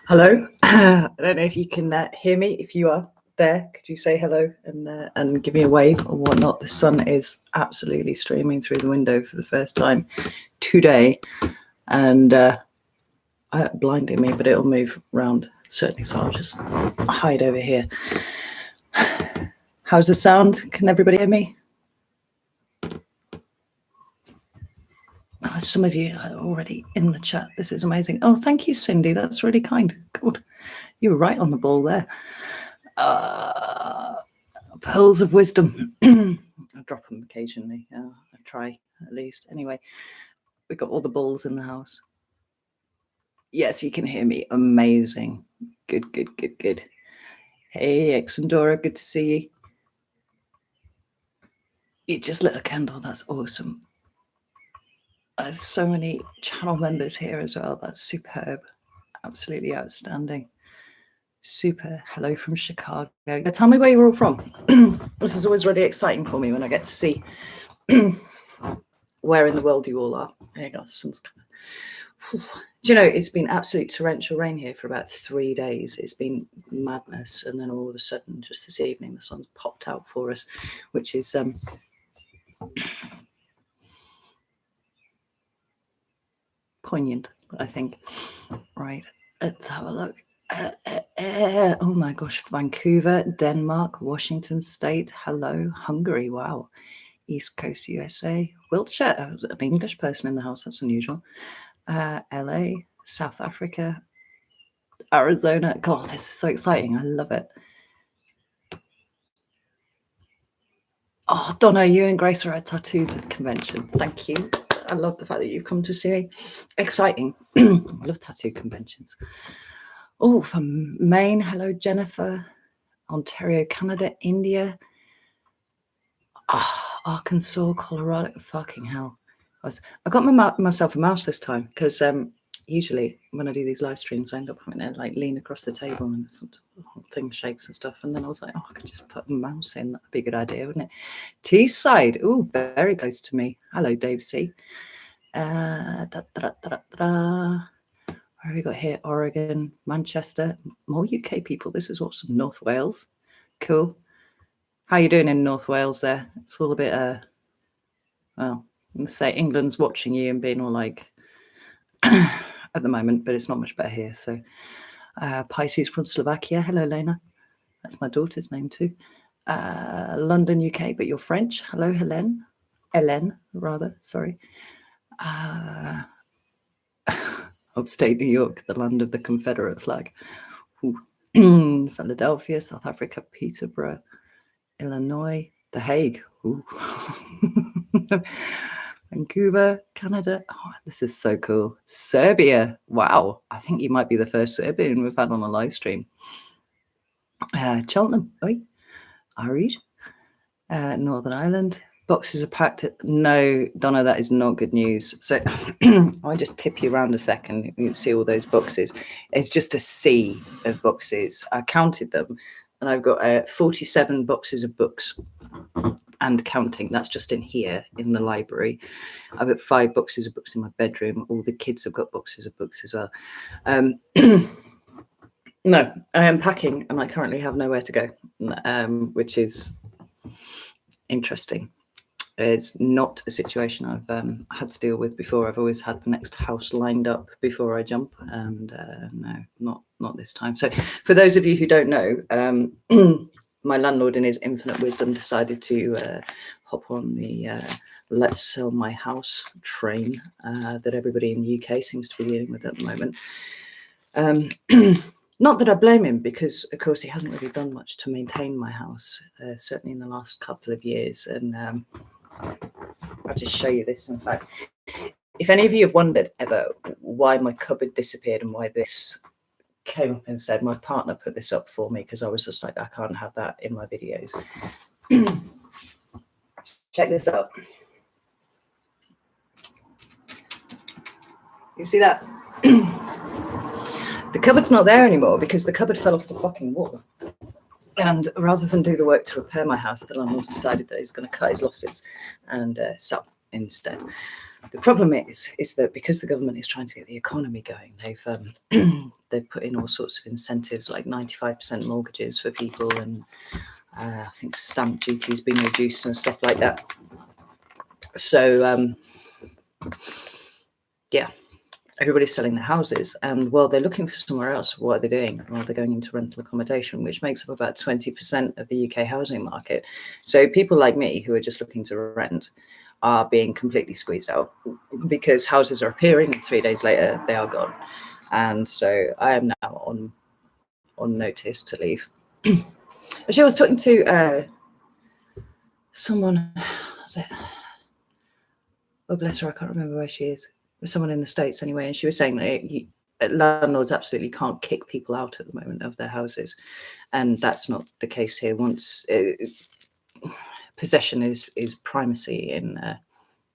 Hello. I don't know if you can hear me. If you are there, could you say hello and give me a wave or whatnot? The sun is absolutely streaming through the window for the first time today, and blinding me, but it'll move round certainly. So I'll just hide over here. How's the sound? Can everybody hear me? Some of you are already in the chat. This is amazing. Oh, thank you, Cindy. That's really kind. God, you were right on the ball there. Pearls of wisdom. I drop them occasionally. I try at least. Anyway, we've got all the balls in the house. Yes, you can hear me. Amazing. Good, good, good, good. Hey, Exandora, good to see you. You just lit a candle. That's awesome. There's so many channel members here as well. That's superb. Absolutely outstanding. Super. Hello from Chicago. Tell me where you're all from. This is always really exciting for me when I get to see where in the world you all are. There you go. Do you know, it's been absolute torrential rain here for about 3 days. It's been madness. And then all of a sudden, just this evening, the sun's popped out for us, which is poignant, I think. Right. Let's have a look. Oh my gosh, Vancouver, Denmark, Washington State, hello, Hungary, wow, East Coast USA, Wiltshire, an English person in the house, that's unusual, LA, South Africa, Arizona. God, this is so exciting, I love it. Oh, Donna, you and Grace are at a tattoo convention, thank you. I love the fact that you've come to see me. Exciting. I love tattoo conventions. Oh, from Maine. Hello, Jennifer. Ontario, Canada, India. Arkansas, Colorado. Fucking hell. I got myself a mouse this time because usually when I do these live streams, I end up having to like lean across the table and the whole thing shakes and stuff. And then I was like, oh, I could just put a mouse in. That'd be a good idea, wouldn't it? Teesside. Oh, very close to me. Hello, Dave C. Where have we got here? Oregon, Manchester, more UK people. This is awesome. North Wales. Cool. How are you doing in North Wales there? It's all a bit, well, I'm going to say England's watching you and being all like, at the moment, but it's not much better here. So Pisces from Slovakia. Hello, Lena. That's my daughter's name too. London, UK, but you're French. Hello, Hélène. Hélène, rather, sorry. Upstate New York, the land of the Confederate flag. Philadelphia, South Africa, Peterborough, Illinois, The Hague. Vancouver, Canada. Oh, this is so cool. Serbia. Wow. I think you might be the first Serbian we've had on a live stream. Cheltenham. Irish. Northern Ireland. Boxes are packed. No, Donna, that is not good news. So I'll just tip you around a second. You can see all those boxes. It's just a sea of boxes. I counted them and I've got 47 boxes of books and counting. That's just in here in the library. I've got 5 boxes of books in my bedroom. All the kids have got boxes of books as well. No, I am packing and I currently have nowhere to go, which is interesting. It's not a situation I've had to deal with before. I've always had the next house lined up before I jump, and no, not this time. So for those of you who don't know, my landlord in his infinite wisdom decided to hop on the let's sell my house train that everybody in the UK seems to be dealing with at the moment. Not that I blame him, because of course he hasn't really done much to maintain my house, certainly in the last couple of years. And I'll just show you this. In fact, if any of you have wondered ever why my cupboard disappeared and why this came up instead, my partner put this up for me because I was just like, I can't have that in my videos. Check this out. You see that? The cupboard's not there anymore because the cupboard fell off the fucking wall. And rather than do the work to repair my house, the landlord's decided that he's going to cut his losses and sell instead. The problem is that because the government is trying to get the economy going, they've put in all sorts of incentives, like 95% mortgages for people, and I think stamp duty has been reduced and stuff like that. So yeah, everybody's selling their houses, and while they're looking for somewhere else, what are they doing? Well, they're going into rental accommodation, which makes up about 20% of the UK housing market. So people like me who are just looking to rent are being completely squeezed out, because houses are appearing and 3 days later they are gone. And so I am now on notice to leave. Actually, I was talking to someone, was it? Oh, bless her, I can't remember where she is. With someone in the States anyway, and she was saying that landlords absolutely can't kick people out at the moment of their houses, and that's not the case here. Once possession is primacy in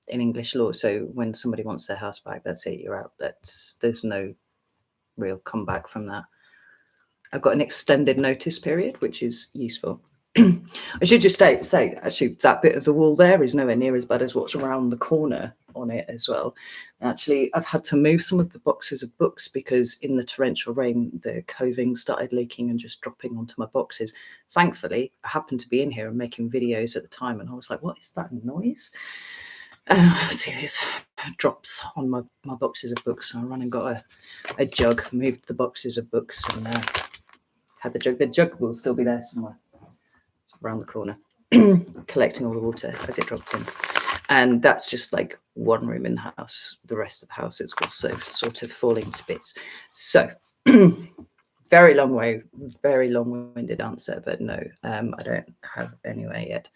English law, so when somebody wants their house back, that's it, you're out. There's no real comeback from that. I've got an extended notice period, which is useful. I should just say, actually, that bit of the wall there is nowhere near as bad as what's around the corner on it as well. Actually, I've had to move some of the boxes of books because in the torrential rain, the coving started leaking and just dropping onto my boxes. Thankfully, I happened to be in here and making videos at the time, and I was like, what is that noise? See these drops on my boxes of books. So I ran and got a jug, moved the boxes of books, and had the jug. The jug will still be there somewhere. Around the corner, collecting all the water as it dropped in. And that's just like one room in the house. The rest of the house is also sort of falling to bits. So very long-winded answer, but no, I don't have anywhere yet.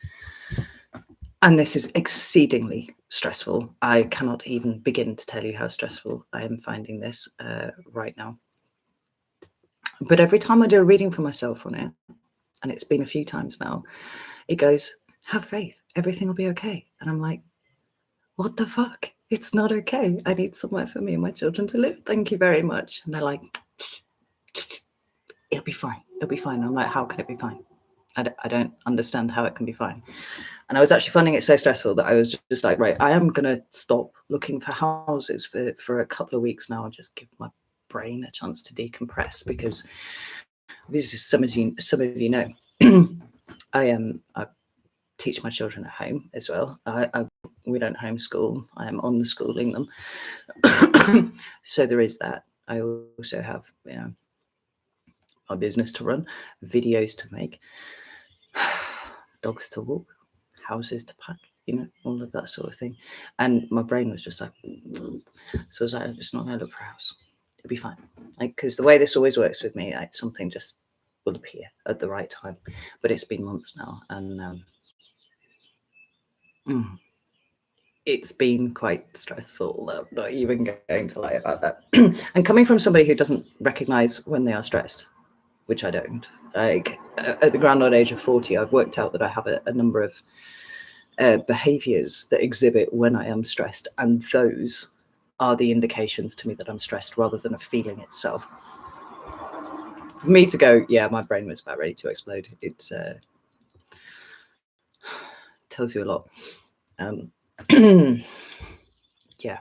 And this is exceedingly stressful. I cannot even begin to tell you how stressful I am finding this right now. But every time I do a reading for myself on it, and it's been a few times now, it goes, have faith, everything will be okay. And I'm like, what the fuck? It's not okay. I need somewhere for me and my children to live. Thank you very much. And they're like, it'll be fine. It'll be fine. And I'm like, how can it be fine? I don't understand how it can be fine. And I was actually finding it so stressful that I was just like, right, I am going to stop looking for houses for a couple of weeks now and just give my brain a chance to decompress, because this is some of you know, I teach my children at home as well. We don't homeschool. I am on the schooling them. So there is that. I also have, my business to run, videos to make, dogs to walk, houses to pack, all of that sort of thing. And my brain was just like, so I was like, I'm just not going to look for a house. It'll be fine. Because the way this always works with me, something just will appear at the right time. But it's been months now, and it's been quite stressful. I'm not even going to lie about that. And coming from somebody who doesn't recognize when they are stressed, which I don't, at the grand old age of 40, I've worked out that I have a number of behaviors that exhibit when I am stressed, and those are the indications to me that I'm stressed rather than a feeling itself. For me to go, yeah, my brain was about ready to explode, it tells you a lot. Yeah.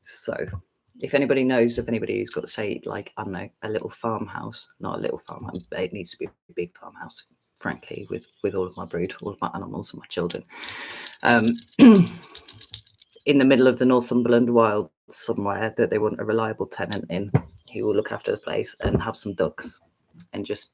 So if anybody knows of anybody who's got, say, like, I don't know, a little farmhouse, not a little farmhouse, but it needs to be a big farmhouse, frankly, with all of my brood, all of my animals and my children, in the middle of the Northumberland wilds somewhere, that they want a reliable tenant in who will look after the place and have some ducks and just,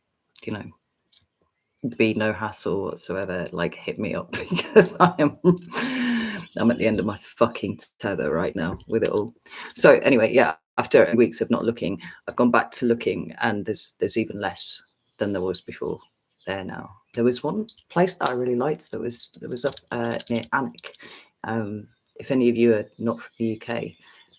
be no hassle whatsoever, like, hit me up, because I'm at the end of my fucking tether right now with it all. So anyway, yeah, after weeks of not looking, I've gone back to looking, and there's even less than there was before there now. There was one place that I really liked that was up near Alnwick. If any of you are not from the UK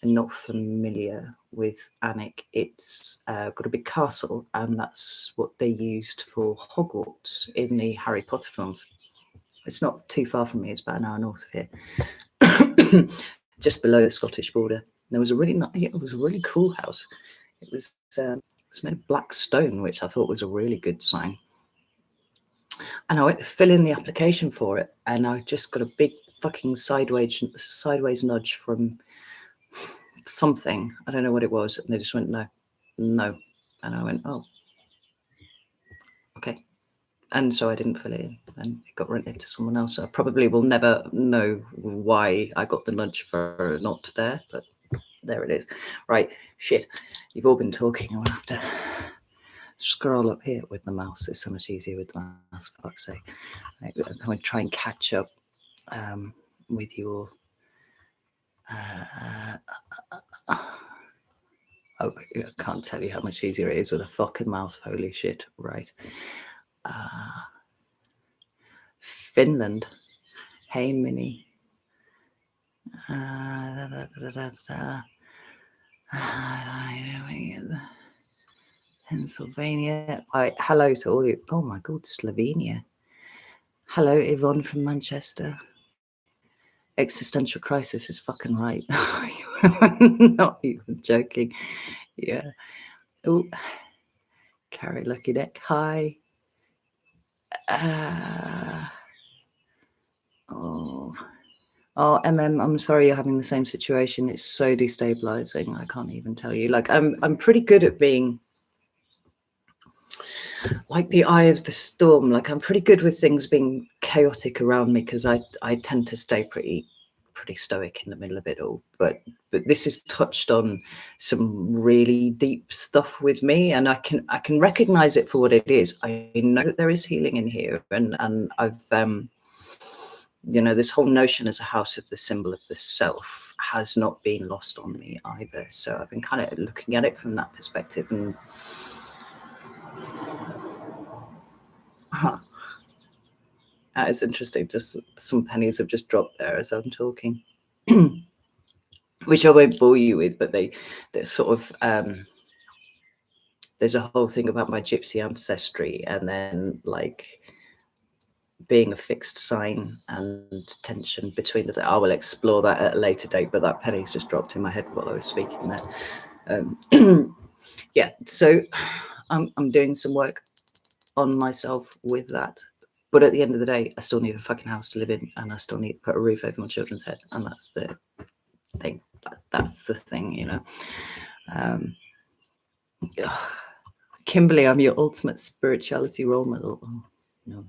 and not familiar with Alnwick, it's got a big castle, and that's what they used for Hogwarts in the Harry Potter films. It's not too far from me. It's about an hour north of here, just below the Scottish border. There was a really cool house. It was made of black stone, which I thought was a really good sign. And I went to fill in the application for it, and I just got a big fucking sideways nudge from something. I don't know what it was. And they just went, no. And I went, oh, okay. And so I didn't fill it in, and it got rented to someone else. I probably will never know why I got the nudge for not there, but there it is. Right, shit. You've all been talking. I'm going to have to scroll up here with the mouse. It's so much easier with the mouse, for fuck's sake. I'm going to try and catch up with you all. Oh, I can't tell you how much easier it is with a fucking mouse. Holy shit. Right. Finland. Hey, Minnie. Pennsylvania. Hello to all you. Oh my God, Slovenia. Hello, Yvonne from Manchester. Existential crisis is fucking right. Not even joking. Yeah. Oh, Carrie Lucky Deck. Hi. Oh, I'm sorry you're having the same situation. It's so destabilizing. I can't even tell you. Like, I'm pretty good at being like the eye of the storm. Like, I'm pretty good with things being chaotic around me because I tend to stay pretty stoic in the middle of it all. But this has touched on some really deep stuff with me, and I can recognize it for what it is. I know that there is healing in here, and I've you know, this whole notion as a house of the symbol of the self has not been lost on me either. So I've been kind of looking at it from that perspective, and that is interesting. Just some pennies have just dropped there as I'm talking, which I won't bore you with, but they're sort of there's a whole thing about my gypsy ancestry, and then like being a fixed sign and tension between the. I will explore that at a later date, but that penny's just dropped in my head while I was speaking there. Yeah, so I'm doing some work on myself with that, but at the end of the day, I still need a fucking house to live in, and I still need to put a roof over my children's head, and that's the thing. That's the thing, you know. Kimberly, I'm your ultimate spirituality role model. Oh, no.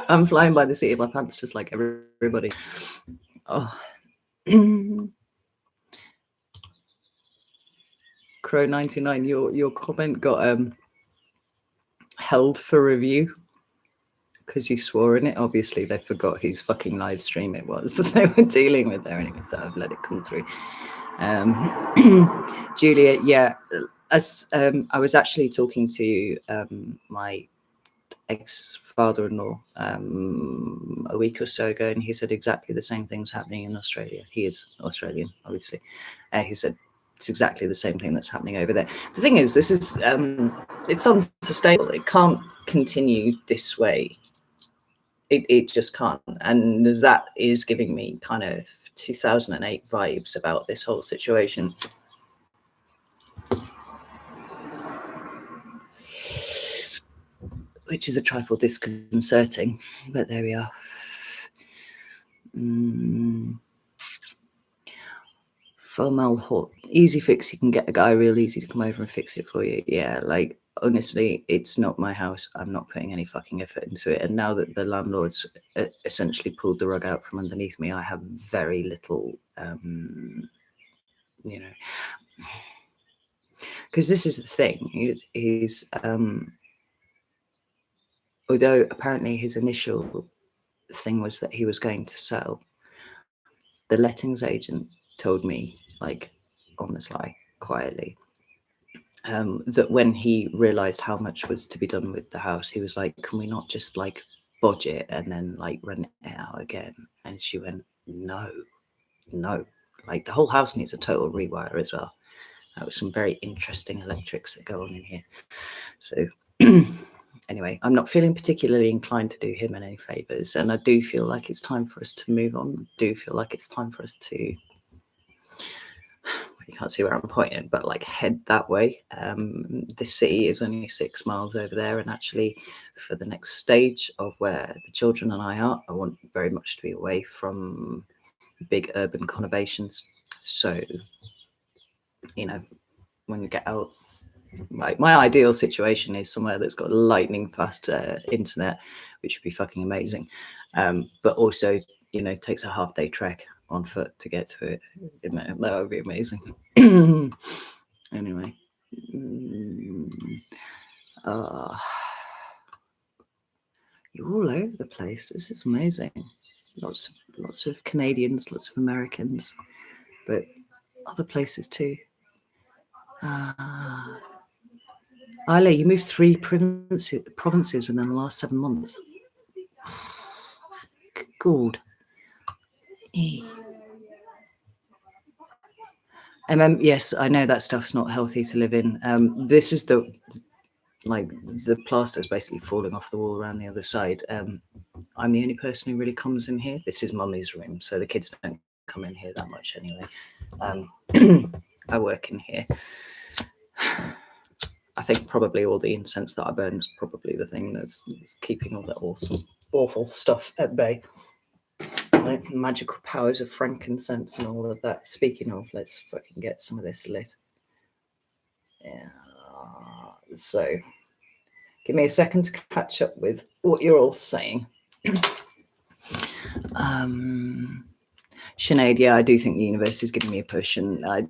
I'm flying by the seat of my pants just like everybody. Oh. Crow 99, your comment got held for review because you swore in it. Obviously they forgot whose fucking live stream it was that they were dealing with there anyway, so I've let it come through. Julia, yeah, as I was actually talking to my ex-father-in-law a week or so ago, and he said exactly the same thing's happening in Australia. He is Australian, obviously. He said it's exactly the same thing that's happening over there. The thing is, this is it's unsustainable. It can't continue this way. It just can't, and that is giving me kind of 2008 vibes about this whole situation. Which is a trifle disconcerting, but there we are. Formalhaut, easy fix. You can get a guy real easy to come over and fix it for you. Yeah, like honestly, it's not my house. I'm not putting any fucking effort into it. And now that the landlord's essentially pulled the rug out from underneath me, I have very little, you know, because this is the thing. It is, although apparently his initial thing was that he was going to sell, the lettings agent told me, like on the sly, quietly, that when he realized how much was to be done with the house, he was like, can we not just like budget and then like rent it out again? And she went, no, like the whole house needs a total rewire as well. That was some very interesting electrics that go on in here. So anyway, I'm not feeling particularly inclined to do him any favors, and I do feel like it's time for us to move on. I do feel like it's time for us to can't see where I'm pointing, but like head that way. The city is only 6 miles over there, and actually for the next stage of where the children and I are, I want very much to be away from big urban conurbations. So, you know, when you get out, like my ideal situation is somewhere that's got lightning fast internet, which would be fucking amazing. But also, you know, takes a half-day trek on foot to get to it. You know, that would be amazing. Anyway, you're all over the place. This is amazing. Lots of Canadians, lots of Americans, but other places too. Isla, you moved 3 provinces within the last 7 months. Good. Yes, I know that stuff's not healthy to live in. This is the plaster is basically falling off the wall around the other side. I'm the only person who really comes in here. This is Mummy's room, so the kids don't come in here that much anyway. I work in here. I think probably all the incense that I burn is probably the thing that's keeping all that awful stuff at bay. Like magical powers of frankincense and all of that. Speaking of, let's fucking get some of this lit. Yeah. So, give me a second to catch up with what you're all saying. Sinead, yeah, I do think the universe is giving me a push, and I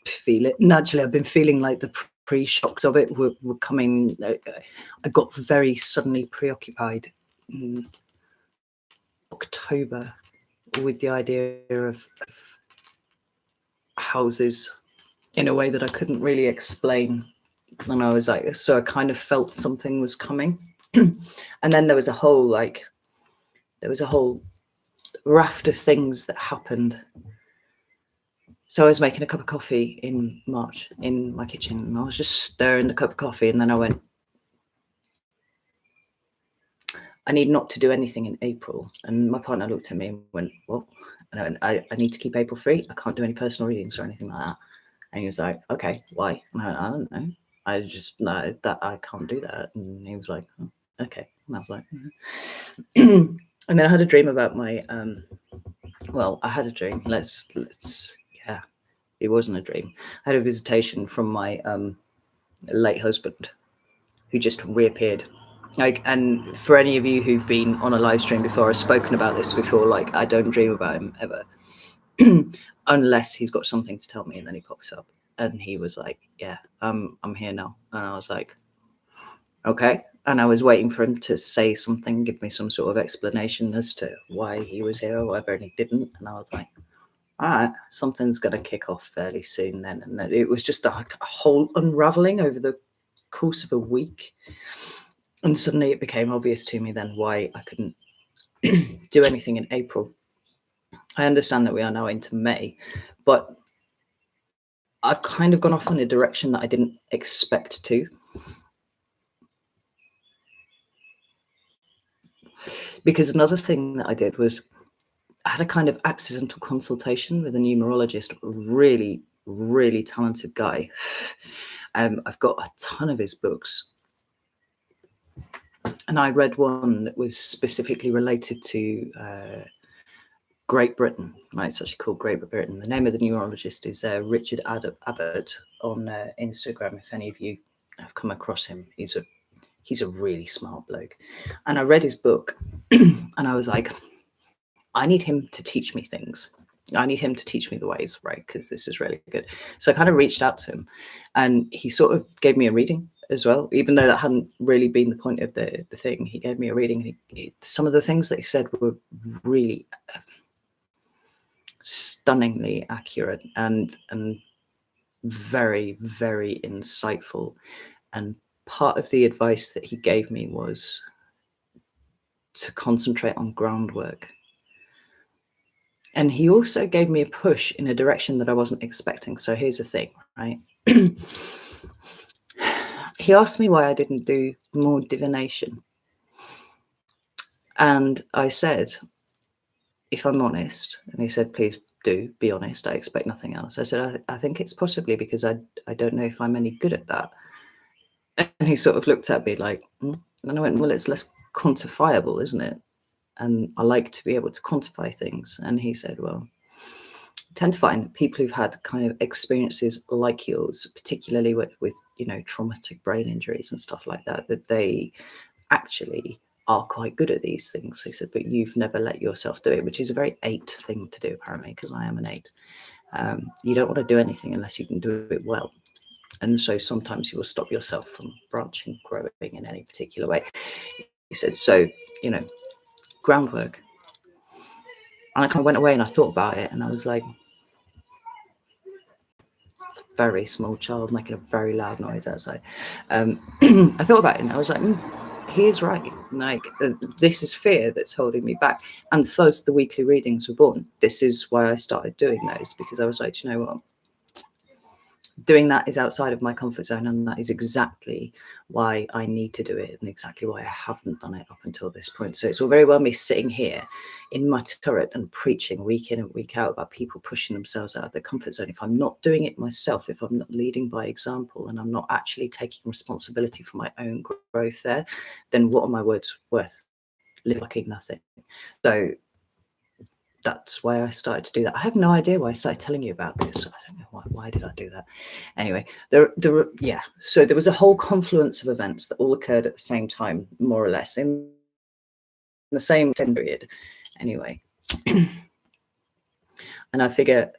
feel it. Naturally, I've been feeling like the pre-shocks of it were coming. I got very suddenly preoccupied in October with the idea of houses in a way that I couldn't really explain. And I was like, so I kind of felt something was coming. And then there was a whole raft of things that happened. So I was making a cup of coffee in March in my kitchen, and I was just stirring the cup of coffee, and then I went, I need not to do anything in April. And my partner looked at me and went, what? And I need to keep April free. I can't do any personal readings or anything like that. And he was like, okay, why? And I went, I don't know. I just know that I can't do that. And he was like, oh, okay. And I was like, and then I had a dream about my, I had a dream. Yeah, it wasn't a dream. I had a visitation from my late husband, who just reappeared. Like, and for any of you who've been on a live stream before, I've spoken about this before, like I don't dream about him ever unless he's got something to tell me, and then he pops up. And he was like, yeah, I'm here now. And I was like, okay. And I was waiting for him to say something, give me some sort of explanation as to why he was here or whatever, and he didn't. And I was like, all right, something's going to kick off fairly soon then. And then it was just a whole unraveling over the course of a week. And suddenly it became obvious to me then why I couldn't do anything in April. I understand that we are now into May, but I've kind of gone off in a direction that I didn't expect to. Because another thing that I did was I had a kind of accidental consultation with a numerologist, really, really talented guy. I've got a ton of his books. And I read one that was specifically related to Great Britain. Right, it's actually called Great Britain. The name of the neurologist is Richard Abbott on Instagram. If any of you have come across him, he's a really smart bloke. And I read his book, and I was like, I need him to teach me things. I need him to teach me the ways, right? Because this is really good. So I kind of reached out to him, and he sort of gave me a reading as well, even though that hadn't really been the point of the thing. He gave me a reading, and some of the things that he said were really stunningly accurate and very, very insightful. And part of the advice that he gave me was to concentrate on groundwork. And he also gave me a push in a direction that I wasn't expecting. So here's the thing, right? He asked me why I didn't do more divination. And I said, if I'm honest, and he said, please do, be honest. I expect nothing else. I said, I think it's possibly because I don't know if I'm any good at that. And he sort of looked at me like, and I went, well, it's less quantifiable, isn't it? And I like to be able to quantify things. And he said, well, I tend to find people who've had kind of experiences like yours, particularly with traumatic brain injuries and stuff like that, that they actually are quite good at these things. He said, but you've never let yourself do it, which is a very 8 thing to do, apparently, because I am an 8. You don't want to do anything unless you can do it well. And so sometimes you will stop yourself from branching, growing in any particular way. He said, so, groundwork. And I kind of went away and I thought about it, and I was like, it's a very small child making a very loud noise outside. I thought about it and I was like, he is right. Like, this is fear that's holding me back. And thus the weekly readings were born. This is why I started doing those, because I was like, you know what? Doing that is outside of my comfort zone, and that is exactly why I need to do it, and exactly why I haven't done it up until this point. So it's all very well me sitting here in my turret and preaching week in and week out about people pushing themselves out of their comfort zone. If I'm not doing it myself, if I'm not leading by example, and I'm not actually taking responsibility for my own growth there, then what are my words worth? Fucking nothing. So that's why I started to do that. I have no idea why I started telling you about this. I don't know why did I do that. Anyway, so there was a whole confluence of events that all occurred at the same time, more or less, in the same period. Anyway, and I figure,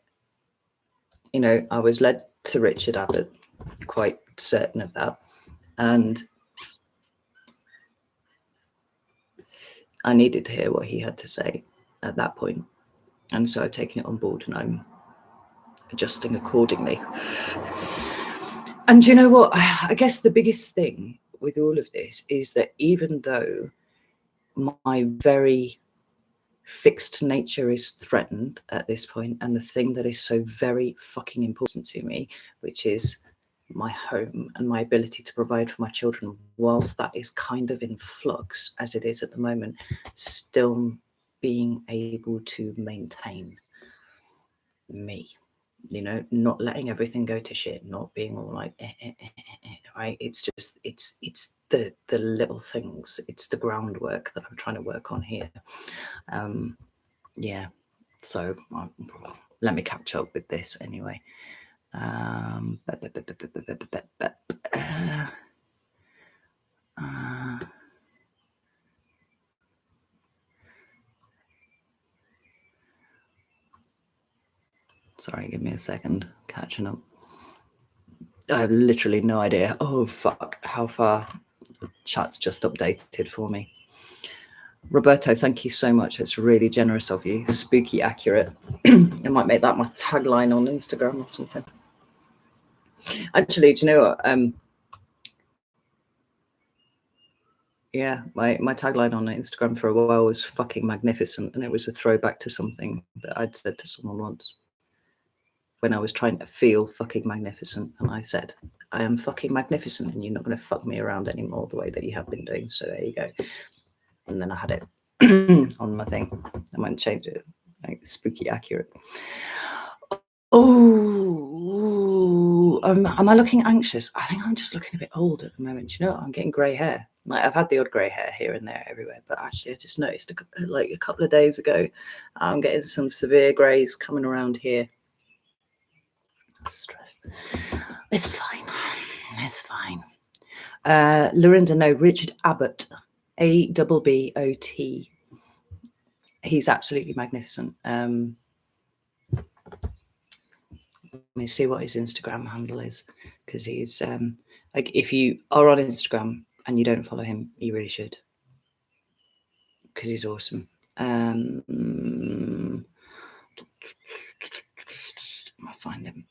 I was led to Richard Abbott, quite certain of that, and I needed to hear what he had to say at that point. And so I've taken it on board and I'm adjusting accordingly. And you know what? I guess the biggest thing with all of this is that even though my very fixed nature is threatened at this point, and the thing that is so very fucking important to me, which is my home and my ability to provide for my children, whilst that is kind of in flux as it is at the moment, still being able to maintain me, not letting everything go to shit, not being all like right? It's just it's the little things, it's the groundwork that I'm trying to work on here. So let me catch up with this anyway. Sorry, give me a second. Catching up. I have literally no idea. Oh, fuck. How far? Chat's just updated for me. Roberto, thank you so much. It's really generous of you. Spooky accurate. I might make that my tagline on Instagram or something. Actually, do you know what? My tagline on Instagram for a while was fucking magnificent, and it was a throwback to something that I'd said to someone once when I was trying to feel fucking magnificent, and I said, I am fucking magnificent and you're not going to fuck me around anymore the way that you have been doing. So there you go. And then I had it on my thing. I might change it, like spooky accurate. Oh, am I looking anxious? I think I'm just looking a bit old at the moment. You know, I'm getting grey hair. Like, I've had the odd grey hair here and there everywhere, but actually I just noticed like a couple of days ago, I'm getting some severe greys coming around here. Stress. It's fine. It's fine. Lorinda, no, Richard Abbott, Abbott. He's absolutely magnificent. Let me see what his Instagram handle is, because he's like, if you are on Instagram and you don't follow him, you really should, because he's awesome. I find him.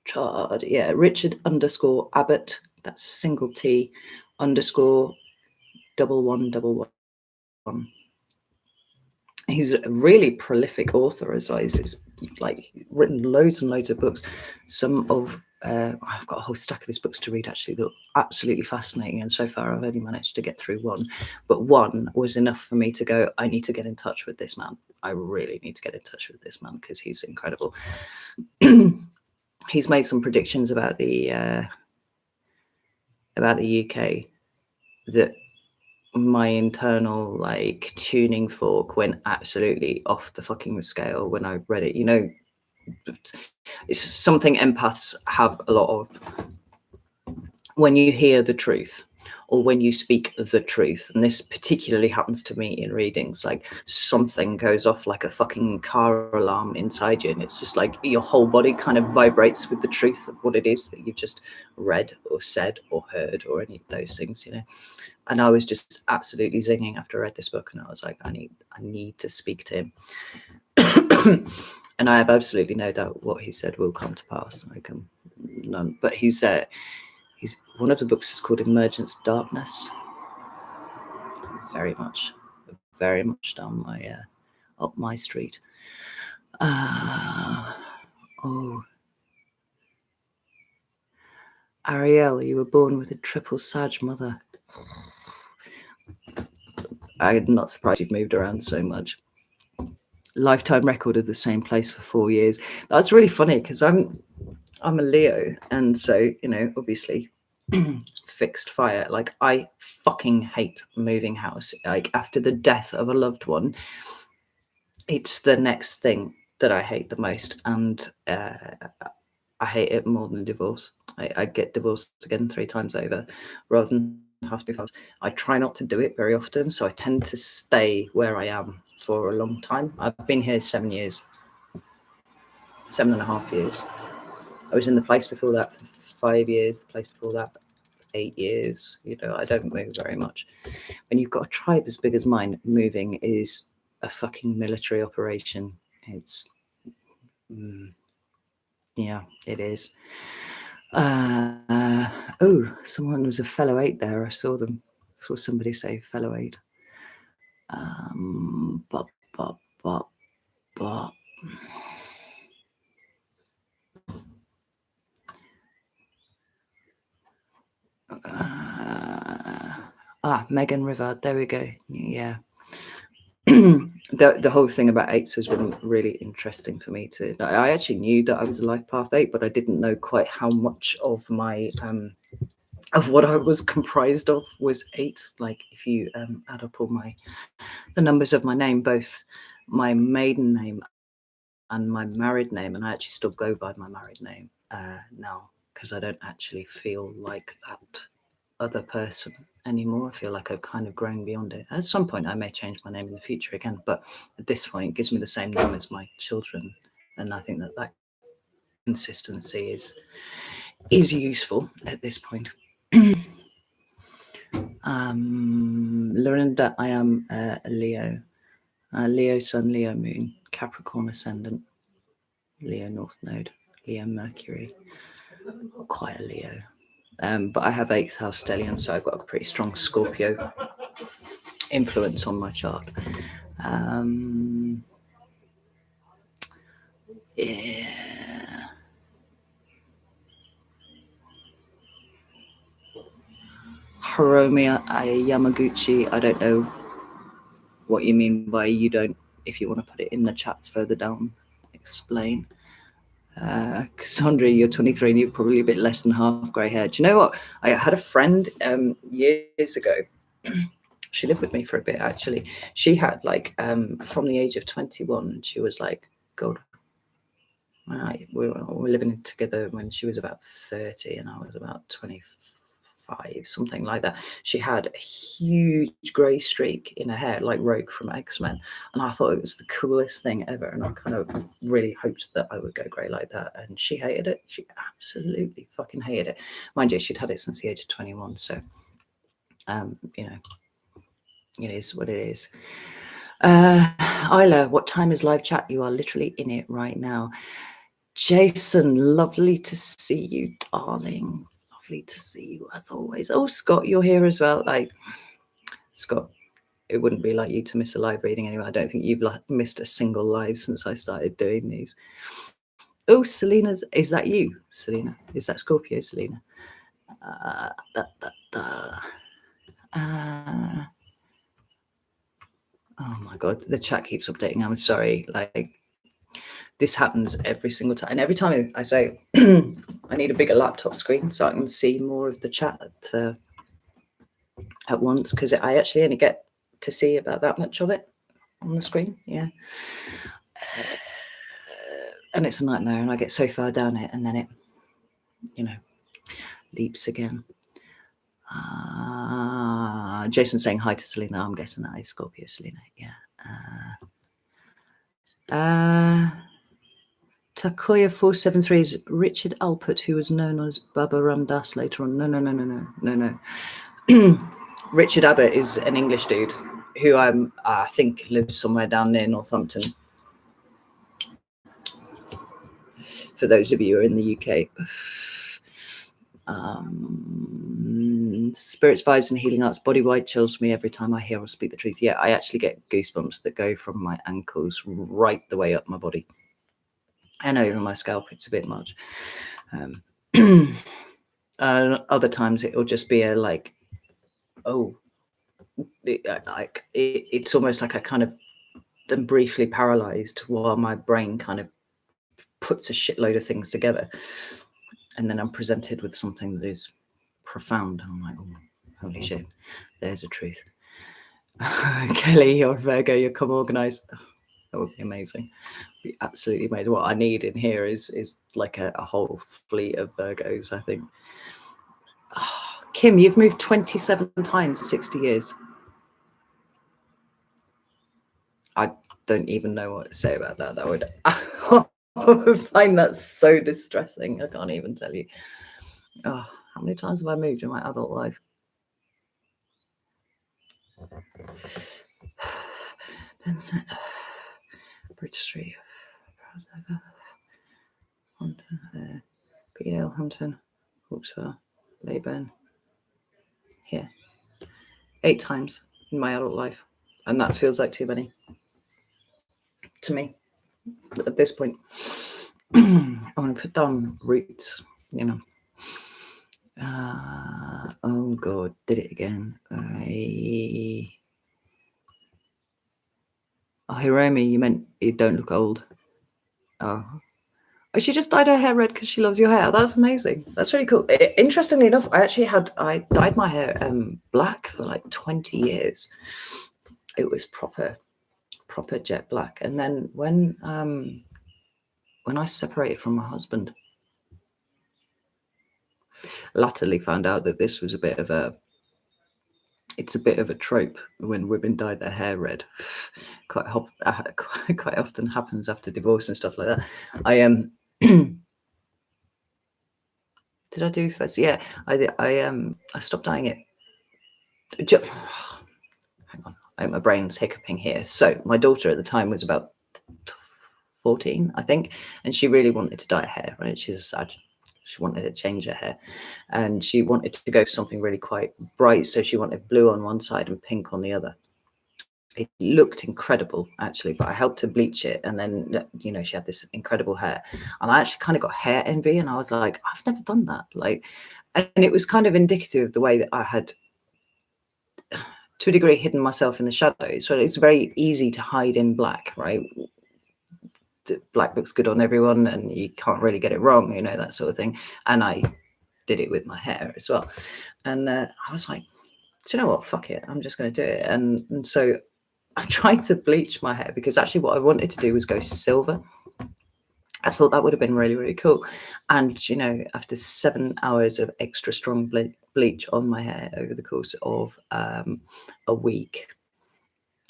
Richard _ Abbott. That's single T _ 1111. He's a really prolific author as well. He's like written loads and loads of books, some of I've got a whole stack of his books to read, actually. They're absolutely fascinating. And so far, I've only managed to get through one. But one was enough for me to go, I need to get in touch with this man. I really need to get in touch with this man because he's incredible. He's made some predictions about the UK that my internal like tuning fork went absolutely off the fucking scale when I read it. You know, it's something empaths have a lot of. When you hear the truth or when you speak the truth, and this particularly happens to me in readings, like something goes off like a fucking car alarm inside you, and it's just like your whole body kind of vibrates with the truth of what it is that you've just read or said or heard or any of those things, you know. And I was just absolutely zinging after I read this book, and I was like, I need to speak to him. And I have absolutely no doubt what he said will come to pass. Like none, but he's one of the books is called Emergence Darkness. Very much down my up my street. Ariel, you were born with a triple Sag mother. I'm not surprised you've moved around so much. Lifetime record of the same place for 4 years. That's really funny because I'm a Leo, and so, you know, obviously fixed fire. Like, I fucking hate moving house. Like, after the death of a loved one, it's the next thing that I hate the most, and I hate it more than divorce. I get divorced again 3 times over rather than have to. I try not to do it very often, so I tend to stay where I am for a long time. I've been here 7 years, 7.5 years. I was in the place before that for 5 years, the place before that 8 years. You know, I don't move very much. When you've got a tribe as big as mine, moving is a fucking military operation. It's yeah, it is. Oh, someone was a fellow 8 there. I saw somebody say fellow 8. Megan Rivard, there we go. Yeah. The whole thing about 8s has been really interesting for me too. I actually knew that I was a life path 8, but I didn't know quite how much of my of what I was comprised of was 8. Like, if you add up all the numbers of my name, both my maiden name and my married name, and I actually still go by my married name now because I don't actually feel like that other person anymore. I feel like I've kind of grown beyond it. At some point I may change my name in the future again, but at this point it gives me the same name as my children, and I think that consistency is useful at this point. Lorinda, I am a Leo. Leo Sun, Leo Moon, Capricorn Ascendant, Leo North Node, Leo Mercury. Quite a Leo. But I have 8th house stellium, so I've got a pretty strong Scorpio influence on my chart. Yeah. Hiromi Yamaguchi, I don't know what you mean by you don't. If you want to put it in the chat further down, explain. Cassandra, you're 23 and you've probably a bit less than half grey hair. Do you know what? I had a friend years ago. She lived with me for a bit, actually. She had like from the age of 21, she was like, God, we were living together when she was about 30 and I was about 25, something like that. She had a huge grey streak in her hair, like Rogue from X-Men, and I thought it was the coolest thing ever, and I kind of really hoped that I would go grey like that, and she hated it. She absolutely fucking hated it. Mind you, she'd had it since the age of 21, so you know, it is what it is. Isla, what time is live chat? You are literally in it right now. Jason, lovely to see you, darling. Lovely to see you as always. Oh, Scott, you're here as well. Like, Scott, it wouldn't be like you to miss a live reading anyway. I don't think you've missed a single live since I started doing these. Oh, Selena's, is that you, Selena? Is that Scorpio, Selena? Oh my God, the chat keeps updating. I'm sorry. Like, this happens every single time. And every time I say, I need a bigger laptop screen so I can see more of the chat at once, because I actually only get to see about that much of it on the screen. Yeah. And it's a nightmare, and I get so far down it, and then it, you know, leaps again. Jason saying hi to Selena. I'm guessing that is Scorpio, Selena. Yeah. Takoya 473 is Richard Alpert, who was known as Baba Ram Das later on. No. Richard Abbott is an English dude who I think lives somewhere down near Northampton. For those of you who are in the UK. Spirits, vibes, and healing arts. Body wide chills for me every time I hear or speak the truth. Yeah, I actually get goosebumps that go from my ankles right the way up my body and over my scalp. It's a bit much. Other times it will just be a like, oh, it's almost like I kind of am briefly paralyzed while my brain kind of puts a shitload of things together, and then I'm presented with something that is profound. And I'm like, oh, holy shit, there's a truth. Kelly, you're Virgo, you're come organized. Oh, that would be amazing. Be absolutely amazing. What I need in here is like a whole fleet of Virgos, I think. Oh, Kim, you've moved 27 times in 60 years. I don't even know what to say about that. That would I would find that so distressing. I can't even tell you. Oh, how many times have I moved in my adult life? Vincent, Bridge Street, Hunton, Peterhill, Hunton, Hawksville, Leyburn. Here, 8 times in my adult life, and that feels like too many to me at this point. I want to put down roots, you know. Oh God, did it again. Oh, Hiromi, you meant you don't look old. Oh, she just dyed her hair red because she loves your hair. That's amazing. That's really cool. Interestingly enough, I dyed my hair black for like 20 years. It was proper jet black. And then when I separated from my husband, latterly found out that this was a bit of a trope when women dye their hair red. Quite often happens after divorce and stuff like that. I did I do first? Yeah, I stopped dyeing it. Hang on, my brain's hiccuping here. So my daughter at the time was about 14, I think, and she really wanted to dye her hair. Right, she's a Sag. She wanted to change her hair, and she wanted to go for something really quite bright. So she wanted blue on one side and pink on the other. It looked incredible, actually, but I helped her bleach it, and then, you know, she had this incredible hair, and I actually kind of got hair envy, and I was like, I've never done that. Like, and it was kind of indicative of the way that I had, to a degree, hidden myself in the shadows. So it's very easy to hide in black, right? Black looks good on everyone, and you can't really get it wrong, you know, that sort of thing. And I did it with my hair as well, and I was like, do you know what? Fuck it, I'm just going to do it. And so I tried to bleach my hair, because actually what I wanted to do was go silver. I thought that would have been really, really cool. And, you know, after 7 hours of extra strong bleach on my hair over the course of a week,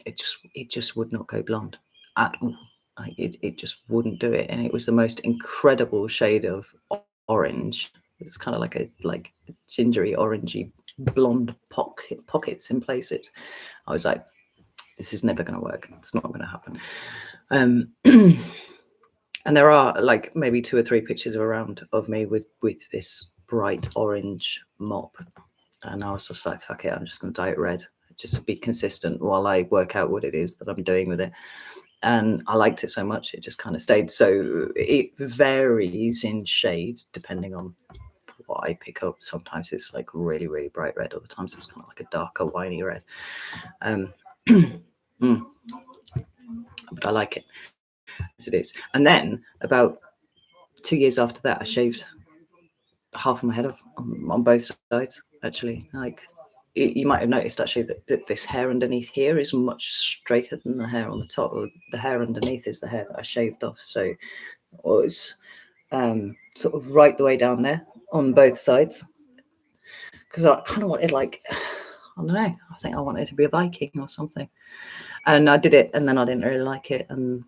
it just would not go blonde at all. Like, it just wouldn't do it. And it was the most incredible shade of orange. It's kind of like a gingery, orangey, blonde pockets in places. I was like, this is never going to work. It's not going to happen. And there are like maybe 2 or 3 pictures around of me with this bright orange mop. And I was just like, fuck it, I'm just going to dye it red, just to be consistent while I work out what it is that I'm doing with it. and I liked it so much, it just kind of stayed. So it varies in shade depending on what I pick up. Sometimes it's like really, really bright red. Other times it's kind of like a darker, winey red. But I like it as it is. And then about 2 years after that, I shaved half of my head off on both sides. Actually, like you might have noticed actually that this hair underneath here is much straighter than the hair on the top. Or the hair underneath is the hair that I shaved off. So it was sort of right the way down there on both sides, because I kind of wanted, like, I don't know, I think I wanted to be a Viking or something. And I did it, and then I didn't really like it, and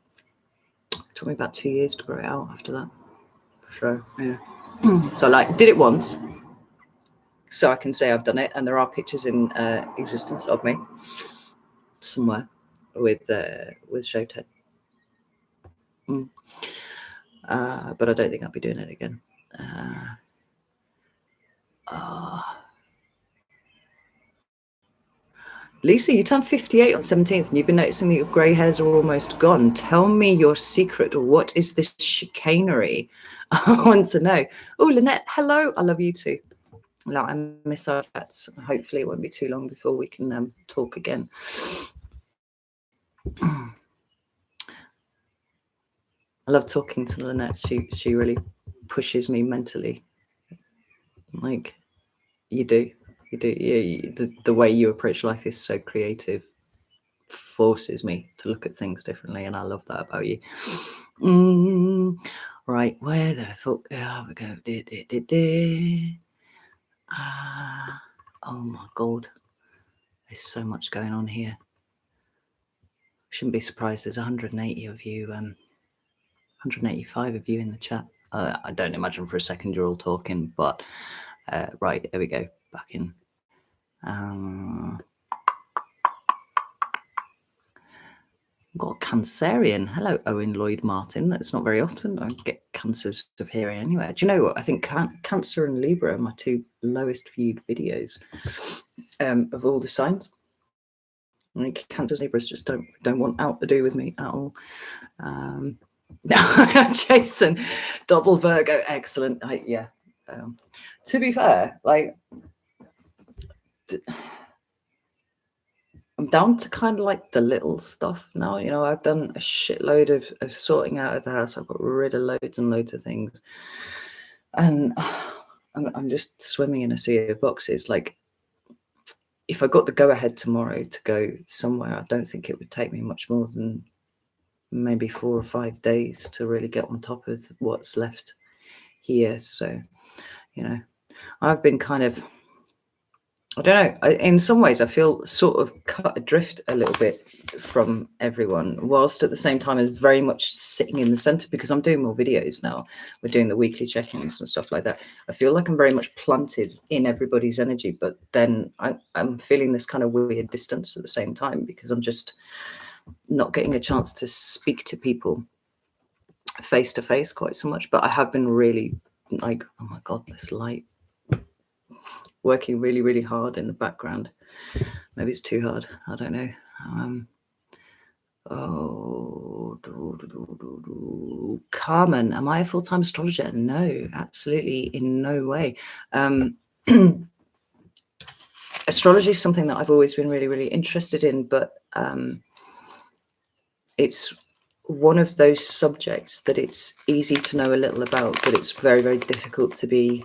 it took me about 2 years to grow it out after that. So yeah. So like did it once, so I can say I've done it, and there are pictures in existence of me somewhere with shaved head. But I don't think I'll be doing it again. Lisa, you turned 58 on 17th, and you've been noticing that your grey hairs are almost gone. Tell me your secret. What is this chicanery? I want to know. Oh, Lynette, hello. I love you too. No, I miss our chats. Hopefully it won't be too long before we can talk again. I love talking to Lynette. She really pushes me mentally. Like you do. Yeah, the way you approach life is so creative, forces me to look at things differently, and I love that about you. Right, where the fuck are we going? Oh my god, there's so much going on here. Shouldn't be surprised there's 180 of you, 185 of you in the chat. I don't imagine for a second you're all talking, but right, there we go, back in. Got Cancerian. Hello, Owen Lloyd Martin. That's not very often. I get Cancers appearing anywhere. Do you know what? I think Cancer and Libra are my two lowest viewed videos of all the signs. Like Cancers and Libras just don't want out to do with me at all. Jason, double Virgo, excellent. Yeah. To be fair, like I'm down to kind of like the little stuff now. You know, I've done a shitload of sorting out of the house. I've got rid of loads and loads of things, and I'm just swimming in a sea of boxes. Like, if I got the go ahead tomorrow to go somewhere, I don't think it would take me much more than maybe 4 or 5 days to really get on top of what's left here. So, you know, I've been kind of, I don't know, in some ways I feel sort of cut adrift a little bit from everyone, whilst at the same time is very much sitting in the center, because I'm doing more videos now. We're doing the weekly check-ins and stuff like that. I feel like I'm very much planted in everybody's energy, but then I'm feeling this kind of weird distance at the same time, because I'm just not getting a chance to speak to people face to face quite so much. But I have been really like, oh my God, this light, working really, really hard in the background. Maybe it's too hard. I don't know. Carmen, am I a full-time astrologer? No, absolutely in no way. Astrology is something that I've always been really, really interested in, but it's one of those subjects that it's easy to know a little about, but it's very, very difficult to be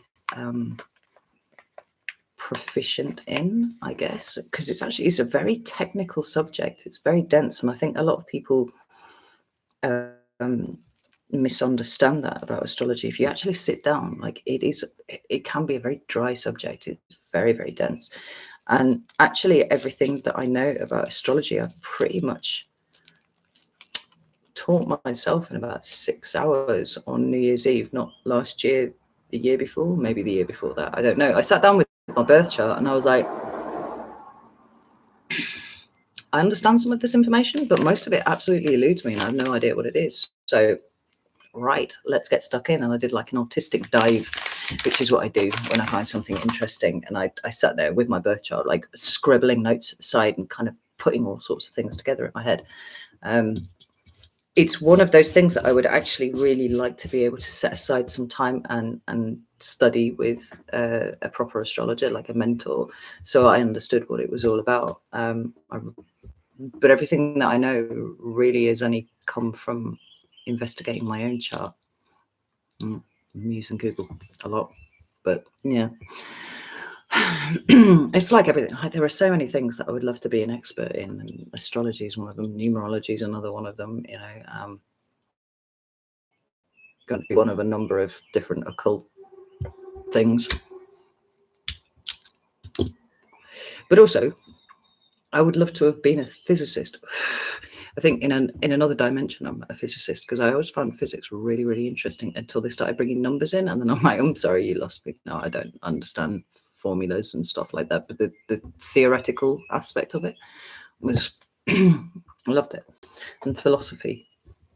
proficient in, I guess, because it's a very technical subject. It's very dense, and I think a lot of people misunderstand that about astrology. If you actually sit down, like it can be a very dry subject. It's very, very dense, and actually everything that I know about astrology I've pretty much taught myself in about 6 hours on New Year's Eve. Not last year, the year before, maybe the year before that, I don't know. I sat down with my birth chart and I was like, I understand some of this information, but most of it absolutely eludes me and I have no idea what it is. So right, let's get stuck in. And I did like an autistic dive, which is what I do when I find something interesting. And I sat there with my birth chart, like scribbling notes at the side and kind of putting all sorts of things together in my head. it's one of those things that I would actually really like to be able to set aside some time and study with a proper astrologer, like a mentor, so I understood what it was all about. But everything that I know really has only come from investigating my own chart. I'm using Google a lot, but yeah. It's like everything. There are so many things that I would love to be an expert in, and astrology is one of them. Numerology is another one of them. You know, going to be one of a number of different occult things. But also, I would love to have been a physicist. I think in another dimension, I'm a physicist, because I always found physics really, really interesting until they started bringing numbers in, and then I'm like, I'm sorry, you lost me. No, I don't understand formulas and stuff like that. But the theoretical aspect of it was, I loved it. And philosophy,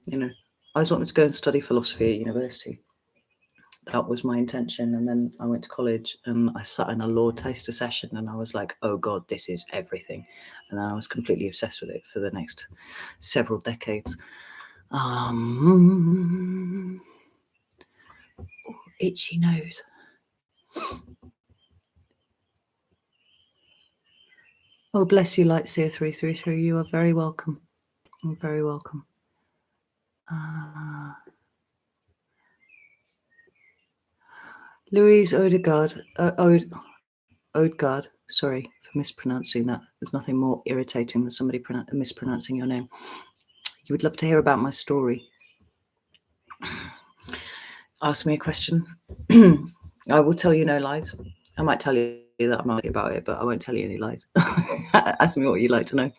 you know, I always wanted to go and study philosophy at university. That was my intention. And then I went to college and I sat in a law taster session and I was like, oh God, this is everything. And then I was completely obsessed with it for the next several decades. Itchy nose. Oh, bless you, Lightseer 333. You are very welcome. You're very welcome. Louise Odegaard. Odegaard. Sorry for mispronouncing that. There's nothing more irritating than somebody mispronouncing your name. You would love to hear about my story. Ask me a question. I will tell you no lies. I might tell you that I'm not about it, but I won't tell you any lies. Ask me what you'd like to know.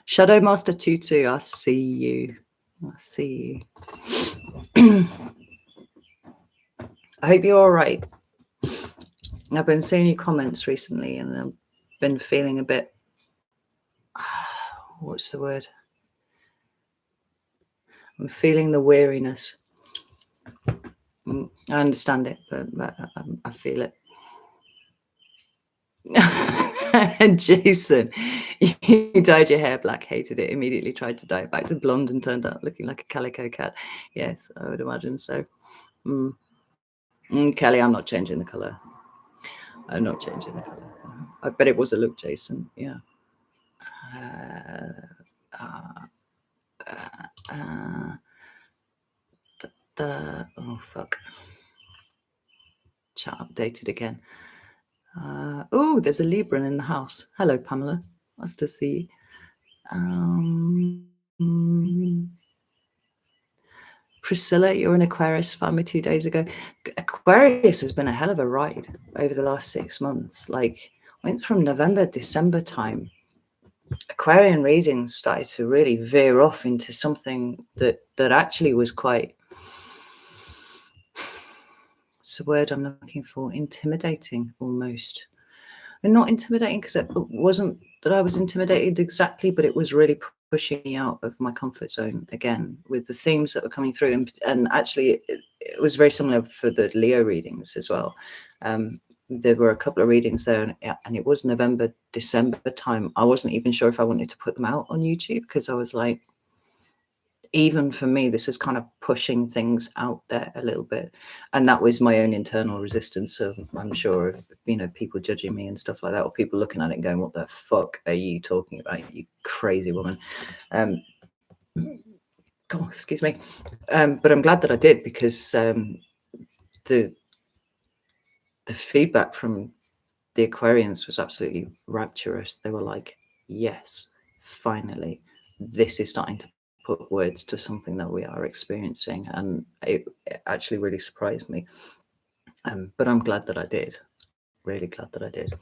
Shadow Master Tutu, I see you. I see you. I hope you're all right. I've been seeing your comments recently and I've been feeling a bit, what's the word? I'm feeling the weariness. I understand it, but I feel it. Jason, you dyed your hair black, hated it, immediately tried to dye it back to blonde and turned out looking like a calico cat. Yes, I would imagine so. Kelly, I'm not changing the colour. I'm not changing the colour. I bet it was a look, Jason. Yeah. Oh, fuck. Chat updated again. Oh, there's a Libran in the house. Hello, Pamela. Nice to see you. Priscilla, you're an Aquarius, found me 2 days ago. Aquarius has been a hell of a ride over the last 6 months. Like, went from November, December time. Aquarian readings started to really veer off into something that actually was quite, what's the word I'm looking for? Intimidating, almost. And not intimidating because it wasn't that I was intimidated exactly, but it was really pushing me out of my comfort zone again with the themes that were coming through. And actually, it was very similar for the Leo readings as well. There were a couple of readings there, and it was November, December time. I wasn't even sure if I wanted to put them out on YouTube because I was like, even for me, this is kind of pushing things out there a little bit. And that was my own internal resistance of, I'm sure, of, you know, people judging me and stuff like that, or people looking at it and going, what the fuck are you talking about, you crazy woman? God, excuse me. But I'm glad that I did, because the feedback from the Aquarians was absolutely rapturous. They were like, yes, finally, this is starting to put words to something that we are experiencing, and it actually really surprised me. But I'm glad that I did. Really glad that I did.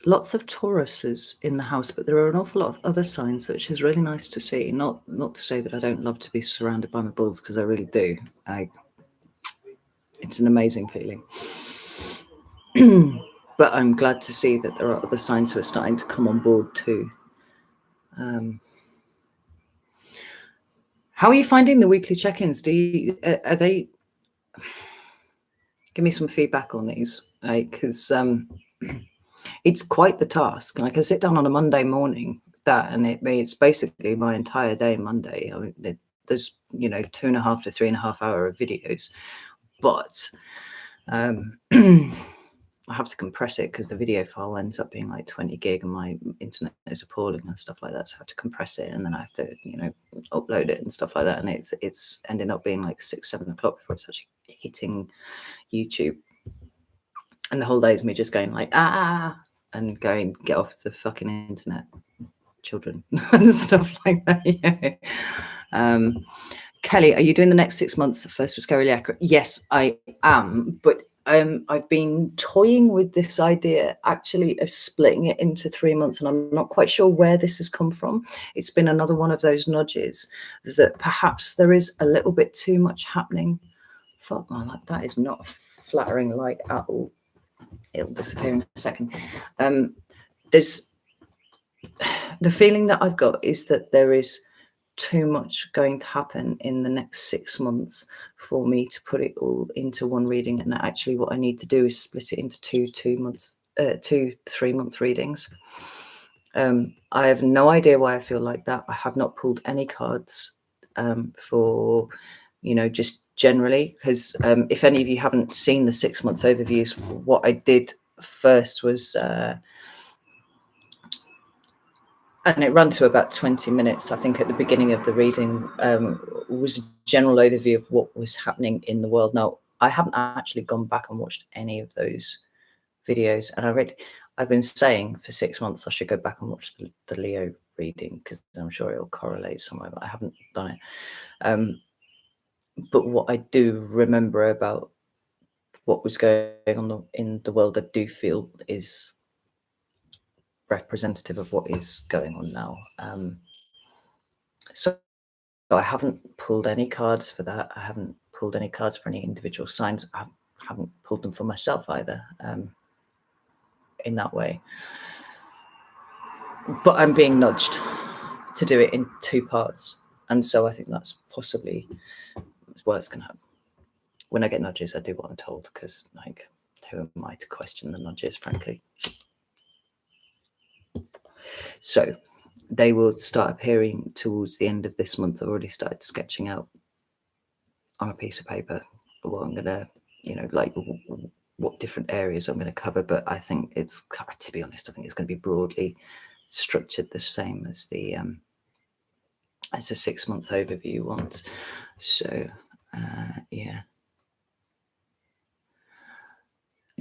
Lots of Tauruses in the house, but there are an awful lot of other signs, which is really nice to see. Not to say that I don't love to be surrounded by my bulls, because I really do. It's an amazing feeling. But I'm glad to see that there are other signs who are starting to come on board too. How are you finding the weekly check-ins? Are they? Give me some feedback on these, because it's quite the task. Like I sit down on a Monday morning, and it's basically my entire day Monday. I mean, there's 2.5 to 3.5 hour of videos, but I have to compress it because the video file ends up being like 20 gig and my internet is appalling and stuff like that. So I have to compress it and then I have to, upload it and stuff like that. And it's ending up being like 6-7 o'clock before it's actually hitting YouTube. And the whole day is me just going like, and going, get off the fucking internet, children, and stuff like that. Yeah. Kelly, are you doing the next 6 months first for Scarily Accurate? Yes, I am, but I've been toying with this idea actually of splitting it into 3 months, and I'm not quite sure where this has come from. It's been another one of those nudges that perhaps there is a little bit too much happening. Fuck man, like that is not a flattering light at all. It'll disappear in a second. There's the feeling that I've got is that there is too much going to happen in the next 6 months for me to put it all into one reading, and actually what I need to do is split it into two 3-month readings. I have no idea why I feel like that. I have not pulled any cards for just generally, because if any of you haven't seen the 6-month overviews, what I did first was and it ran to about 20 minutes, I think, at the beginning of the reading, was a general overview of what was happening in the world. Now, I haven't actually gone back and watched any of those videos. And I've been saying for 6 months I should go back and watch the Leo reading, because I'm sure it'll correlate somewhere, but I haven't done it. But what I do remember about what was going on in the world, I do feel is representative of what is going on now. So I haven't pulled any cards for that. I haven't pulled any cards for any individual signs. I haven't pulled them for myself either, in that way. But I'm being nudged to do it in 2 parts. And so I think that's possibly what's going to happen. When I get nudges, I do what I'm told, because, like, who am I to question the nudges, frankly? So they will start appearing towards the end of this month. I've already started sketching out on a piece of paper what I'm going to, like what different areas I'm going to cover. But I think to be honest, I think it's going to be broadly structured the same as the 6-month overview ones. So yeah.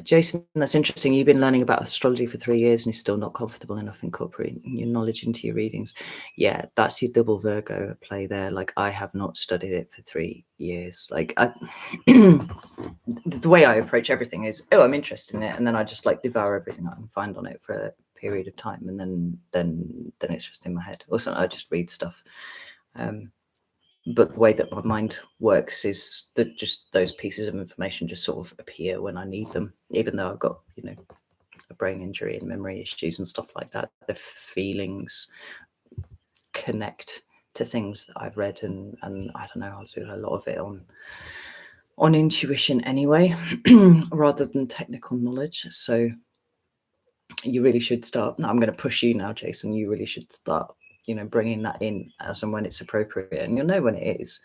Jason, that's interesting. You've been learning about astrology for 3 years and you're still not comfortable enough incorporating your knowledge into your readings. Yeah, that's your double Virgo at play there. Like, I have not studied it for 3 years. Like, the way I approach everything is, I'm interested in it, and then I just like devour everything I can find on it for a period of time, and then it's just in my head. Also, I just read stuff. But the way that my mind works is that just those pieces of information just sort of appear when I need them, even though I've got, a brain injury and memory issues and stuff like that. The feelings connect to things that I've read, and I don't know, I'll do a lot of it on intuition anyway, rather than technical knowledge. So you really should start. I'm going to push you now, Jason. You really should start bringing that in as and when it's appropriate, and you'll know when it is.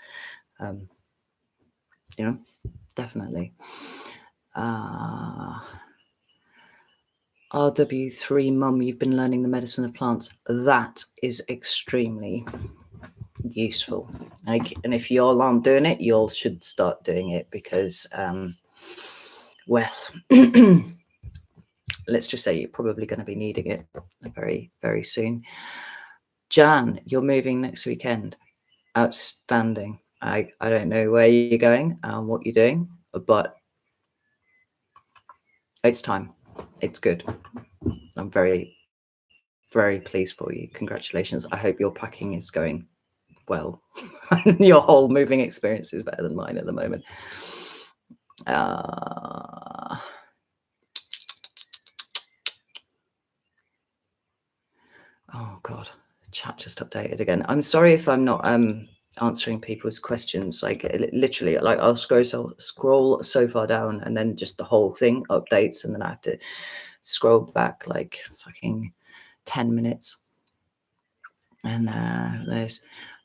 Definitely. RW3 Mum, you've been learning the medicine of plants. That is extremely useful. And if you all aren't doing it, you all should start doing it, because, well, let's just say you're probably going to be needing it very, very soon. Jan, you're moving next weekend. Outstanding. I don't know where you're going and what you're doing, but it's time. It's good. I'm very, very pleased for you. Congratulations. I hope your packing is going well. Your whole moving experience is better than mine at the moment. Oh God, Chat just updated again. I'm sorry if I'm not answering people's questions. Like literally, like I'll scroll so far down, and then just the whole thing updates, and then I have to scroll back like fucking 10 minutes. And there's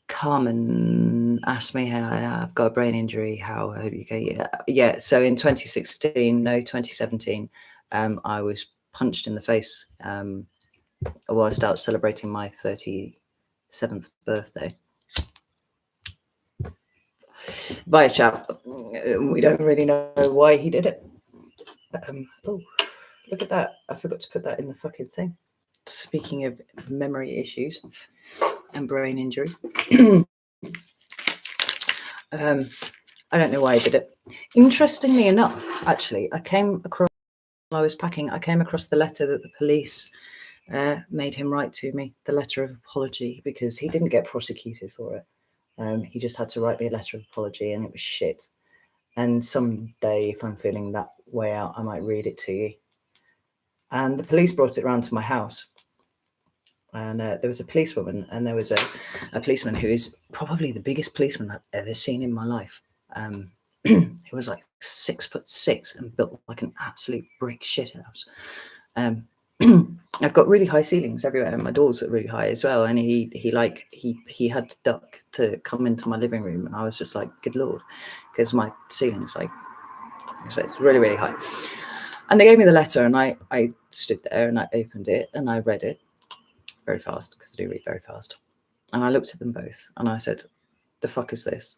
Carmen asked me how I've got a brain injury. How I hope you go. Yeah. So in 2017, I was punched in the face whilst out celebrating my 37th birthday by a chap. We don't really know why he did it. Oh, look at that. I forgot to put that in the fucking thing. Speaking of memory issues and brain injuries. I don't know why I did it. Interestingly enough, actually, I came across, while I was packing, I came across the letter that the police made him write to me, the letter of apology, because he didn't get prosecuted for it. He just had to write me a letter of apology, and it was shit. And someday, if I'm feeling that way out, I might read it to you. And the police brought it round to my house. And there was a policewoman, and there was a policeman who is probably the biggest policeman I've ever seen in my life. He was like 6'6" and built like an absolute brick shit house. I've got really high ceilings everywhere, and my doors are really high as well. And he had to duck to come into my living room, and I was just like, good lord, because my ceiling's like, so it's really, really high. And they gave me the letter, and I stood there and I opened it and I read it very fast, because I do read very fast. And I looked at them both and I said, the fuck is this?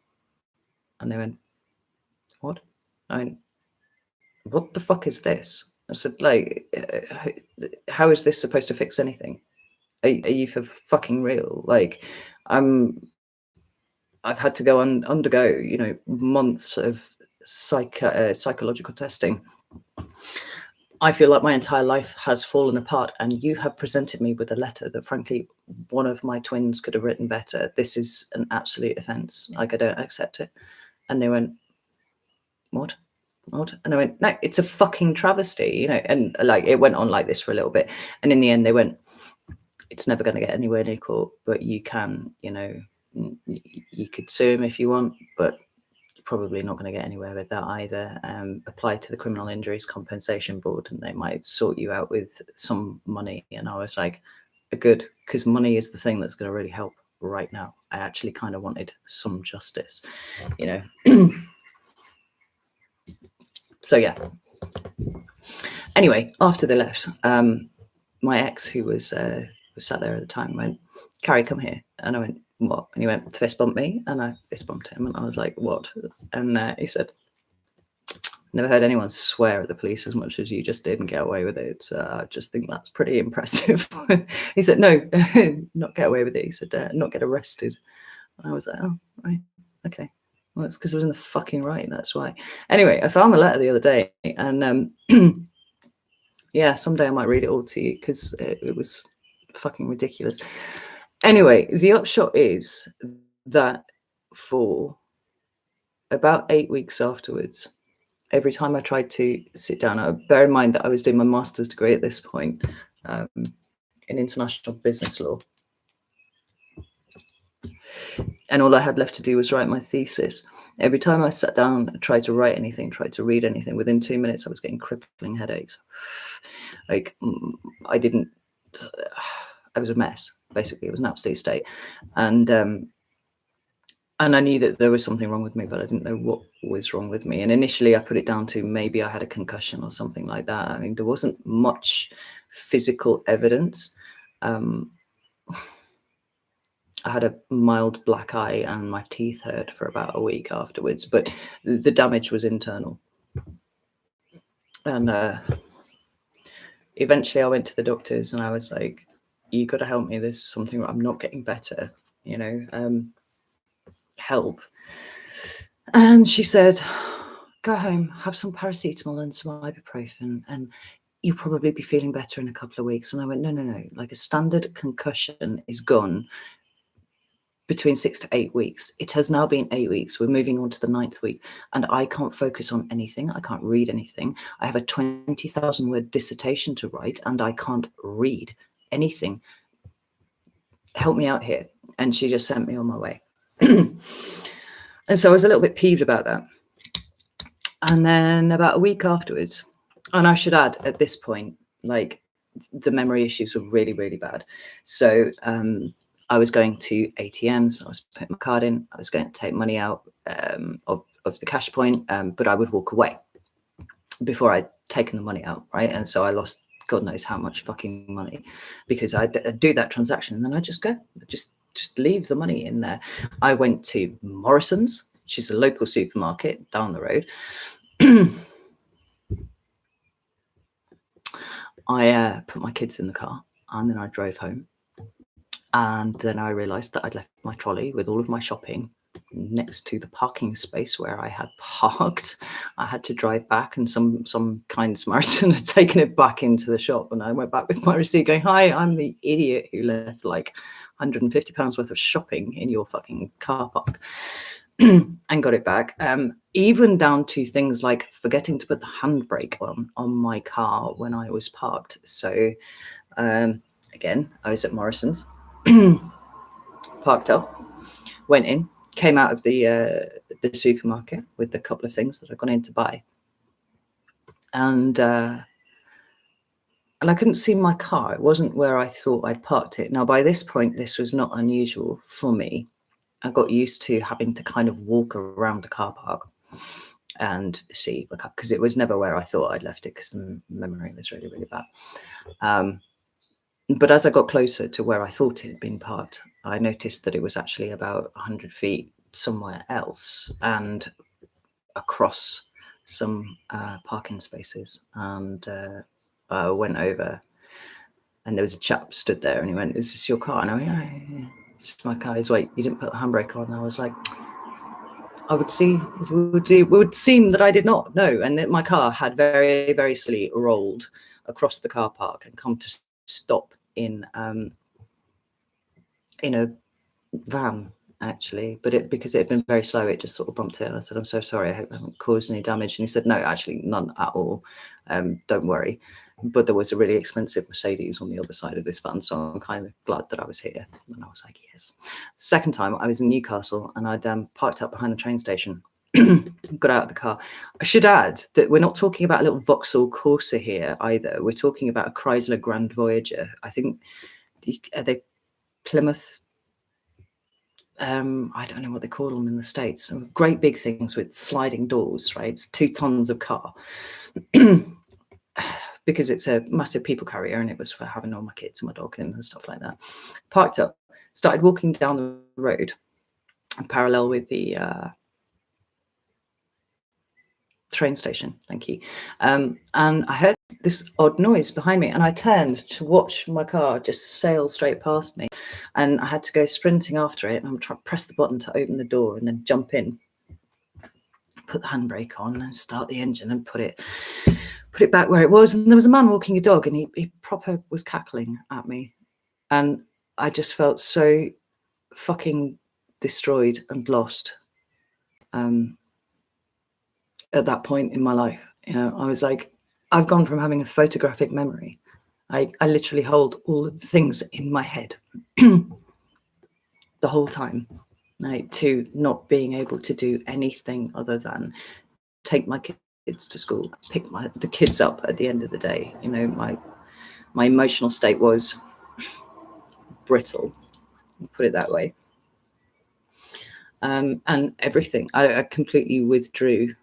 And they went, what? I went, what the fuck is this? I said, like, how is this supposed to fix anything? Are you for fucking real? Like, I've had to go undergo, months of psychological testing. I feel like my entire life has fallen apart, and you have presented me with a letter that, frankly, one of my twins could have written better. This is an absolute offence. Like, I don't accept it. And they went, what? And I went, no, it's a fucking travesty, and like it went on like this for a little bit. And in the end, they went, it's never going to get anywhere near court, but you can, you could sue him if you want, but you're probably not going to get anywhere with that either. Apply to the Criminal Injuries Compensation Board and they might sort you out with some money. And I was like, good, because money is the thing that's going to really help right now. I actually kind of wanted some justice, So yeah. Anyway, after they left, my ex, who was sat there at the time, went, Carrie, come here. And I went, what? And he went, fist bump me. And I fist bumped him. And I was like, what? And he said, never heard anyone swear at the police as much as you just did and get away with it. So I just think that's pretty impressive. He said, no, not get away with it. He said, not get arrested. And I was like, oh, right, okay. Well, it's because I was in the fucking right, that's why. Anyway, I found the letter the other day, and yeah, someday I might read it all to you, because it was fucking ridiculous. Anyway, the upshot is that for about 8 weeks afterwards, every time I tried to sit down, bear in mind that I was doing my master's degree at this point in international business law. And all I had left to do was write my thesis. Every time I sat down and tried to write anything, tried to read anything, within 2 minutes, I was getting crippling headaches. Like, I was a mess, basically. It was an absolute state. And I knew that there was something wrong with me, but I didn't know what was wrong with me. And initially I put it down to maybe I had a concussion or something like that. I mean, there wasn't much physical evidence. I had a mild black eye and my teeth hurt for about a week afterwards, but the damage was internal. And eventually I went to the doctors and I was like, you got to help me. There's something, I'm not getting better, help. And she said, go home, have some paracetamol and some ibuprofen, and you'll probably be feeling better in a couple of weeks. And I went, no, like a standard concussion is gone between 6 to 8 weeks. It has now been 8 weeks. We're moving on to the 9th week, and I can't focus on anything. I can't read anything. I have a 20,000 word dissertation to write, and I can't read anything. help me out here. And she just sent me on my way. And so I was a little bit peeved about that. And then about a week afterwards, and I should add at this point, like the memory issues were really, really bad. So I was going to ATMs, I was putting my card in, I was going to take money out of the cash point, but I would walk away before I'd taken the money out, right? And so I lost God knows how much fucking money because I'd do that transaction and then I'd just go, just leave the money in there. I went to Morrison's, which is a local supermarket down the road. I put my kids in the car and then I drove home. And then I realised that I'd left my trolley with all of my shopping next to the parking space where I had parked. I had to drive back, and some kind Samaritan had taken it back into the shop. And I went back with my receipt going, "Hi, I'm the idiot who left like £150 worth of shopping in your fucking car park." And got it back. Even down to things like forgetting to put the handbrake on my car when I was parked. So again, I was at Morrison's, parked up, went in, came out of the supermarket with a couple of things that I'd gone in to buy, and I couldn't see my car. It wasn't where I thought I'd parked it. Now, by this point, this was not unusual for me. I got used to having to kind of walk around the car park and see my car, because it was never where I thought I'd left it, because the memory was really, really bad. But as I got closer to where I thought it had been parked, I noticed that it was actually about 100 feet somewhere else and across some parking spaces. And I went over, and there was a chap stood there, and he went, "Is this your car?" And I went, "Yeah, it's my car." He's like, "You didn't put the handbrake on." And I was like, it would seem that I did not, no. And that my car had very, very slowly rolled across the car park and come to stop in a van, actually. But because it had been very slow, it just sort of bumped it. And I said, "I'm so sorry, I hope I haven't caused any damage." And he said, "No, actually none at all. Don't worry." But there was a really expensive Mercedes on the other side of this van, so I'm kind of glad that I was here. And I was like, yes. Second time, I was in Newcastle, and I'd parked up behind the train station, got out of the car. I should add that we're not talking about a little Vauxhall Corsa here either. We're talking about a Chrysler Grand Voyager. I think, are they Plymouth? I don't know what they call them in the States. Great big things with sliding doors, right? It's 2 tons of car. Because it's a massive people carrier, and it was for having all my kids and my dog and stuff like that. Parked up, started walking down the road parallel with the train station. Thank you. And I heard this odd noise behind me, and I turned to watch my car just sail straight past me, and I had to go sprinting after it, and I'm trying to press the button to open the door and then jump in, put the handbrake on and start the engine and put it back where it was. And there was a man walking a dog, and he proper was cackling at me, and I just felt so fucking destroyed and lost at that point in my life. I was like, I've gone from having a photographic memory, I literally hold all of the things in my head the whole time, like, to not being able to do anything other than take my kids to school, pick the kids up at the end of the day. My emotional state was brittle, put it that way. And everything, I completely withdrew.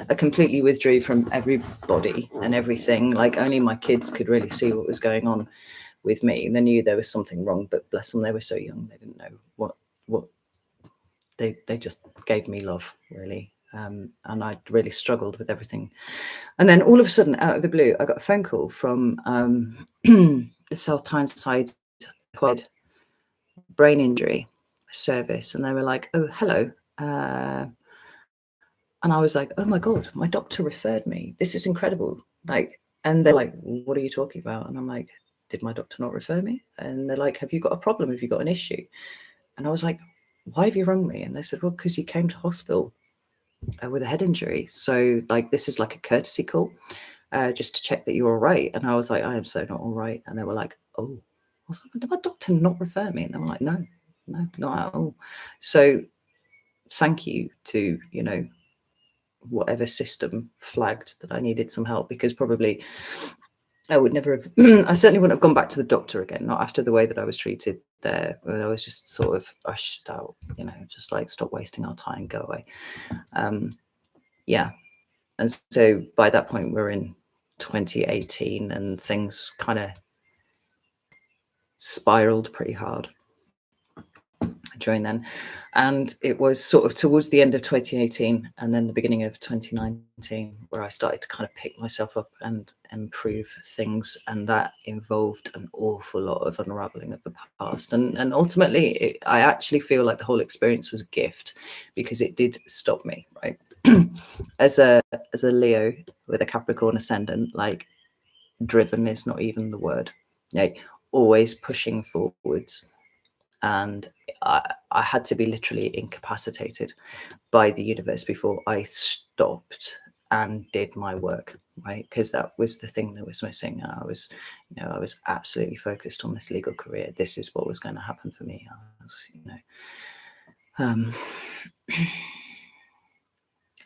I completely withdrew from everybody and everything. Like, only my kids could really see what was going on with me. They knew there was something wrong, but bless them, they were so young, they didn't know what they just gave me love, really. And I really struggled with everything. And then all of a sudden, out of the blue, I got a phone call from the South Tyneside brain injury service, and they were like, "Oh, hello." And I was like, "Oh my God, my doctor referred me. This is incredible." And they're like, "What are you talking about?" And I'm like, "Did my doctor not refer me?" And they're like, "Have you got a problem? Have you got an issue?" And I was like, "Why have you rung me?" And they said, "Well, because you came to hospital with a head injury. So this is like a courtesy call, just to check that you're all right." And I was like, "I am so not all right." And they were like, "Oh." was like, did my doctor not refer me? And they were like, no, not at all. So thank you to, you know, whatever system flagged that I needed some help, because probably I would never have, I certainly wouldn't have gone back to the doctor again, not after the way that I was treated there. I was just sort of ushed out, you know, just like, stop wasting our time, go away. Yeah. And so by that point, we're in 2018 and things kind of spiraled pretty hard during then. And it was sort of towards the end of 2018 and then the beginning of 2019 where I started to kind of pick myself up and improve things, and that involved an awful lot of unraveling of the past. And ultimately I actually feel like the whole experience was a gift, because it did stop me, right? as a Leo with a Capricorn ascendant, like, driven is not even the word, like, always pushing forwards. And I had to be literally incapacitated by the universe before I stopped and did my work, right? Because that was the thing that was missing. I was, you know, I was absolutely focused on this legal career. This is what was going to happen for me. I was, you know,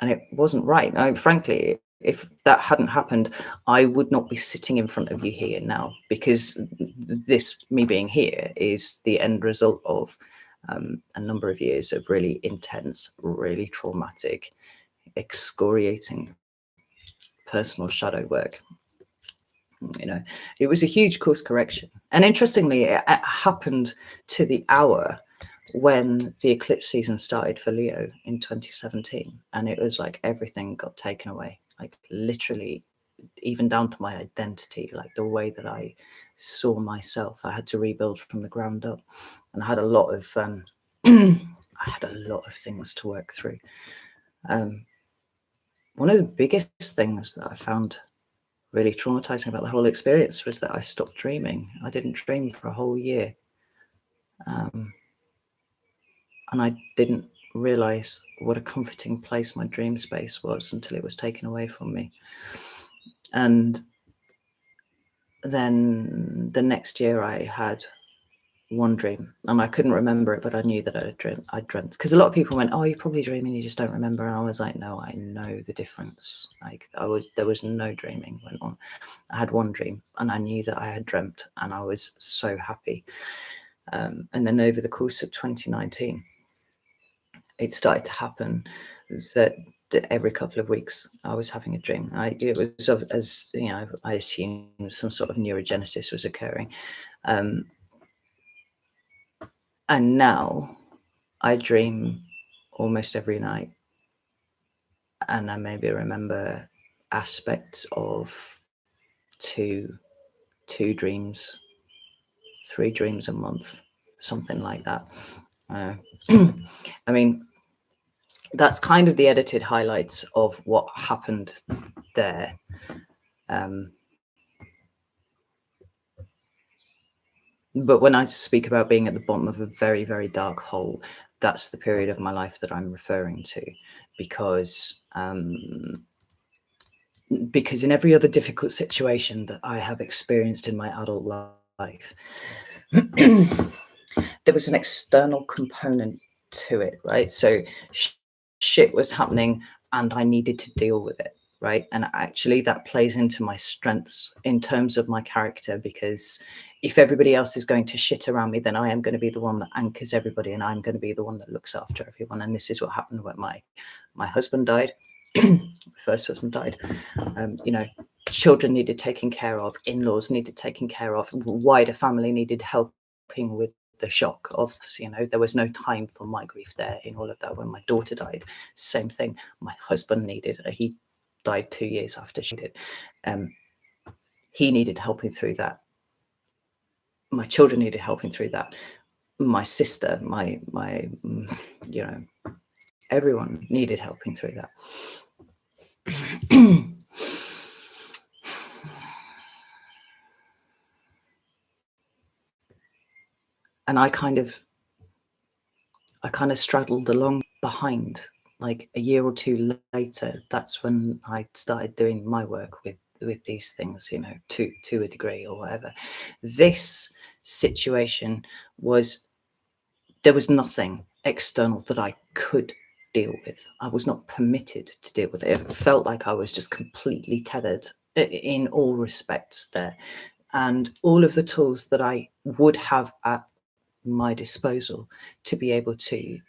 and it wasn't right. Frankly, if that hadn't happened, I would not be sitting in front of you here now, because this, me being here, is the end result of a number of years of really intense, really traumatic, excoriating personal shadow work. You know, it was a huge course correction. And interestingly, it happened to the hour when the eclipse season started for Leo in 2017, and it was like everything got taken away, like literally, even down to my identity, like the way that I saw myself. I had to rebuild from the ground up, and I had a lot of I had a lot of things to work through. One of the biggest things that I found really traumatizing about the whole experience was that I stopped dreaming. I didn't dream for a whole year. And I didn't realize what a comforting place my dream space was until it was taken away from me. And then the next year I had one dream, and I couldn't remember it, but I knew that I dreamt. Because a lot of people went, "Oh, you're probably dreaming, you just don't remember." And I was like, "No, I know the difference." Like, there was no dreaming went on. I had one dream, and I knew that I had dreamt, and I was so happy. And then over the course of 2019, it started to happen that every couple of weeks I was having a dream. It was, as you know, I assumed some sort of neurogenesis was occurring. And now I dream almost every night. And I maybe remember aspects of two dreams, 3 dreams a month, something like that. I mean, that's kind of the edited highlights of what happened there. But when I speak about being at the bottom of a very, very dark hole, that's the period of my life that I'm referring to, because in every other difficult situation that I have experienced in my adult life, there was an external component to it, right? So shit was happening and I needed to deal with it, right? And actually that plays into my strengths in terms of my character, because if everybody else is going to shit around me, then I am going to be the one that anchors everybody, and I'm going to be the one that looks after everyone. And this is what happened when my husband died. First husband died. You know, children needed taking care of, in-laws needed taking care of, wider family needed helping with the shock of, you know, there was no time for my grief there in all of that. When my daughter died, same thing. My husband he died 2 years after she did. He needed helping through that. My children needed helping through that. My sister, my you know, everyone needed helping through that. And I kind of straddled along behind. Like a year or two later, that's when I started doing my work with these things, you know, to a degree or whatever. This situation was there was nothing external that I could deal with. I was not permitted to deal with it. It felt like I was just completely tethered in all respects there. And all of the tools that I would have at my disposal to be able to,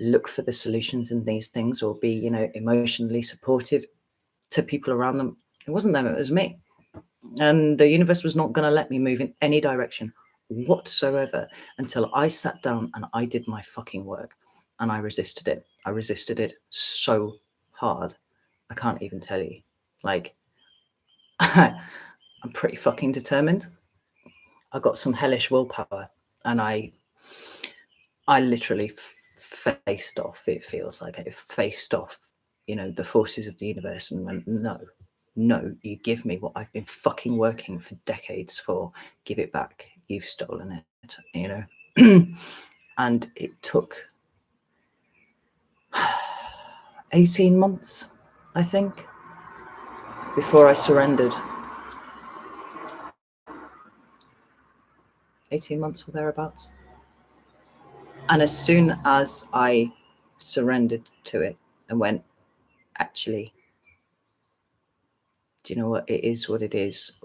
look for the solutions in these things or be, emotionally supportive to people around them. It wasn't them, it was me. And the universe was not going to let me move in any direction whatsoever until I sat down and I did my fucking work. And I resisted it. I resisted it so hard. I can't even tell you. Like, I'm pretty fucking determined. I got some hellish willpower, and I literally faced off. It feels like I faced off, the forces of the universe, and went, no, you give me what I've been fucking working for decades for. Give it back. You've stolen it, And it took 18 months, I think, before I surrendered. 18 months or thereabouts. And as soon as I surrendered to it and went, actually, do you know what? It is what it is.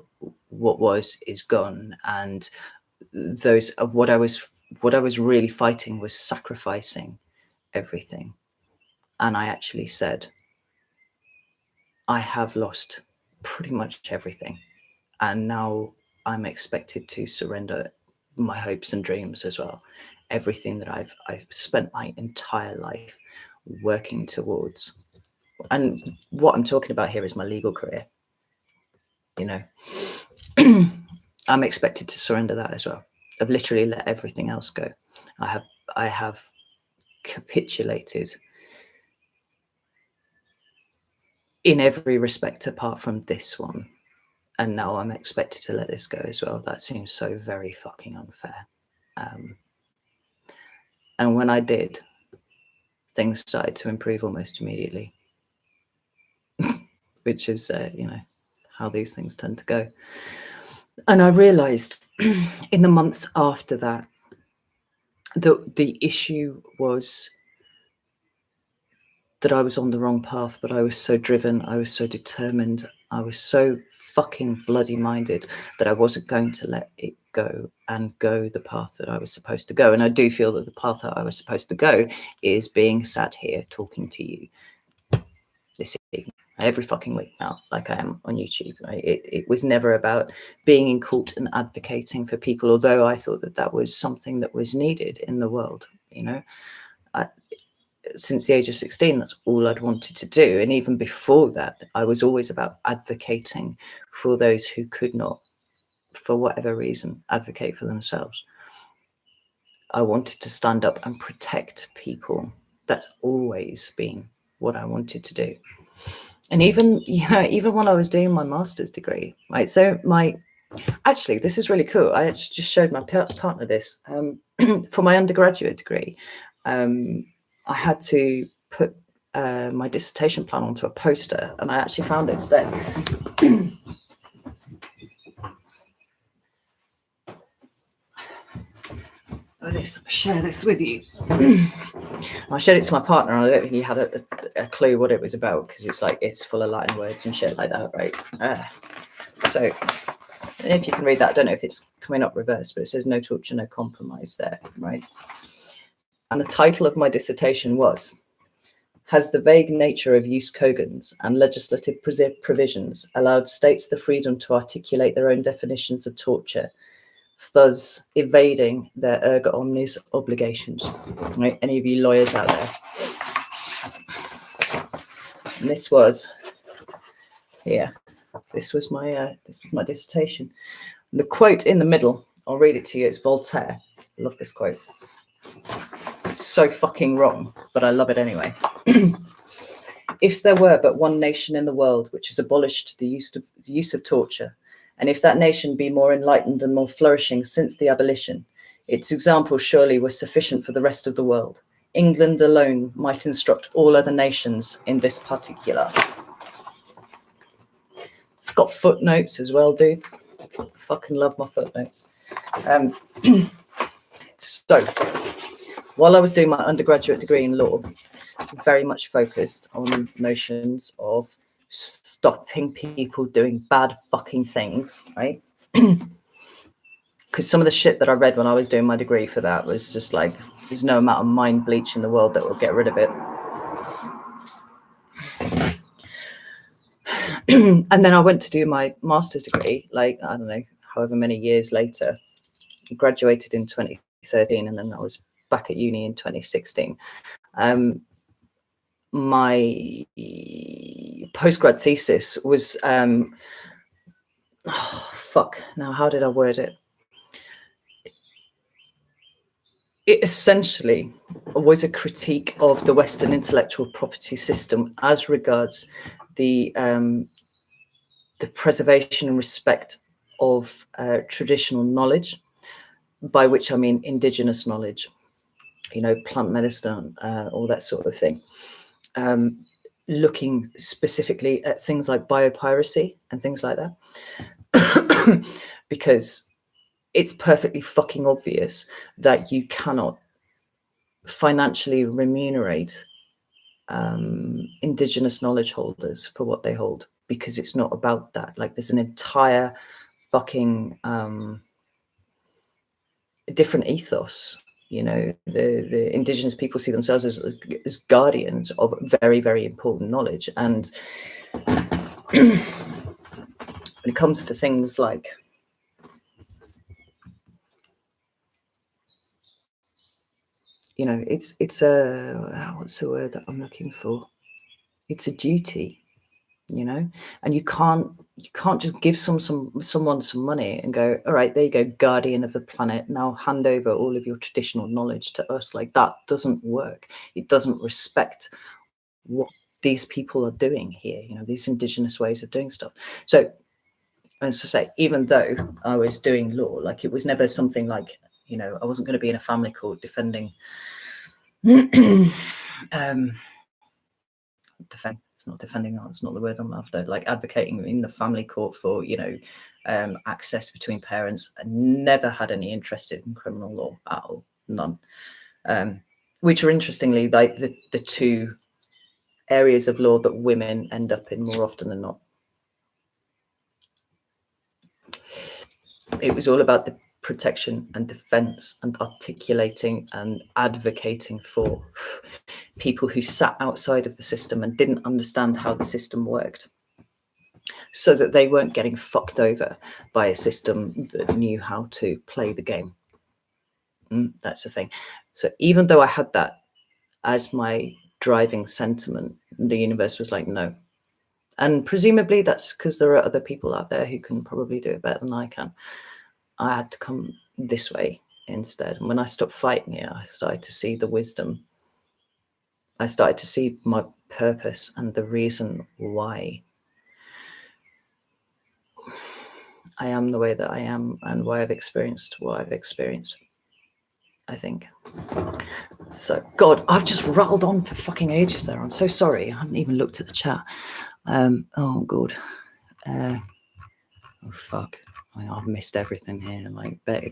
What was is gone. And those what I was really fighting was sacrificing everything. And I actually said, I have lost pretty much everything. And now I'm expected to surrender my hopes and dreams as well. Everything that I've spent my entire life working towards. And what I'm talking about here is my legal career. I'm expected to surrender that as well. I've literally let everything else go. I have capitulated in every respect apart from this one. And now I'm expected to let this go as well. That seems so very fucking unfair. And when I did, things started to improve almost immediately, which is, how these things tend to go. And I realized in the months after that, the issue was that I was on the wrong path, but I was so driven, I was so determined, I was so fucking bloody minded that I wasn't going to let it go and go the path that I was supposed to go. And I do feel that the path that I was supposed to go is being sat here talking to you this evening, every fucking week now, like I am on YouTube. Right? It was never about being in court and advocating for people, although I thought that was something that was needed in the world. Since the age of 16, that's all I'd wanted to do. And even before that, I was always about advocating for those who could not, for whatever reason, advocate for themselves. I wanted to stand up and protect people. That's always been what I wanted to do. And even when I was doing my master's degree, right? So actually, this is really cool. I actually just showed my partner this. For my undergraduate degree, I had to put my dissertation plan onto a poster, and I actually found it today. I'll share this with you. I showed it to my partner, and I don't think he had a clue what it was about, because it's full of Latin words and shit like that, right? So if you can read that, I don't know if it's coming up reverse, but it says no torture, no compromise there, right? And the title of my dissertation was, has the vague nature of jus cogens and legislative provisions allowed states the freedom to articulate their own definitions of torture, thus evading their erga omnes obligations? Right? Any of you lawyers out there? And this was my dissertation. And the quote in the middle, I'll read it to you. It's Voltaire. I love this quote. It's so fucking wrong, but I love it anyway. If there were but one nation in the world which has abolished the use of torture, and if that nation be more enlightened and more flourishing since the abolition, its example surely was sufficient for the rest of the world. England alone might instruct all other nations in this particular. It's got footnotes as well, dudes. Fucking love my footnotes. So while I was doing my undergraduate degree in law, very much focused on notions of stopping people doing bad fucking things, right? Because some of the shit that I read when I was doing my degree for that was just like, there's no amount of mind bleach in the world that will get rid of it. And then I went to do my master's degree, like, I don't know, however many years later. I graduated in 2013, and then I was back at uni in 2016. My postgrad thesis was, now how did I word it? It essentially was a critique of the Western intellectual property system as regards the preservation and respect of traditional knowledge, by which I mean indigenous knowledge, you know, plant medicine, all that sort of thing. Looking specifically at things like biopiracy and things like that, because it's perfectly fucking obvious that you cannot financially remunerate indigenous knowledge holders for what they hold, because it's not about that. Like, there's an entire fucking different ethos. You know, the indigenous people see themselves as guardians of very, very important knowledge. And when it comes to things like, you know, it's a, what's the word that I'm looking for? It's a duty, you know, and you can't just give someone some money and go, all right, there you go, guardian of the planet, now hand over all of your traditional knowledge to us. Like, that doesn't work. It doesn't respect what these people are doing here, you know, these indigenous ways of doing stuff. So, as I say, even though I was doing law, like, it was never something like, you know, I wasn't going to be in a family court defending it's not defending, it's not the word I'm after, like advocating in the family court for, you know, access between parents. I never had any interest in criminal law at all, none. Which are interestingly like the two areas of law that women end up in more often than not. It was all about the protection and defense and articulating and advocating for people who sat outside of the system and didn't understand how the system worked, so that they weren't getting fucked over by a system that knew how to play the game. That's the thing. So even though I had that as my driving sentiment, the universe was like, no. And presumably that's because there are other people out there who can probably do it better than I can. I had to come this way instead. And when I stopped fighting it, I started to see the wisdom. I started to see my purpose and the reason why I am the way that I am, and why I've experienced what I've experienced, I think. So, God, I've just rattled on for fucking ages there. I'm so sorry. I haven't even looked at the chat. Oh, God. Oh, fuck. I've missed everything here. Like, bear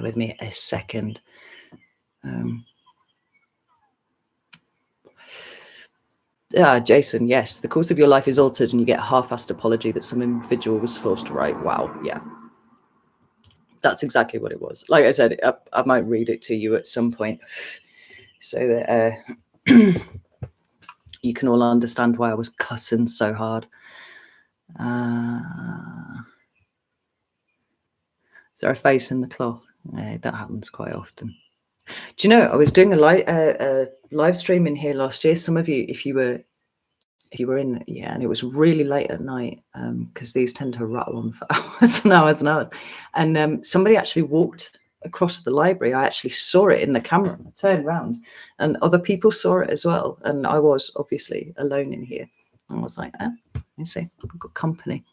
with me a second. Jason, yes, the course of your life is altered and you get a half-assed apology that some individual was forced to write. Wow, yeah. That's exactly what it was. Like I said, I might read it to you at some point so that you can all understand why I was cussing so hard. Is there a face in the cloth? That happens quite often. Do you know, I was doing a live stream in here last year. Some of you, if you were in, and it was really late at night, because these tend to rattle on for hours and hours and hours. And somebody actually walked across the library. I actually saw it in the camera. I turned around and other people saw it as well. And I was obviously alone in here. I was like, you see, I've got company.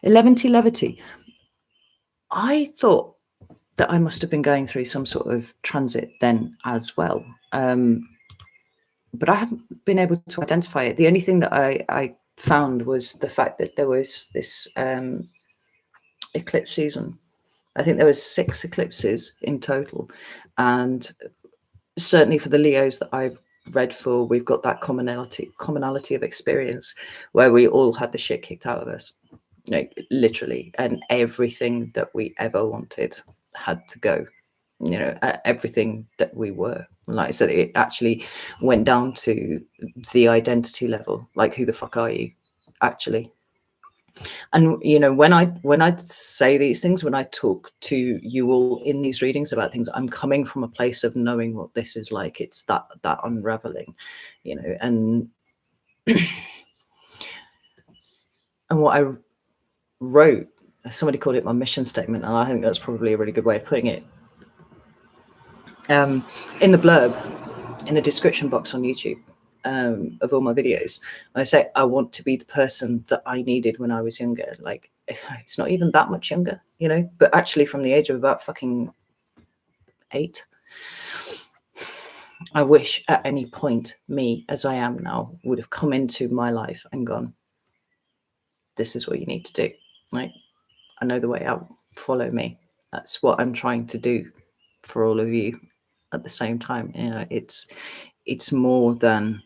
Levity. I thought that I must have been going through some sort of transit then as well. but I haven't been able to identify it. The only thing that I found was the fact that there was this eclipse season. I think there was 6 eclipses in total, and certainly for the Leos that I've read for, we've got that commonality of experience where we all had the shit kicked out of us, like literally, and everything that we ever wanted had to go. You know, everything that we were. Like I said, it actually went down to the identity level. Like, who the fuck are you, actually? And you know, when I say these things, when I talk to you all in these readings about things, I'm coming from a place of knowing what this is like. It's that unraveling, you know, and what I wrote, somebody called it my mission statement, and I think that's probably a really good way of putting it. In the blurb, in the description box on YouTube, of all my videos, I say I want to be the person that I needed when I was younger. Like, it's not even that much younger, you know, but actually from the age of about fucking 8. I wish at any point me, as I am now, would have come into my life and gone, this is what you need to do. Like, I know the way out, follow me. That's what I'm trying to do for all of you at the same time. You know, it's more than,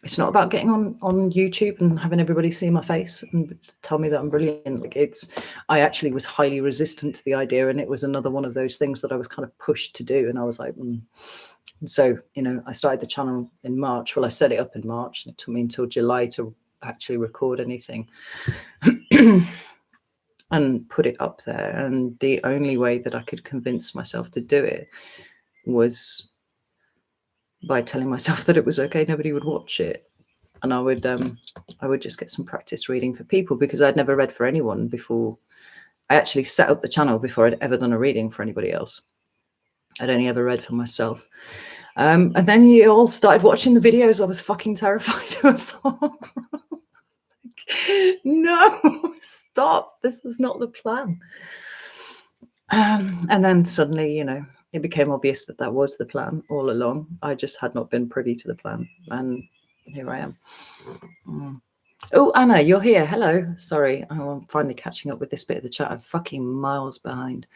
it's not about getting on YouTube and having everybody see my face and tell me that I'm brilliant. Like, I actually was highly resistant to the idea, and it was another one of those things that I was kind of pushed to do. And I was like, And so, you know, I started the channel in March. Well, I set it up in March, and it took me until July to actually record anything and put it up there. And the only way that I could convince myself to do it was by telling myself that it was okay, nobody would watch it, and I would just get some practice reading for people, because I'd never read for anyone before. I actually set up the channel before I'd ever done a reading for anybody else. I'd only ever read for myself. And then you all started watching the videos. I was fucking terrified. I was like, no, stop. This is not the plan. And then suddenly, you know, it became obvious that that was the plan all along. I just had not been privy to the plan. And here I am. Oh, Anna, you're here. Hello. Sorry, I'm finally catching up with this bit of the chat. I'm fucking miles behind.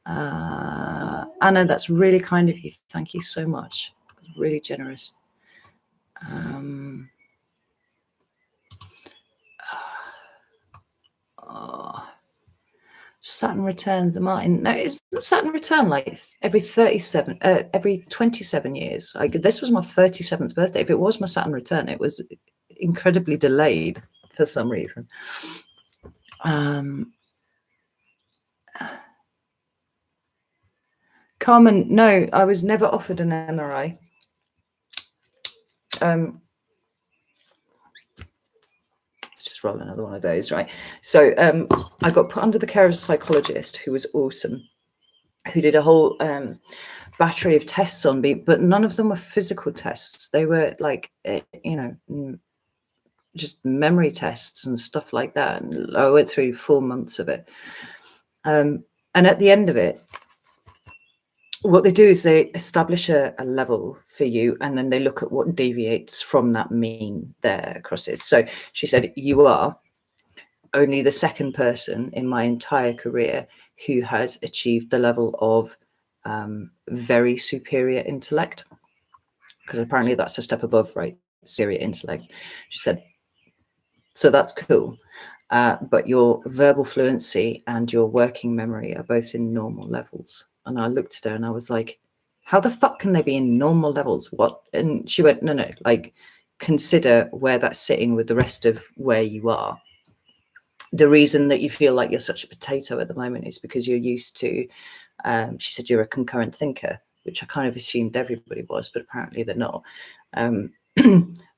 Anna, that's really kind of you. Thank you so much. It's really generous. Saturn returns, Martin. No, it's Saturn return like every 27 years. This was my 37th birthday. If it was my Saturn return, it was incredibly delayed for some reason. Carmen, no, I was never offered an MRI. Let's just roll another one of those, right? So I got put under the care of a psychologist who was awesome, who did a whole battery of tests on me, but none of them were physical tests. They were like, you know, just memory tests and stuff like that. And I went through 4 months of it. And at the end of it, what they do is they establish a level for you, and then they look at what deviates from that mean there across it. So she said, you are only the second person in my entire career who has achieved the level of very superior intellect, because apparently that's a step above, right? Superior intellect. She said, so that's cool. But your verbal fluency and your working memory are both in normal levels. And I looked at her and I was like, how the fuck can they be in normal levels? What? And she went, no, like, consider where that's sitting with the rest of where you are. The reason that you feel like you're such a potato at the moment is because you're used to, she said, you're a concurrent thinker, which I kind of assumed everybody was, but apparently they're not.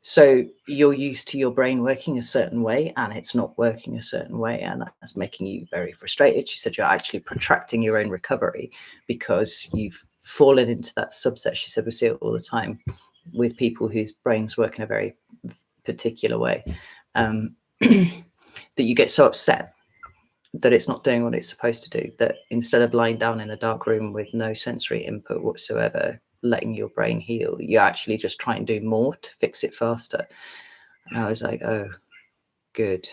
So you're used to your brain working a certain way, and it's not working a certain way, and that's making you very frustrated. She said you're actually protracting your own recovery because you've fallen into that subset. She said we see it all the time with people whose brains work in a very particular way, that you get so upset that it's not doing what it's supposed to do, that instead of lying down in a dark room with no sensory input whatsoever, letting your brain heal, you actually just try and do more to fix it faster. And I was like, oh, good.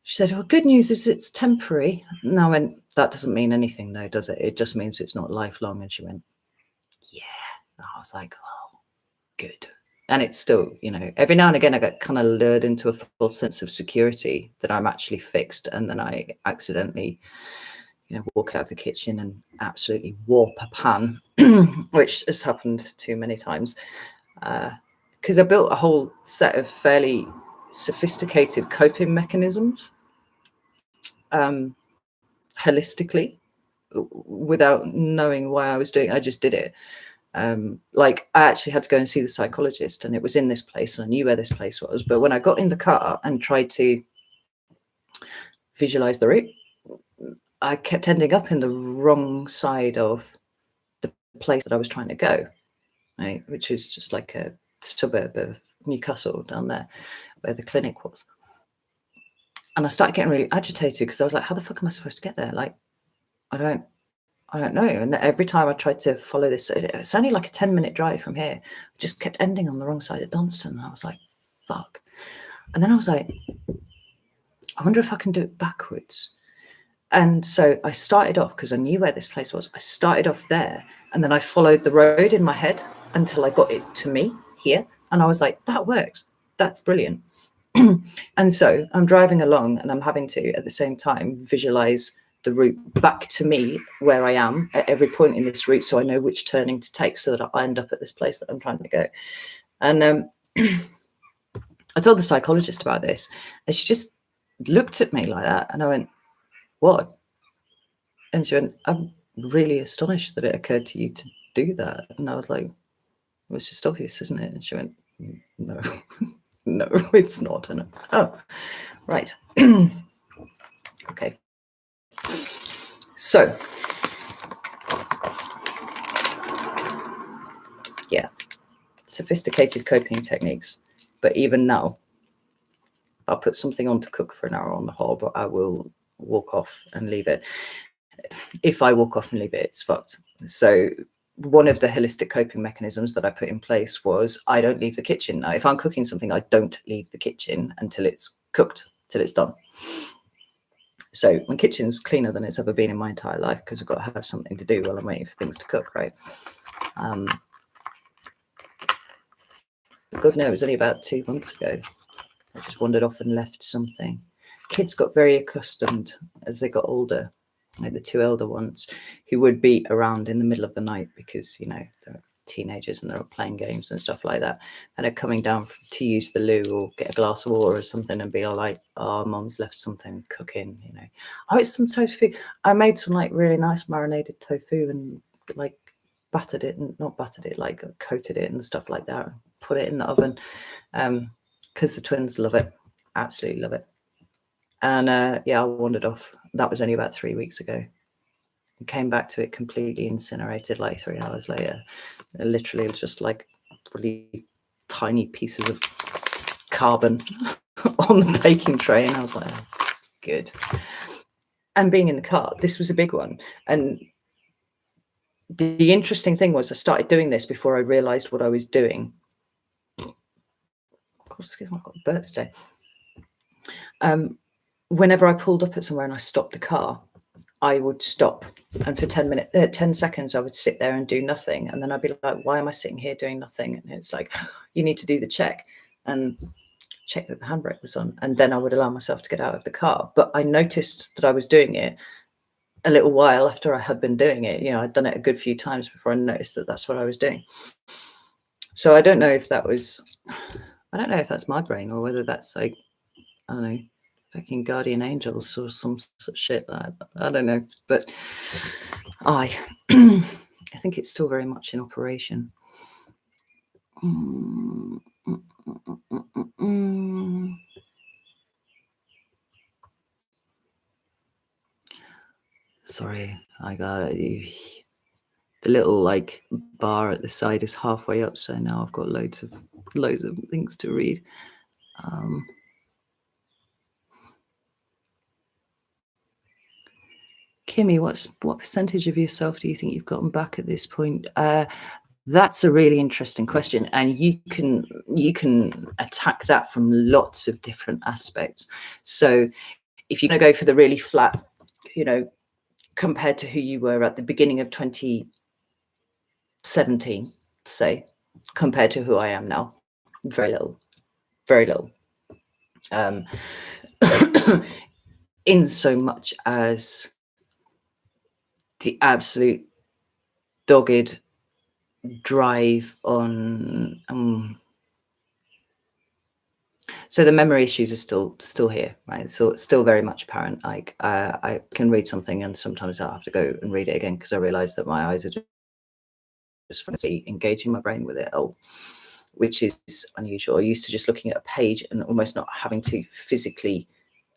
She said, well, good news is it's temporary. And I went, that doesn't mean anything though, does it? It just means it's not lifelong. And she went, yeah. And I was like, oh, good. And it's still, you know, every now and again, I get kind of lured into a false sense of security that I'm actually fixed. And then I accidentally, you know, walk out of the kitchen and absolutely warp a pan, which has happened too many times. Because I built a whole set of fairly sophisticated coping mechanisms holistically without knowing why I was doing it. I just did it. Like I actually had to go and see the psychologist, and it was in this place and I knew where this place was. But when I got in the car and tried to visualize the route, I kept ending up in the wrong side of the place that I was trying to go, right? Which is just like a suburb of Newcastle down there where the clinic was. And I started getting really agitated because I was like, how the fuck am I supposed to get there? Like, I don't know. And every time I tried to follow this, it's only like a 10-minute drive from here. I just kept ending on the wrong side of Dunstan. And I was like, fuck. And then I was like, I wonder if I can do it backwards. And so I started off, because I knew where this place was. I started off there, and then I followed the road in my head until I got it to me here. And I was like, that works. That's brilliant. And so I'm driving along and I'm having to, at the same time, visualize the route back to me where I am at every point in this route, so I know which turning to take so that I end up at this place that I'm trying to go. And I told the psychologist about this, and she just looked at me like that, and I went, what? And she went, I'm really astonished that it occurred to you to do that. And I was like, well, it's just obvious, isn't it? And she went, no. No, it's not. And it's, oh, right. Okay. So, yeah, sophisticated coping techniques. But even now, I'll put something on to cook for an hour on the hob, but I will walk off and leave it. If I walk off and leave it, it's fucked. So one of the holistic coping mechanisms that I put in place was I don't leave the kitchen. Now, if I'm cooking something, I don't leave the kitchen until it's cooked, till it's done. So my kitchen's cleaner than it's ever been in my entire life because I've got to have something to do while I'm waiting for things to cook, right? God knows, it was only about 2 months ago. I just wandered off and left something. Kids got very accustomed as they got older, like the two elder ones, who would be around in the middle of the night because, you know, they're teenagers and they're playing games and stuff like that. And they're coming down to use the loo or get a glass of water or something and be all like, oh, Mum's left something cooking, you know. Oh, it's some tofu. I made some like really nice marinated tofu and like battered it and not battered it, like coated it and stuff like that. Put it in the oven because the twins love it. Absolutely love it. And yeah, I wandered off. That was only about 3 weeks ago. I came back to it completely incinerated like 3 hours later. Literally just like really tiny pieces of carbon on the baking tray. And I was like, oh, good. And being in the car, this was a big one. And the interesting thing was I started doing this before I realized what I was doing. Of course, excuse me, I've got birds today. Whenever I pulled up at somewhere and I stopped the car, I would stop, and for 10 seconds, I would sit there and do nothing. And then I'd be like, why am I sitting here doing nothing? And it's like, you need to do the check and check that the handbrake was on. And then I would allow myself to get out of the car. But I noticed that I was doing it a little while after I had been doing it. You know, I'd done it a good few times before I noticed that that's what I was doing. So I don't know if that was, I don't know if that's my brain or whether that's like, I don't know, fucking guardian angels or some sort of shit like that. I don't know, but I think it's still very much in operation. Sorry, I got the little like bar at the side is halfway up, so now I've got loads of things to read. Kimmy, what percentage of yourself do you think you've gotten back at this point? That's a really interesting question, and you can attack that from lots of different aspects. So if you're going to go for the really flat, compared to who you were at the beginning of 2017, say, compared to who I am now, very little, very little. In so much as the absolute dogged drive on so the memory issues are still here, right? So it's still very much apparent. Like I can read something and sometimes I have to go and read it again because I realize that my eyes are just engaging my brain with it, which is unusual. I used to just looking at a page and almost not having to physically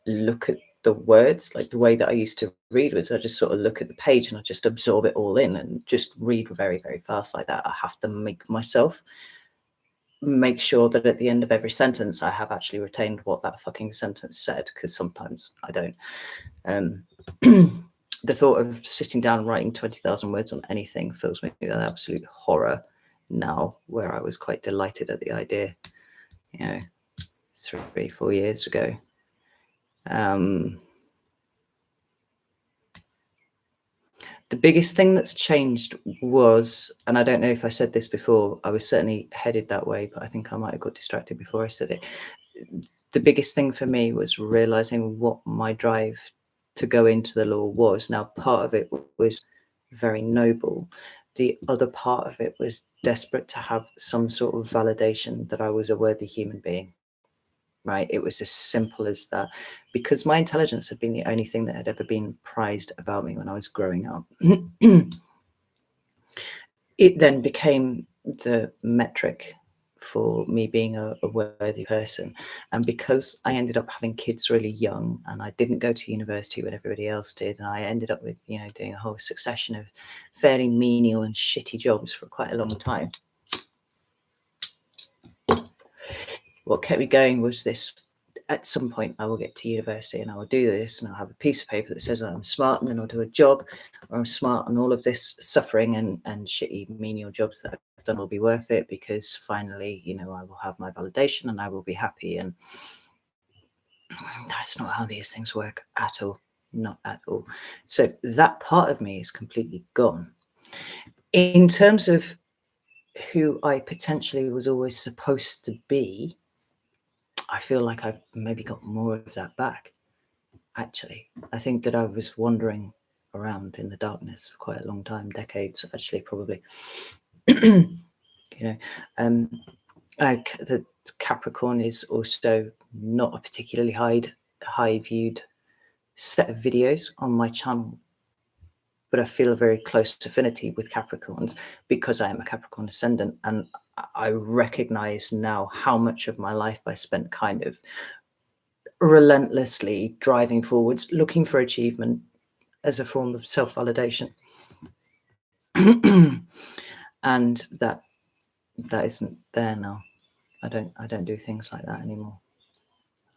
look at the words, like the way that I used to read was I just sort of look at the page and I just absorb it all in and just read very, very fast like that. I have to make sure that at the end of every sentence I have actually retained what that fucking sentence said, because sometimes I don't. The thought of sitting down and writing 20,000 words on anything fills me with absolute horror now, where I was quite delighted at the idea, 3-4 years ago. The biggest thing that's changed was, and I don't know if I said this before, I was certainly headed that way, but I think I might have got distracted before I said it. The biggest thing for me was realizing what my drive to go into the law was. Now, part of it was very noble. The other part of it was desperate to have some sort of validation that I was a worthy human being. Right. It was as simple as that, because my intelligence had been the only thing that had ever been prized about me when I was growing up. It then became the metric for me being a worthy person. And because I ended up having kids really young and I didn't go to university when everybody else did, and I ended up with, doing a whole succession of fairly menial and shitty jobs for quite a long time. What kept me going was this: at some point I will get to university and I will do this and I'll have a piece of paper that says that I'm smart, and then I'll do a job where I'm smart, and all of this suffering and shitty menial jobs that I've done will be worth it, because finally, I will have my validation and I will be happy. And that's not how these things work at all. Not at all. So that part of me is completely gone. In terms of who I potentially was always supposed to be, I feel like I've maybe got more of that back, actually. I think that I was wandering around in the darkness for quite a long time, decades, actually, probably. The Capricorn is also not a particularly high viewed set of videos on my channel, but I feel a very close affinity with Capricorns because I am a Capricorn ascendant, and I recognize now how much of my life I spent kind of relentlessly driving forwards, looking for achievement as a form of self-validation. And that isn't there now. I don't do things like that anymore.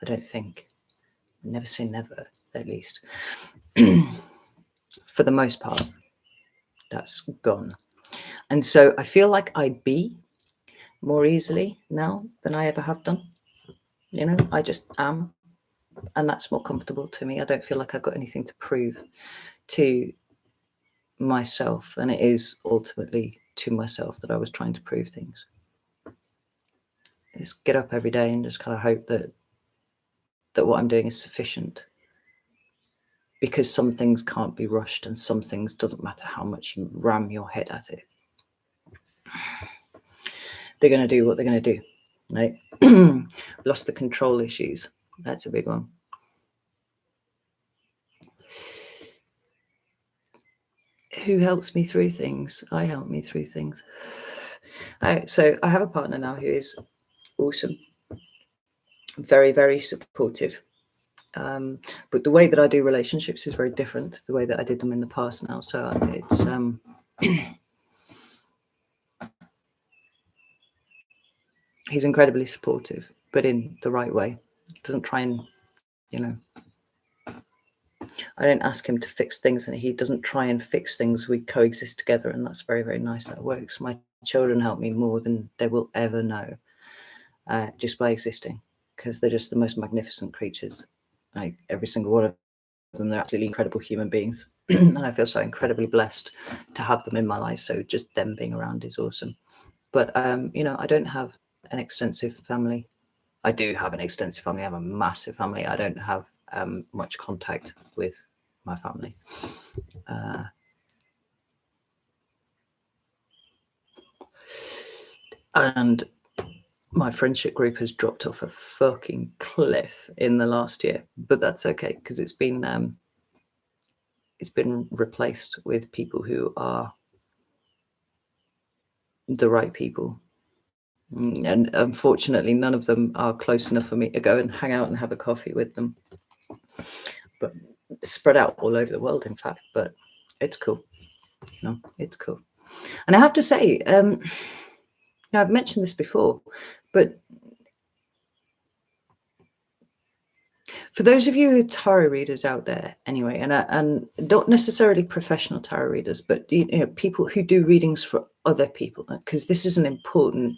I don't think. Never say never, at least. For the most part, that's gone. And so I feel like I be more easily now than I ever have done. I just am, and that's more comfortable to me. I don't feel like I've got anything to prove to myself, and it is ultimately to myself that I was trying to prove things. Just get up every day and just kind of hope that what I'm doing is sufficient, because some things can't be rushed, and some things doesn't matter how much you ram your head at it. They're going to do what they're going to do, right? Lost the control issues. That's a big one. Who helps me through things? I help me through things. So I have a partner now who is awesome, very, very supportive. But the way that I do relationships is very different the way that I did them in the past now. So it's he's incredibly supportive, but in the right way. He doesn't try and I don't ask him to fix things, and he doesn't try and fix things. We coexist together, and that's very, very nice. That works. My children help me more than they will ever know, just by existing, because they're just the most magnificent creatures. Like every single one of them, they're absolutely incredible human beings, and I feel so incredibly blessed to have them in my life. So just them being around is awesome. But you know, I don't have an extensive family. I do have an extensive family. I have a massive family. I don't have much contact with my family. And my friendship group has dropped off a fucking cliff in the last year, but that's okay because it's been replaced with people who are the right people. And unfortunately, none of them are close enough for me to go and hang out and have a coffee with them. But spread out all over the world, in fact. But it's cool. You know, it's cool. And I have to say, now I've mentioned this before, but for those of you who are tarot readers out there, anyway, and not necessarily professional tarot readers, but you know, people who do readings for other people, because this is an important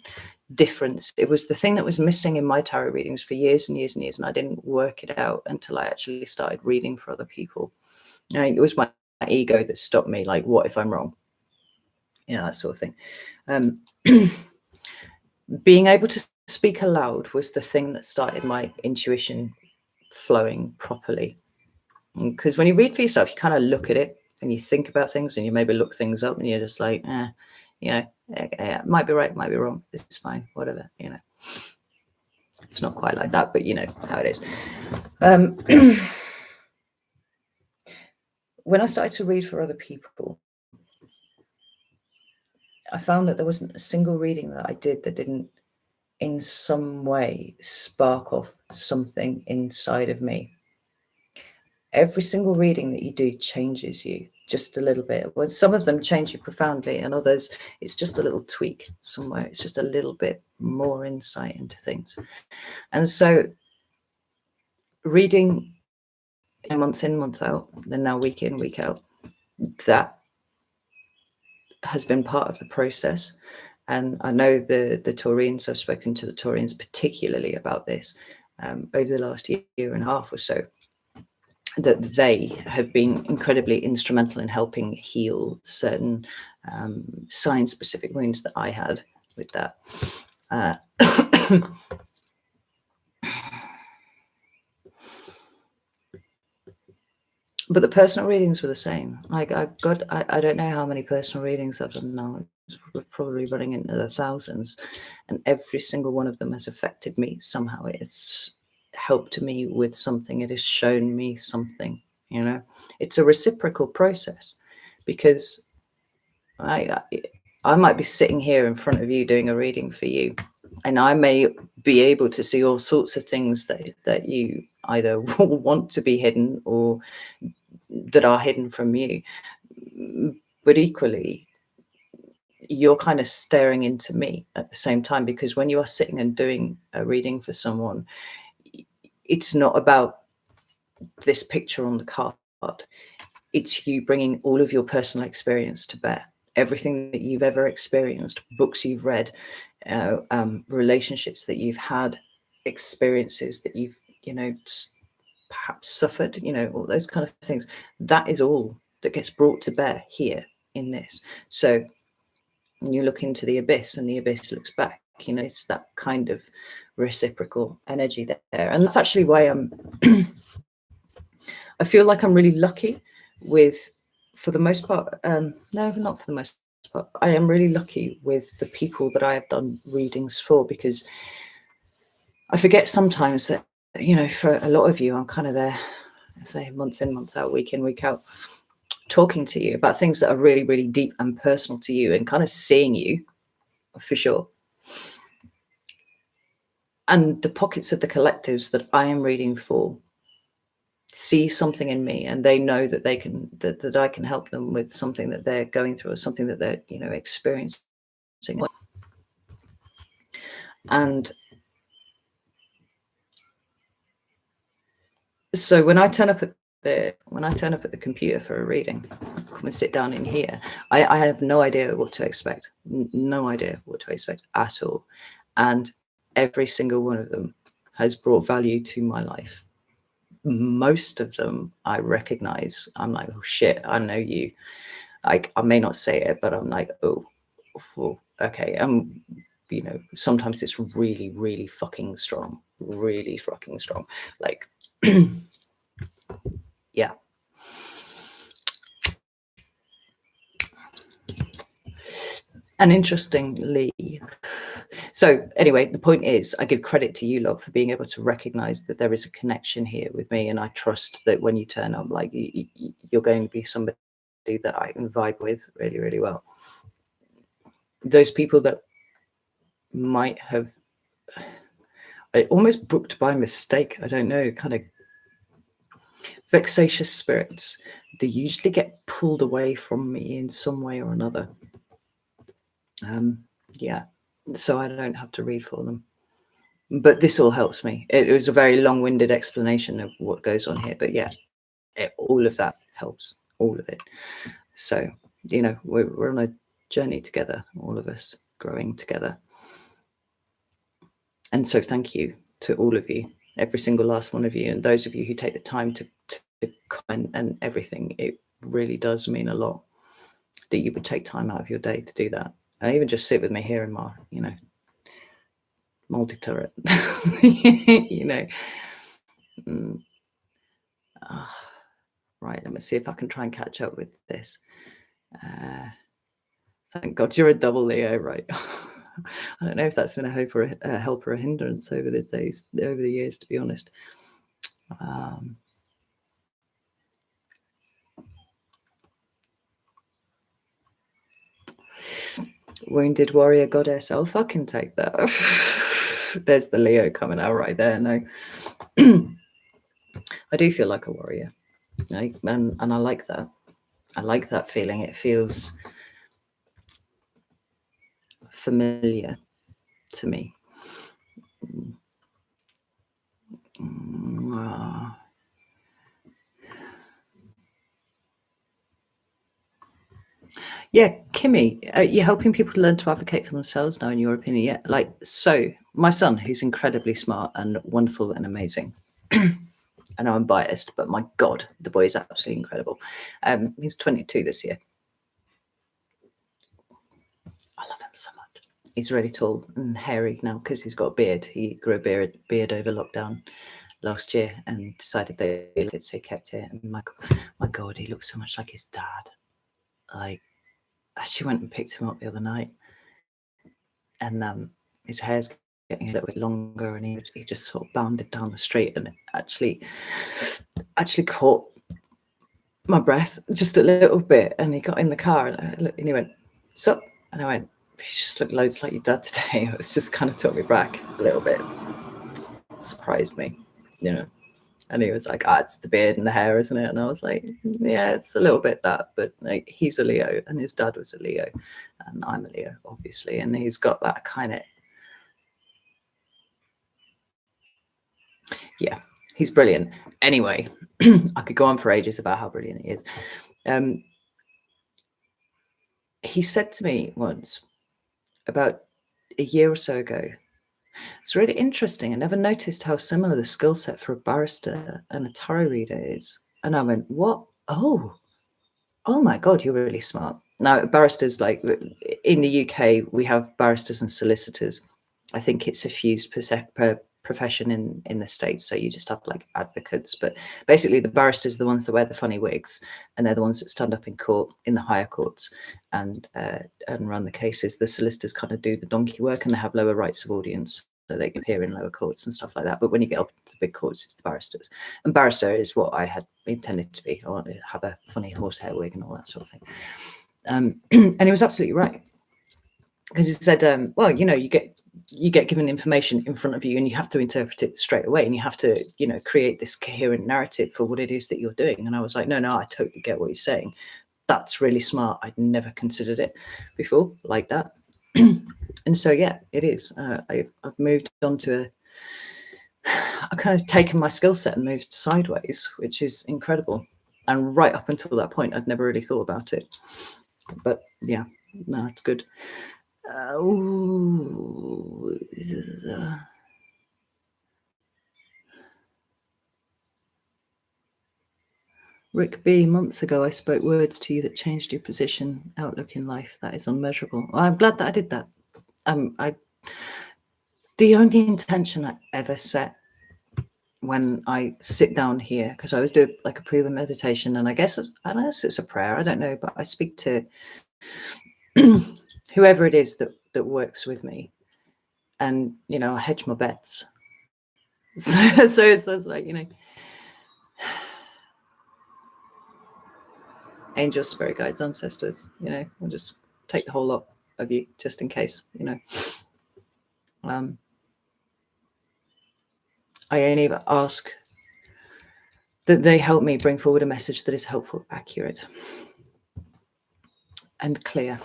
difference. It was the thing that was missing in my tarot readings for years and years and years, and I didn't work it out until I actually started reading for other people. You know, it was my ego that stopped me. Like, what if I'm wrong? You know, that sort of thing. Being able to speak aloud was the thing that started my intuition flowing properly. Because when you read for yourself, you kind of look at it and you think about things and you maybe look things up and you're just like, you know, might be right, might be wrong. It's fine, whatever, you know. It's not quite like that, but you know how it is. When I started to read for other people, I found that there wasn't a single reading that I did that didn't in some way spark off something inside of me. Every single reading that you do changes you just a little bit. Well, some of them change you profoundly, and others, it's just a little tweak somewhere. It's just a little bit more insight into things. And so reading month in, month out, and now week in, week out, that has been part of the process. And I know the Taurians, I've spoken to the Taurians particularly about this over the last year and a half or so, that they have been incredibly instrumental in helping heal certain sign-specific wounds that I had with that. But the personal readings were the same. Like I don't know how many personal readings I've done now. We're probably running into the thousands, and every single one of them has affected me somehow. It's helped me with something. It has shown me something. You know, it's a reciprocal process, because I might be sitting here in front of you doing a reading for you, and I may be able to see all sorts of things that you either want to be hidden or that are hidden from you. But equally, you're kind of staring into me at the same time, because when you are sitting and doing a reading for someone, it's not about this picture on the card. It's you bringing all of your personal experience to bear. Everything that you've ever experienced, books you've read, relationships that you've had, experiences that you've, you know, perhaps suffered, you know, all those kind of things. That is all that gets brought to bear here in this. So you look into the abyss and the abyss looks back. You know, it's that kind of reciprocal energy there. And that's actually why I feel like I'm really lucky with, for the most part, no, not for the most part, I am really lucky with the people that I have done readings for, because I forget sometimes that, you know, for a lot of you, I'm kind of there, say, month in, month out, week in, week out, talking to you about things that are really, really deep and personal to you, and kind of seeing you for sure. And the pockets of the collectives that I am reading for see something in me, and they know that they can, that I can help them with something that they're going through, or something that they're, you know, experiencing. And so when I turn up at when I turn up at the computer for a reading, come and sit down in here, I have no idea what to expect. No idea what to expect at all. And every single one of them has brought value to my life. Most of them I recognize. I'm like, oh shit, I know you. Like, I may not say it, but I'm like, oh, okay. You know, sometimes it's really, really fucking strong. Really fucking strong. Like, yeah. And interestingly, so anyway, the point is, I give credit to you lot for being able to recognize that there is a connection here with me. And I trust that when you turn up, like, you're going to be somebody that I can vibe with really, really well. Those people that might have almost booked by mistake, I don't know, kind of vexatious spirits, they usually get pulled away from me in some way or another. Yeah, so I don't have to read for them. But this all helps me. It was a very long-winded explanation of what goes on here, but yeah, all of that helps, all of it. So, you know, we're on a journey together, all of us growing together. And so thank you to all of you, every single last one of you, and those of you who take the time to comment and everything. It really does mean a lot that you would take time out of your day to do that. And even just sit with me here in my, you know, multi-turret, you know. Right, let me see if I can try and catch up with this. Thank God you're a double Leo, right? I don't know if that's been a help or a hindrance over the years, to be honest. Wounded warrior goddess. Oh, fucking take that. There's the Leo coming out right there. No, I do feel like a warrior, and I like that. I like that feeling. It feels familiar to me. Yeah, Kimmy, you're helping people to learn to advocate for themselves now, in your opinion. Yeah, like, so my son, who's incredibly smart and wonderful and amazing. I know I'm biased, but my God, the boy is absolutely incredible. He's 22 this year. I love him so much. He's really tall and hairy now because he's got a beard. He grew a beard over lockdown last year and decided that he liked it, so he kept it. And my God, he looks so much like his dad. Like, I actually went and picked him up the other night, and his hair's getting a little bit longer, and he just sort of bounded down the street and actually caught my breath just a little bit. And he got in the car and he went, "Sup?" And I went, "You just look loads like your dad today." It's just kind of took me back a little bit. It surprised me, you know. And he was like, it's the beard and the hair, isn't it? And I was like, yeah, it's a little bit that, but like, he's a Leo and his dad was a Leo and I'm a Leo, obviously. And he's got that kind of, yeah, he's brilliant. Anyway, I could go on for ages about how brilliant he is. He said to me once, about a year or so ago, it's really interesting. I never noticed how similar the skill set for a barrister and a tarot reader is. And I went, what? Oh my God, you're really smart. Now, barristers, like in the UK, we have barristers and solicitors. I think it's a fused profession in the States. So you just have like advocates, but basically the barristers are the ones that wear the funny wigs, and they're the ones that stand up in court, in the higher courts, and run the cases. The solicitors kind of do the donkey work, and they have lower rights of audience, so they can appear in lower courts and stuff like that. But when you get up to the big courts, it's the barristers. And barrister is what I had intended to be. I wanted to have a funny horsehair wig and all that sort of thing. And he was absolutely right, because he said, well, you know, you get given information in front of you and you have to interpret it straight away, and you have to, you know, create this coherent narrative for what it is that you're doing. And I was like, no, I totally get what you're saying. That's really smart. I'd never considered it before like that. And so, yeah, it is. I've moved on to I kind of taken my skill set and moved sideways, which is incredible. And right up until that point, I'd never really thought about it. But yeah, no, it's good. Rick B, months ago, I spoke words to you that changed your position, outlook in life. That is unmeasurable. I'm glad that I did that. The only intention I ever set when I sit down here, because I always do like a pre meditation, and I guess it's a prayer, I don't know, but I speak to whoever it is that works with me, and I hedge my bets. So it's like, angels, spirit guides, ancestors, I'll just take the whole lot of you just in case, I only ask that they help me bring forward a message that is helpful, accurate, and clear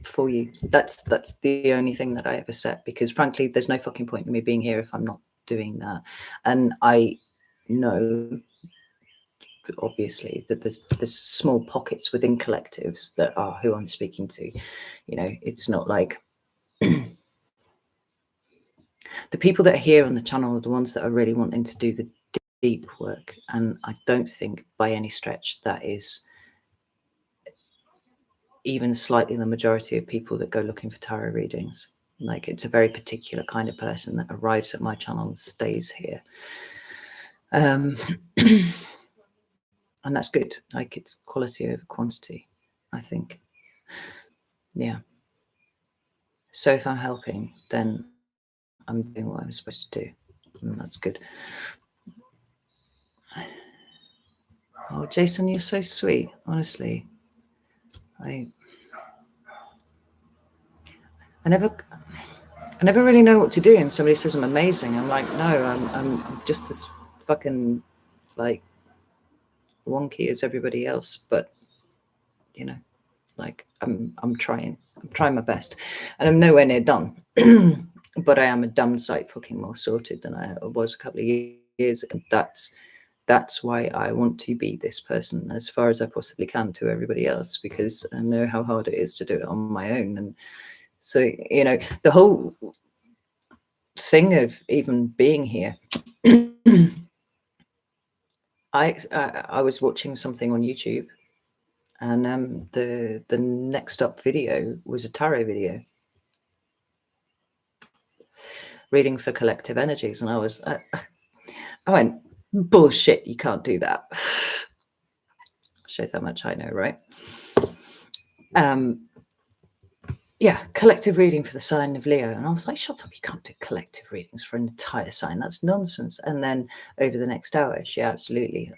for you. That's the only thing that I ever set, because frankly, there's no fucking point in me being here if I'm not doing that. And I know, obviously, that there's small pockets within collectives that are who I'm speaking to. It's not like the people that are here on the channel are the ones that are really wanting to do the deep work, and I don't think by any stretch that is even slightly the majority of people that go looking for tarot readings. Like, it's a very particular kind of person that arrives at my channel and stays here. And that's good. Like, it's quality over quantity, I think. Yeah. So if I'm helping, then I'm doing what I'm supposed to do, and that's good. Oh, Jason, you're so sweet. Honestly, I never really know what to do, and somebody says I'm amazing. I'm like, no, I'm just as fucking like wonky as everybody else, but like I'm trying my best, and I'm nowhere near done. But I am a damn sight fucking more sorted than I was a couple of years ago. That's why I want to be this person as far as I possibly can to everybody else, because I know how hard it is to do it on my own. And so, the whole thing of even being here, I was watching something on YouTube, and the next up video was a tarot video, reading for collective energies, and I went, bullshit, you can't do that. Shows how much I know, right? Yeah, collective reading for the sign of Leo. And I was like, shut up, you can't do collective readings for an entire sign. That's nonsense. And then over the next hour, she absolutely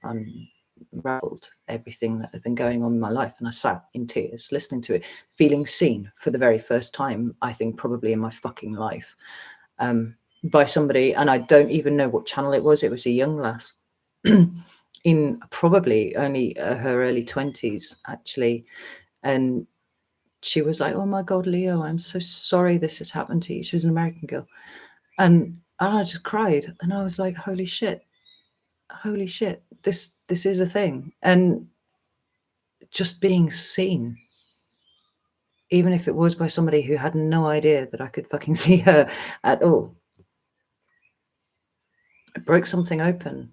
unraveled everything that had been going on in my life. And I sat in tears, listening to it, feeling seen for the very first time, I think probably in my fucking life, by somebody. And I don't even know what channel it was. It was a young lass in probably only her early 20s, actually. And she was like, oh my God, Leo, I'm so sorry this has happened to you. She was an American girl. And I just cried. And I was like, holy shit, this is a thing. And just being seen, even if it was by somebody who had no idea that I could fucking see her at all, it broke something open,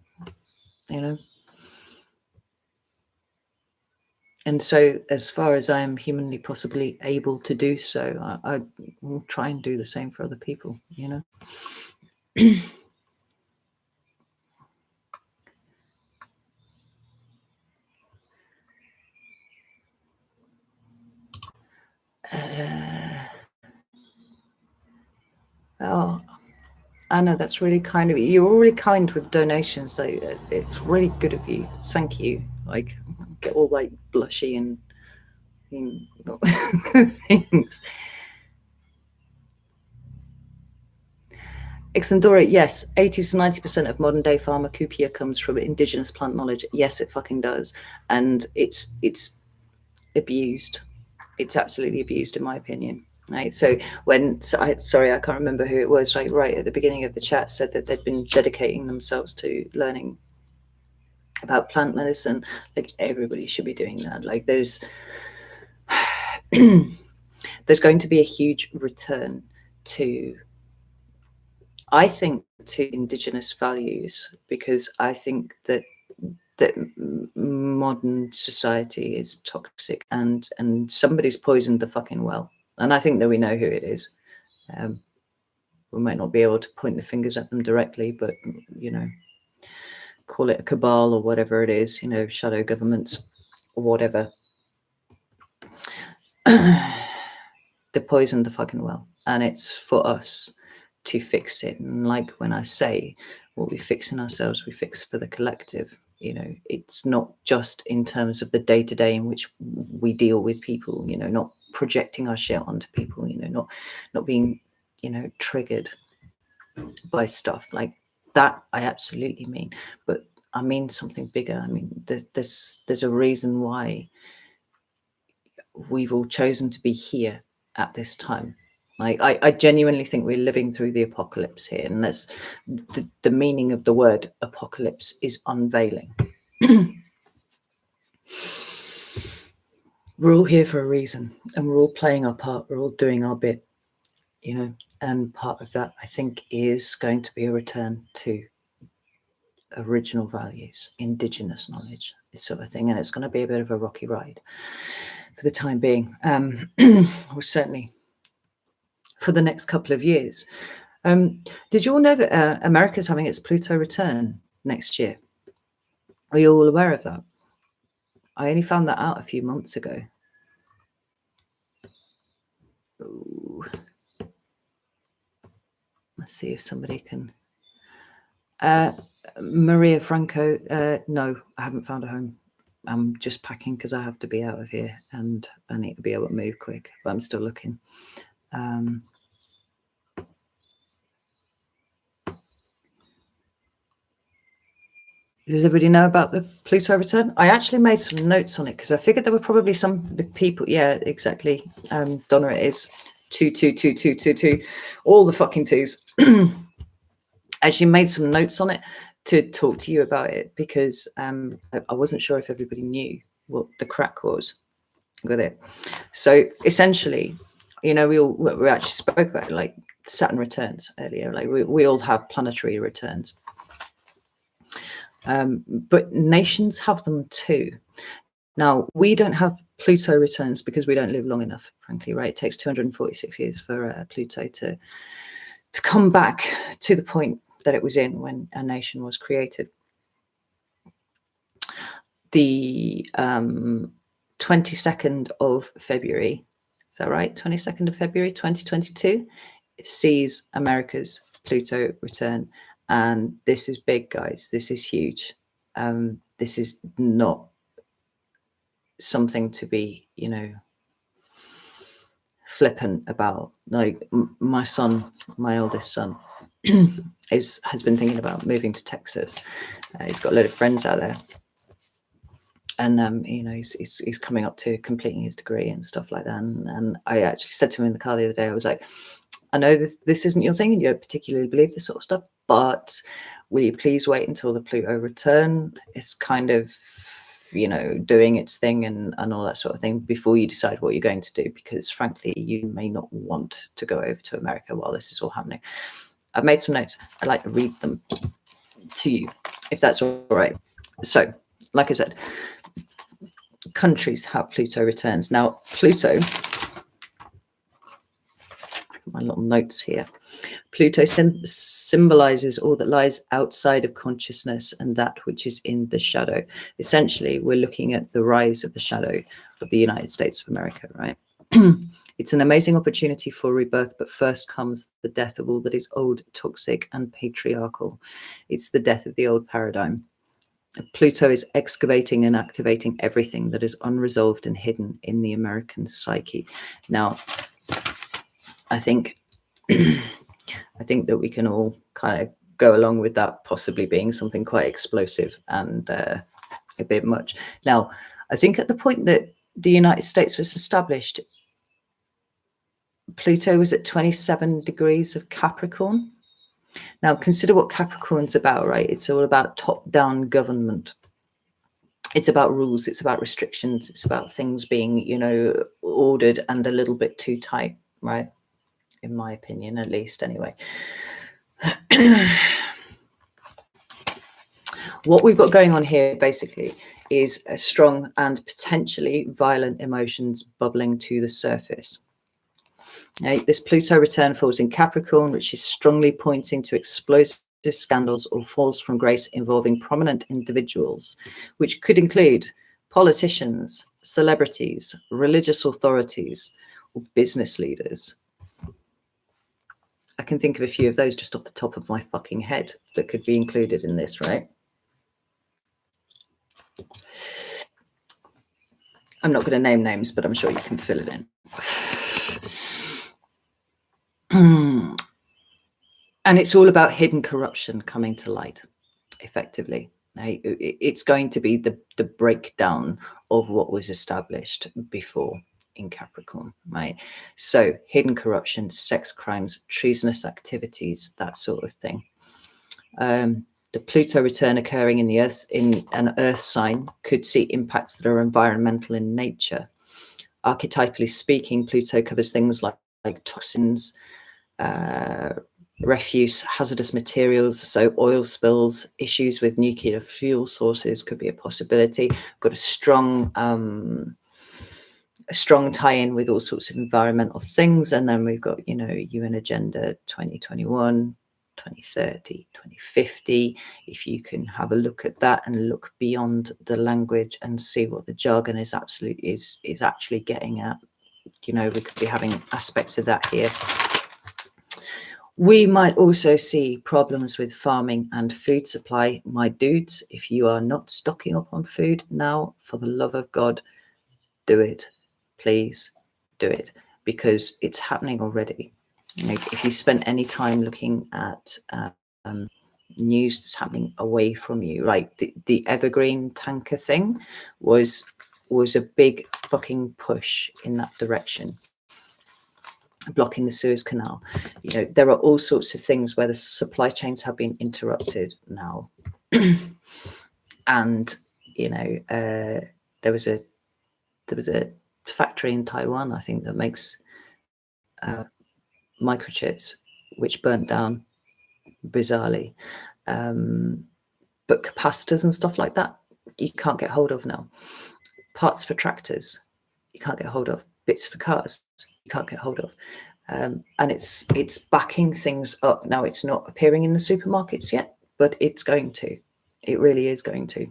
And so, as far as I am humanly possibly able to do so, I will try and do the same for other people, Oh, Anna, that's really kind of you. You're really kind with donations. So it's really good of you. Thank you. Like, get all like blushy and things. Ixandora, yes, 80 to 90% of modern day pharmacopoeia comes from indigenous plant knowledge. Yes, it fucking does. And it's abused. It's absolutely abused, in my opinion. Right. So sorry, I can't remember who it was, like right at the beginning of the chat, said that they'd been dedicating themselves to learning about plant medicine. Like everybody should be doing that. Like there's going to be a huge return to, I think, to indigenous values, because I think that modern society is toxic, and somebody's poisoned the fucking well, and I think that we know who it is. We might not be able to point the fingers at them directly, but call it a cabal or whatever it is, shadow governments or whatever. They poisoned the fucking well, and it's for us to fix it. And like when I say, what we fix in ourselves, we fix for the collective. It's not just in terms of the day-to-day in which we deal with people, not projecting our shit onto people, not being, triggered by stuff like that. I absolutely mean, but I mean something bigger. I mean, there's a reason why we've all chosen to be here at this time. Like I genuinely think we're living through the apocalypse here, and that's the meaning of the word apocalypse is unveiling. We're all here for a reason, and we're all playing our part. We're all doing our bit, and part of that, I think, is going to be a return to original values, indigenous knowledge, this sort of thing. And it's going to be a bit of a rocky ride for the time being, or certainly for the next couple of years. Did you all know that America's having its Pluto return next year? Are you all aware of that? I only found that out a few months ago. Ooh. Let's see if somebody can. Maria Franco, no, I haven't found a home. I'm just packing because I have to be out of here, and I need to be able to move quick, but I'm still looking. Does everybody know about the Pluto return? I actually made some notes on it because I figured there were probably some people. Yeah, exactly. Donna, it is 2222222, all the fucking twos. I actually made some notes on it to talk to you about it because I wasn't sure if everybody knew what the crack was with it. So essentially, we actually spoke about like Saturn returns earlier. Like we all have planetary returns. But nations have them too. Now, we don't have Pluto returns because we don't live long enough, frankly, right? It takes 246 years for Pluto to come back to the point that it was in when a nation was created. The 22nd of February, is that right? 22nd of February, 2022, sees America's Pluto return. And this is big, guys. This is huge. This is not something to be, flippant about. Like my son, my eldest son, has been thinking about moving to Texas. He's got a lot of friends out there, and he's coming up to completing his degree and stuff like that. And I actually said to him in the car the other day, I was like, I know this isn't your thing and you don't particularly believe this sort of stuff, but will you please wait until the Pluto return? It's kind of, doing its thing and all that sort of thing before you decide what you're going to do, because frankly, you may not want to go over to America while this is all happening. I've made some notes. I'd like to read them to you, if that's all right. So, like I said, countries have Pluto returns. Now, Pluto, my little notes here. Pluto symbolizes all that lies outside of consciousness and that which is in the shadow. Essentially, we're looking at the rise of the shadow of the United States of America, right? It's an amazing opportunity for rebirth, but first comes the death of all that is old, toxic, and patriarchal. It's the death of the old paradigm. Pluto is excavating and activating everything that is unresolved and hidden in the American psyche. Now, I think that we can all kind of go along with that possibly being something quite explosive and a bit much. Now, I think at the point that the United States was established, Pluto was at 27 degrees of Capricorn. Now, consider what Capricorn's about, right? It's all about top-down government. It's about rules. It's about restrictions. It's about things being, you know, ordered and a little bit too tight, right? In my opinion, at least, anyway. What we've got going on here, basically, is a strong and potentially violent emotions bubbling to the surface. Now, this Pluto return falls in Capricorn, which is strongly pointing to explosive scandals or falls from grace involving prominent individuals, which could include politicians, celebrities, religious authorities, or business leaders. I can think of a few of those just off the top of my fucking head that could be included in this, right? I'm not going to name names, but I'm sure you can fill it in. And it's all about hidden corruption coming to light, effectively. It's going to be the breakdown of what was established before in Capricorn, right? So hidden corruption, sex crimes, treasonous activities, that sort of thing. The Pluto return occurring in the Earth, in an Earth sign, could see impacts that are environmental in nature. Archetypally speaking, Pluto covers things like toxins, refuse, hazardous materials, so oil spills, issues with nuclear fuel sources could be a possibility. Got a strong tie-in with all sorts of environmental things, and then we've got, you know, UN Agenda 2021, 2030, 2050. If you can have a look at that and look beyond the language and see what the jargon is actually getting at, you know, we could be having aspects of that here. We might also see problems with farming and food supply. My dudes, if you are not stocking up on food now, for the love of God, do it. Please do it, because it's happening already. You know, if you spent any time looking at news that's happening away from you, right? The Evergreen tanker thing was a big fucking push in that direction, blocking the Suez Canal. You know, there are all sorts of things where the supply chains have been interrupted now. And, you know, there was a factory in Taiwan, I think, that makes microchips, which burnt down bizarrely. But capacitors and stuff like that, you can't get hold of now. Parts for tractors, you can't get hold of. Bits for cars, you can't get hold of. And it's backing things up. Now, it's not appearing in the supermarkets yet, but it's going to. It really is going to.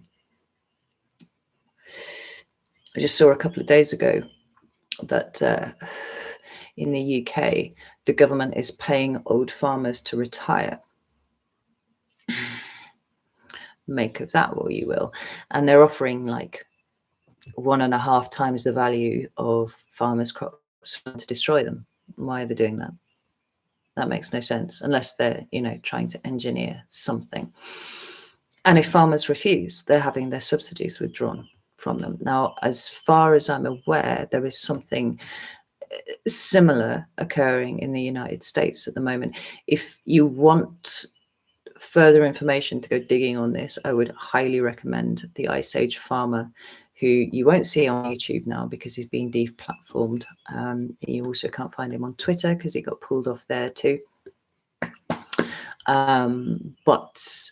I just saw a couple of days ago that in the UK, the government is paying old farmers to retire. Make of that what you will. And they're offering like 1.5 times the value of farmers' crops to destroy them. Why are they doing that? That makes no sense, unless they're, you know, trying to engineer something. And if farmers refuse, they're having their subsidies withdrawn from them. Now, as far as I'm aware, there is something similar occurring in the United States at the moment. If you want further information to go digging on this, I would highly recommend the Ice Age Farmer, who you won't see on YouTube now because he's being deplatformed. You also can't find him on Twitter because he got pulled off there too. But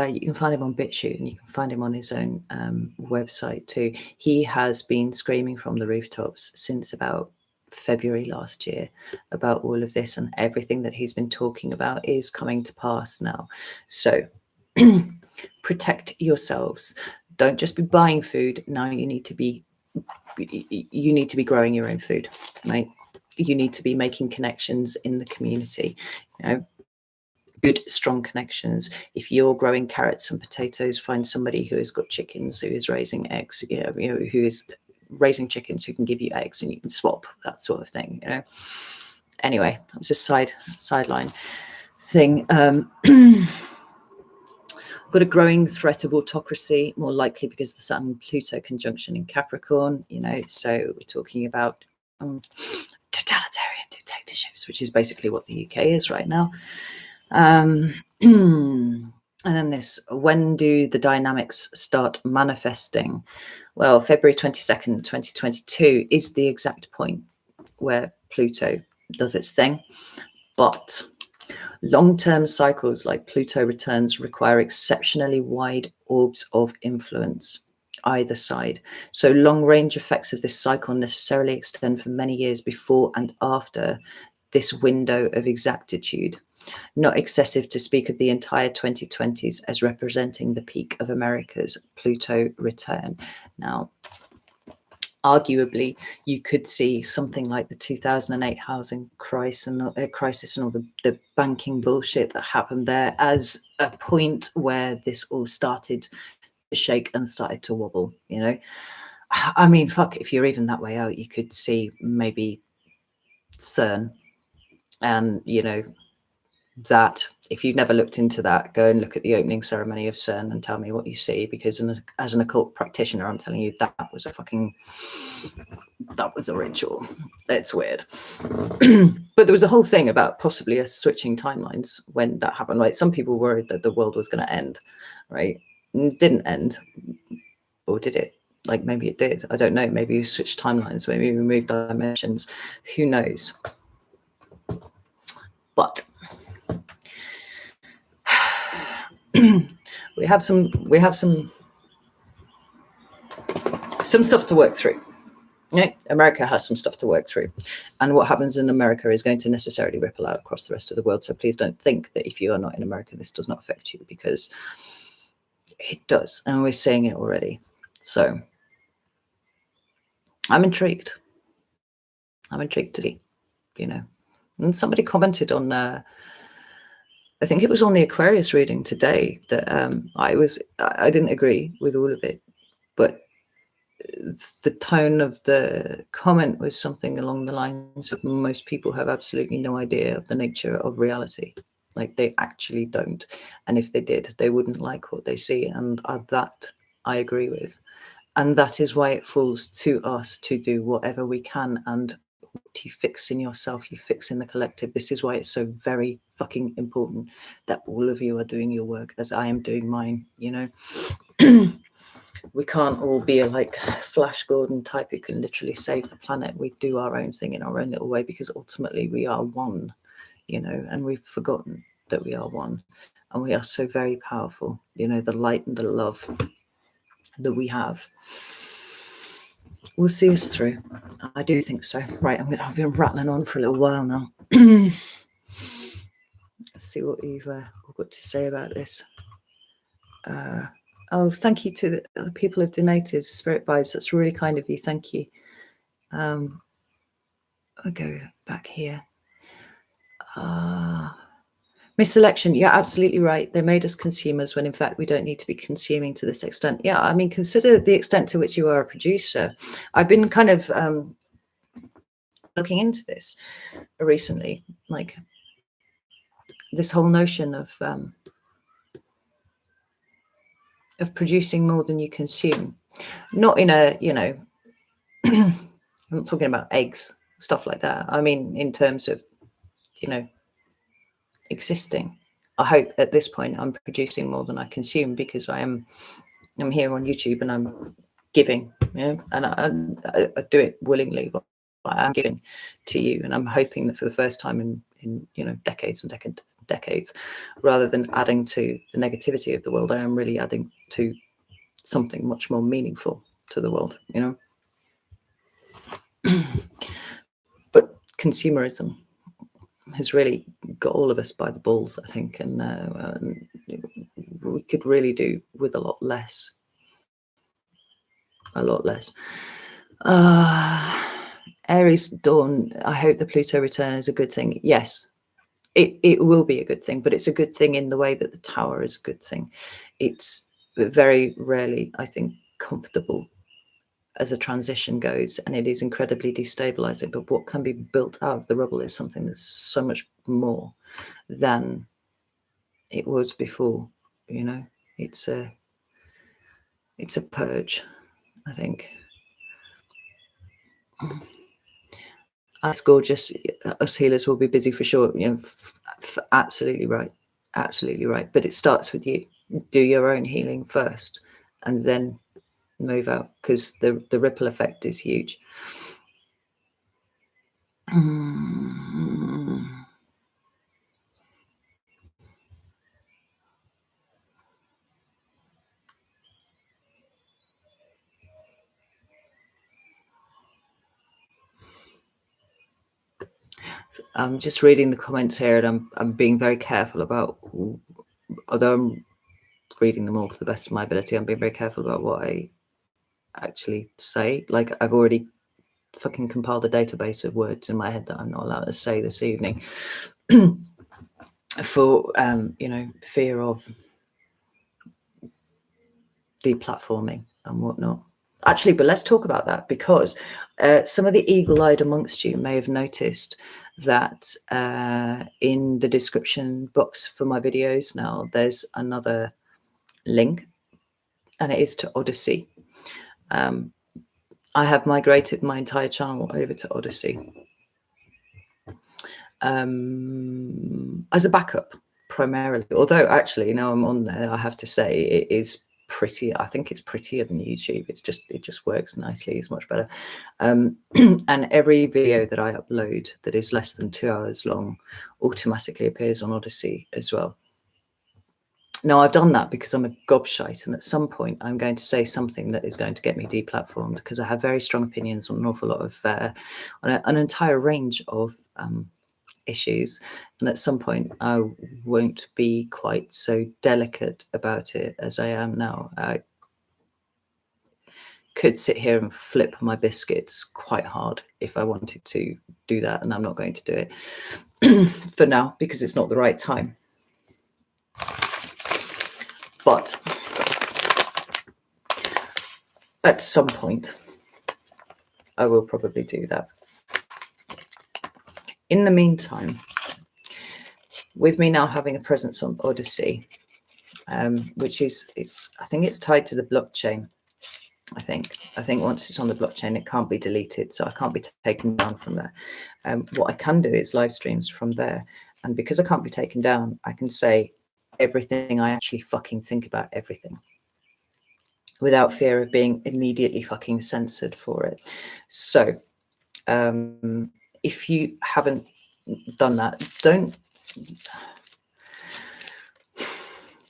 you can find him on BitChute, and you can find him on his own website too. He has been screaming from the rooftops since about February last year about all of this, and everything that he's been talking about is coming to pass now. So protect yourselves. Don't just be buying food. Now you need to be growing your own food, right? You need to be making connections in the community, you know, good, strong connections. If you're growing carrots and potatoes, find somebody who has got chickens, who is raising eggs, you know, who is raising chickens, who can give you eggs, and you can swap, that sort of thing, you know. Anyway, it was a sideline thing. Got a growing threat of autocracy, more likely because the Saturn-Pluto conjunction in Capricorn, you know, so we're talking about totalitarian dictatorships, which is basically what the UK is right now. And then this, when do the dynamics start manifesting? Well, February 22nd, 2022 is the exact point where Pluto does its thing. But long-term cycles like Pluto returns require exceptionally wide orbs of influence either side. So long-range effects of this cycle necessarily extend for many years before and after this window of exactitude. Not excessive to speak of the entire 2020s as representing the peak of America's Pluto return. Now, arguably, you could see something like the 2008 housing crisis and all the banking bullshit that happened there as a point where this all started to shake and started to wobble, you know? I mean, fuck, if you're even that way out, you could see maybe CERN and, you know, that if you've never looked into that, go and look at the opening ceremony of CERN and tell me what you see, because as an occult practitioner, I'm telling you, that was a ritual. It's weird. But there was a whole thing about possibly us switching timelines when that happened, right? Some people worried that the world was going to end, right? It didn't end. Or did it? Like, maybe it did. I don't know. Maybe we switched timelines. Maybe we moved dimensions. Who knows? But we have some stuff to work through. Yeah, America has some stuff to work through, and what happens in America is going to necessarily ripple out across the rest of the world. So please don't think that if you are not in America, this does not affect you, because it does, and we're seeing it already. So I'm intrigued. I'm intrigued to see, you know. And somebody commented on, I think it was on the Aquarius reading today, that I didn't agree with all of it, but the tone of the comment was something along the lines of, most people have absolutely no idea of the nature of reality. Like, they actually don't. And if they did, they wouldn't like what they see. And that I agree with. And that is why it falls to us to do whatever we can. And what you fix in yourself, you fix in the collective. This is why it's so very fucking important that all of you are doing your work as I am doing mine, you know. We can't all be a like Flash Gordon type who can literally save the planet. We do our own thing in our own little way, because ultimately we are one, you know, and we've forgotten that we are one, and we are so very powerful, you know. The light and the love that we have will see us through. I do think so. Right, I've been rattling on for a little while now. Let's see what you've got to say about this. Oh, thank you to the people who've donated. Spirit Vibes, that's really kind of you. Thank you. I'll go back here. Misselection, you're absolutely right. They made us consumers when in fact we don't need to be consuming to this extent. Yeah, I mean, consider the extent to which you are a producer. I've been kind of looking into this recently, like this whole notion of producing more than you consume. Not in a, you know, I'm not talking about eggs, stuff like that. I mean, in terms of, you know, existing. I hope at this point I'm producing more than I consume, because I'm here on YouTube and I'm giving, you know, and I do it willingly, but I am giving to you, and I'm hoping that for the first time in you know, decades and decades, rather than adding to the negativity of the world, I am really adding to something much more meaningful to the world, you know. But consumerism has really got all of us by the balls, I think, and we could really do with a lot less. A lot less. Aries Dawn, I hope the Pluto return is a good thing. Yes, it will be a good thing, but it's a good thing in the way that the Tower is a good thing. It's very rarely, I think, comfortable as a transition goes, and it is incredibly destabilizing. But what can be built out of the rubble is something that's so much more than it was before, you know. It's a purge, I think. That's gorgeous. Us healers will be busy for sure. You know, absolutely right. Absolutely right. But it starts with you. Do your own healing first and then move out, because the ripple effect is huge. So I'm just reading the comments here, and I'm being very careful about, although I'm reading them all to the best of my ability, I'm being very careful about what I actually say. Like, I've already fucking compiled a database of words in my head that I'm not allowed to say this evening for you know, fear of deplatforming and whatnot. Actually, but let's talk about that, because some of the eagle-eyed amongst you may have noticed that in the description box for my videos now, there's another link, and it is to Odysee. I have migrated my entire channel over to Odysee as a backup primarily, although actually now I'm on there, I have to say it is pretty. I think it's prettier than YouTube. It just works nicely. It's much better. And every video that I upload that is less than 2 hours long automatically appears on Odysee as well. Now, I've done that because I'm a gobshite, and at some point I'm going to say something that is going to get me deplatformed, because I have very strong opinions on an awful lot of on an entire range of issues, and at some point I won't be quite so delicate about it as I am now. I could sit here and flip my biscuits quite hard if I wanted to do that, and I'm not going to do it for now because it's not the right time. But at some point I will probably do that. In the meantime, with me now having a presence on Odysee, which is, I think it's tied to the blockchain. I think once it's on the blockchain, it can't be deleted, so I can't be taken down from there. What I can do is live streams from there, and because I can't be taken down, I can say everything I actually fucking think about everything without fear of being immediately fucking censored for it. So if you haven't done that, don't.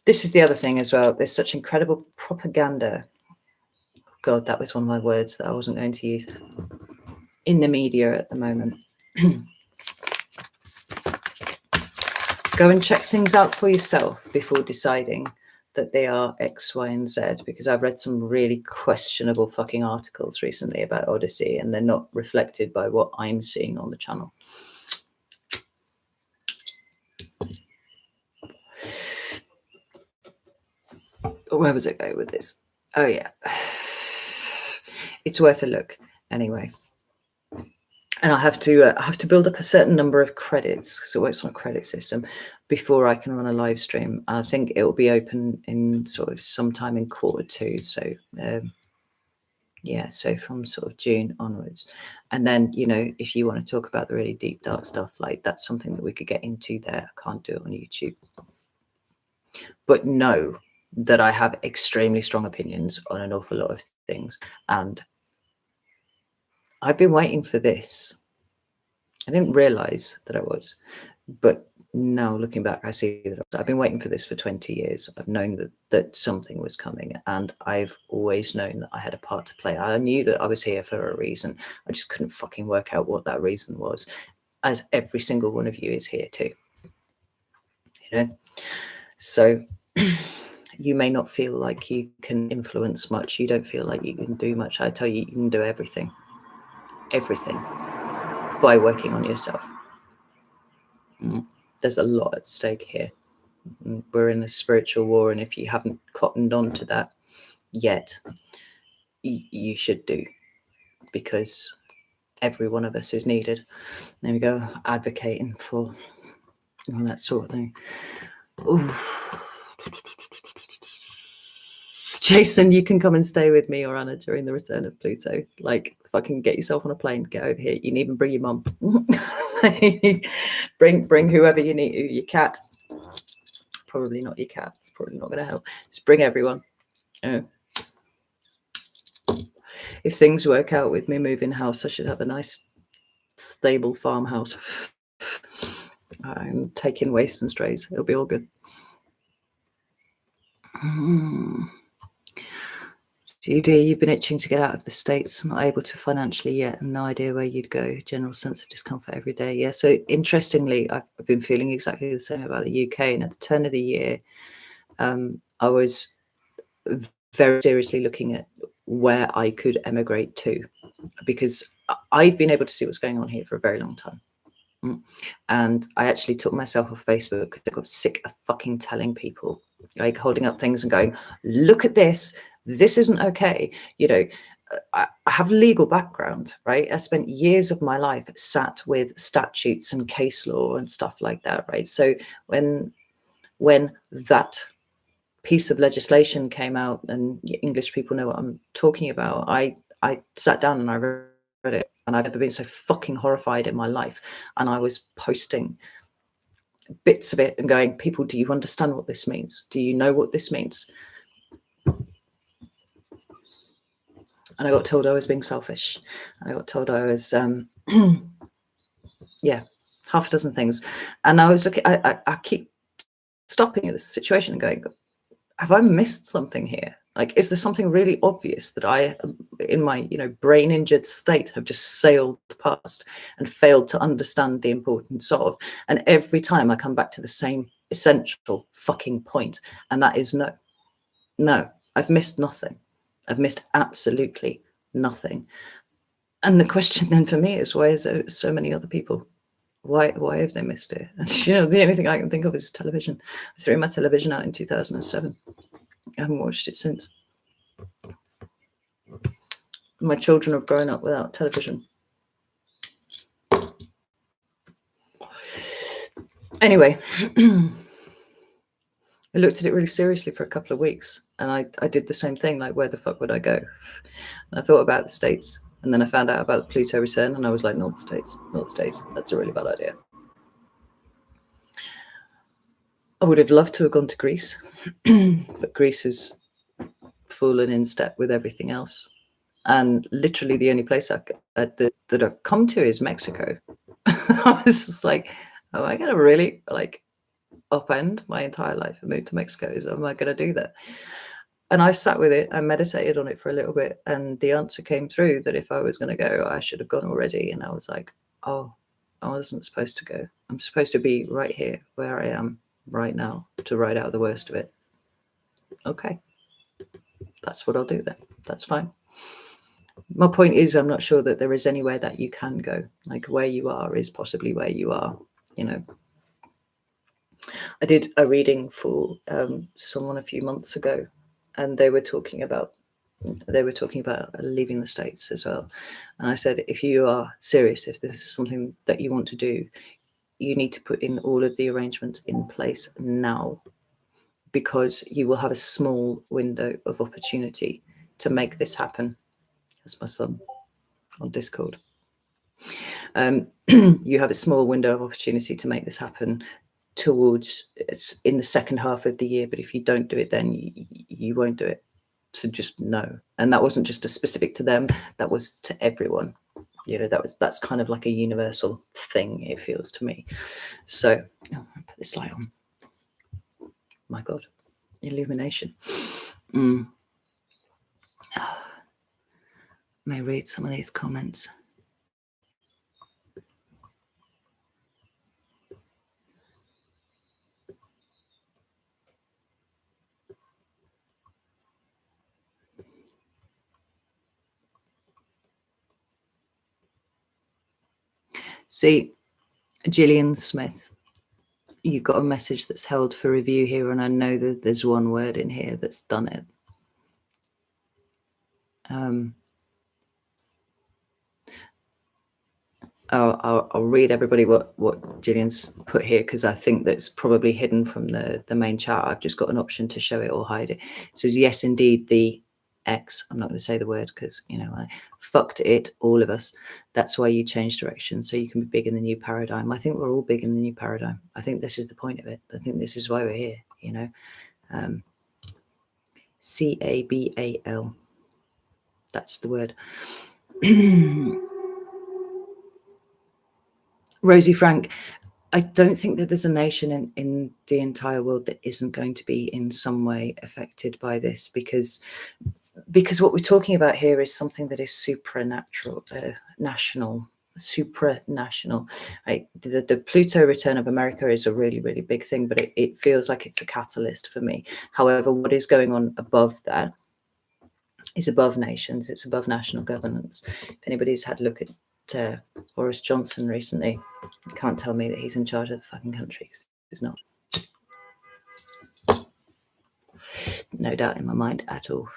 This is the other thing as well. There's such incredible propaganda. God, that was one of my words that I wasn't going to use. In the media at the moment. Go and check things out for yourself before deciding that they are X, Y, and Z, because I've read some really questionable fucking articles recently about Odysee, and they're not reflected by what I'm seeing on the channel. Where was it going with this? Oh yeah. It's worth a look anyway. And I have to build up a certain number of credits, because it works on a credit system, before I can run a live stream. I think it will be open in sort of sometime in Q2. So yeah, so from sort of June onwards. And then, you know, if you want to talk about the really deep, dark stuff, like that's something that we could get into there. I can't do it on YouTube. But know that I have extremely strong opinions on an awful lot of things. And I've been waiting for this. I didn't realize that I was, but now looking back, I see that I've been waiting for this for 20 years. I've known that something was coming, and I've always known that I had a part to play. I knew that I was here for a reason. I just couldn't fucking work out what that reason was, as every single one of you is here too. You know? So you may not feel like you can influence much. You don't feel like you can do much. I tell you, you can do everything. Everything. By working on yourself. There's a lot at stake here. We're in a spiritual war, and if you haven't cottoned on to that yet, you should do, because every one of us is needed. There we go, advocating for all that sort of thing. Ooh. Jason, you can come and stay with me or Anna during the return of Pluto. Like, fucking get yourself on a plane, get over here. You can even bring your mum. bring whoever you need, your cat. Probably not your cat. It's probably not going to help. Just bring everyone. If things work out with me moving house, I should have a nice, stable farmhouse. I'm taking waste and strays. It'll be all good. GD, you've been itching to get out of the States. I'm not able to financially yet, and no idea where you'd go. General sense of discomfort every day. Yeah, so interestingly, I've been feeling exactly the same about the UK. And at the turn of the year, I was very seriously looking at where I could emigrate to, because I've been able to see what's going on here for a very long time. And I actually took myself off Facebook because I got sick of fucking telling people, like holding up things and going, look at this. This isn't okay. You know, I have a legal background, right? I spent years of my life sat with statutes and case law and stuff like that, right? So when that piece of legislation came out, and English people know what I'm talking about, I sat down and I read it, and I've never been so fucking horrified in my life. And I was posting bits of it and going, people, do you understand what this means? Do you know what this means? And I got told I was being selfish. And I got told I was, yeah, half a dozen things. And I was looking, I keep stopping at this situation and going, have I missed something here? Like, is there something really obvious that I, in my, brain injured state, have just sailed past and failed to understand the importance of? And every time I come back to the same essential fucking point, and that is no, I've missed nothing. I've missed absolutely nothing. And the question then for me is, why is there so many other people? Why have they missed it? And the only thing I can think of is television. I threw my television out in 2007. I haven't watched it since. My children have grown up without television. Anyway, I looked at it really seriously for a couple of weeks, and I did the same thing, like, where the fuck would I go? And I thought about the States, and then I found out about the Pluto return, and I was like, not the States. That's a really bad idea. I would have loved to have gone to Greece, but Greece has fallen in step with everything else. And literally the only place that I've come to is Mexico. I was just like, am I going to really upend my entire life and move to Mexico? Am I going to do that? And I sat with it and meditated on it for a little bit. And the answer came through that if I was going to go, I should have gone already. And I was like, oh, I wasn't supposed to go. I'm supposed to be right here where I am right now to ride out the worst of it. Okay. That's what I'll do then. That's fine. My point is, I'm not sure that there is anywhere that you can go. Like, where you are is possibly where you are. I did a reading for someone a few months ago, and they were talking about leaving the States as well. And I said, if you are serious, if this is something that you want to do, you need to put in all of the arrangements in place now, because you will have a small window of opportunity to make this happen. That's my son on Discord. You have a small window of opportunity to make this happen towards it's in the second half of the year, but if you don't do it, then you won't do it. So just know. And that wasn't just a specific to them, that was to everyone. That's kind of like a universal thing, it feels to me. So I'll put this light on. My God, illumination. May read some of these comments. See, Gillian Smith, you've got a message that's held for review here, and I know that there's one word in here that's done it. I'll read everybody what Gillian's put here, because I think that's probably hidden from the main chat. I've just got an option to show it or hide it. It says, yes, indeed, the X, I'm not going to say the word because, you know, I fucked it, all of us. That's why you change direction, so you can be big in the new paradigm. I think we're all big in the new paradigm. I think this is the point of it. I think this is why we're here, you know. CABAL. That's the word. Rosie Frank, I don't think that there's a nation in the entire world that isn't going to be in some way affected by this, because what we're talking about here is something that is supranational, supranational. Right? The Pluto return of America is a really, really big thing, but it feels like it's a catalyst for me. However, what is going on above that is above nations. It's above national governance. If anybody's had a look at Boris Johnson recently, you can't tell me that he's in charge of the fucking country. He's not. No doubt in my mind at all.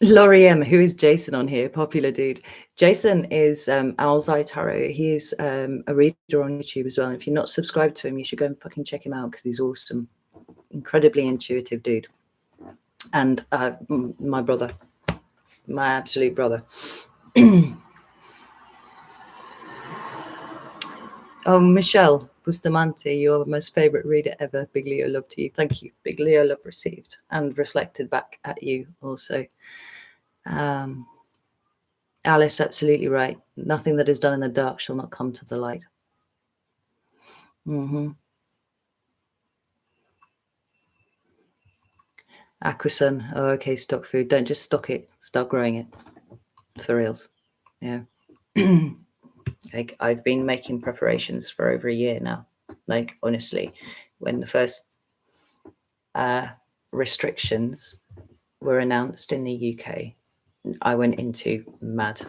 Laurie M, who is Jason on here? Popular dude. Jason is Owl's-Eye Tarot. He is a reader on YouTube as well. And if you're not subscribed to him, you should go and fucking check him out, because he's awesome. Incredibly intuitive dude. And my brother, my absolute brother. Oh, Michelle Bustamante, your most favourite reader ever. Big Leo love to you. Thank you. Big Leo love received and reflected back at you also. Alice, absolutely right. Nothing that is done in the dark shall not come to the light. Aquasun, oh, okay, stock food. Don't just stock it, start growing it. For reals. Yeah. Like, I've been making preparations for over a year now. Like, honestly, when the first restrictions were announced in the UK, I went into mad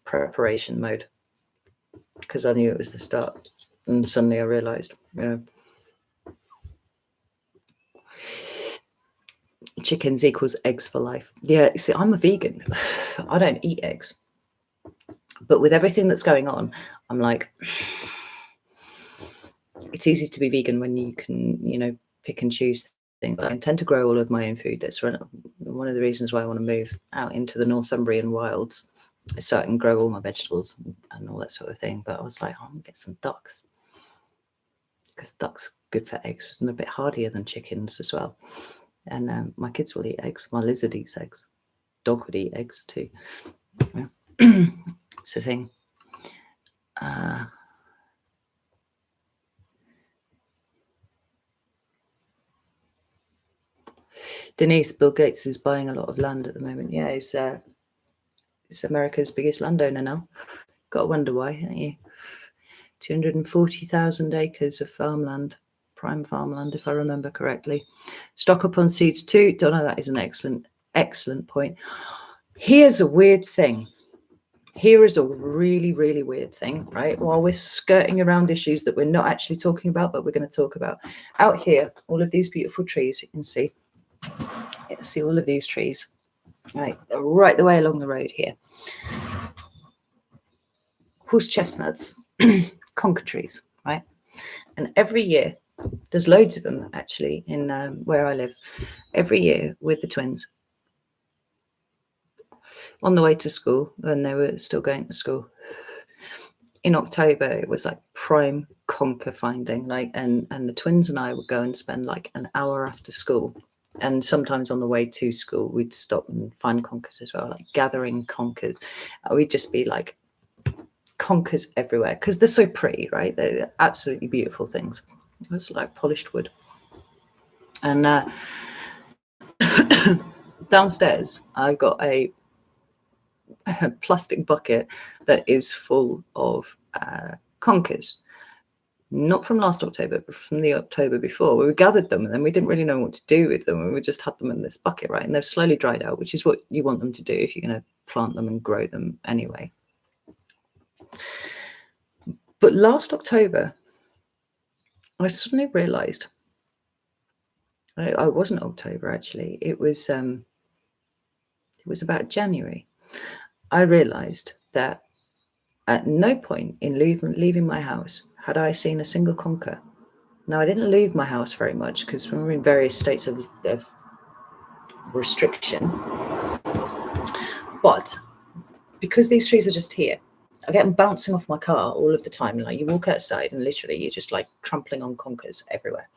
preparation mode, because I knew it was the start, and suddenly I realized, you know, chickens equals eggs for life. Yeah, see, I'm a vegan. I don't eat eggs, but with everything that's going on, I'm like, it's easy to be vegan when you can, you know, pick and choose things. I intend to grow all of my own food. That's one of the reasons why I want to move out into the Northumbrian wilds, so I can grow all my vegetables and all that sort of thing. But I was like, I'm gonna get some ducks, because ducks good for eggs and a bit hardier than chickens as well. And my kids will eat eggs. My lizard eats eggs. Dog would eat eggs too. Yeah. It's a thing. Denise, Bill Gates is buying a lot of land at the moment. Yeah, he's America's biggest landowner now. Got to wonder why, haven't you? 240,000 acres of farmland, prime farmland, if I remember correctly. Stock up on seeds too. Don't know, that is an excellent point. Here's a weird thing. Here is a really, really weird thing, right? While we're skirting around issues that we're not actually talking about, but we're going to talk about. Out here, all of these beautiful trees, you can see. See all of these trees, right the way along the road here. Horse chestnuts, conker trees, right? And every year, there's loads of them actually in where I live. Every year with the twins, on the way to school, when they were still going to school, in October, it was like prime conker finding. Like, and the twins and I would go and spend like an hour after school. And sometimes on the way to school, we'd stop and find conkers as well, like gathering conkers. We'd just be like, conkers everywhere, because they're so pretty, right? They're absolutely beautiful things. It's like polished wood. And downstairs, I've got a plastic bucket that is full of conkers. Not from last October, but from the October before. We gathered them and then we didn't really know what to do with them. And we just had them in this bucket, right? And they've slowly dried out, which is what you want them to do if you're going to plant them and grow them anyway. But last October, I suddenly realized I wasn't October, actually. It was about January. I realized that at no point in leaving my house had I seen a single conker. Now, I didn't leave my house very much because we were in various states of restriction. But because these trees are just here, I get them bouncing off my car all of the time. Like, you walk outside and literally you're just like trampling on conkers everywhere.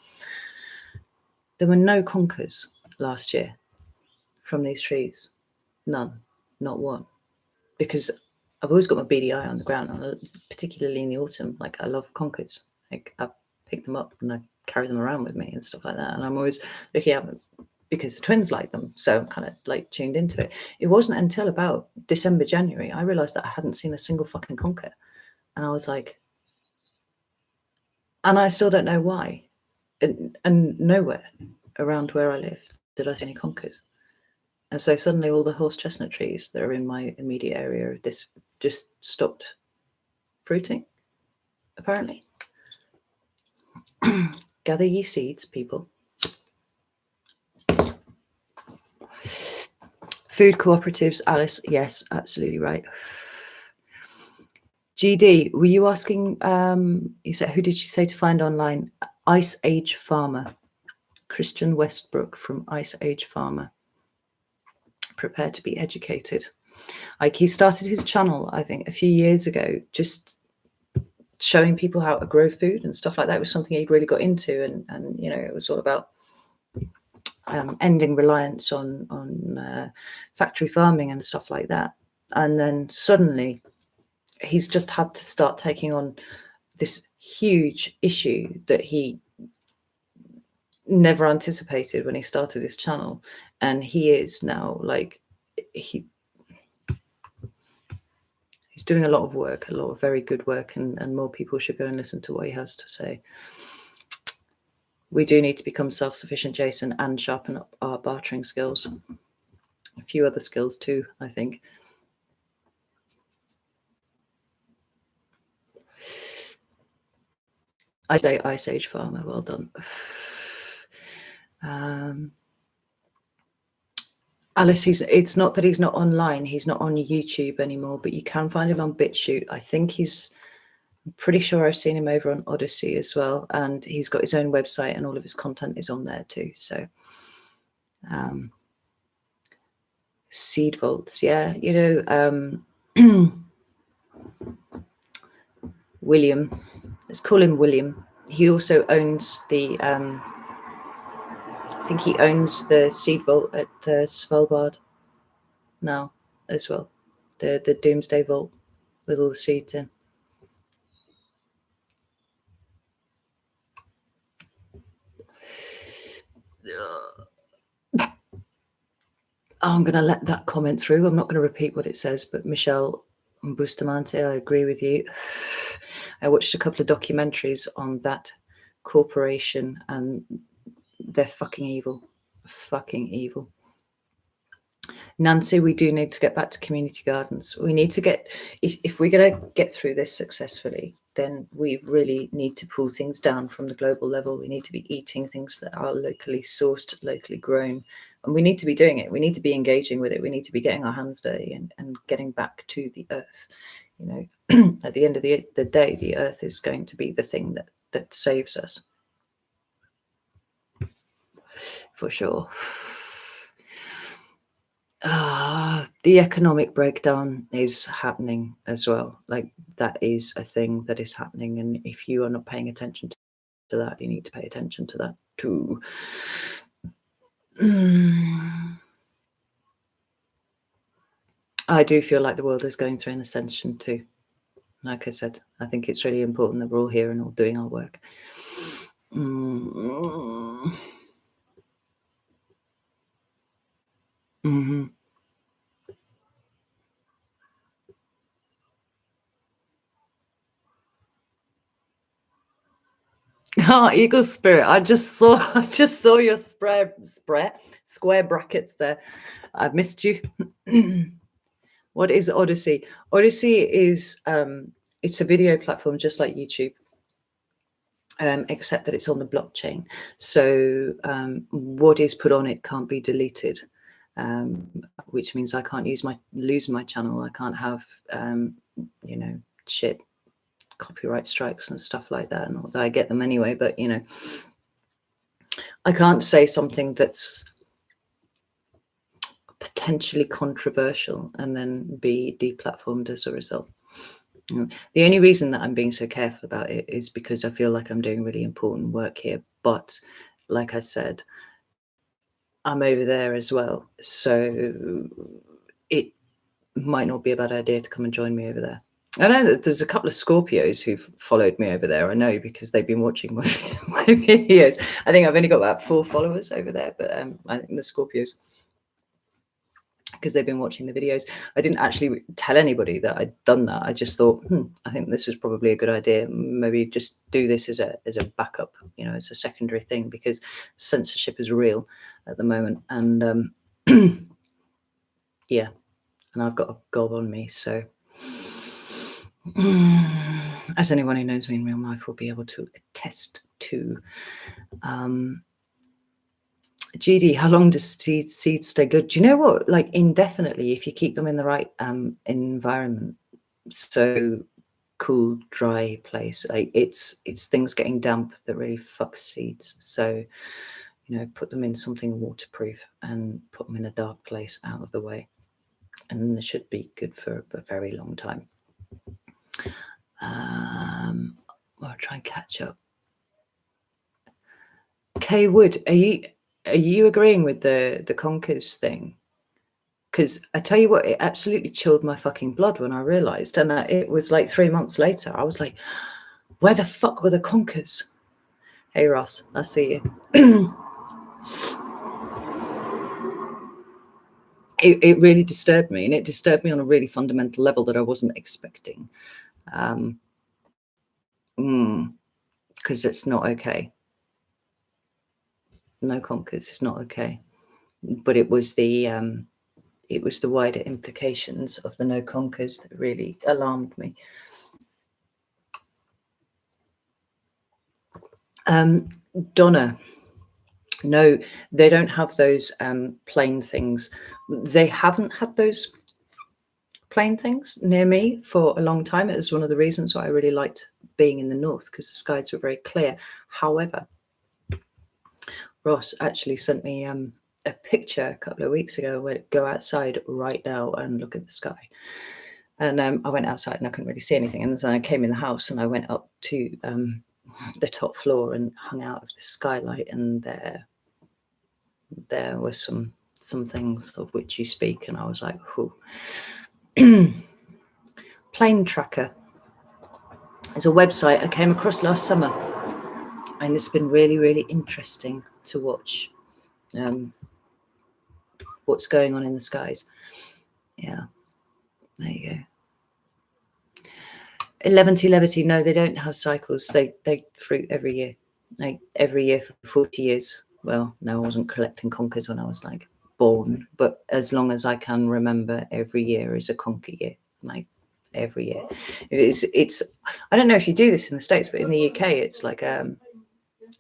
There were no conkers last year from these trees. None, not one. Because I've always got my beady eye on the ground, particularly in the autumn. Like, I love conkers. Like, I pick them up and I carry them around with me and stuff like that. And I'm always looking at them because the twins like them. So I'm kind of like tuned into it. It wasn't until about December, January, I realized that I hadn't seen a single fucking conker. And I was like, and I still don't know why. And nowhere around where I live did I see any conkers. And so suddenly all the horse chestnut trees that are in my immediate area just stopped fruiting, apparently. Gather ye seeds, people. Food cooperatives, Alice. Yes, absolutely right. GD, were you asking, you said, who did you say to find online? Ice Age Farmer. Christian Westbrook from Ice Age Farmer. Prepare to be educated. Like, he started his channel, I think, a few years ago, just showing people how to grow food and stuff like that. It was something he'd really got into, and you know, it was all about ending reliance on factory farming and stuff like that. And then suddenly he's just had to start taking on this huge issue that he never anticipated when he started his channel, and he is now like he's doing a lot of work, a lot of very good work, and more people should go and listen to what he has to say. We do need to become self-sufficient, Jason, and sharpen up our bartering skills. A few other skills too, I think. I say Ice Age Farmer, well done. Alice, it's not that he's not online. He's not on YouTube anymore, but you can find him on BitChute. I think I'm pretty sure I've seen him over on Odyssey as well. And he's got his own website and all of his content is on there too. So, Seed Vaults, yeah. You know, William, let's call him William. He also owns the, I think he owns the Seed Vault at Svalbard now as well. The Doomsday Vault with all the seeds in. I'm going to let that comment through. I'm not going to repeat what it says, but Michelle Bustamante, I agree with you. I watched a couple of documentaries on that corporation and they're fucking evil. Fucking evil. Nancy, we do need to get back to community gardens. We need to get, if we're going to get through this successfully, then we really need to pull things down from the global level. We need to be eating things that are locally sourced, locally grown, and we need to be doing it. We need to be engaging with it. We need to be getting our hands dirty and getting back to the earth. You know, at the end of the day, the earth is going to be the thing that saves us. For sure. The economic breakdown is happening as well. Like, that is a thing that is happening. And if you are not paying attention to that, you need to pay attention to that too. I do feel like the world is going through an ascension too. Like I said, I think it's really important that we're all here and all doing our work. Mm-hmm. Oh, Eagle Spirit! I just saw your square brackets there. I've missed you. What is Odyssey? Odyssey is it's a video platform just like YouTube. except that it's on the blockchain. So what is put on it can't be deleted, which means I can't lose my channel. I can't have, shit, copyright strikes and stuff like that. Not that I get them anyway, but, I can't say something that's potentially controversial and then be deplatformed as a result. The only reason that I'm being so careful about it is because I feel like I'm doing really important work here. But like I said, I'm over there as well. So it might not be a bad idea to come and join me over there. I know that there's a couple of Scorpios who've followed me over there. I know because they've been watching my videos. I think I've only got about 4 followers over there, but I think the Scorpios, because they've been watching the videos. I didn't actually tell anybody that I'd done that. I just thought, I think this is probably a good idea. Maybe just do this as a backup, as a secondary thing, because censorship is real at the moment. And yeah, and I've got a gob on me. So as anyone who knows me in real life will be able to attest to. GD, how long does seeds stay good? Do you know what? Like indefinitely, if you keep them in the right environment. So cool, dry place. Like it's things getting damp that really fucks seeds. So, put them in something waterproof and put them in a dark place out of the way. And then they should be good for a very long time. I'll try and catch up. Kay Wood, are you agreeing with the conkers thing? Because I tell you what, it absolutely chilled my fucking blood when I realised. And it was like 3 months later. I was like, where the fuck were the conkers? Hey, Ross, I see you. It really disturbed me. And it disturbed me on a really fundamental level that I wasn't expecting. Because it's not okay. No conkers is not okay. But it was the wider implications of the no conkers that really alarmed me. Donna, no, they don't have those plain things. They haven't had those plain things near me for a long time. It was one of the reasons why I really liked being in the north, because the skies were very clear. However, Ross actually sent me a picture a couple of weeks ago where to go outside right now and look at the sky. And I went outside and I couldn't really see anything. And then I came in the house and I went up to the top floor and hung out of the skylight, and there were some things of which you speak, and I was like, whew. Plane Tracker is a website I came across last summer, and it's been really, really interesting to watch what's going on in the skies. Yeah, there you go. 11T Levity, no, they don't have cycles. They fruit every year, like every year for 40 years. Well, no, I wasn't collecting conkers when I was like born, but as long as I can remember, every year is a conker year, like every year. It's I don't know if you do this in the States, but in the UK, it's like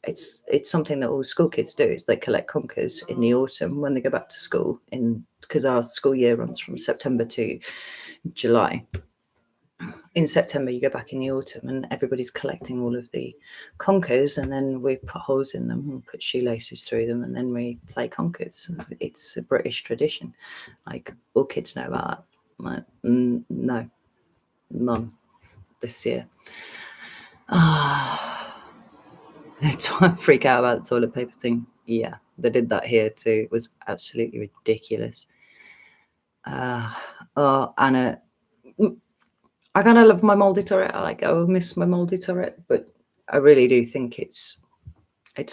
it's something that all school kids do, is they collect conkers in the autumn when they go back to school, because our school year runs from September to July. In September, you go back in the autumn and everybody's collecting all of the conkers, and then we put holes in them and put shoelaces through them, and then we play conkers. It's a British tradition. Like, all kids know about that. Like, no, none this year. I freak out about the toilet paper thing. Yeah, they did that here too. It was absolutely ridiculous. Anna, I kind of love my moldy turret. I miss my moldy turret, but I really do think it's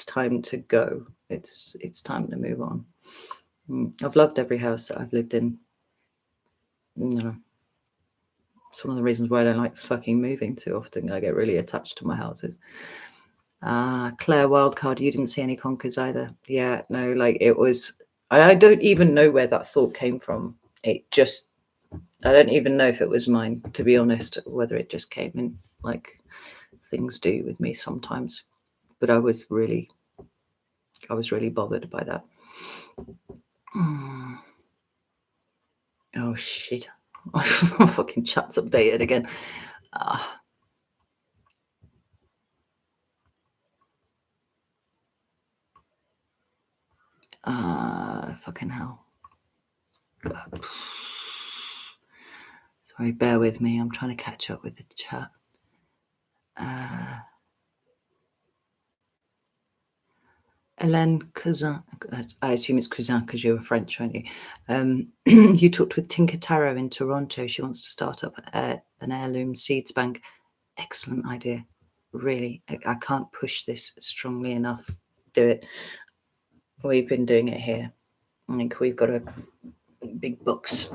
time to go. It's time to move on. I've loved every house that I've lived in. It's one of the reasons why I don't like fucking moving too often. I get really attached to my houses. Claire Wildcard, you didn't see any conkers either. Yeah, no, like it was. I don't even know where that thought came from. I don't even know if it was mine, to be honest, whether it just came in, like things do with me sometimes. but I was really bothered by that. Oh shit! Fucking chat's updated again. Fucking hell. God. Sorry, bear with me. I'm trying to catch up with the chat. Hélène Cousin, I assume it's Cousin because you were French, aren't you? You talked with Tinker Taro in Toronto. She wants to start up an heirloom seeds bank. Excellent idea. Really, I can't push this strongly enough. Do it. We've been doing it here. I think we've got a big box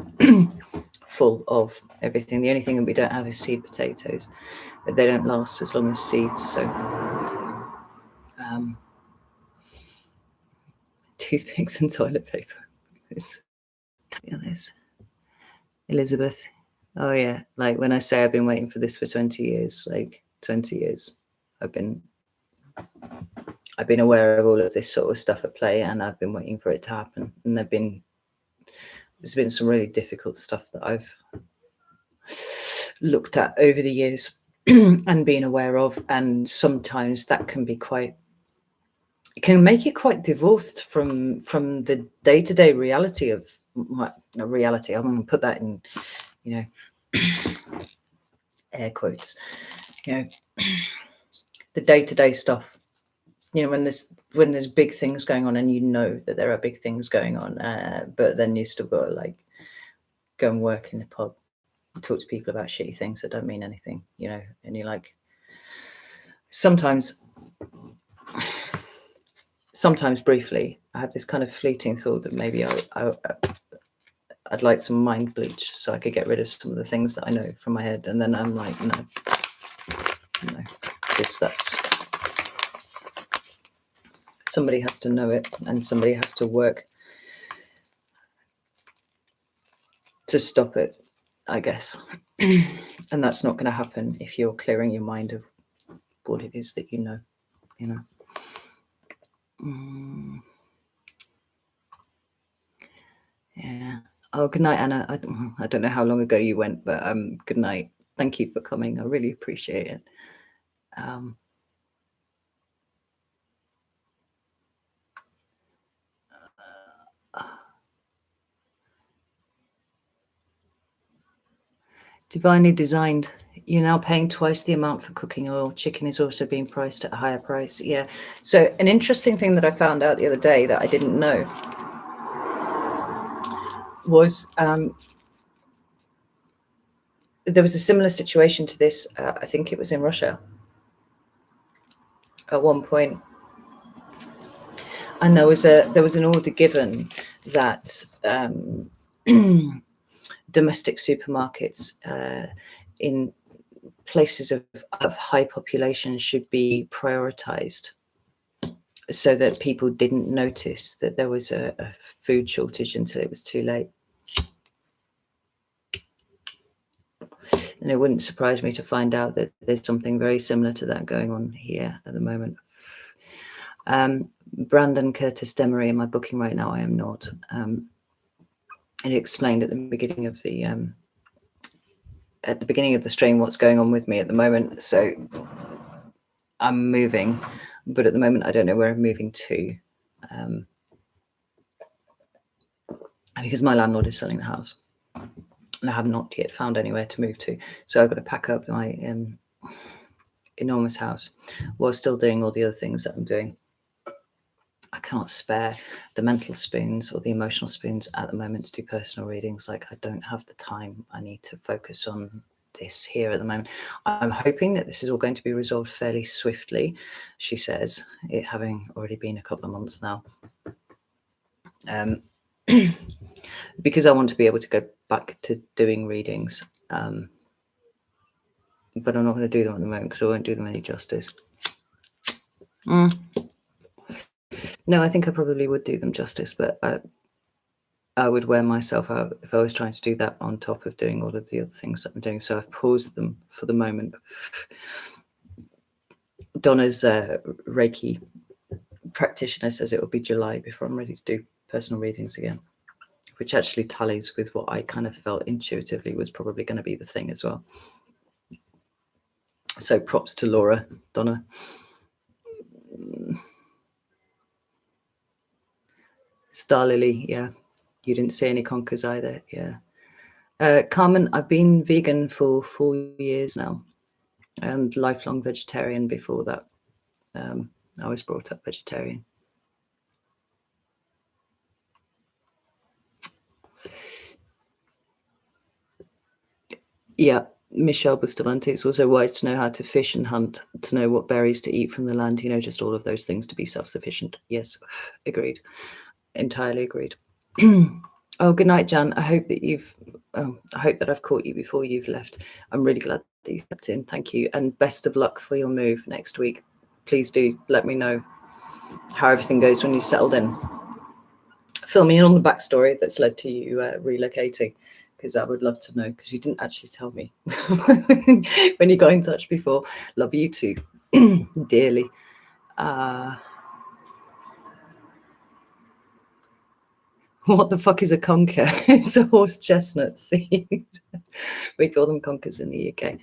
full of everything. The only thing that we don't have is seed potatoes, but they don't last as long as seeds. So, toothpicks and toilet paper. Elizabeth. Oh yeah, like when I say I've been waiting for this for 20 years, like 20 years, I've been aware of all of this sort of stuff at play, and I've been waiting for it to happen. And there's been some really difficult stuff that I've looked at over the years and been aware of, and sometimes that can be it can make it quite divorced from the day-to-day reality of reality. I'm going to put that in, air quotes. The day-to-day stuff. When there's big things going on, and that there are big things going on, but then you still got to go and work in the pub, and talk to people about shitty things that don't mean anything, and you're like, sometimes briefly, I have this kind of fleeting thought that maybe I'd like some mind bleach so I could get rid of some of the things that I know from my head. And then I'm like, no, that's somebody has to know it, and somebody has to work to stop it, I guess. And that's not going to happen if you're clearing your mind of what it is that you know. Yeah. Oh, good night, Anna. I don't know how long ago you went, but good night. Thank you for coming. I really appreciate it. Divinely designed. You're now paying twice the amount for cooking oil. Chicken is also being priced at a higher price. Yeah. So an interesting thing that I found out the other day that I didn't know was there was a similar situation to this. I think it was in Russia at one point, and there was an order given that domestic supermarkets in places of high population should be prioritized, so that people didn't notice that there was a food shortage until it was too late. And it wouldn't surprise me to find out that there's something very similar to that going on here at the moment. Brandon Curtis Demery, am I booking right now? I am not. It explained at the beginning of the stream what's going on with me at the moment. So I'm moving, but at the moment I don't know where I'm moving to, because my landlord is selling the house, and I have not yet found anywhere to move to. So I've got to pack up my enormous house while still doing all the other things that I'm doing. I cannot spare the mental spoons or the emotional spoons at the moment to do personal readings. Like, I don't have the time. I need to focus on this here at the moment. I'm hoping that this is all going to be resolved fairly swiftly, she says, it having already been a couple of months now. Because I want to be able to go back to doing readings. But I'm not going to do them at the moment because I won't do them any justice. No, I think I probably would do them justice, but I would wear myself out if I was trying to do that on top of doing all of the other things that I'm doing. So I've paused them for the moment Donna's Reiki practitioner says it will be July before I'm ready to do personal readings again, which actually tallies with what I kind of felt intuitively was probably going to be the thing as well. So props to Laura, Donna. Star Lily, yeah. You didn't see any conkers either, yeah. Carmen, I've been vegan for 4 years now and lifelong vegetarian before that. I was brought up vegetarian. Yeah, Michelle Bustamante, it's also wise to know how to fish and hunt, to know what berries to eat from the land, you know, just all of those things to be self-sufficient. Yes, agreed. Entirely agreed. Oh, good night, Jan. I hope that I've caught you before you've left. I'm really glad that you stepped in. Thank you. And best of luck for your move next week. Please do let me know how everything goes when you've settled in. Fill me in on the backstory that's led to you relocating, because I would love to know, because you didn't actually tell me when you got in touch before. Love you too, dearly. What the fuck is a conker? It's a horse chestnut seed. We call them conkers in the UK.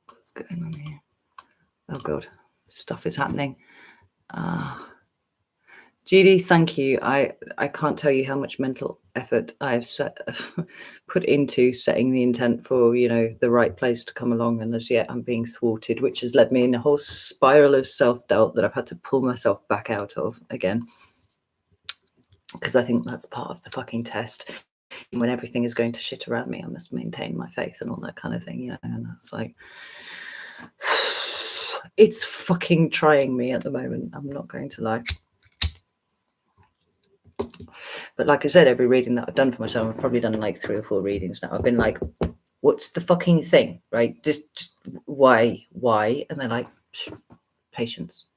What's going on here? Oh God, stuff is happening. Judy, thank you. I can't tell you how much mental effort I've put into setting the intent for, you know, the right place to come along, and as yet I'm being thwarted, which has led me in a whole spiral of self-doubt that I've had to pull myself back out of again, because I think that's part of the fucking test. When everything is going to shit around me, I must maintain my faith and all that kind of thing, you know. And it's like, it's fucking trying me at the moment, I'm not going to lie. But like I said, every reading that I've done for myself, I've probably done like 3 or 4 readings now. I've been like, what's the fucking thing, right? Just why? And they're like, patience.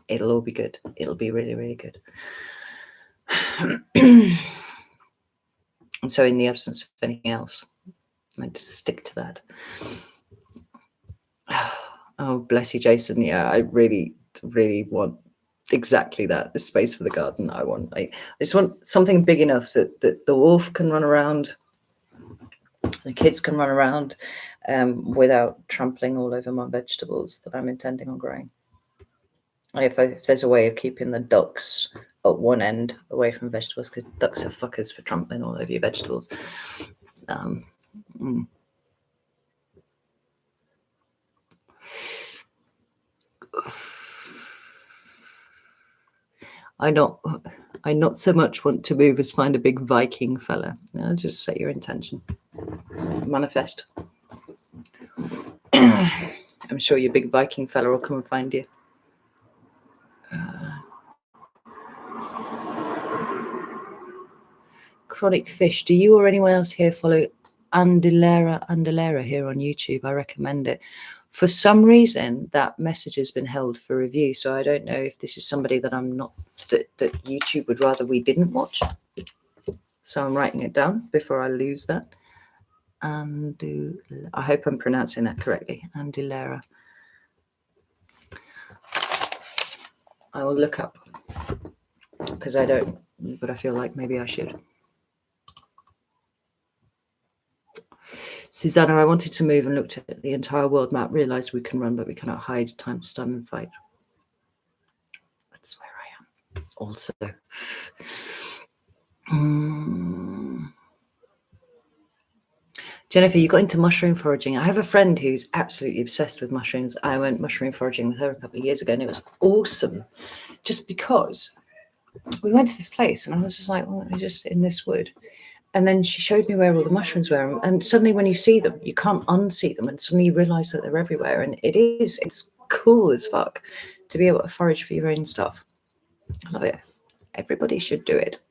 It'll all be good. It'll be really, really good. And so in the absence of anything else, I just stick to that. Oh, bless you, Jason. Yeah, I really, really want exactly that, the space for the garden that I want. I just want something big enough that the wolf can run around, the kids can run around without trampling all over my vegetables that I'm intending on growing. If there's a way of keeping the ducks at one end away from vegetables, because ducks are fuckers for trampling all over your vegetables. I not so much want to move as find a big Viking fella. Just set your intention. Manifest. I'm sure your big Viking fella will come and find you. Chronic Fish. Do you or anyone else here follow Andalera here on YouTube? I recommend it. For some reason, that message has been held for review, so I don't know if this is somebody that that YouTube would rather we didn't watch. So I'm writing it down before I lose that. I hope I'm pronouncing that correctly. Andalera. I will look up, because I don't, but I feel like maybe I should. Susanna, I wanted to move and looked at the entire world map, realized we can run, but we cannot hide. Time to stand and fight. That's where I am. Also. Jennifer, you got into mushroom foraging. I have a friend who's absolutely obsessed with mushrooms. I went mushroom foraging with her a couple of years ago, and it was awesome. Just because we went to this place, and I was just like, well, we're just in this wood. And then she showed me where all the mushrooms were. And suddenly when you see them, you can't unsee them. And suddenly you realize that they're everywhere. And it's cool as fuck to be able to forage for your own stuff. I love it. Everybody should do it.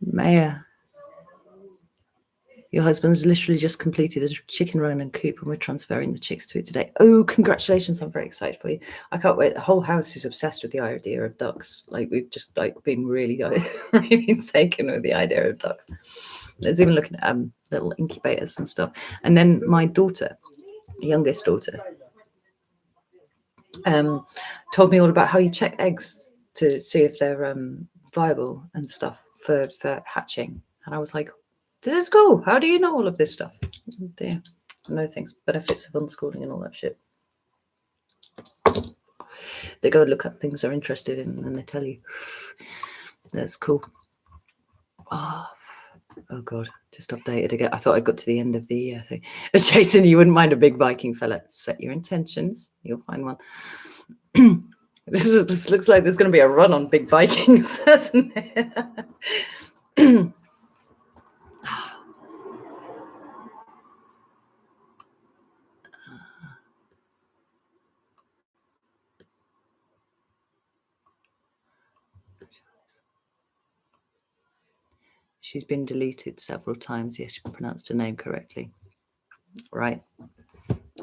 Maya. Your husband's literally just completed a chicken run and coop, and we're transferring the chicks to it today. Oh, congratulations. I'm very excited for you. I can't wait. The whole house is obsessed with the idea of ducks. Like, we've just been really, really taken with the idea of ducks. There's even looking at little incubators and stuff. And then my daughter, youngest daughter, told me all about how you check eggs to see if they're viable and stuff for hatching. And I was like, this is cool. How do you know all of this stuff? Yeah, I know things, benefits of unschooling and all that shit. They go look up things they're interested in, and then they tell you. That's cool. Oh God, just updated again. I thought I'd got to the end of the thing. Jason, you wouldn't mind a big Viking fella. Set your intentions. You'll find one. This looks like there's going to be a run on big Vikings, doesn't it? She's been deleted several times. Yes, you pronounced her name correctly. Right.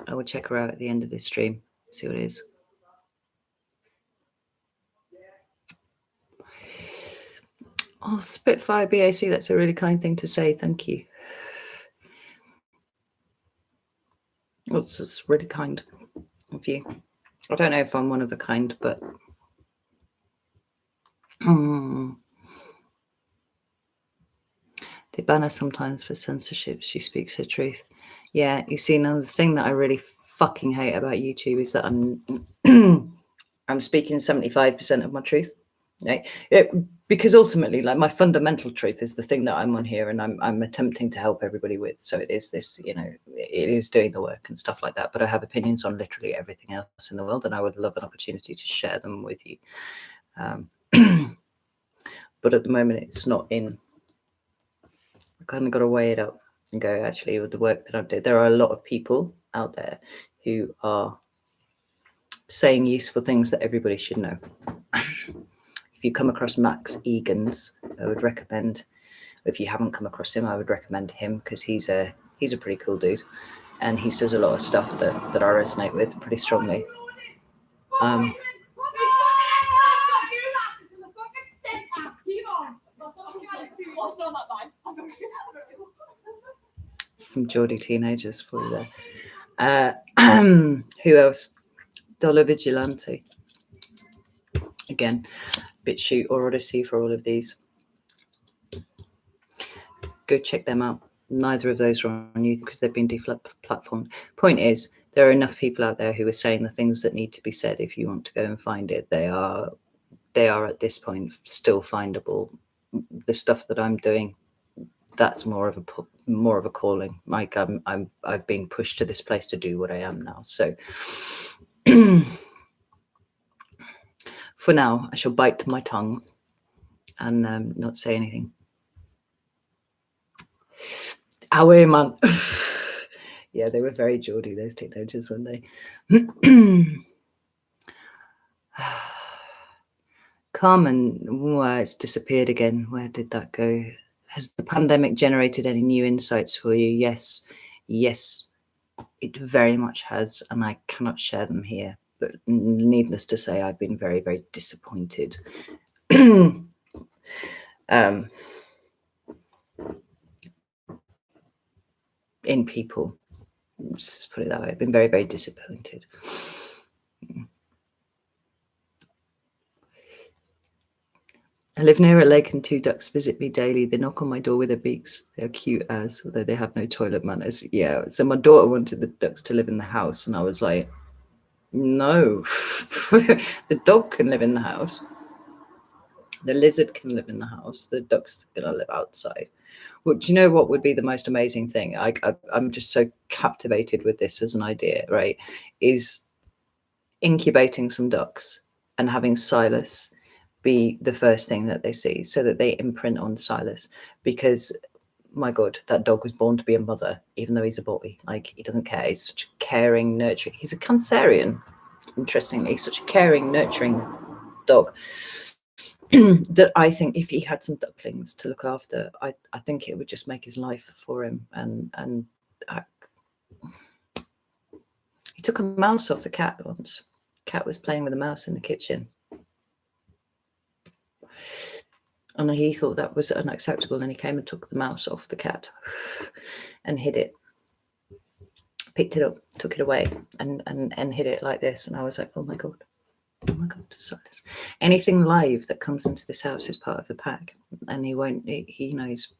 I will check her out at the end of this stream. See what it is. Oh, Spitfire BAC, that's a really kind thing to say. Thank you. Well, it's really kind of you. I don't know if I'm one of a kind, but they ban her sometimes for censorship. She speaks her truth. Yeah, you see, now the thing that I really fucking hate about YouTube is that I'm I'm speaking 75% of my truth. Right? Because ultimately, like, my fundamental truth is the thing that I'm on here and I'm attempting to help everybody with. So it is this, you know, it is doing the work and stuff like that. But I have opinions on literally everything else in the world, and I would love an opportunity to share them with you. But at the moment, it's not in. I kind of got to weigh it up and go, actually, with the work that I'm doing, there are a lot of people out there who are saying useful things that everybody should know. If you come across Max Egan's, I would recommend. If you haven't come across him, I would recommend him, because he's a pretty cool dude, and he says a lot of stuff that I resonate with pretty strongly. Some Geordie teenagers for you there. Who else? Dollar Vigilante. Again, BitChute or Odyssey for all of these. Go check them out. Neither of those are on YouTube because they've been deplatformed. Point is, there are enough people out there who are saying the things that need to be said. If you want to go and find it, they are at this point still findable. The stuff that I'm doing, that's more of a calling. Like, I've been pushed to this place to do what I am now. So for now, I shall bite my tongue and not say anything. Away, man. Yeah, they were very Geordie, those teenagers, weren't they? Carmen, it's disappeared again. Where did that go? Has the pandemic generated any new insights for you? Yes, it very much has, and I cannot share them here. But needless to say, I've been very, very disappointed. In people, just put it that way. I've been very, very disappointed. I live near a lake and 2 ducks visit me daily. They knock on my door with their beaks. They're cute as, although they have no toilet manners. Yeah, so my daughter wanted the ducks to live in the house, and I was like, no. The dog can live in the house. The lizard can live in the house. The duck's going to live outside. Well, do you know what would be the most amazing thing? I'm just so captivated with this as an idea, right? Is incubating some ducks and having Silas be the first thing that they see, so that they imprint on Silas. Because, my God, that dog was born to be a mother, even though he's a boy. Like, he doesn't care. He's such a caring, nurturing. He's a Cancerian, interestingly, such a caring, nurturing dog. that I think if he had some ducklings to look after, I think it would just make his life for him. And he took a mouse off the cat once. Cat was playing with a mouse in the kitchen. And he thought that was unacceptable, and he came and took the mouse off the cat and hid it. Picked it up, took it away, and hid it like this. And I was like, oh my God, Silas. Anything live that comes into this house is part of the pack. And he knows,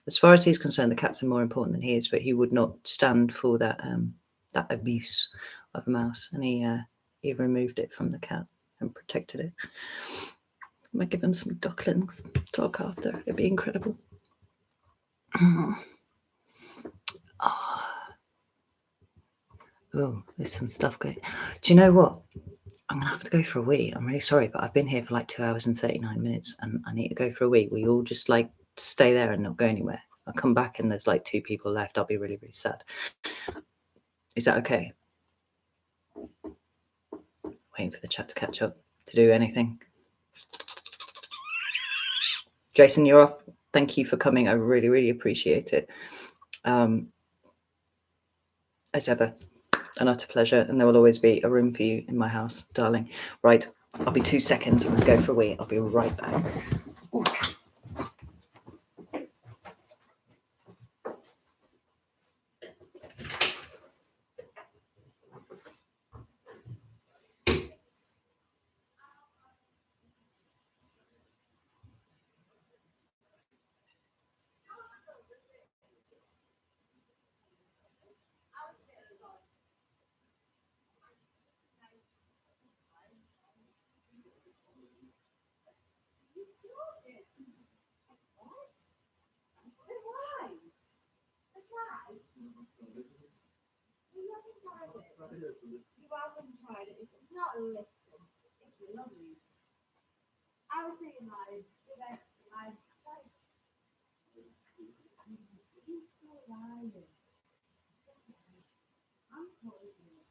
as far as he's concerned, the cats are more important than he is, but he would not stand for that abuse of a mouse. And he removed it from the cat and protected it. I might give him some ducklings to look after. It'd be incredible. Oh, there's some stuff going. Do you know what? I'm going to have to go for a wee. I'm really sorry, but I've been here for like 2 hours and 39 minutes and I need to go for a wee. We all just like stay there and not go anywhere. I'll come back and there's like 2 people left. I'll be really, really sad. Is that okay? Waiting for the chat to catch up to do anything. Jason, you're off. Thank you for coming. I really, really appreciate it. As ever, an utter pleasure. And there will always be a room for you in my house, darling. Right. I'll be 2 seconds. I'm going to go for a wee. I'll be right back. Ooh. You haven't tried it. It's not a listen. It's lovely. I was saying live. Live. You're so lying. I'm calling you.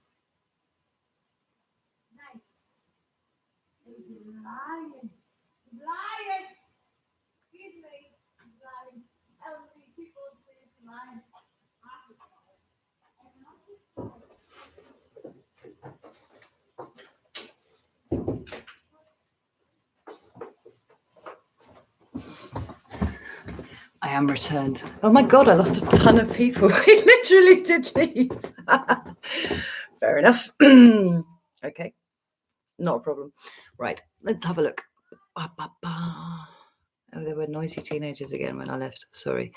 Nice. He's lying. He's lying. Excuse me. He's lying. Elderly people say he's lying. I am returned. Oh my God, I lost a ton of people. I literally did leave. Fair enough. Okay, not a problem. Right, let's have a look. Oh, there were noisy teenagers again when I left. Sorry.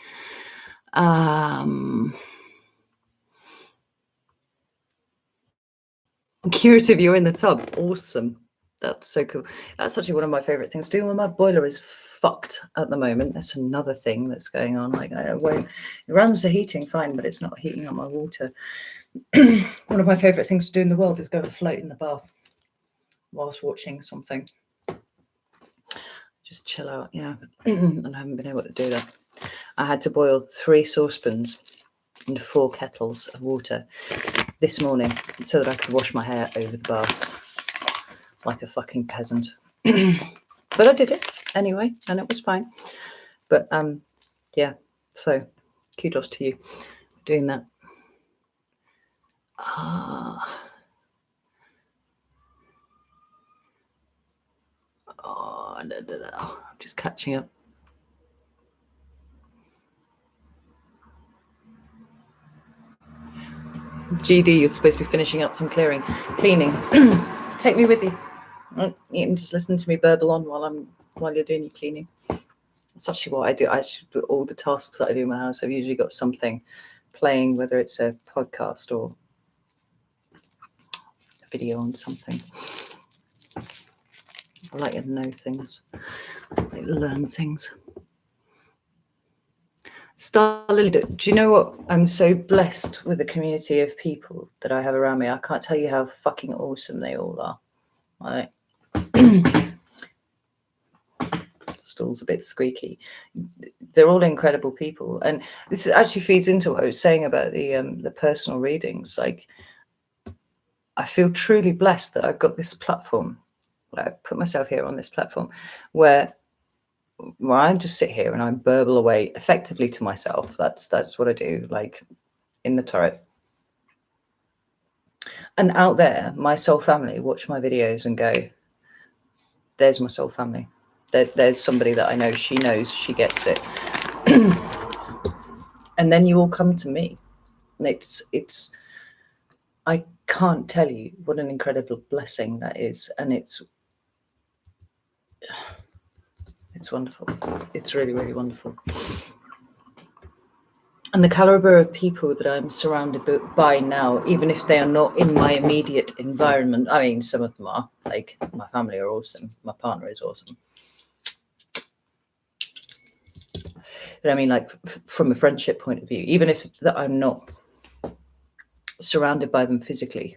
Curative, you're in the tub. Awesome. That's so cool. That's actually one of my favorite things to do when my boiler is fucked at the moment. That's another thing that's going on. Like it runs the heating fine, but it's not heating up my water. One of my favorite things to do in the world is go and float in the bath whilst watching something. Just chill out, you know. And I haven't been able to do that. I had to boil 3 saucepans into 4 kettles of water this morning so that I could wash my hair over the bath like a fucking peasant. But I did it anyway, and it was fine. But yeah, so kudos to you for doing that. I'm just catching up. GD, you're supposed to be finishing up some cleaning. Take me with you. You can just listen to me burble on while you're doing your cleaning. That's actually what I do. I should do all the tasks that I do in my house. I've usually got something playing, whether it's a podcast or a video on something. I like to know things. I like to learn things. Starlily, do you know what? I'm so blessed with the community of people that I have around me. I can't tell you how fucking awesome they all are. Like, stool's a bit squeaky. They're all incredible people, and this actually feeds into what I was saying about the personal readings. Like, I feel truly blessed that I've got this platform I put myself here on this platform where I just sit here and I burble away effectively to myself. That's what I do, like in the turret. And out there, my soul family watch my videos and go, there's my soul family. There's somebody that I know, she knows, she gets it. And then you all come to me. And it's I can't tell you what an incredible blessing that is. And it's wonderful. It's really, really wonderful. And the caliber of people that I'm surrounded by now, even if they are not in my immediate environment, I mean, some of them are, like my family are awesome. My partner is awesome. But I mean, like from a friendship point of view, even if that I'm not surrounded by them physically,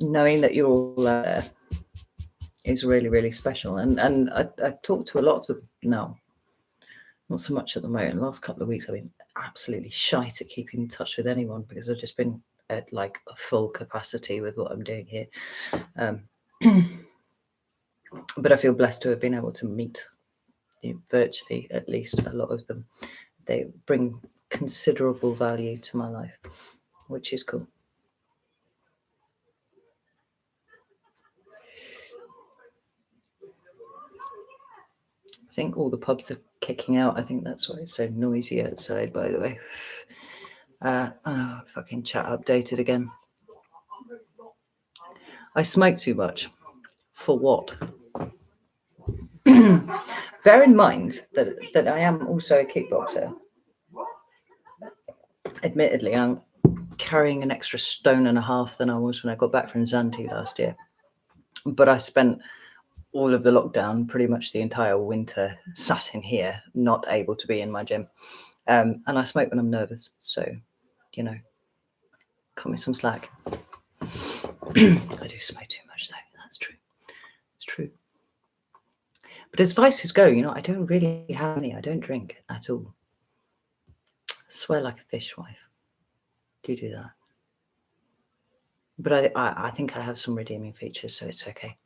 knowing that you're all there is really, really special. And I talk to a lot of them now. Not so much at the moment. The last couple of weeks, I've been absolutely shite at keeping in touch with anyone because I've just been at like a full capacity with what I'm doing here. But I feel blessed to have been able to meet virtually, at least a lot of them. They bring considerable value to my life, which is cool. I think all the pubs are kicking out. I think that's why it's so noisy outside, by the way. Fucking chat updated again. I smoke too much. For what? Bear in mind that I am also a kickboxer. Admittedly, I'm carrying an extra 1.5 stone than I was when I got back from Zante last year. But I spent all of the lockdown, pretty much the entire winter, sat in here, not able to be in my gym. And I smoke when I'm nervous. So, you know, cut me some slack. I do smoke too much, though. That's true. It's true. But as vices go, you know, I don't really have any. I don't drink at all. I swear like a fishwife. Do you do that? But I think I have some redeeming features, so it's okay.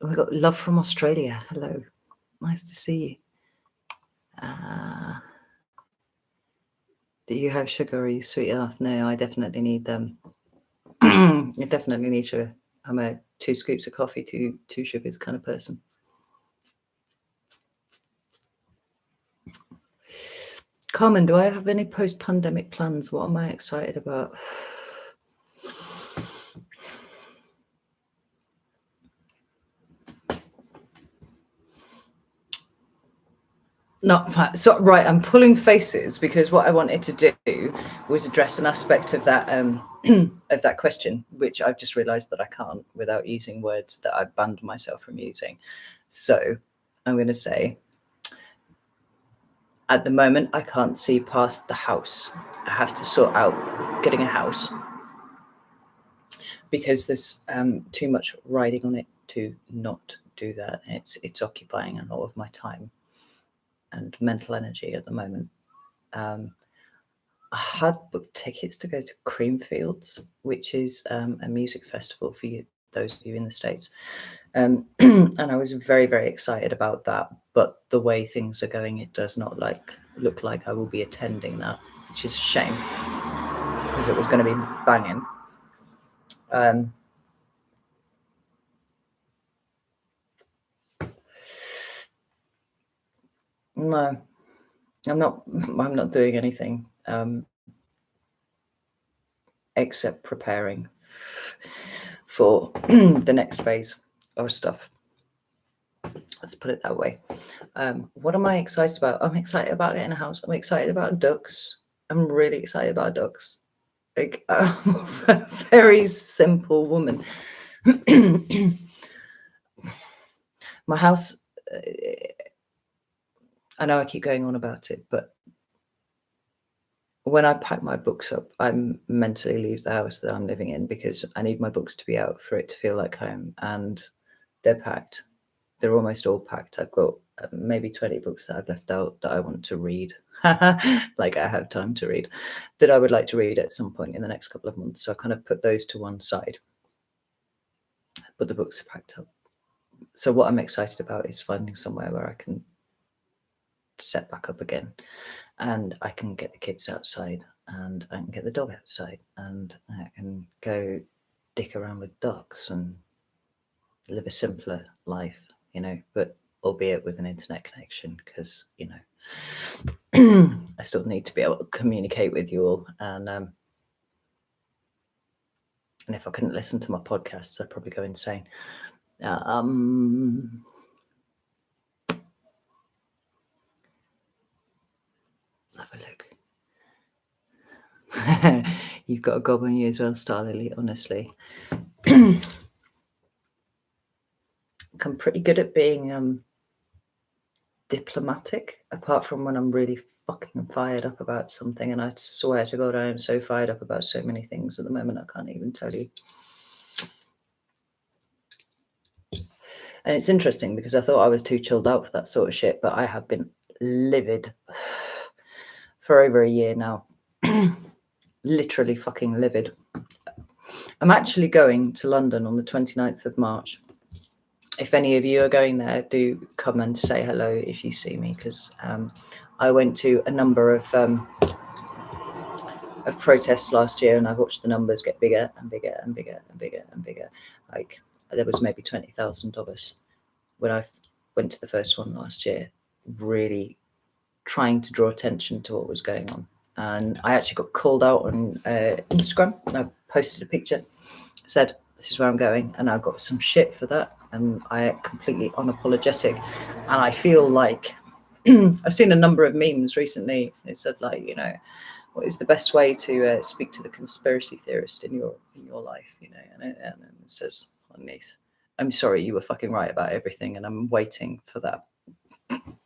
We've got love from Australia. Hello. Nice to see you. Do you have sugar or are you sweet enough? No, I definitely need them. I definitely need sugar. I'm a 2 scoops of coffee, two sugars kind of person. Carmen, do I have any post-pandemic plans? What am I excited about? No, so right, I'm pulling faces because what I wanted to do was address an aspect of that of that question, which I've just realised that I can't without using words that I've banned myself from using. So I'm going to say, at the moment, I can't see past the house. I have to sort out getting a house because there's too much riding on it to not do that. It's occupying a lot of my time and mental energy at the moment. I had booked tickets to go to Creamfields, which is a music festival for you, those of you in the States. And I was very, very excited about that. But the way things are going, it does not look like I will be attending that, which is a shame because it was going to be banging. No, I'm not doing anything except preparing for the next phase of stuff. Let's put it that way. What am I excited about? I'm excited about getting a house. I'm excited about ducks. I'm really excited about ducks. Like, I'm a very simple woman. My house, I know I keep going on about it, but when I pack my books up, I mentally leave the house that I'm living in because I need my books to be out for it to feel like home. And they're packed. They're almost all packed. I've got maybe 20 books that I've left out that I want to read. Like I have time to read, that I would like to read at some point in the next couple of months. So I kind of put those to one side. but the books are packed up. So what I'm excited about is finding somewhere where I can set back up again, and I can get the kids outside, and I can get the dog outside, and I can go dick around with ducks and live a simpler life, you know, but albeit with an internet connection, because, you know, I still need to be able to communicate with you all. And if I couldn't listen to my podcasts, I'd probably go insane. Let's have a look. You've got a gob on you as well, Star Lily, honestly. I'm pretty good at being diplomatic, apart from when I'm really fucking fired up about something, and I swear to God I am so fired up about so many things at the moment I can't even tell you. And it's interesting because I thought I was too chilled out for that sort of shit, but I have been livid for over a year now. Literally fucking livid. I'm actually going to London on the 29th of March. If any of you are going there, do come and say hello if you see me, because I went to a number of protests last year, and I've watched the numbers get bigger and bigger and bigger and bigger and bigger. Like, there was maybe 20,000 of us when I went to the first one last year, really trying to draw attention to what was going on. And I actually got called out on Instagram, and I posted a picture, said, this is where I'm going, and I got some shit for that, and I am completely unapologetic. And I feel like I've seen a number of memes recently. It said, like, you know, what is the best way to speak to the conspiracy theorist in your life, you know? And it says underneath, I'm sorry, you were fucking right about everything, and I'm waiting for that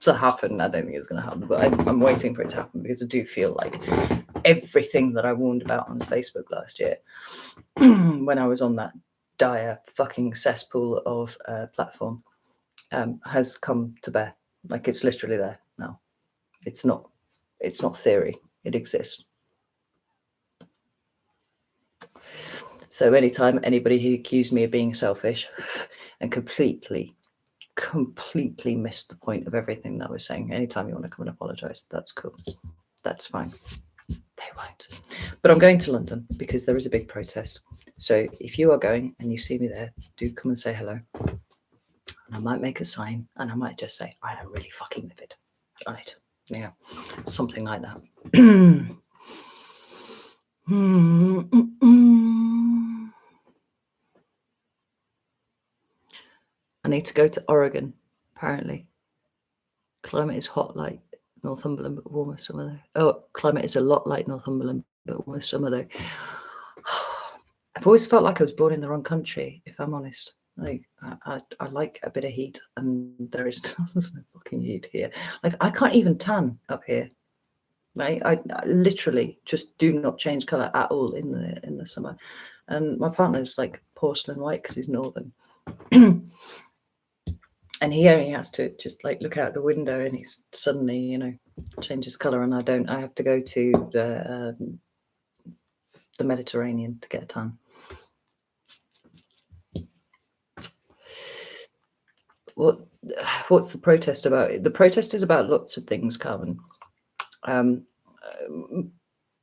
to happen. I don't think it's going to happen, but I'm waiting for it to happen, because I do feel like everything that I warned about on Facebook last year, when I was on that dire fucking cesspool of platform, has come to bear. Like, it's literally there now. It's not theory. It exists. So anytime anybody who accused me of being selfish and completely missed the point of everything that I was saying, anytime you want to come and apologize, that's cool. That's fine. They won't. But I'm going to London because there is a big protest. So if you are going and you see me there, do come and say hello. And I might make a sign, and I might just say, I am really fucking livid on it. Yeah, something like that. I need to go to Oregon, apparently. Climate is hot like Northumberland, but warmer summer though. Oh, climate is a lot like Northumberland, but warmer summer though. I've always felt like I was born in the wrong country, if I'm honest. Like, I like a bit of heat, and there's no fucking heat here. Like, I can't even tan up here. Right? I literally just do not change colour at all in the summer. And my partner's like porcelain white because he's northern. And he only has to just like look out the window, and he's suddenly, you know, changes colour, and I don't. I have to go to the Mediterranean to get a tan. What's the protest about? The protest is about lots of things, Carmen. But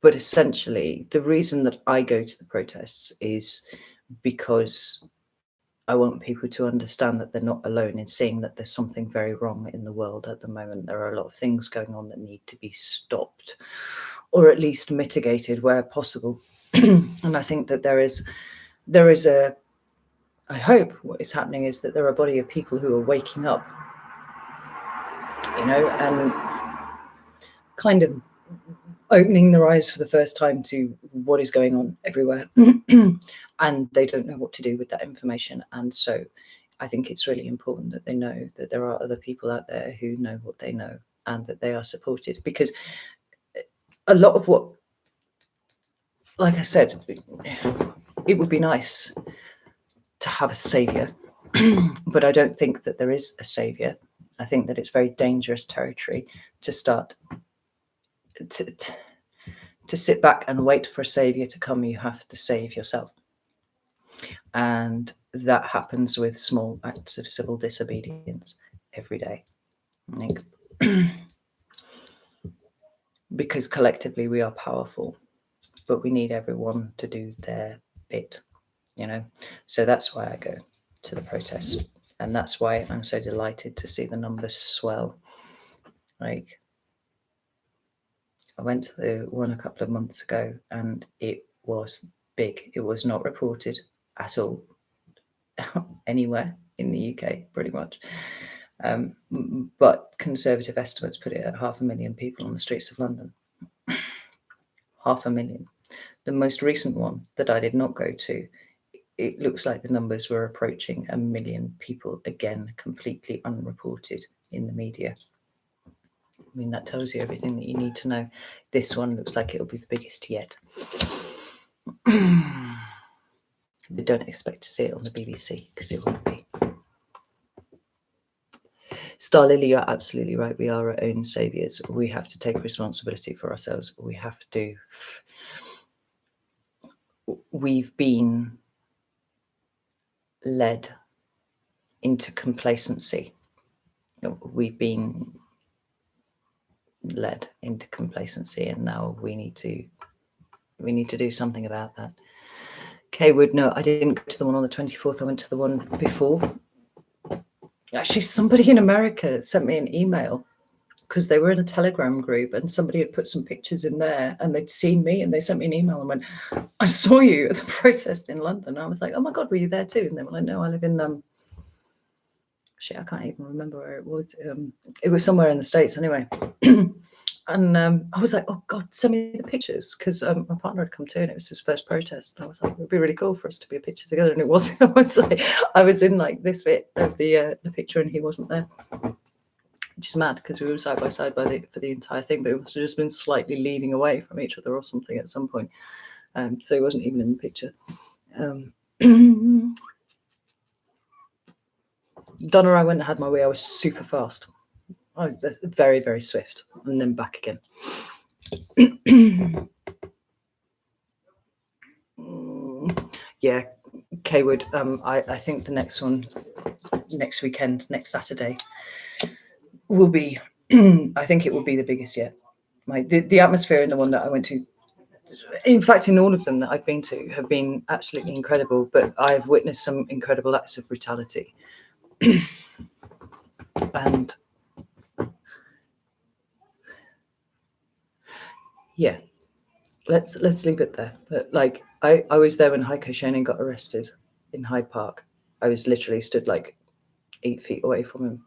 essentially, the reason that I go to the protests is because I want people to understand that they're not alone in seeing that there's something very wrong in the world at the moment. There are a lot of things going on that need to be stopped, or at least mitigated where possible. And I think that there is a, I hope what is happening is that there are a body of people who are waking up, you know, and kind of opening their eyes for the first time to what is going on everywhere. And they don't know what to do with that information. And so I think it's really important that they know that there are other people out there who know what they know, and that they are supported, because a lot of what, like I said, it would be nice to have a savior, but I don't think that there is a savior. I think that it's very dangerous territory to start to sit back and wait for a savior to come. You have to save yourself. And that happens with small acts of civil disobedience every day. Like, because collectively we are powerful, but we need everyone to do their bit, you know. So that's why I go to the protests, and that's why I'm so delighted to see the numbers swell. Like, I went to the one a couple of months ago, and it was big. It was not reported at all anywhere in the UK, pretty much. But conservative estimates put it at 500,000 people on the streets of London. 500,000. The most recent one that I did not go to, it looks like the numbers were approaching 1 million people, again, completely unreported in the media. I mean, that tells you everything that you need to know. This one looks like it'll be the biggest yet. But don't expect to see it on the BBC, because it won't be. Star Lily, you're absolutely right. We are our own saviours. We have to take responsibility for ourselves. We have to. We've been led into complacency. We've been led into complacency, and now we need to do something about that. Kay Wood, no, I didn't go to the one on the 24th. I went to the one before. Actually, somebody in America sent me an email because they were in a Telegram group, and somebody had put some pictures in there, and they'd seen me, and they sent me an email and went, "I saw you at the protest in London." And I was like, "Oh my God, were you there too?" And they were like, "No, I live in shit, I can't even remember where it was. It was somewhere in the States anyway." And I was like, "Oh God, send me the pictures," because my partner had come too, and it was his first protest. And I was like, "It would be really cool for us to be a picture together." And it was. I was like, I was in like this bit of the picture, and he wasn't there, which is mad because we were side by side for the entire thing. But it must have just been slightly leaning away from each other or something at some point. So he wasn't even in the picture. Donna, I went and had my way. I was super fast. I was very, very swift, and then back again. Yeah, Kaywood. I think the next one, next weekend, next Saturday, will be. I think it will be the biggest yet. The atmosphere in the one that I went to, in fact, in all of them that I've been to, have been absolutely incredible. But I've witnessed some incredible acts of brutality, and yeah, let's leave it there. But like, I was there when Heiko Schoening got arrested in Hyde Park. I was literally stood like 8 feet away from him,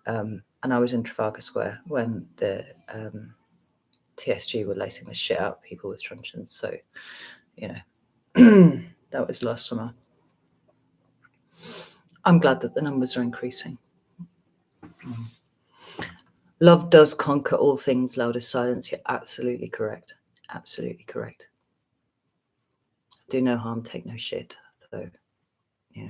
and I was in Trafalgar Square when the TSG were lacing the shit out of people with truncheons. So, you know, that was last summer. I'm glad that the numbers are increasing. Love does conquer all things, loud as silence. You're absolutely correct. Absolutely correct. Do no harm, take no shit, though. Yeah.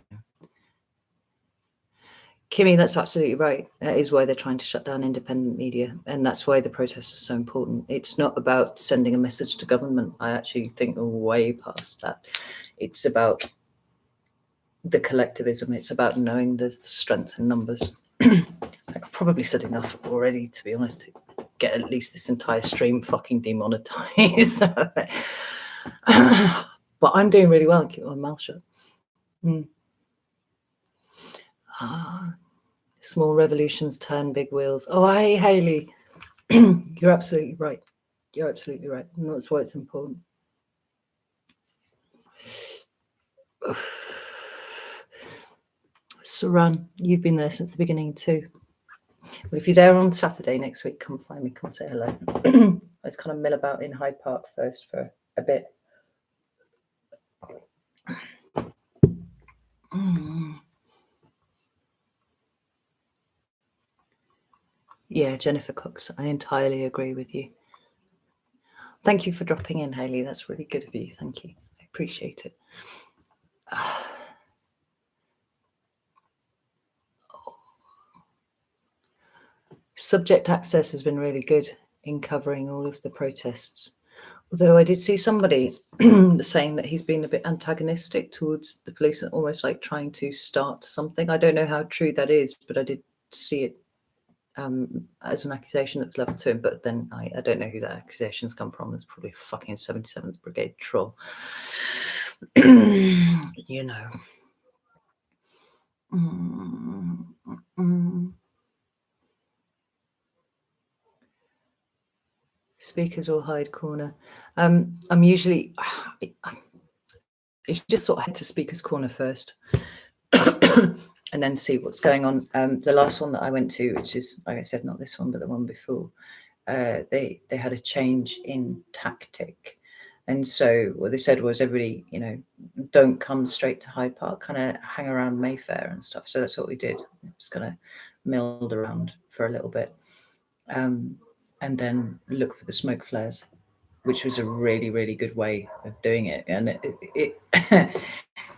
Kimmy, that's absolutely right. That is why they're trying to shut down independent media. And that's why the protests are so important. It's not about sending a message to government. I actually think we're way past that. It's about the collectivism. It's about knowing there's strength in numbers. I've probably said enough already, to be honest, to get at least this entire stream fucking demonetized. But I'm doing really well. Keep my mouth shut. Small revolutions turn big wheels. Oh, hey, Haley. You're absolutely right. You're absolutely right. And that's why it's important. Saran, you've been there since the beginning too. Well, if you're there on Saturday next week, come find me, come say hello. I was kind of mill about in Hyde Park first for a bit. Yeah, Jennifer Cox, I entirely agree with you. Thank you for dropping in, Haley. That's really good of you. Thank you. I appreciate it. Subject Access has been really good in covering all of the protests. Although I did see somebody saying that he's been a bit antagonistic towards the police and almost like trying to start something. I don't know how true that is, but I did see it as an accusation that was leveled to him. But then I don't know who that accusation's come from. It's probably fucking 77th Brigade troll. You know. Speakers or hide corner. I'm usually, it's just sort of head to speakers corner first and then see what's going on. The last one that I went to, which is, like I said, not this one, but the one before, they had a change in tactic. And so what they said was everybody, you know, don't come straight to Hyde Park, kind of hang around Mayfair and stuff. So that's what we did. Just kind of milled around for a little bit. And then look for the smoke flares, which was a really, really good way of doing it. And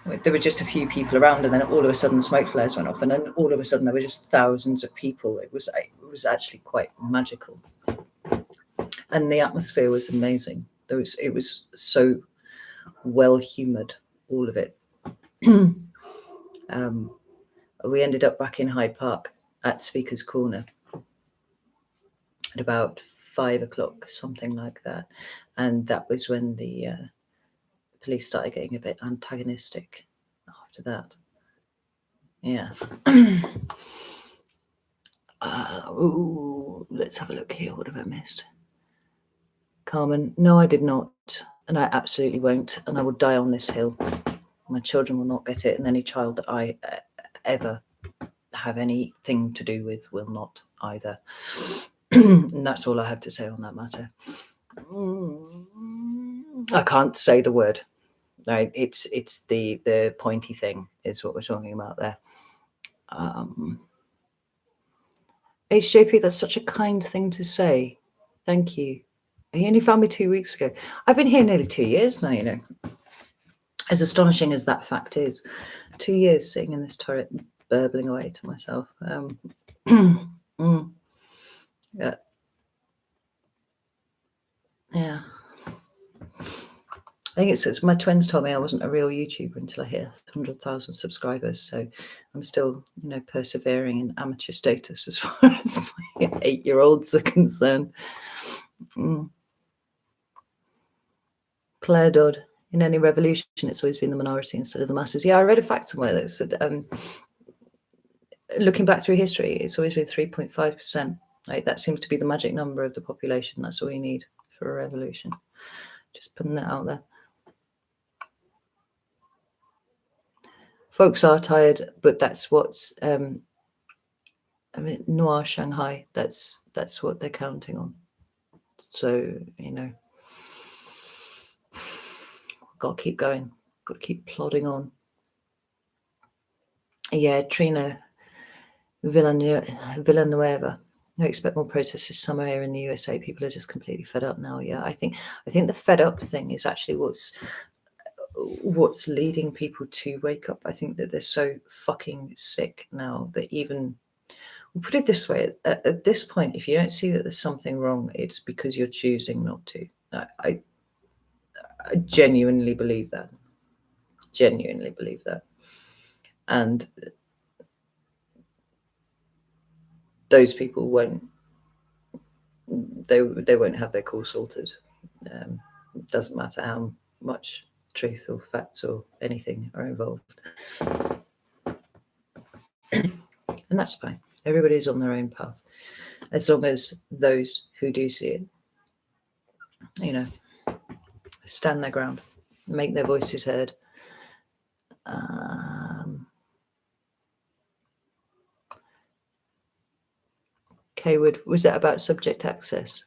there were just a few people around, and then all of a sudden the smoke flares went off, and then all of a sudden there were just thousands of people. It was actually quite magical, and the atmosphere was amazing. It was so well humoured, all of it. We ended up back in Hyde Park at Speaker's Corner at about 5 o'clock, something like that, and that was when the police started getting a bit antagonistic after that. Yeah. Let's have a look here. What have I missed? Carmen, no, I did not, and I absolutely won't, and I will die on this hill. My children will not get it, and any child that I ever have anything to do with will not either. And that's all I have to say on that matter. I can't say the word. Right? It's the pointy thing is what we're talking about there. HJP, that's such a kind thing to say. Thank you. He only found me 2 weeks ago. I've been here nearly 2 years now, you know. As astonishing as that fact is, 2 years sitting in this turret, burbling away to myself. Yeah. Yeah. I think it's my twins told me I wasn't a real YouTuber until I hit 100,000 subscribers. So I'm still, you know, persevering in amateur status as far as my 8-year-olds are concerned. Claire Dodd, in any revolution, it's always been the minority instead of the masses. Yeah, I read a fact somewhere that said, looking back through history, it's always been 3.5%. Like, that seems to be the magic number of the population. That's all you need for a revolution. Just putting it out there. Folks are tired, but that's what's I mean, Noir Shanghai, that's what they're counting on. So, you know, got to keep going, got to keep plodding on. Yeah, Trina Villanueva. I expect more protests this summer here in the USA. People are just completely fed up now. Yeah, I think the fed up thing is actually what's leading people to wake up. I think that they're so fucking sick now that even, we'll put it this way, at this point, if you don't see that there's something wrong, it's because you're choosing not to. I genuinely believe that. Genuinely believe that. And those people won't have their course altered. It doesn't matter how much truth or facts or anything are involved. And that's fine. Everybody's on their own path. As long as those who do see it, you know, stand their ground, make their voices heard. Kaywood, was that about subject access?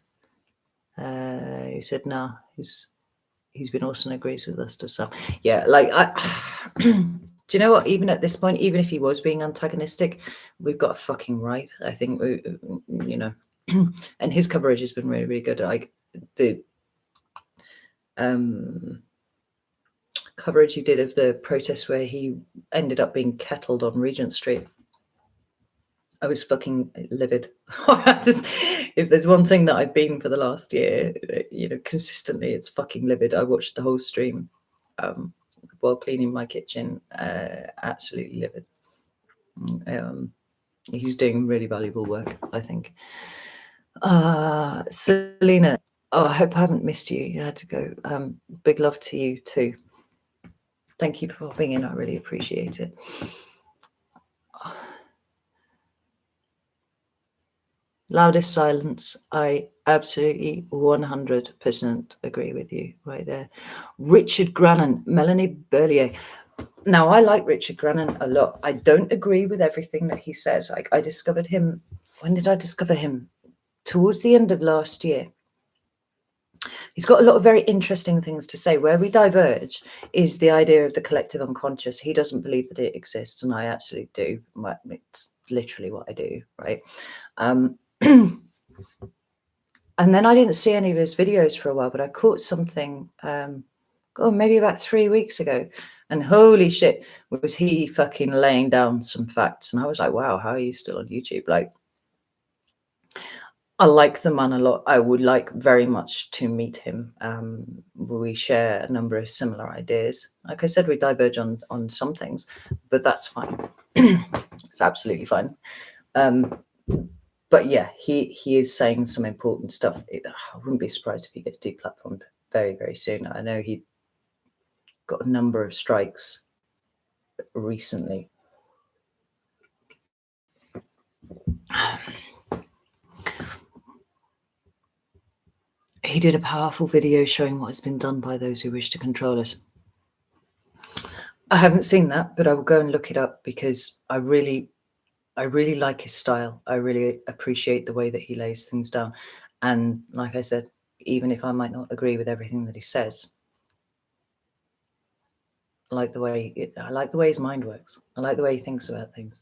He said, nah, he's been awesome, agrees with us to some. Yeah, like, do you know what? Even at this point, even if he was being antagonistic, we've got a fucking right. I think, you know, and his coverage has been really, really good. Like, the coverage he did of the protest where he ended up being kettled on Regent Street. I was fucking livid. If there's one thing that I've been for the last year, consistently, it's fucking livid. I watched the whole stream while cleaning my kitchen. Absolutely livid. He's doing really valuable work, I think. Selena, I hope I haven't missed you. You had to go. Big love to you too. Thank you for popping in. I really appreciate it. Loudest silence. I absolutely 100% agree with you right there. Richard Grannon, Melanie Berlier. Now, I like Richard Grannon a lot. I don't agree with everything that he says. Like, I discovered him. When did I discover him? Towards the end of last year. He's got a lot of very interesting things to say. Where we diverge is the idea of the collective unconscious. He doesn't believe that it exists, and I absolutely do. It's literally what I do, right? And then I didn't see any of his videos for a while, but I caught something, maybe about 3 weeks ago. And holy shit, was he fucking laying down some facts. And I was like, wow, how are you still on YouTube? Like, I like the man a lot. I would like very much to meet him. We share a number of similar ideas. Like I said, we diverge on some things, but that's fine. It's absolutely fine. But yeah, he is saying some important stuff. I wouldn't be surprised if he gets deplatformed very, very soon. I know he got a number of strikes recently. He did a powerful video showing what has been done by those who wish to control us. I haven't seen that, but I will go and look it up because I really like his style. I really appreciate the way that he lays things down. And like I said, even if I might not agree with everything that he says, I like the way his mind works. I like the way he thinks about things.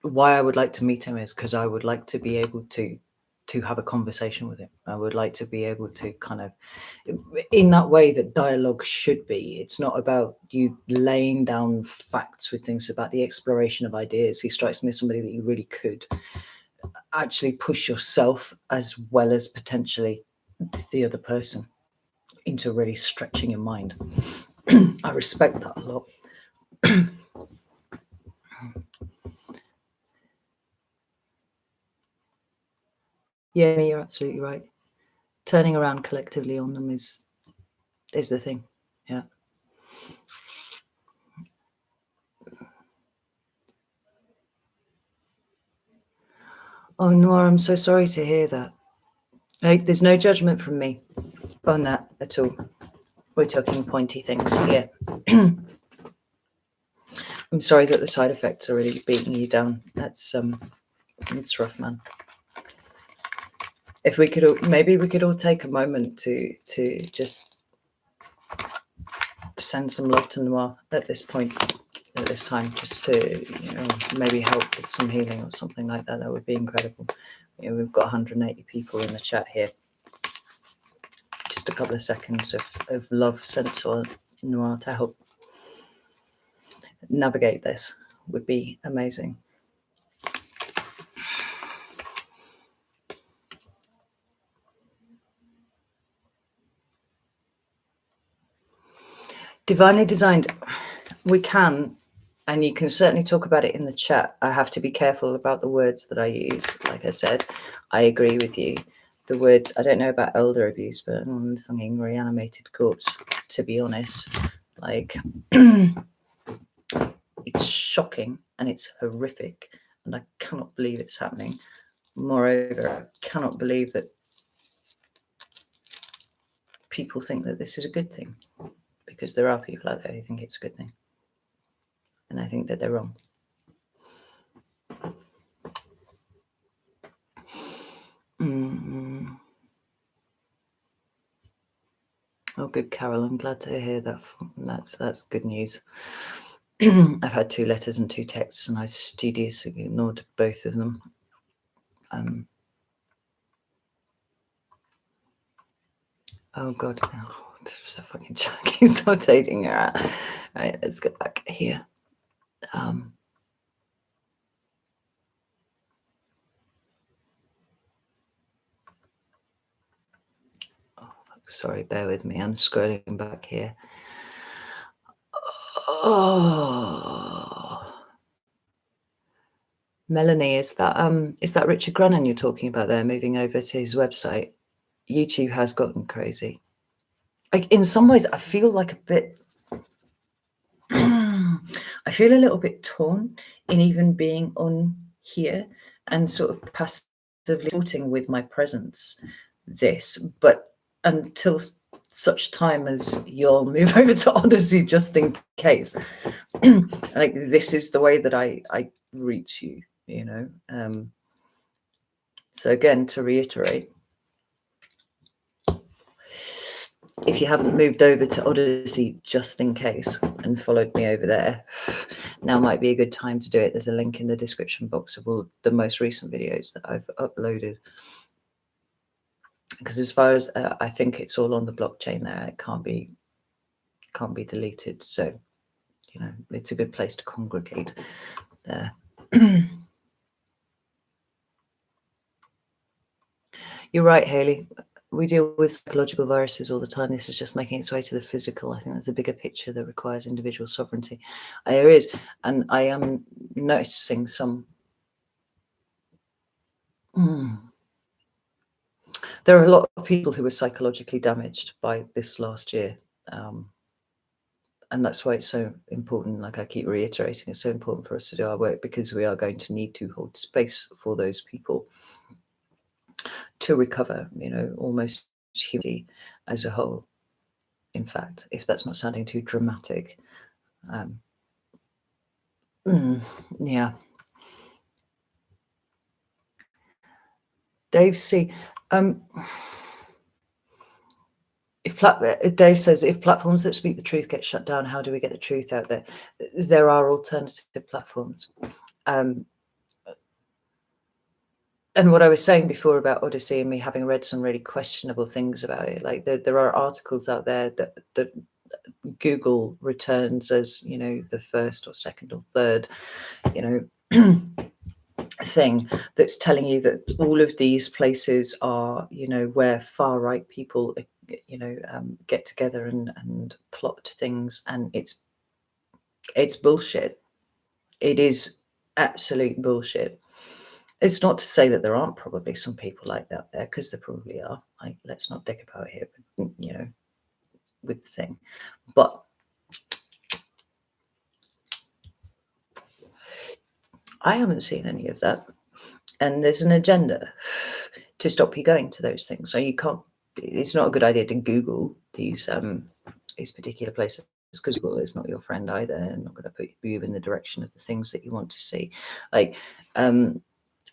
Why I would like to meet him is because I would like to be able to have a conversation with him. I would like to be able to kind of, in that way that dialogue should be. It's not about you laying down facts with things, about the exploration of ideas. He strikes me as somebody that you really could actually push yourself as well as potentially the other person into really stretching your mind. I respect that a lot. Yeah, you're absolutely right. Turning around collectively on them is the thing. Yeah. Oh, Noir, I'm so sorry to hear that. There's no judgment from me on that at all. We're talking pointy things here. I'm sorry that the side effects are really beating you down. That's it's rough, man. If we could, maybe we could all take a moment to just send some love to Noir at this point, at this time, just to maybe help with some healing or something like that. That would be incredible. We've got 180 people in the chat here. Just a couple of seconds of love sent to Noir to help navigate this would be amazing. Divinely designed. We can, and you can certainly talk about it in the chat. I have to be careful about the words that I use. Like I said, I agree with you. The words, I don't know about elder abuse, but I'm fucking reanimated corpse, to be honest. Like, it's shocking and it's horrific, and I cannot believe it's happening. Moreover, I cannot believe that people think that this is a good thing, because there are people out there who think it's a good thing. And I think that they're wrong. Oh, good, Carol. I'm glad to hear that. That's good news. I've had 2 letters and 2 texts, and I studiously ignored both of them. Oh God, it's a fucking joke. He's not dating her out. right, let's go back here. Sorry, bear with me. I'm scrolling back here. Oh, Melanie, is that Richard Grennan you're talking about there, moving over to his website? YouTube has gotten crazy. Like, in some ways, I feel like a bit. I feel a little bit torn in even being on here and sort of passively supporting with my presence this, but until such time as you'll move over to Odyssey, just in case, like, this is the way that I reach you, you know. So again, to reiterate, if you haven't moved over to Odyssey just in case and followed me over there, now might be a good time to do it. There's a link in the description box of all the most recent videos that I've uploaded. Because as far as I think it's all on the blockchain there, it can't be deleted. So, you know, it's a good place to congregate there. You're right, Haley. We deal with psychological viruses all the time. This is just making its way to the physical. I think there's a bigger picture that requires individual sovereignty. There is, and I am noticing some. There are a lot of people who were psychologically damaged by this last year. And that's why it's so important, like I keep reiterating, it's so important for us to do our work, because we are going to need to hold space for those people to recover, you know, almost humanity as a whole. In fact, if that's not sounding too dramatic. Yeah. Dave C. Dave says, if platforms that speak the truth get shut down, how do we get the truth out there? There are alternative platforms. And what I was saying before about Odyssey and me having read some really questionable things about it, like there are articles out there that Google returns as, you know, the first or second or third, you know, thing that's telling you that all of these places are, you know, where far right people, you know, get together and plot things, and it's bullshit. It is absolute bullshit. It's not to say that there aren't probably some people like that there, because there probably are. Like, let's not dick about here, you know, with the thing. But I haven't seen any of that. And there's an agenda to stop you going to those things. So you can't, it's not a good idea to Google these particular places, because Google is not your friend either, and not going to put you in the direction of the things that you want to see. Like,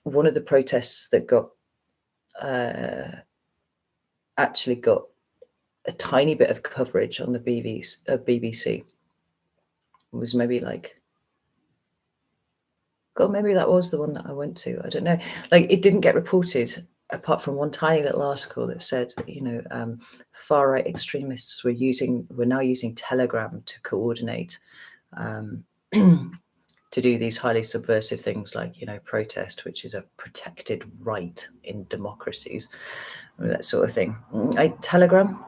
one of the protests that got actually got a tiny bit of coverage on the BBC was maybe like, God, maybe that was the one that I went to. I don't know. Like, it didn't get reported apart from one tiny little article that said, you know, far right extremists were now using Telegram to coordinate to do these highly subversive things like, you know, protest, which is a protected right in democracies, that sort of thing. Telegram,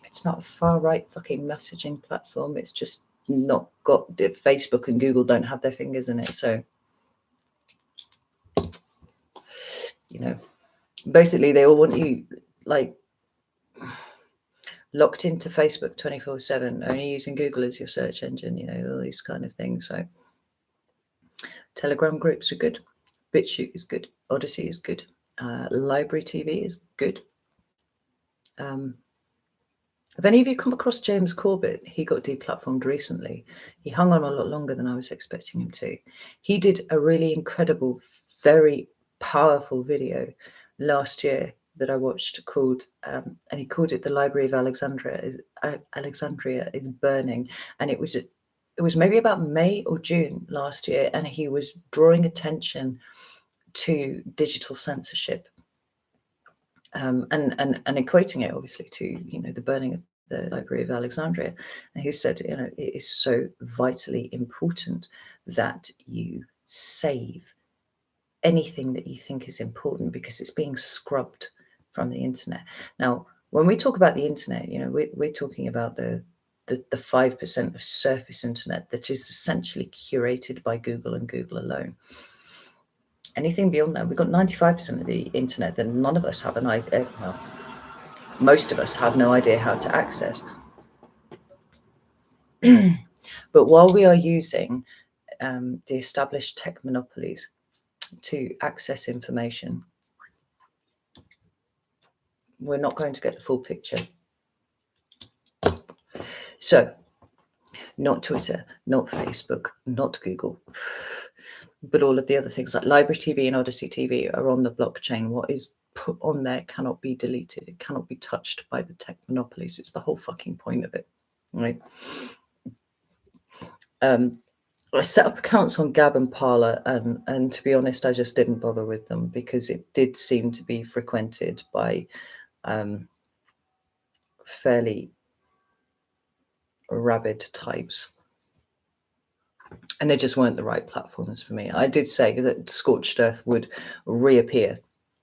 it's not a far right fucking messaging platform. It's just not got, Facebook and Google don't have their fingers in it. So, you know, basically they all want you like locked into Facebook 24/7, only using Google as your search engine, you know, all these kind of things. So Telegram groups are good. BitChute is good. Odyssey is good. Library TV is good. Have any of you come across James Corbett? He got deplatformed recently. He hung on a lot longer than I was expecting him to. He did a really incredible, very powerful video last year that I watched called, and he called it "The Library of Alexandria is Burning," and it was maybe about May or June last year, and he was drawing attention to digital censorship and equating it obviously to, you know, the burning of the Library of Alexandria, and who said, you know, it is so vitally important that you save anything that you think is important because it's being scrubbed from the internet. Now, when we talk about the internet, you know, we're talking about the 5% of surface internet that is essentially curated by Google and Google alone. Anything beyond that, we've got 95% of the internet that none of us have an idea, well, most of us have no idea how to access. But while we are using the established tech monopolies to access information, we're not going to get the full picture. So, not Twitter, not Facebook, not Google, but all of the other things like Library TV and Odyssey TV are on the blockchain. What is put on there cannot be deleted. It cannot be touched by the tech monopolies. It's the whole fucking point of it, right? I set up accounts on Gab and Parler, and to be honest, I just didn't bother with them because it did seem to be frequented by fairly rabid types, and they just weren't the right platforms for me. I did say that Scorched Earth would reappear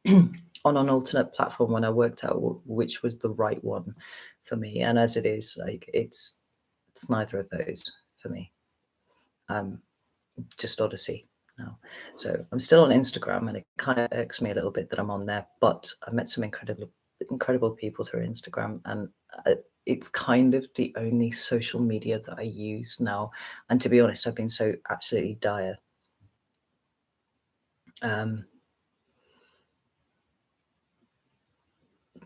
on an alternate platform when I worked out which was the right one for me, and as it is, like it's neither of those for me. Just Odyssey now. So I'm still on Instagram, and it kind of irks me a little bit that I'm on there, but I met some incredible people through Instagram, and it's kind of the only social media that I use now. And to be honest, I've been so absolutely dire.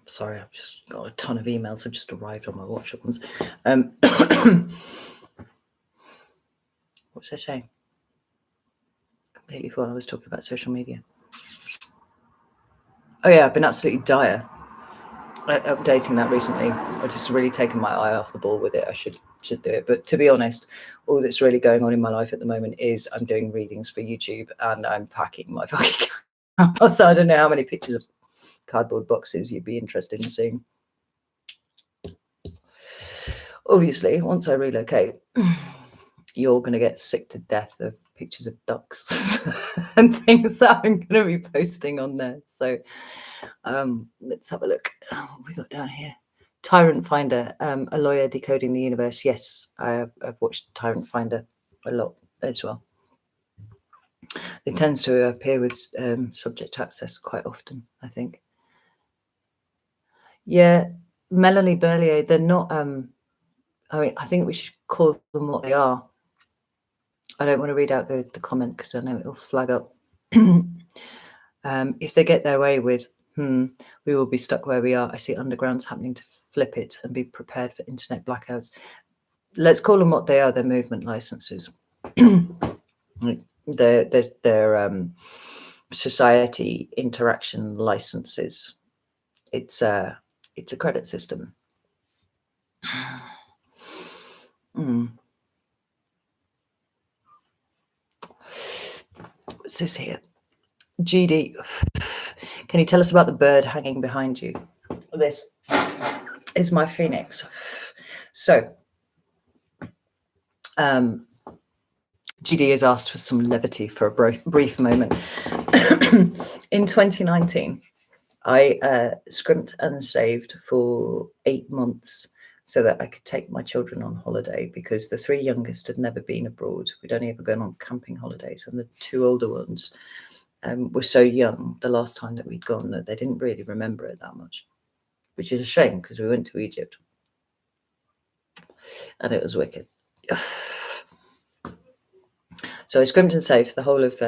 Sorry, I've just got a ton of emails. I've just arrived on my watch at once. What was I saying? Completely forgot I was talking about social media. Oh yeah, I've been absolutely dire. Updating that recently. I've just really taken my eye off the ball with it. I should do it. But to be honest, all that's really going on in my life at the moment is I'm doing readings for YouTube and I'm packing my fucking house. So I don't know how many pictures of cardboard boxes you'd be interested in seeing. Obviously, once I relocate, you're going to get sick to death of pictures of ducks and things that I'm going to be posting on there. So let's have a look. What we got down here? Tyrant Finder, a lawyer decoding the universe. Yes, I've watched Tyrant Finder a lot as well. It tends to appear with subject access quite often, I think. Yeah, Melanie Berlier, they're not, I mean, I think we should call them what they are. I don't want to read out the comment because I know it'll flag up. If they get their way with, we will be stuck where we are. I see undergrounds happening to flip it and be prepared for internet blackouts. Let's call them what they are. They're movement licenses. They're society interaction licenses. It's a credit system. What's this here? GD, can you tell us about the bird hanging behind you? This is my phoenix. So GD has asked for some levity for a brief moment. In 2019, I scrimped and saved for 8 months so that I could take my children on holiday because the 3 youngest had never been abroad. We'd only ever gone on camping holidays, and the 2 older ones were so young the last time that we'd gone that they didn't really remember it that much, which is a shame because we went to Egypt and it was wicked. So I scrimped and saved the whole of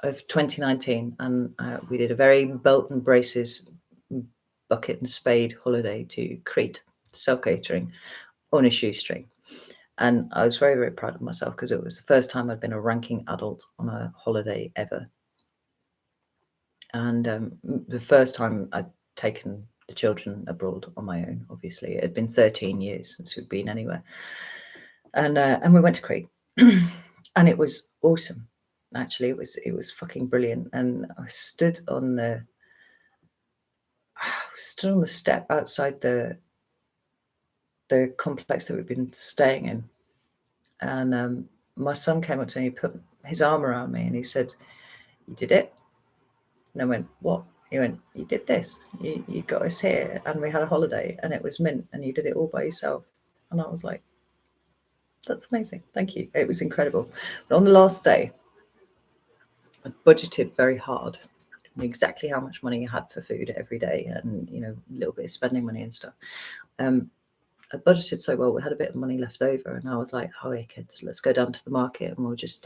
2019, and we did a very belt and braces, bucket and spade holiday to Crete, self-catering on a shoestring. And I was very, very proud of myself because it was the first time I'd been a ranking adult on a holiday ever. And the first time I'd taken the children abroad on my own, obviously. It had been 13 years since we'd been anywhere. And we went to Crete. And it was awesome. Actually, it was fucking brilliant. And I stood on the stood on the step outside the complex that we've been staying in, and my son came up to me, he put his arm around me, and he said, "You did it." And I went, "What?" He went, "You did this. You got us here, and we had a holiday, and it was mint, and you did it all by yourself." And I was like, "That's amazing. Thank you." It was incredible. But on the last day, I budgeted very hard, knew exactly how much money I had for food every day, and a little bit of spending money and stuff. I budgeted so well, we had a bit of money left over, and I was like, "Oh, hey kids, let's go down to the market and we'll just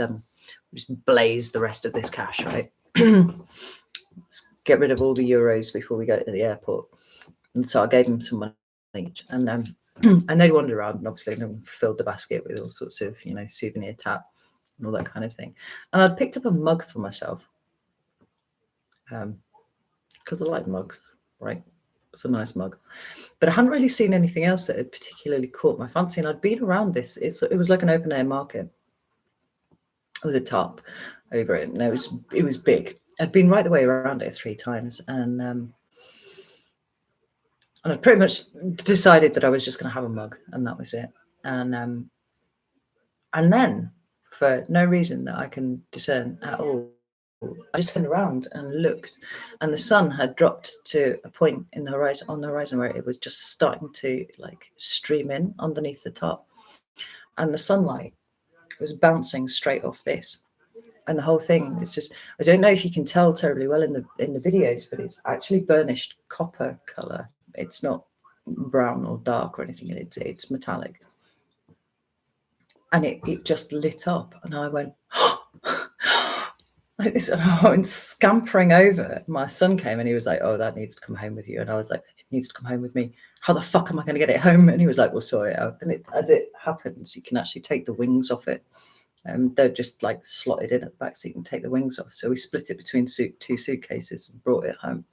blaze the rest of this cash, right? Let's get rid of all the euros before we go to the airport." And so I gave them some money each, and and they'd wander around, and obviously filled the basket with all sorts of souvenir tap and all that kind of thing. And I'd picked up a mug for myself, because I like mugs, right? It's a nice mug, but I hadn't really seen anything else that had particularly caught my fancy. And I'd been around this. It was like an open air market with a tarp over it, and it was big. I'd been right the way around it 3 times, and I pretty much decided that I was just going to have a mug, and that was it. And then, for no reason that I can discern at all, I just turned around and looked, and the sun had dropped to a point on the horizon where it was just starting to stream in underneath the top, and the sunlight was bouncing straight off this, and the whole thing is just, I don't know if you can tell terribly well in the videos, but it's actually burnished copper color. It's not brown or dark or anything. It's metallic, and it just lit up, and I went like this, and I went scampering over. My son came and he was like, "Oh, that needs to come home with you." And I was like, "It needs to come home with me. How the fuck am I going to get it home?" And he was like, "We'll sort it out." And as it happens, you can actually take the wings off it. They're just slotted in at the back, so you can take the wings off. So we split it between 2 suitcases and brought it home.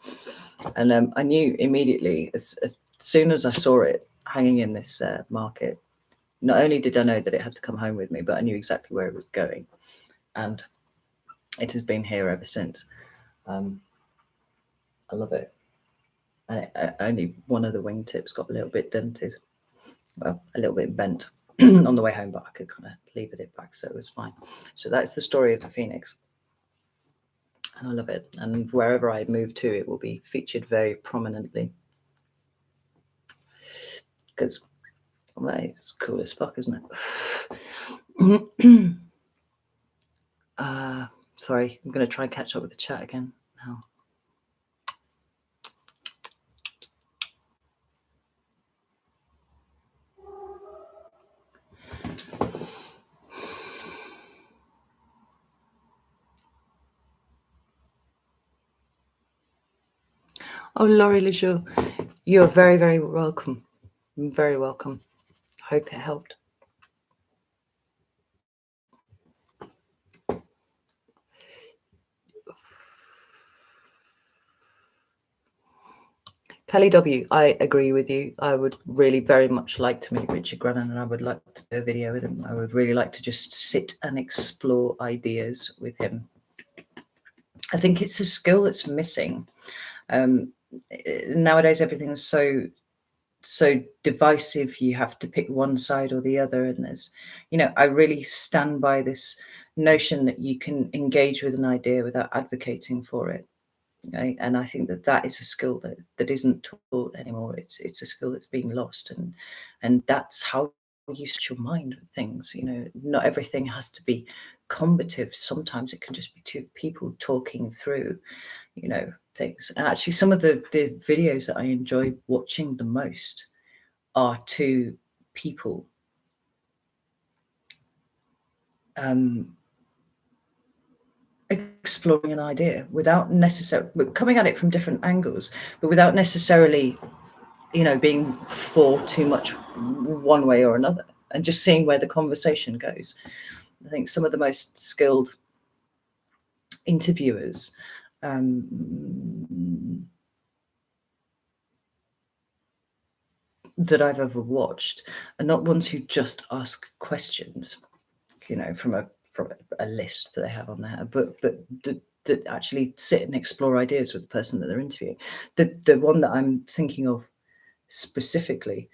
And I knew immediately, as soon as I saw it hanging in this market, not only did I know that it had to come home with me, but I knew exactly where it was going. And it has been here ever since. I love it. And only one of the wingtips got a little bit dented, well, a little bit bent on the way home, but I could kind of levered it back, so it was fine. So that's the story of the Phoenix, and I love it. And wherever I move to, it will be featured very prominently, because it's cool as fuck, isn't it? Sorry, I'm going to try and catch up with the chat again now. Oh, Laurie Lejour, you're very, very welcome. Very welcome. Hope it helped. Kelly W, I agree with you. I would really very much like to meet Richard Grannon, and I would like to do a video with him. I would really like to just sit and explore ideas with him. I think it's a skill that's missing. Nowadays, everything's so divisive. You have to pick one side or the other, and there's, I really stand by this notion that you can engage with an idea without advocating for it. Okay? And I think that is a skill that isn't taught anymore. It's a skill that's being lost, and that's how you set your mind with things. Not everything has to be combative. Sometimes it can just be 2 people talking through things. And actually, some of the videos that I enjoy watching the most are 2 people exploring an idea without necessarily coming at it from different angles, but without necessarily being for too much one way or another, and just seeing where the conversation goes. I think some of the most skilled interviewers that I've ever watched are not ones who just ask questions, from a list that they have on there, but that actually sit and explore ideas with the person that they're interviewing. The one that I'm thinking of specifically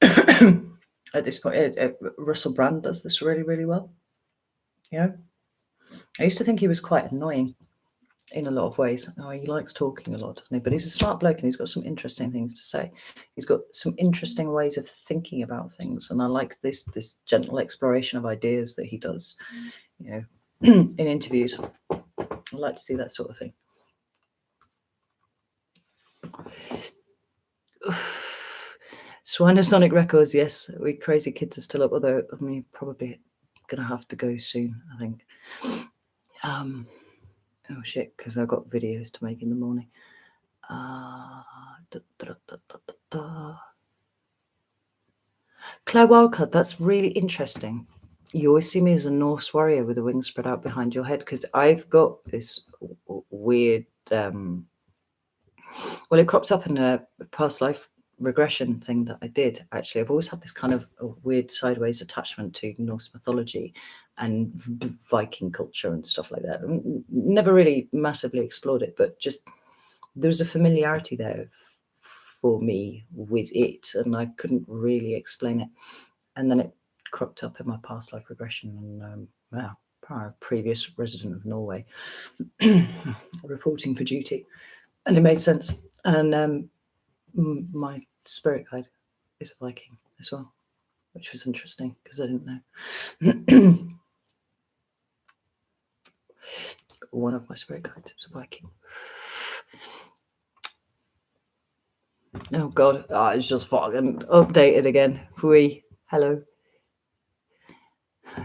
at this point, Russell Brand does this really, really well. You know, I used to think he was quite annoying in a lot of ways. Oh, he likes talking a lot, doesn't he? But he's a smart bloke and he's got some interesting things to say. He's got some interesting ways of thinking about things, and I like this gentle exploration of ideas that he does. You know, in interviews, I like to see that sort of thing. Swanasonic Records, yes, we crazy kids are still up. Although I mean, probably gonna have to go soon, I think. Oh shit, because I've got videos to make in the morning. Claire Wildcard, that's really interesting. You always see me as a Norse warrior with the wings spread out behind your head, because I've got this weird, well, it crops up in a past life regression thing that I did. Actually, I've always had this kind of a weird sideways attachment to Norse mythology and Viking culture and stuff like that. Never really massively explored it, but just there's a familiarity there for me with it, and I couldn't really explain it. And then it cropped up in my past life regression, and previous resident of Norway reporting for duty, and it made sense. And my spirit guide is a Viking as well, which was interesting because I didn't know. One of my spirit guides is a Viking. Oh God, it's just fucking updated again. Hello.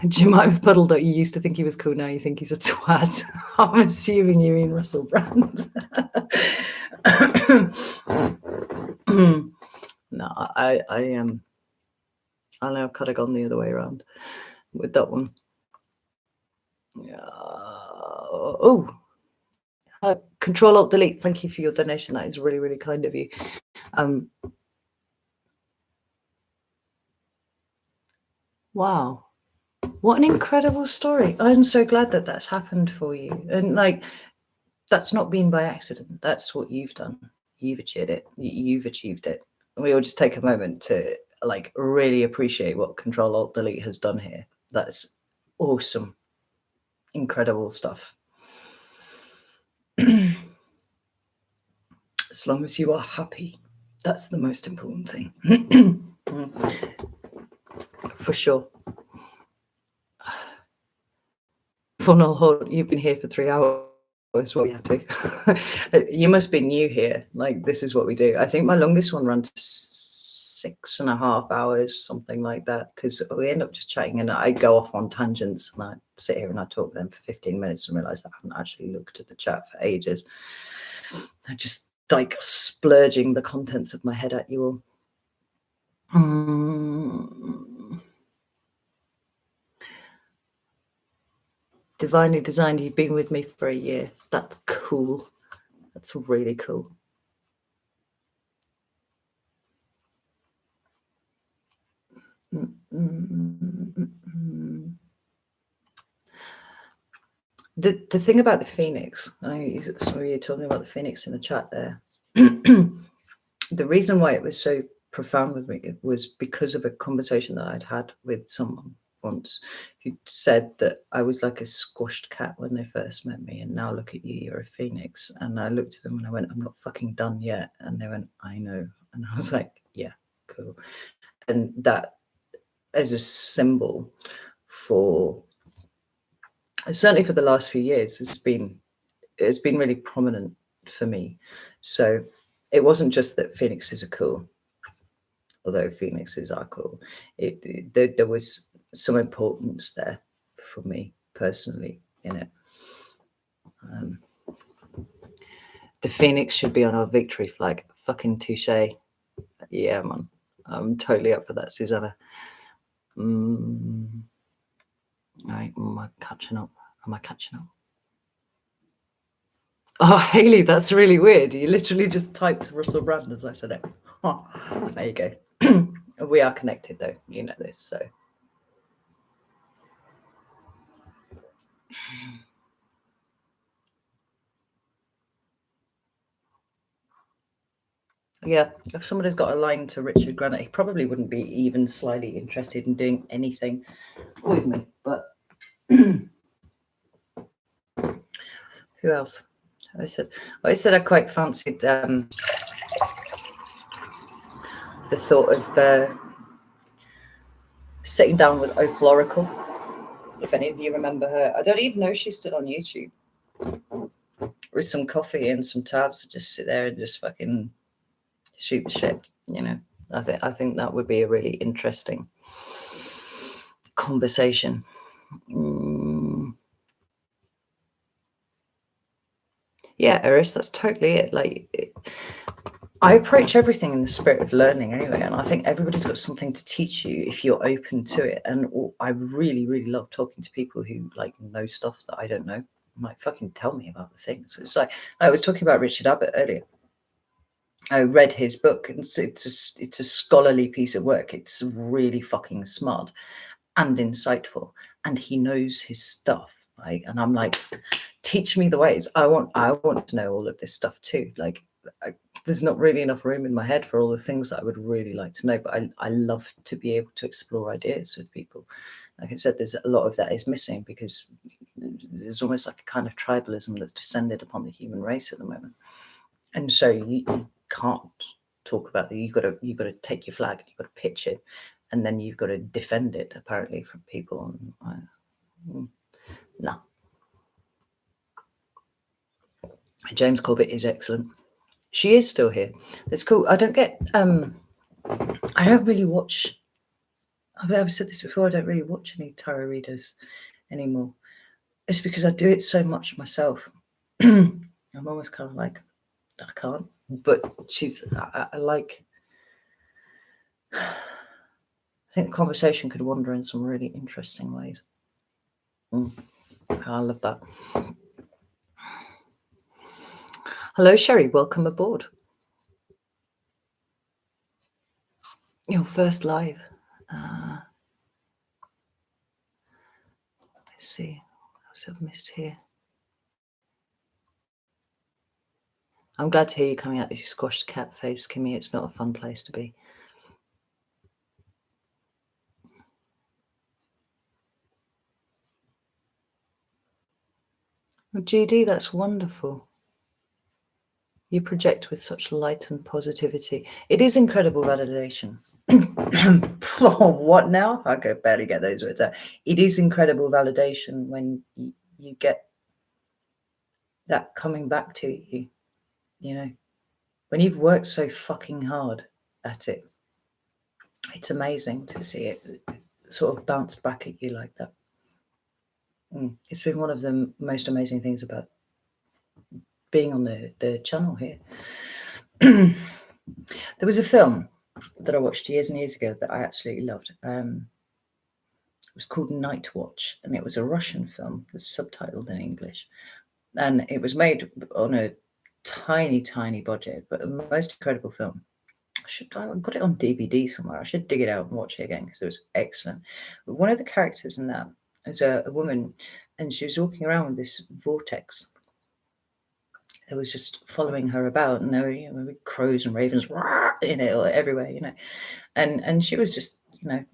Jemima Puddle, that you used to think he was cool, now you think he's a twat. I'm assuming you mean Russell Brand. No, I know I've kind of gone the other way around with that one. Control Alt Delete. Thank you for your donation. That is really, really kind of you. Wow. What an incredible story. I'm so glad that that's happened for you. And like, that's not been by accident. That's what you've done. You've achieved it. You've achieved it. And we all just take a moment to like really appreciate what Control Alt Delete has done here. That's awesome. Incredible stuff. As long as you are happy, that's the most important thing. For sure. Funnel Hunt, you've been here for 3 hours. What we have to. You must be new here. Like, this is what we do. I think my longest one ran to 6.5 hours, something like that, because we end up just chatting and I go off on tangents and I sit here and I talk to them for 15 minutes and realize that I haven't actually looked at the chat for ages. I just like splurging the contents of my head at you all. Divinely Designed, you've been with me for a year. That's cool. That's really cool. The thing about the Phoenix, some of you talking about the Phoenix in the chat there. The reason why it was so profound with me was because of a conversation that I'd had with someone once who said that I was like a squashed cat when they first met me, and now look at you, you're a phoenix. And I looked at them and I went, I'm not fucking done yet. And they went, I know. And I was like, yeah, cool. And that as a symbol for, certainly for the last few years, it's been really prominent for me. So it wasn't just that phoenixes are cool, although phoenixes are cool. There was some importance there for me personally in it. The phoenix should be on our victory flag. Fucking touche. Yeah, man. I'm totally up for that, Susanna. Right, am I catching up? Oh, Haley, that's really weird. You literally just typed Russell Brand as I said it. Oh, there you go. We are connected, though. You know this, so. Yeah, if somebody's got a line to Richard Granite, he probably wouldn't be even slightly interested in doing anything with me. But who else? I said I quite fancied the thought of sitting down with Opal Oracle. If any of you remember her, I don't even know if she's still on YouTube. With some coffee and some tabs, and just sit there and just fucking shoot the shit. You know, I think that would be a really interesting conversation. Yeah, Eris, that's totally it. Like, I approach everything in the spirit of learning anyway, and I think everybody's got something to teach you if you're open to it. And I really, really love talking to people who like know stuff that I don't know. I'm like, fucking tell me about the things. It's like I was talking about Richard Abbott earlier. I read his book, and it's a scholarly piece of work. It's really fucking smart and insightful, and he knows his stuff. Like, and I'm like, teach me the ways. I want to know all of this stuff too. Like, there's not really enough room in my head for all the things that I would really like to know, but I love to be able to explore ideas with people. Like I said, there's a lot of that is missing because there's almost like a kind of tribalism that's descended upon the human race at the moment. And so you can't talk about that. You've got to take your flag, you've got to pitch it, and then you've got to defend it apparently from people. No. James Corbett is excellent. She is still here. That's cool. I don't really watch. I've said this before. I don't really watch any tarot readers anymore. It's because I do it so much myself. I'm almost kind of like, I can't. But I like. I think the conversation could wander in some really interesting ways. I love that. Hello, Sherry. Welcome aboard. Your first live. Let's see what else I've missed here. I'm glad to hear you coming out with your squashed cat face, Kimmy. It's not a fun place to be. Well, GD, that's wonderful. You project with such light and positivity. It is incredible validation. What now? I could barely get those words out. It is incredible validation when you get that coming back to you, you know, when you've worked so fucking hard at it. It's amazing to see it sort of bounce back at you like that. It's been one of the most amazing things about being on the channel here. There was a film that I watched years and years ago that I absolutely loved. It was called Night Watch, and it was a Russian film that's subtitled in English. And it was made on a tiny, tiny budget, but a most incredible film. I've got it on DVD somewhere. I should dig it out and watch it again because it was excellent. But one of the characters in that is a woman, and she was walking around with this vortex. It was just following her about, and there were crows and ravens, everywhere, and she was just,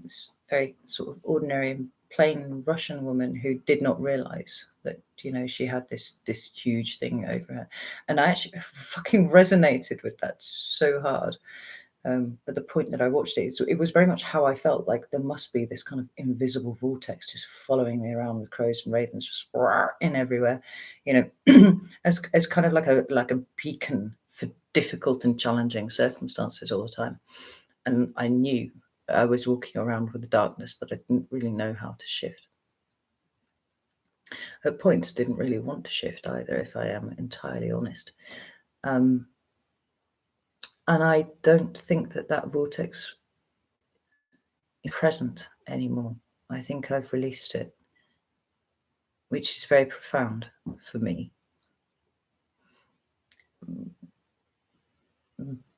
this very sort of ordinary and plain Russian woman who did not realize that, she had this huge thing over her. And I actually fucking resonated with that so hard. At the point that I watched it, it was very much how I felt. Like there must be this kind of invisible vortex just following me around with crows and ravens just in everywhere, as kind of like a beacon for difficult and challenging circumstances all the time. And I knew I was walking around with the darkness that I didn't really know how to shift. At points, didn't really want to shift either, if I am entirely honest. And I don't think that vortex is present anymore. I think I've released it, which is very profound for me.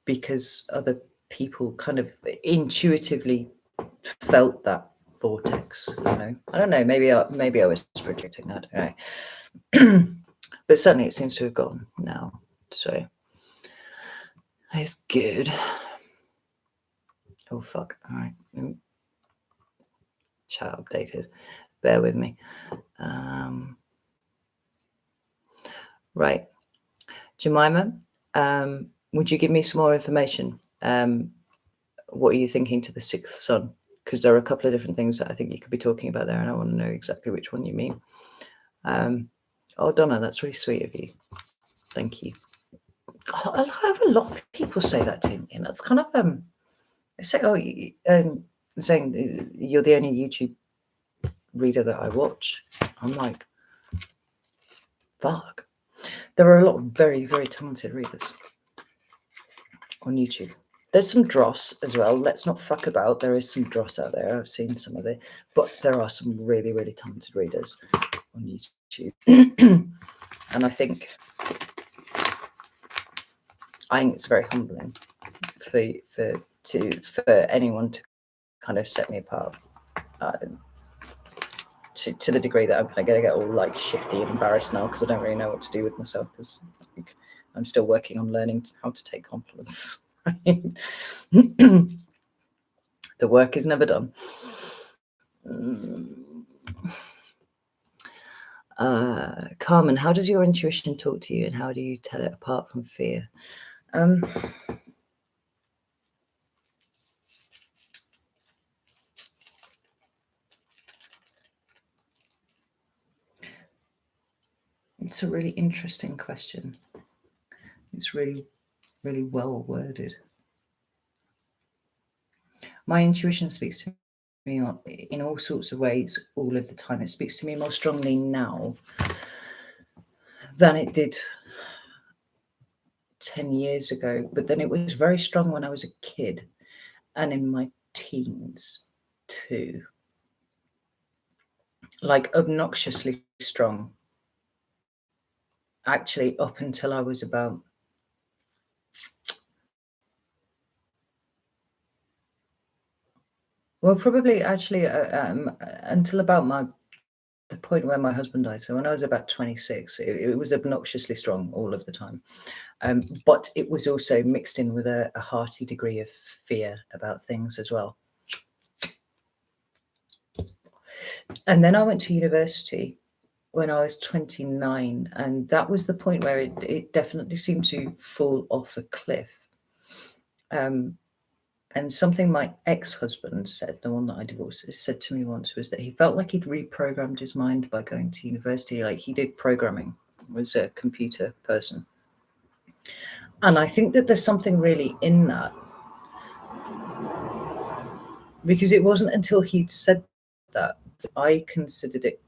Because other people kind of intuitively felt that vortex, I don't know, maybe I was projecting that, I don't know. But certainly it seems to have gone now. So It's good. Oh, fuck. All right. Chat updated. Bear with me. Right. Jemima, would you give me some more information? What are you thinking to the sixth son? Because there are a couple of different things that I think you could be talking about there, and I want to know exactly which one you mean. Oh, Donna, that's really sweet of you. Thank you. I have a lot of people say that to me, and it's kind of say, saying you're the only YouTube reader that I watch. I'm like, fuck. There are a lot of very, very talented readers on YouTube. There's some dross as well. Let's not fuck about. There is some dross out there. I've seen some of it, but there are some really, really talented readers on YouTube. And I think it's very humbling for anyone to kind of set me apart. To the degree that I'm going to get all like shifty and embarrassed now because I don't really know what to do with myself because I'm still working on learning how to take compliments. The work is never done. Carmen, how does your intuition talk to you and how do you tell it apart from fear? It's a really interesting question. It's really, really well worded. My intuition speaks to me in all sorts of ways all of the time. It speaks to me more strongly now than it did 10 years ago, but then it was very strong when I was a kid and in my teens too. Like obnoxiously strong. Actually, up until I was about probably actually until about the point where my husband died. So when I was about 26, it was obnoxiously strong all of the time. But it was also mixed in with a hearty degree of fear about things as well. And then I went to university when I was 29, and that was the point where it definitely seemed to fall off a cliff. And something my ex-husband said, the one that I divorced, said to me once was that he felt like he'd reprogrammed his mind by going to university. Like he did programming, was a computer person. And I think that there's something really in that. Because it wasn't until he'd said that I considered it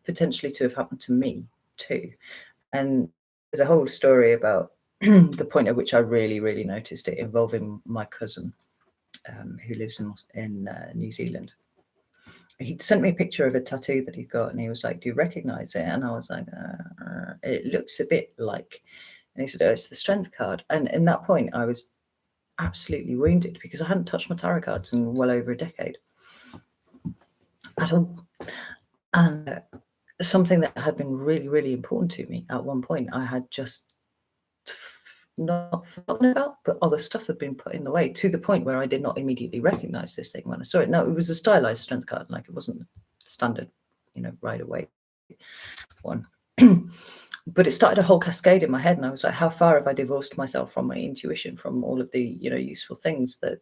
potentially to have happened to me too. And there's a whole story about the point at which I really, really noticed it involving my cousin, who lives in New Zealand. He'd sent me a picture of a tattoo that he'd got, and he was like, "Do you recognize it?" And I was like, "It looks a bit like." And he said, "Oh, it's the strength card." And in that point, I was absolutely wounded because I hadn't touched my tarot cards in well over a decade at all. And something that had been really, really important to me at one point, I had just not forgotten about, but other stuff had been put in the way to the point where I did not immediately recognize this thing when I saw it. No, it was a stylized strength card, like it wasn't standard, right away one. But it started a whole cascade in my head, and I was like, how far have I divorced myself from my intuition, from all of the useful things that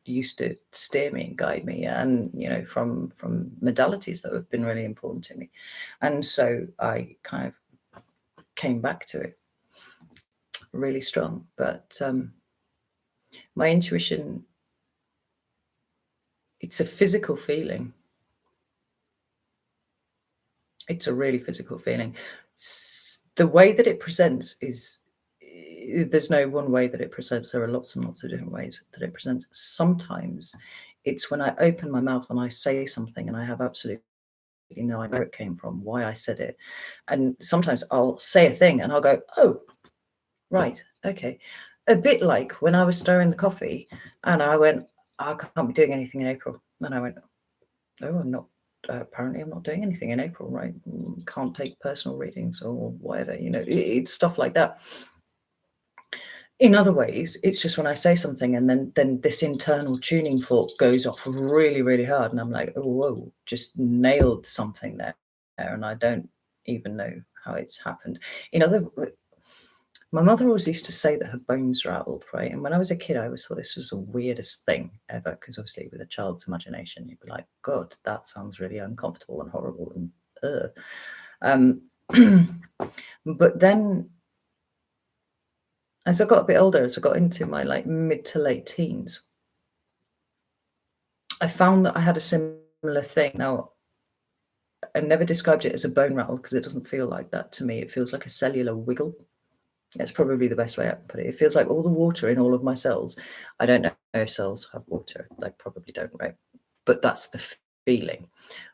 used to steer me and guide me, and from modalities that have been really important to me. And so I kind of came back to it really strong. But my intuition, it's a physical feeling. It's a really physical feeling. The way that it presents is, there's no one way that it presents. There are lots and lots of different ways that it presents. Sometimes it's when I open my mouth and I say something and I have absolutely no idea where it came from, why I said it. And sometimes I'll say a thing and I'll go, oh, right, okay. A bit like when I was stirring the coffee and I went, I can't be doing anything in April. And I went, oh, I'm not. Apparently I'm not doing anything in April, right? Can't take personal readings or whatever, it's stuff like that. in other ways, it's just when I say something and then this internal tuning fork goes off really, really hard. And I'm like, oh, whoa, just nailed something there. And I don't even know how it's happened. My mother always used to say that her bones rattled, right? And when I was a kid, I always thought this was the weirdest thing ever, because obviously with a child's imagination, you'd be like, God, that sounds really uncomfortable and horrible and but then as I got a bit older, as I got into my like mid to late teens, I found that I had a similar thing. Now, I never described it as a bone rattle because it doesn't feel like that to me. It feels like a cellular wiggle. That's probably the best way I can put it. It feels like all the water in all of my cells. I don't know if cells have water. They probably don't, right? But that's the feeling.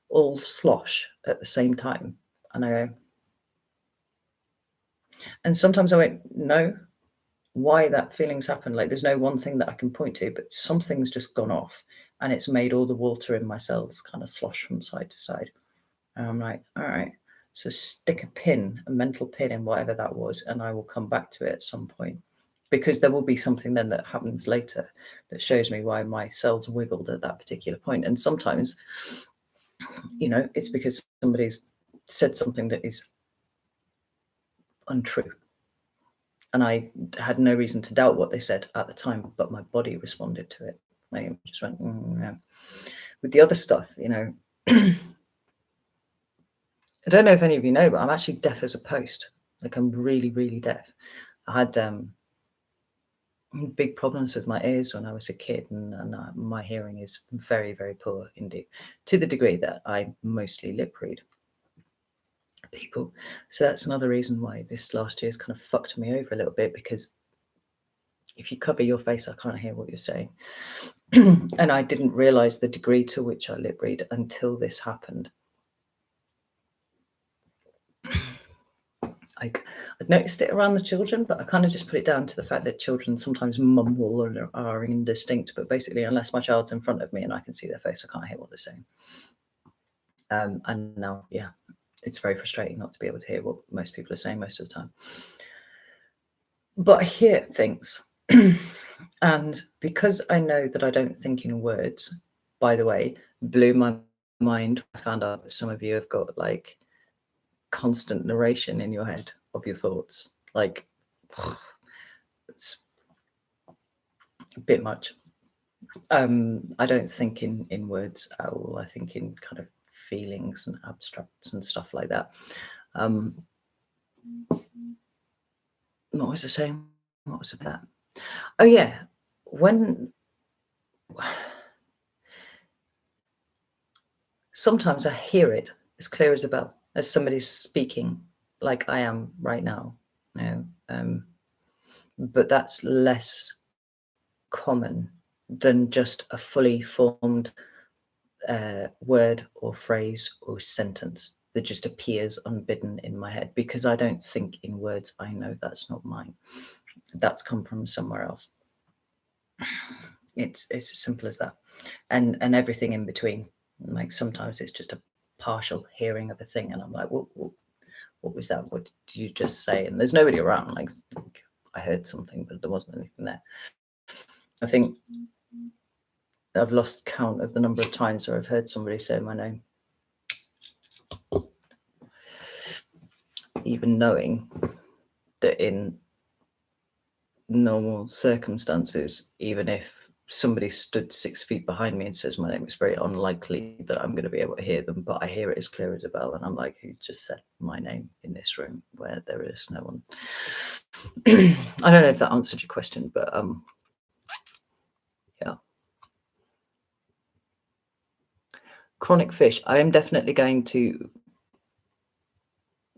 All slosh at the same time. And I go, and sometimes I won't know why that feeling's happened. Like there's no one thing that I can point to, but something's just gone off and it's made all the water in my cells kind of slosh from side to side. And I'm like, all right, so stick a mental pin in whatever that was, and I will come back to it at some point, because there will be something then that happens later that shows me why my cells wiggled at that particular point. And sometimes, it's because somebody's said something that is untrue. And I had no reason to doubt what they said at the time, but my body responded to it. I just went, no. With the other stuff, I don't know if any of you know, but I'm actually deaf as a post. Like I'm really, really deaf. I had big problems with my ears when I was a kid, and my hearing is very, very poor indeed, to the degree that I mostly lip read people. So that's another reason why this last year's kind of fucked me over a little bit, because if you cover your face, I can't hear what you're saying. And I didn't realize the degree to which I lip read until this happened. I'd noticed it around the children, but I kind of just put it down to the fact that children sometimes mumble or are indistinct. But basically, unless my child's in front of me and I can see their face, I can't hear what they're saying. And now, yeah, it's very frustrating not to be able to hear what most people are saying most of the time. But I hear things. And because I know that I don't think in words, by the way, blew my mind. I found out that some of you have got like constant narration in your head of your thoughts. Like, it's a bit much. I don't think in words at all. I think in kind of feelings and abstracts and stuff like that. What was I saying? What was that? Oh yeah, when sometimes I hear it as clear as a bell, as somebody's speaking like I am right now. But that's less common than just a fully formed word or phrase or sentence that just appears unbidden in my head, because I don't think in words. I know that's not mine. That's come from somewhere else. It's as simple as that, and everything in between. Like sometimes it's just a partial hearing of a thing, and I'm like, what was that? What did you just say? And there's nobody around. Like I heard something, but there wasn't anything there. I think I've lost count of the number of times where I've heard somebody say my name, even knowing that in normal circumstances, even if somebody stood 6 feet behind me and says my name, it's very unlikely that I'm going to be able to hear them, but I hear it as clear as a bell. And I'm like, who just said my name in this room where there is no one? I don't know if that answered your question, but yeah. Chronic fish. I am definitely going to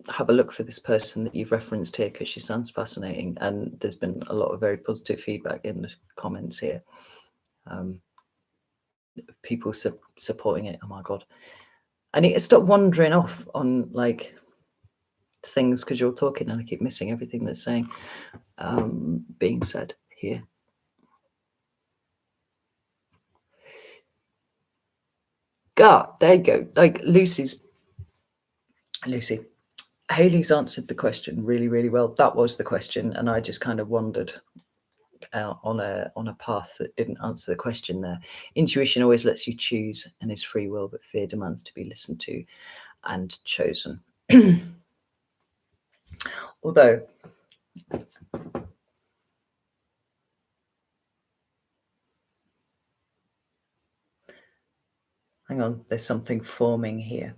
have a look for this person that you've referenced here, because she sounds fascinating, and there's been a lot of very positive feedback in the comments here. People supporting it. Oh my god, I need to stop wandering off on like things because you're talking and I keep missing everything that's saying being said here. God, there you go. Like Lucy, Haley's answered the question really, really well. That was the question, and I just kind of wondered on a path that didn't answer the question there. Intuition always lets you choose and is free will, but fear demands to be listened to and chosen. Although hang on, there's something forming here.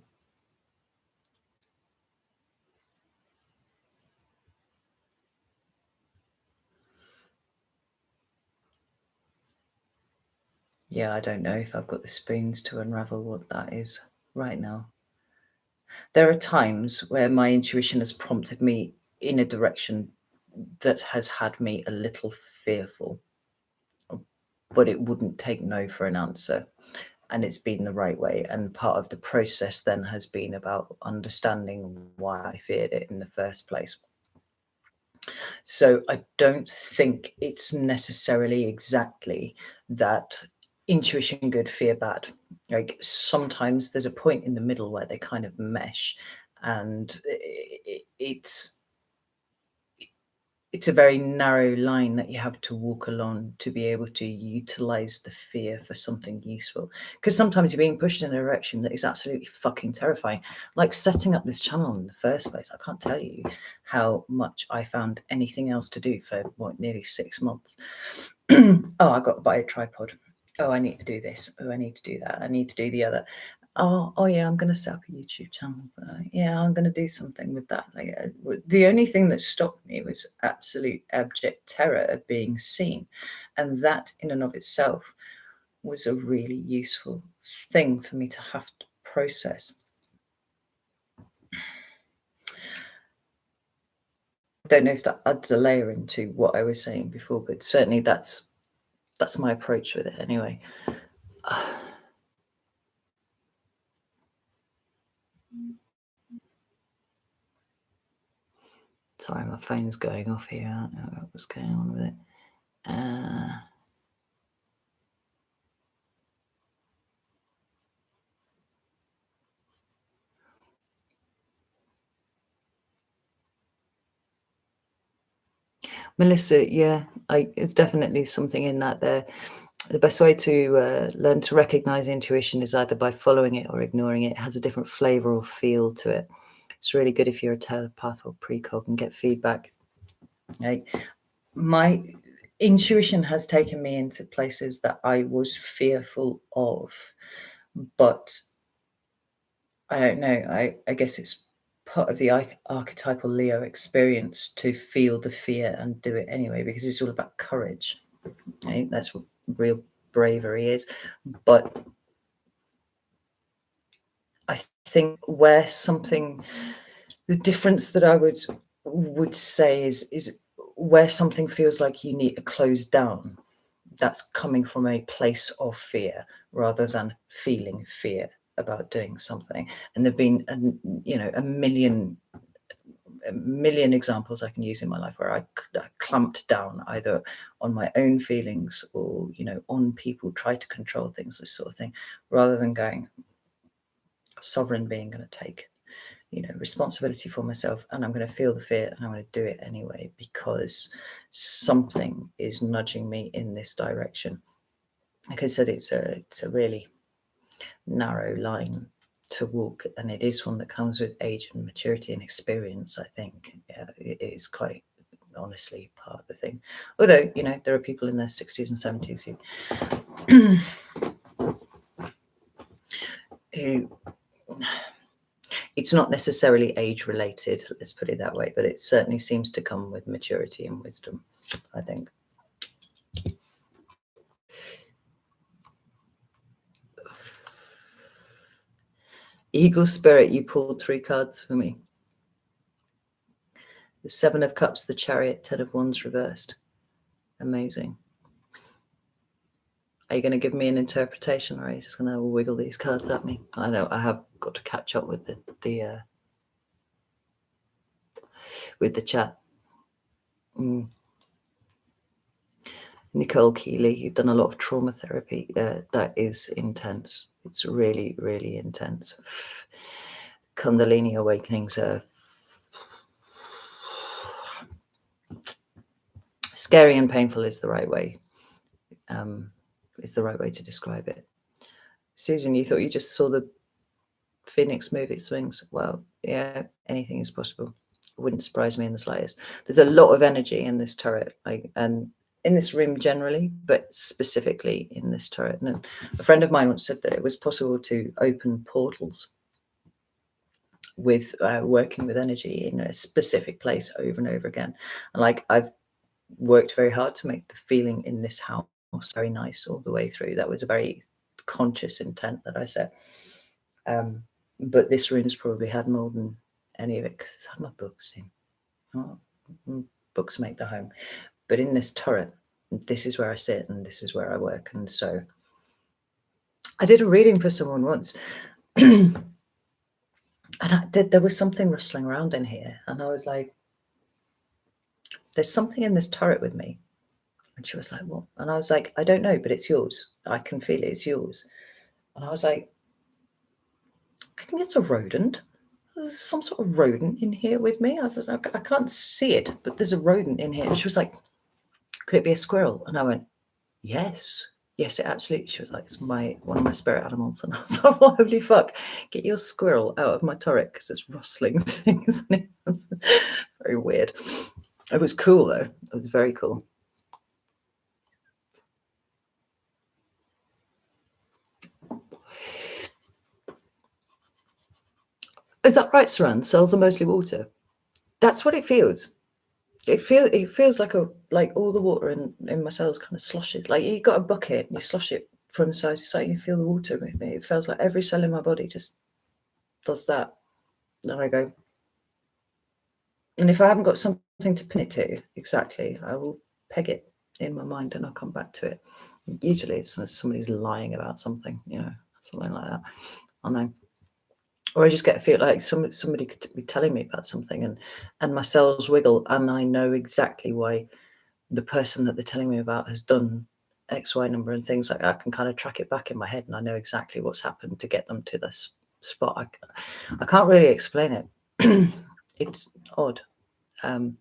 Yeah, I don't know if I've got the spoons to unravel what that is right now. There are times where my intuition has prompted me in a direction that has had me a little fearful, but it wouldn't take no for an answer. And it's been the right way. And part of the process then has been about understanding why I feared it in the first place. So I don't think it's necessarily exactly that intuition good, fear bad. Like sometimes there's a point in the middle where they kind of mesh, and it's a very narrow line that you have to walk along to be able to utilize the fear for something useful. Because sometimes you're being pushed in a direction that is absolutely fucking terrifying. Like setting up this channel in the first place. I can't tell you how much I found anything else to do for nearly 6 months. Oh, I got to buy a tripod. Oh, I need to do this. Oh, I need to do that. I need to do the other. Oh yeah, I'm going to set up a YouTube channel. Yeah, I'm going to do something with that. Like the only thing that stopped me was absolute abject terror of being seen, and that in and of itself was a really useful thing for me to have to process. I don't know if that adds a layer into what I was saying before, but certainly that's my approach with it anyway. Sorry, my phone's going off here. I don't know what's going on with it. Melissa, yeah, it's definitely something in that there. The best way to learn to recognize intuition is either by following it or ignoring it. It has a different flavor or feel to it. It's really good if you're a telepath or precog and get feedback. Right? My intuition has taken me into places that I was fearful of, but I don't know. I guess it's part of the archetypal Leo experience to feel the fear and do it anyway, because it's all about courage. Right? That's what real bravery is. But I think where the difference that I would say is where something feels like you need to close down. That's coming from a place of fear rather than feeling fear about doing something. And there've been a million examples I can use in my life where I clamped down either on my own feelings or on people, try to control things, this sort of thing, rather than going sovereign being, going to take responsibility for myself, and I'm going to feel the fear and I'm going to do it anyway because something is nudging me in this direction. Like I said, it's a really narrow line to walk, and it is one that comes with age and maturity and experience. I think it is quite honestly part of the thing, although there are people in their 60s and 70s who it's not necessarily age related, let's put it that way, but it certainly seems to come with maturity and wisdom, I think. Eagle Spirit, you pulled 3 cards for me. The 7 of Cups, the Chariot, 10 of Wands reversed. Amazing. Are you going to give me an interpretation, or are you just going to wiggle these cards at me? I know I have got to catch up with the chat. Nicole Keeley, you've done a lot of trauma therapy. That is intense. It's really, really intense. Kundalini awakenings are Scary and painful is the right way. Is the right way to describe it. Susan, you thought you just saw the Phoenix move its wings? Well, yeah, anything is possible. It wouldn't surprise me in the slightest. There's a lot of energy in this turret, and in this room generally, but specifically in this turret. And a friend of mine once said that it was possible to open portals with working with energy in a specific place over and over again. And like, I've worked very hard to make the feeling in this house very nice all the way through. That was a very conscious intent that I set. But this room's probably had more than any of it because it's had my books in. Oh, books make the home. But in this turret, this is where I sit and this is where I work. And so I did a reading for someone once. And there was something rustling around in here. And I was like, there's something in this turret with me. And she was like, what? And I was like, I don't know, but it's yours. I can feel it. It's yours. And I was like, I think it's a rodent. There's some sort of rodent in here with me. I said, I can't see it, but there's a rodent in here. And she was like, could it be a squirrel? And I went, yes, it absolutely. She was like, it's one of my spirit animals. And I was like, well, holy fuck, get your squirrel out of my turret because it's rustling things. Very weird. It was cool though. It was very cool. Is that right, Saran? Cells are mostly water. That's what it feels. It feels like all the water in my cells kind of sloshes. Like you got a bucket and you slosh it from side to side, you feel the water moving. It feels like every cell in my body just does that. Then I go. And if I haven't got something to pin it to exactly, I will peg it in my mind and I'll come back to it. Usually it's somebody's lying about something, something like that. I know. Or I just get a feel like somebody could be telling me about something and my cells wiggle and I know exactly why the person that they're telling me about has done X, Y number and things. Like I can kind of track it back in my head and I know exactly what's happened to get them to this spot. I can't really explain it. It's odd. No,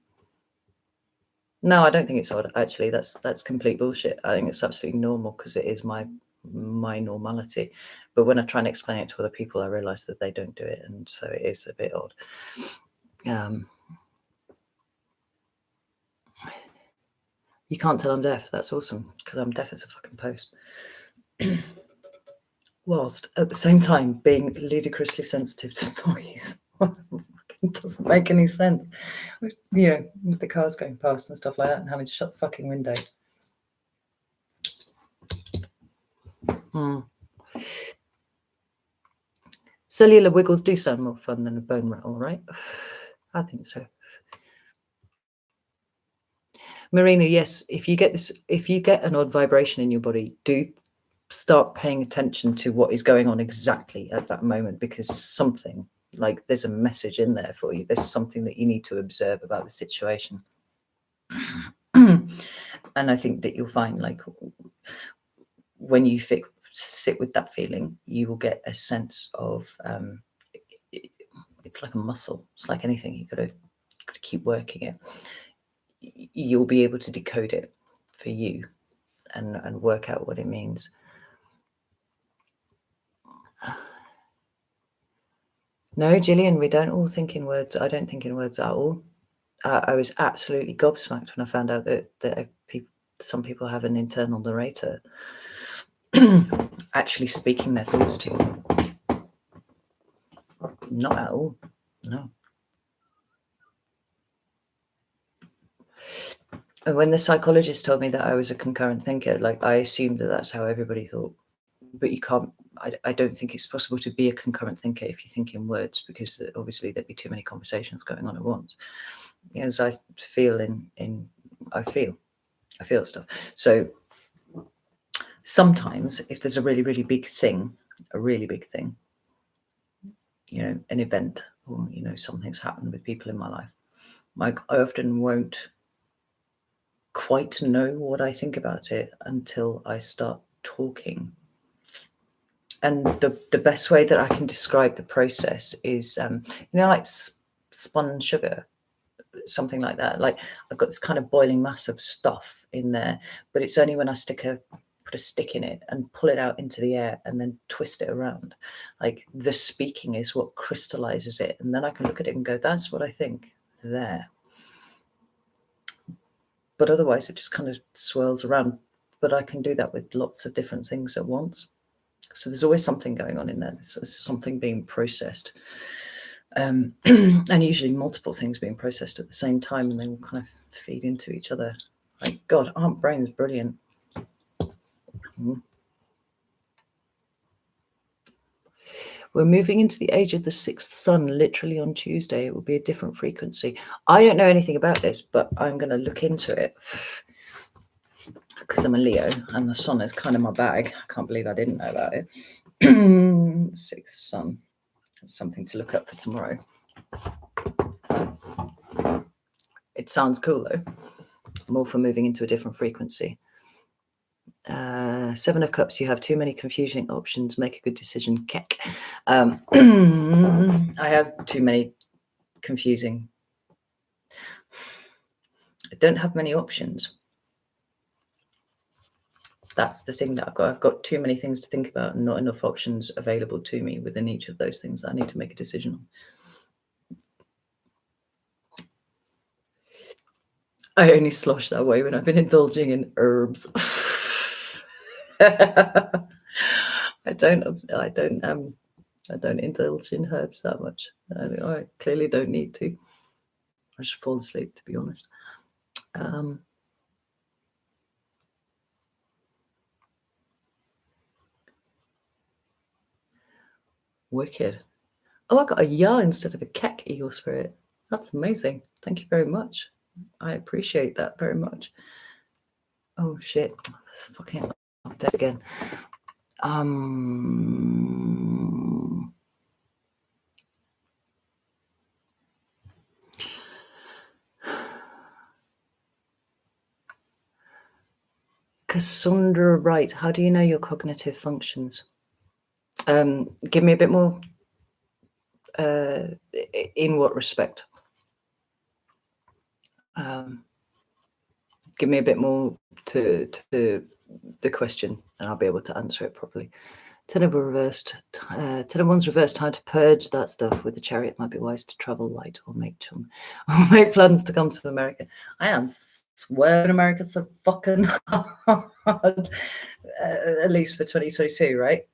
I don't think it's odd. Actually, that's complete bullshit. I think it's absolutely normal because it is my normality. But when I try and explain it to other people, I realize that they don't do it, and so it is a bit odd. You can't tell I'm deaf. That's awesome because I'm deaf as a fucking post. Whilst at the same time being ludicrously sensitive to noise. It doesn't make any sense. With the cars going past and stuff like that and having to shut the fucking window. Cellular wiggles do sound more fun than a bone rattle, right? I think so. Marina, yes, if you get an odd vibration in your body, do start paying attention to what is going on exactly at that moment, because something, like there's a message in there for you. There's something that you need to observe about the situation. And I think that you'll find, like, when you sit with that feeling, you will get a sense of, it's like a muscle. It's like anything. You've got to keep working it. You'll be able to decode it for you and work out what it means. No, Gillian, we don't all think in words. I don't think in words at all. I was absolutely gobsmacked when I found out that some people have an internal narrator actually speaking their thoughts to you. Not at all. No. And when the psychologist told me that I was a concurrent thinker, like, I assumed that that's how everybody thought. But you can't. I don't think it's possible to be a concurrent thinker if you think in words, because obviously there'd be too many conversations going on at once. As I feel I feel stuff. So sometimes if there's a really, really big thing, an event, or, something's happened with people in my life, I often won't quite know what I think about it until I start talking. And the best way that I can describe the process is, like spun sugar. something like that. Like I've got this kind of boiling mass of stuff in there, but it's only when I put a stick in it and pull it out into the air and then twist it around. Like the speaking is what crystallizes it. And then I can look at it and go, that's what I think there. But otherwise it just kind of swirls around. But I can do that with lots of different things at once. So there's always something going on in there. There's something being processed. And usually multiple things being processed at the same time, and they will kind of feed into each other. Like, God, Aunt Brain is brilliant. We're moving into the age of the sixth sun, literally on Tuesday. It will be a different frequency. I don't know anything about this, but I'm going to look into it because I'm a Leo and the sun is kind of my bag. I can't believe I didn't know about it. Sixth sun. That's something to look up for tomorrow. It sounds cool though. I'm all for moving into a different frequency. Seven of Cups, you have too many confusing options. Make a good decision. Keck. I have too many confusing. I don't have many options. That's the thing that I've got. I've got too many things to think about and not enough options available to me within each of those things that I need to make a decision on. I only slosh that way when I've been indulging in herbs. I don't indulge in herbs that much. I clearly don't need to. I should fall asleep, to be honest. Wicked. Oh, I got a ya instead of a keck, Eagle Spirit. That's amazing. Thank you very much. I appreciate that very much. Oh shit. Fucking I'm dead again. Cassandra Wright, how do you know your cognitive functions? Give me a bit more. In what respect? Give me a bit more to the question, and I'll be able to answer it properly. Ten of reversed. 10 of Wands reversed. Time to purge that stuff. With the Chariot, might be wise to travel light or make plans to come to America. I am swearing America's so fucking hard, at least for 2022, right?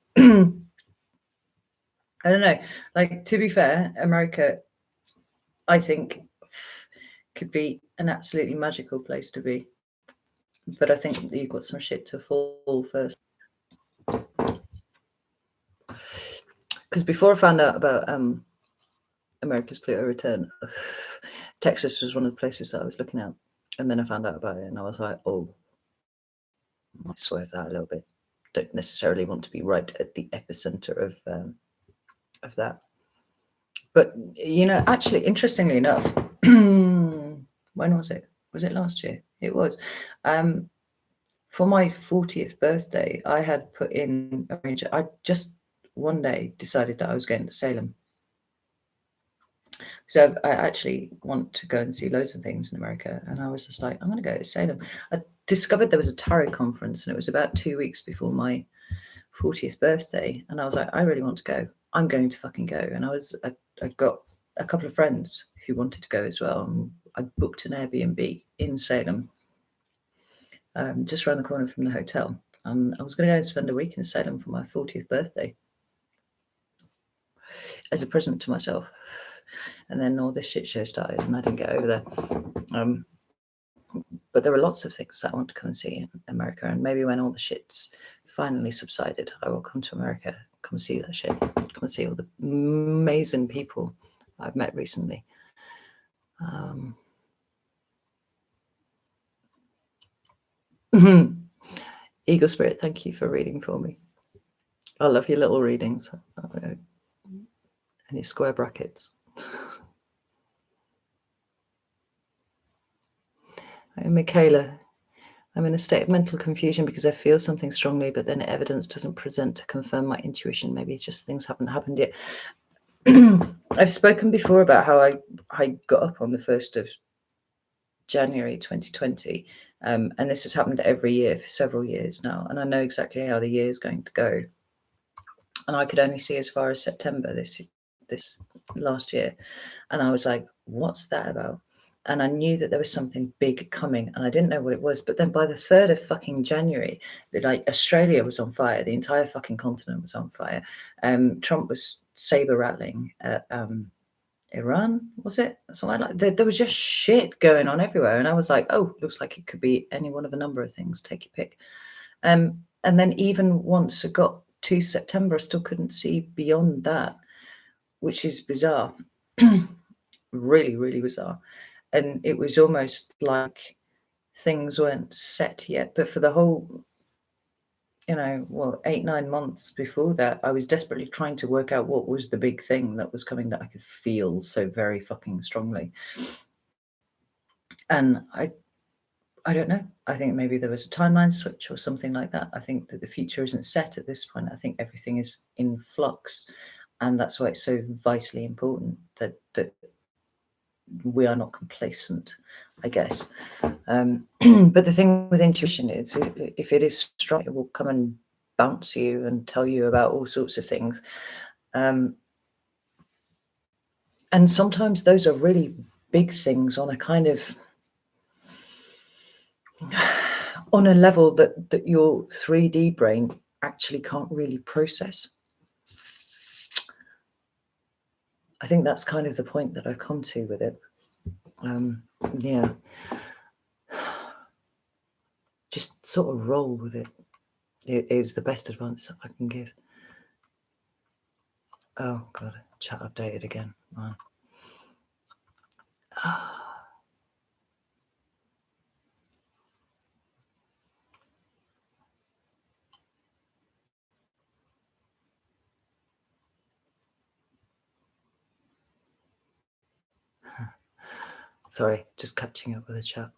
I don't know. Like, to be fair, America, I think, could be an absolutely magical place to be. But I think that you've got some shit to fall first. Because before I found out about America's Pluto return, Texas was one of the places that I was looking at. And then I found out about it and I was like, oh, I might swerve that a little bit. Don't necessarily want to be right at the epicenter of that. But, you know, actually, interestingly enough, when was it? Was it last year? It was. For my 40th birthday, I had put in a range. I just one day decided that I was going to Salem. So I actually want to go and see loads of things in America. And I was just like, I'm going to go to Salem. I discovered there was a tarot conference and it was about 2 weeks before my 40th birthday. And I was like, I really want to go. I'm going to fucking go. And I got a couple of friends who wanted to go as well. And I booked an Airbnb in Salem, just around the corner from the hotel. And I was going to go and spend a week in Salem for my 40th birthday as a present to myself. And then all this shit show started and I didn't get over there. But there are lots of things that I want to come and see in America. And maybe when all the shit's finally subsided, I will come to America, come and see that shit, come and see all the amazing people I've met recently. Eagle Spirit, thank you for reading for me. I love your little readings and your square brackets. Michaela, I'm in a state of mental confusion because I feel something strongly, but then evidence doesn't present to confirm my intuition. Maybe it's just things haven't happened yet. I've spoken before about how I got up on the 1st of January 2020. And this has happened every year for several years now. And I know exactly how the year is going to go. And I could only see as far as September this last year. And I was like, what's that about? And I knew that there was something big coming, and I didn't know what it was. But then by the 3rd of fucking January, like Australia was on fire. The entire fucking continent was on fire. Trump was saber rattling at Iran, was it? Something like that. There was just shit going on everywhere. And I was like, oh, looks like it could be any one of a number of things. Take your pick. And then even once it got to September, I still couldn't see beyond that, which is bizarre. Really, really bizarre. And it was almost like things weren't set yet. But for the whole, 8-9 months before that, I was desperately trying to work out what was the big thing that was coming that I could feel so very fucking strongly. And I don't know. I think maybe there was a timeline switch or something like that. I think that the future isn't set at this point. I think everything is in flux. And that's why it's so vitally important that we are not complacent, I guess. But the thing with intuition is, if it is strong, it will come and bounce you and tell you about all sorts of things. And sometimes those are really big things on a kind of, on a level that your 3D brain actually can't really process. I think that's kind of the point that I've come to with it. Yeah. Just sort of roll with it. It is the best advice I can give. Oh, God, chat updated again. Wow. Sorry, just catching up with the chat.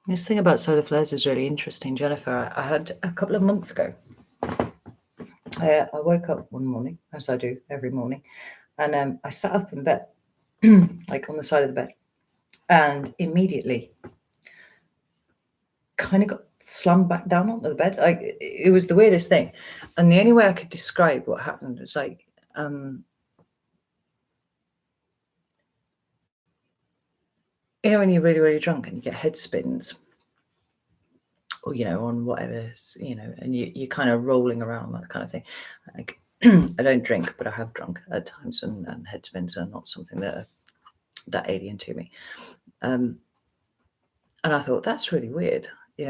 This thing about solar flares is really interesting, Jennifer. I had a couple of months ago. I woke up one morning, as I do every morning, and I sat up in bed, like on the side of the bed, and immediately kind of got slammed back down onto the bed. Like, it was the weirdest thing. And the only way I could describe what happened was like, when you're really, really drunk and you get head spins, or, on whatever, and you're kind of rolling around, that kind of thing. Like, I don't drink, but I have drunk at times, and head spins are not something that are that alien to me. And I thought, that's really weird,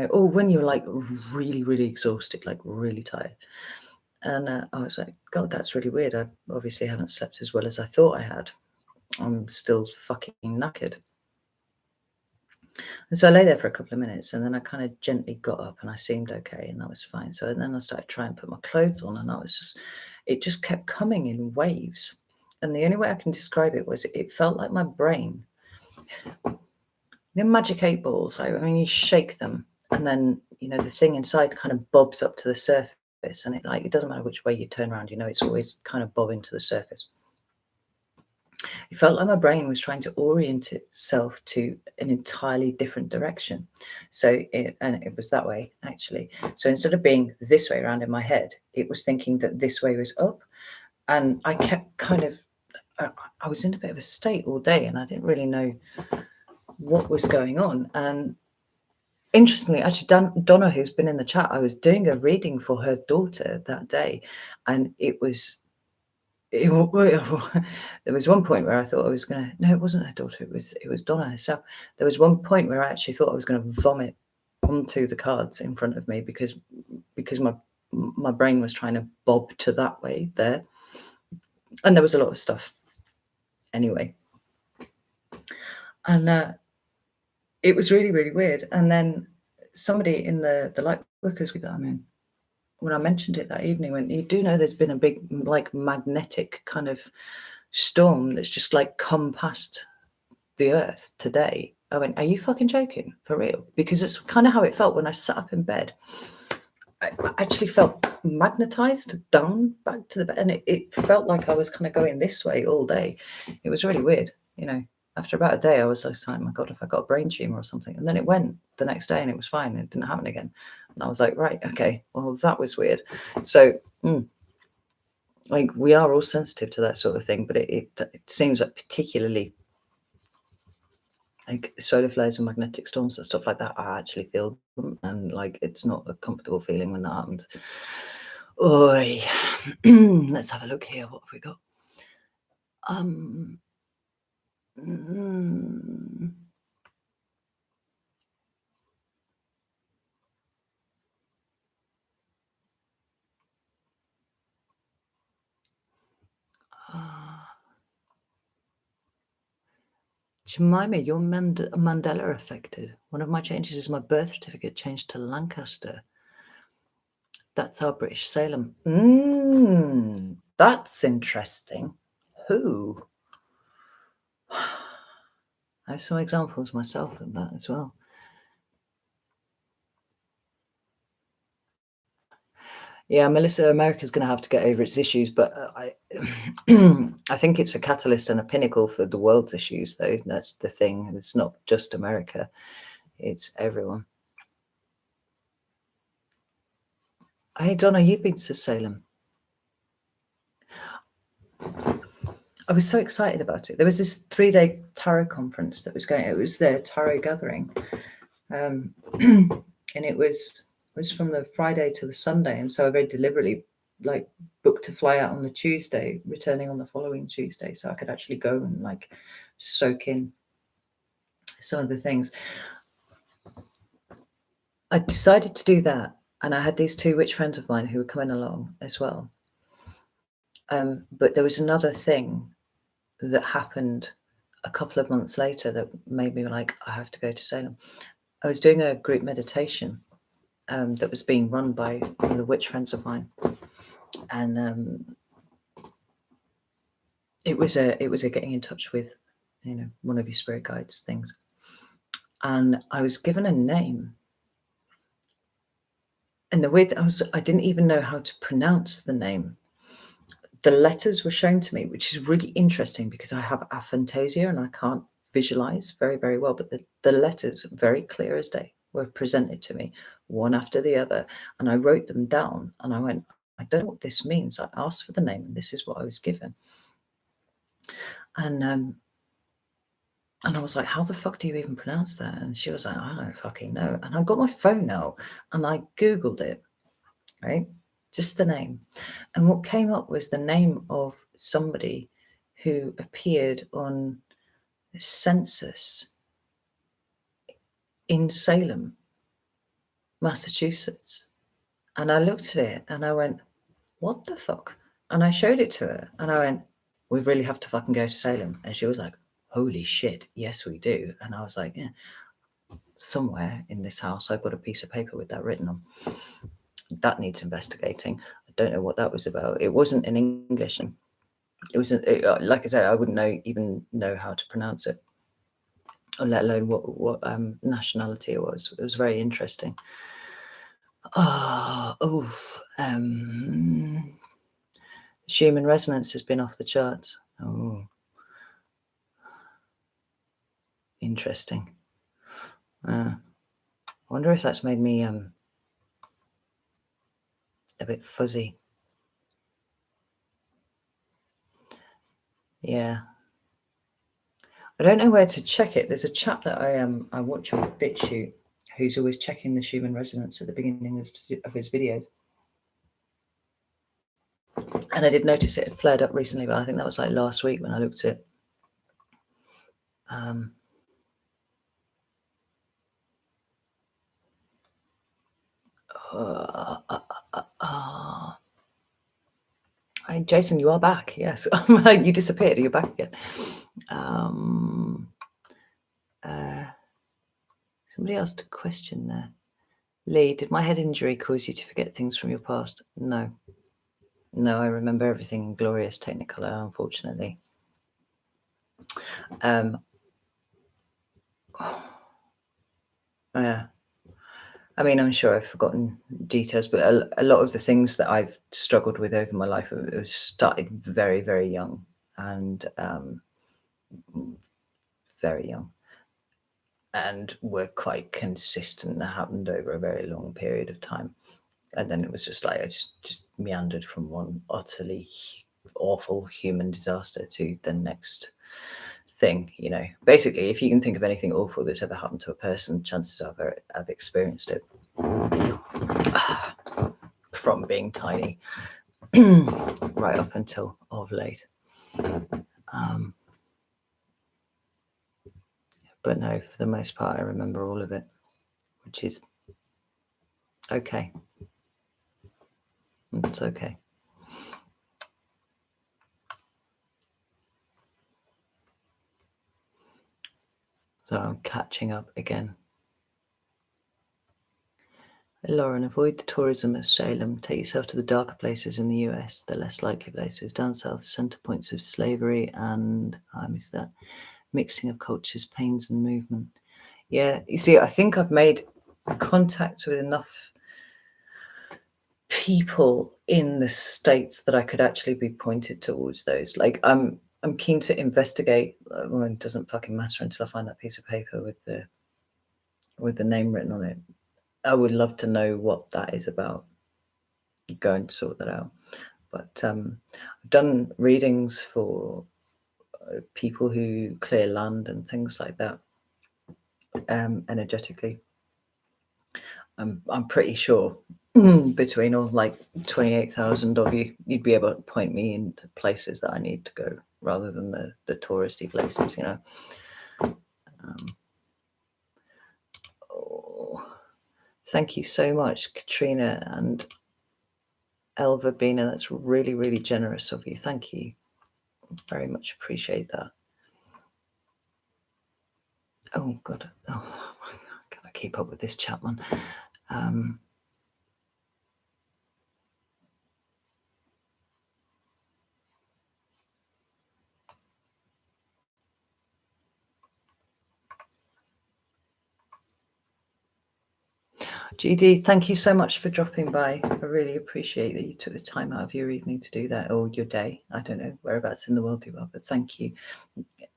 or when you're like really, really exhausted, like really tired. And I was like, God, that's really weird. I obviously haven't slept as well as I thought I had. I'm still fucking knackered. And so I lay there for a couple of minutes, and then I kind of gently got up, and I seemed okay, and that was fine. So then I started trying to put my clothes on, and it just kept coming in waves. And the only way I can describe it was it felt like my brain, magic 8 balls. You shake them, and then, the thing inside kind of bobs up to the surface, and it doesn't matter which way you turn around, it's always kind of bobbing to the surface. It felt like my brain was trying to orient itself to an entirely different direction. And it was that way, actually. So instead of being this way around in my head, it was thinking that this way was up. And I kept I was in a bit of a state all day, and I didn't really know what was going on. And interestingly, actually, Donna, who's been in the chat, I was doing a reading for her daughter that day, and there was one point where I thought I was going to, no, it wasn't her daughter, it was Donna herself. There was one point where I actually thought I was going to vomit onto the cards in front of me because my brain was trying to bob to that way there. And there was a lot of stuff anyway. And it was really, really weird. And then somebody in the light workers group that I'm in, when I mentioned it that evening, went, you do know there's been a big, like, magnetic kind of storm that's just like come past the earth today. I went, are you fucking joking? For real? Because it's kind of how it felt when I sat up in bed. I actually felt magnetized down back to the bed, and it felt like I was kind of going this way all day. It was really weird, you know. After about a day, I was like, oh my God, if I got a brain tumor or something. And then it went the next day and it was fine. It didn't happen again. And I was like, right, okay, well, that was weird. So, like, we are all sensitive to that sort of thing, but it seems like particularly like solar flares and magnetic storms and stuff like that, I actually feel them, and like it's not a comfortable feeling when that happens. Oi. Let's have a look here. What have we got? Jemima, you're Mandela affected. One of my changes is my birth certificate changed to Lancaster. That's our British Salem. That's interesting. Who? I have some examples myself of that as well. Yeah, Melissa, America's going to have to get over its issues, but I think it's a catalyst and a pinnacle for the world's issues, though. That's the thing. It's not just America. It's everyone. Hey, Donna, you've been to Salem. I was so excited about it. There was this 3-day tarot conference that was going. It was their tarot gathering, and it was from the Friday to the Sunday. And so I very deliberately like booked to fly out on the Tuesday, returning on the following Tuesday, so I could actually go and like soak in some of the things. I decided to do that, and I had these 2 witch friends of mine who were coming along as well. But there was another thing that happened a couple of months later that made me like, I have to go to Salem. I was doing a group meditation that was being run by one of the witch friends of mine, and it was a getting in touch with, you know, one of your spirit guides things. And I was given a name, and the weird I didn't even know how to pronounce the name. The letters were shown to me, which is really interesting because I have aphantasia and I can't visualize very, very well. But the letters, very clear as day, were presented to me one after the other. And I wrote them down and I went, I don't know what this means. I asked for the name and this is what I was given. And I was like, how the fuck do you even pronounce that? And she was like, I don't fucking know. And I got my phone out and I Googled it, right? Just the name. And what came up was the name of somebody who appeared on a census in Salem, Massachusetts. And I looked at it and I went, what the fuck? And I showed it to her and I went, we really have to fucking go to Salem. And she was like, holy shit, yes, we do. And I was like, yeah, somewhere in this house, I've got a piece of paper with that written on. That needs investigating. I don't know what that was about. It wasn't in English. And it was, like I said, I wouldn't even know how to pronounce it, or let alone what nationality it was. It was very interesting. Human resonance has been off the charts. Oh, interesting. I wonder if that's made me a bit fuzzy. Yeah. I don't know where to check it. There's a chap that I watch on BitChute who's always checking the human resonance at the beginning of his videos. And I did notice it had flared up recently, but I think that was like last week when I looked at it. Jason, you are back. Yes. You disappeared. You're back again. Somebody asked a question there. Lee, did my head injury cause you to forget things from your past? No. No, I remember everything in glorious Technicolor, unfortunately. Yeah. I mean, I'm sure I've forgotten details, but a lot of the things that I've struggled with over my life it was started very, very young and very young, and were quite consistent. That happened over a very long period of time, and then it was just like I just meandered from one utterly awful human disaster to the next thing. You know, basically, if you can think of anything awful that's ever happened to a person, chances are I've experienced it. From being tiny right up until of late. But no, for the most part, I remember all of it, which is okay. It's okay. So I'm catching up again. Lauren, avoid the tourism of Salem. Take yourself to the darker places in the US, the less likely places. Down south, center points of slavery and I miss that mixing of cultures, pains, and movement. Yeah, you see, I think I've made contact with enough people in the States that I could actually be pointed towards those. Like I'm keen to investigate. Well, it doesn't fucking matter until I find that piece of paper with the name written on it. I would love to know what that is about. Go and sort that out. But I've done readings for people who clear land and things like that. Energetically, I'm pretty sure between all like 28,000 of you, you'd be able to point me into places that I need to go rather than the touristy places, you know. Thank you so much, Katrina and Elva Bina. That's really, really generous of you. Thank you. Very much appreciate that. Oh, God. Oh, can I keep up with this Chapman? GD, thank you so much for dropping by. I really appreciate that you took the time out of your evening to do that, or your day. I don't know whereabouts in the world you are, but thank you.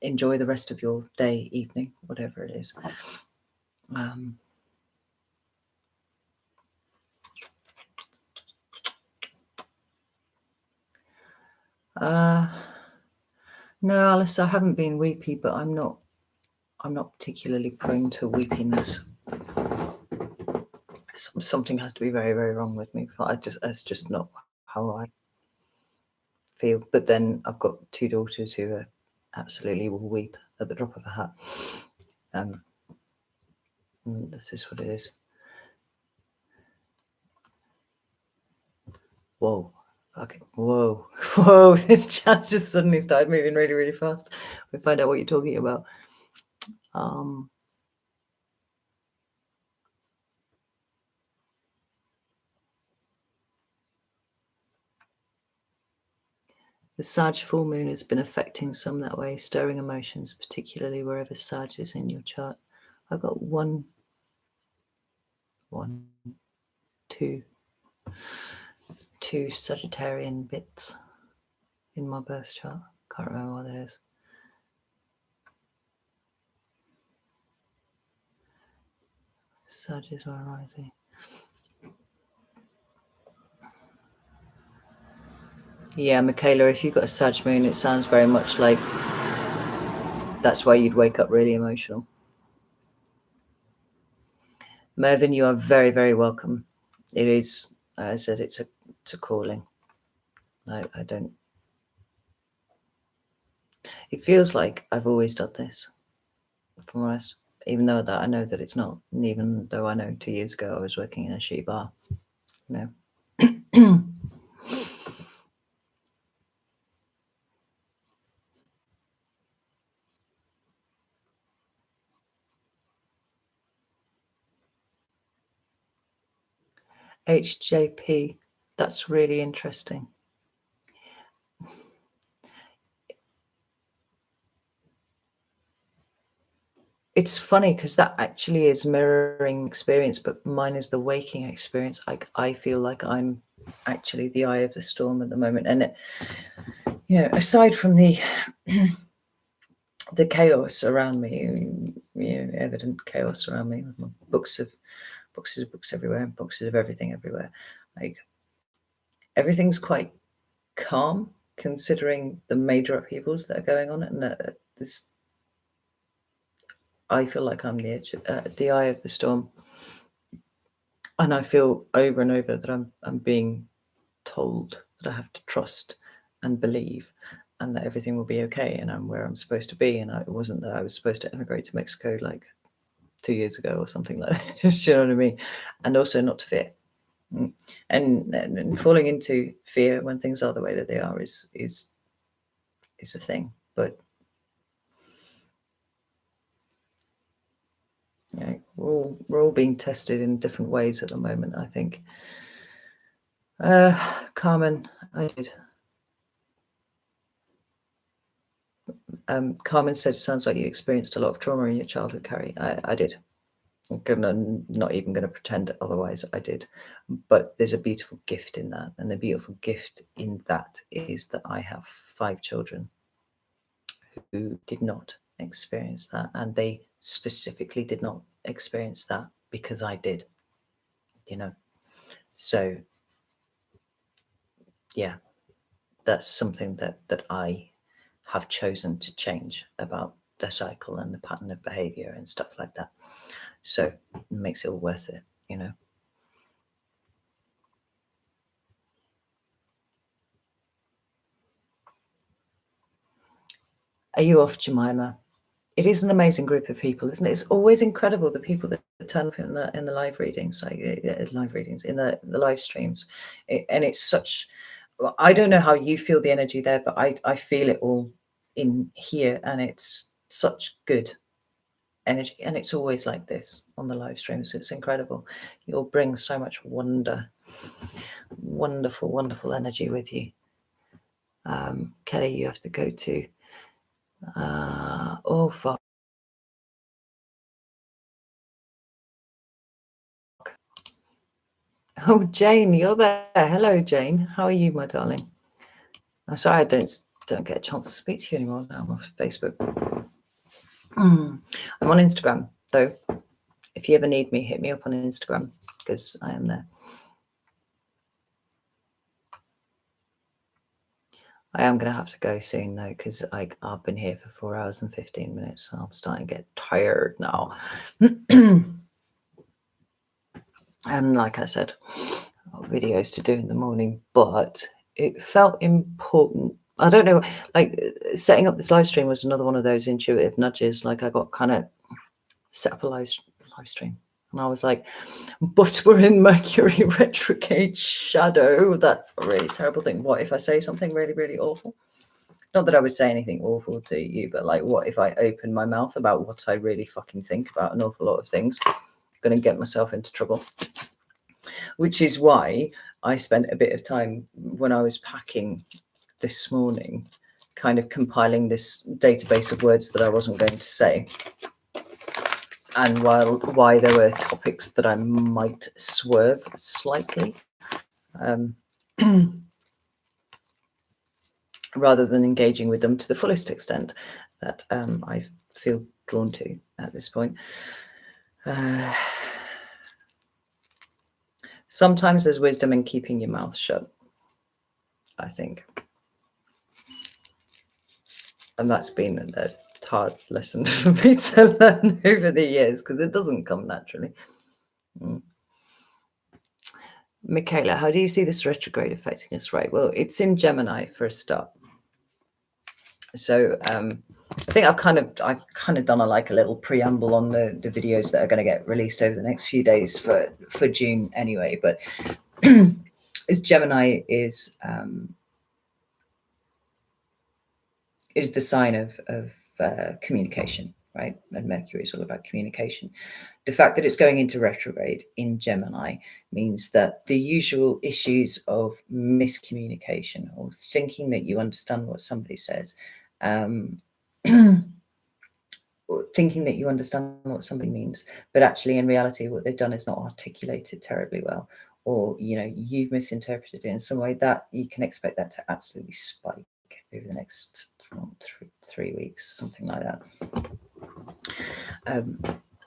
Enjoy the rest of your day, evening, whatever it is. No, Alice, I haven't been weepy, but I'm not particularly prone to weepiness. Something has to be very, very wrong with me. It's just not how I feel. But then I've got two daughters who are absolutely will weep at the drop of a hat. This is what it is. Whoa. Okay. Whoa. This chat just suddenly started moving really, really fast. We find out what you're talking about. The Sag full moon has been affecting some that way, stirring emotions, particularly wherever Sag is in your chart. I've got two Sagittarian bits in my birth chart. Can't remember what that is. Sag is where I'm rising. Yeah, Michaela, if you've got a Sag moon, it sounds very much like that's why you'd wake up really emotional. Mervyn, you are very, very welcome. It is, as I said, it's a calling. I don't. It feels like I've always done this, if I'm honest. Even though that I know that it's not. And even though I know 2 years ago I was working in a shoe bar. You know. HJP, that's really interesting. it's funny because that actually is mirroring experience, but mine is the waking experience. Like I feel like I'm actually the eye of the storm at the moment, and aside from the the chaos around me, evident chaos around me with my books everywhere, and boxes of everything everywhere. Like everything's quite calm considering the major upheavals that are going on, and this. I feel like I'm the eye of the storm, and I feel over and over that I'm being told that I have to trust and believe, and that everything will be okay, and I'm where I'm supposed to be. And it wasn't that I was supposed to emigrate to Mexico like 2 years ago or something like that. You know what I mean? And also not to fear. And falling into fear when things are the way that they are is a thing. But we're all being tested in different ways at the moment, I think. Carmen, I did. Carmen said, sounds like you experienced a lot of trauma in your childhood, Carrie. I did. I'm not even going to pretend otherwise. I did. But there's a beautiful gift in that. And the beautiful gift in that is that I have 5 children who did not experience that. And they specifically did not experience that because I did, So, yeah, that's something that I have chosen to change about the cycle and the pattern of behavior and stuff like that. So it makes it all worth it, Are you off, Jemima? It is an amazing group of people, isn't it? It's always incredible, the people that turn up in the live readings, like live readings, in the live streams. And it's such, I don't know how you feel the energy there, but I feel it all in here, and it's such good energy. And it's always like this on the live streams. It's incredible. You'll bring so much wonderful, wonderful energy with you. Kelly, you have to go to, oh, fuck. Oh, Jane, you're there. Hello, Jane. How are you, my darling? I'm sorry I don't get a chance to speak to you anymore now. I'm off Facebook. I'm on Instagram, though. If you ever need me, hit me up on Instagram, because I am there. I am going to have to go soon, though, because I've been here for 4 hours and 15 minutes. So I'm starting to get tired now. And like I said, I've got videos to do in the morning, but it felt important. I don't know, like setting up this live stream was another one of those intuitive nudges. Like I got kind of set up a live stream, and I was like, but we're in Mercury retrograde shadow. That's a really terrible thing. What if I say something really, really awful? Not that I would say anything awful to you, but like, what if I open my mouth about what I really fucking think about an awful lot of things? I'm going to get myself into trouble. Which is why I spent a bit of time when I was packing this morning, kind of compiling this database of words that I wasn't going to say. And why there were topics that I might swerve slightly, rather than engaging with them to the fullest extent that I feel drawn to at this point. Sometimes there's wisdom in keeping your mouth shut, I think. And that's been a hard lesson for me to learn over the years, because it doesn't come naturally. Michaela, how do you see this retrograde affecting us? Right. Well, it's in Gemini for a start. So I think I've kind of done a little preamble on the videos that are going to get released over the next few days for June anyway. But as Gemini is the sign of communication, right? And Mercury is all about communication. The fact that it's going into retrograde in Gemini means that the usual issues of miscommunication or thinking that you understand what somebody says thinking that you understand what somebody means, but actually in reality what they've done is not articulated terribly well, or you've misinterpreted it in some way, that you can expect that to absolutely spike over the next 3 weeks, something like that.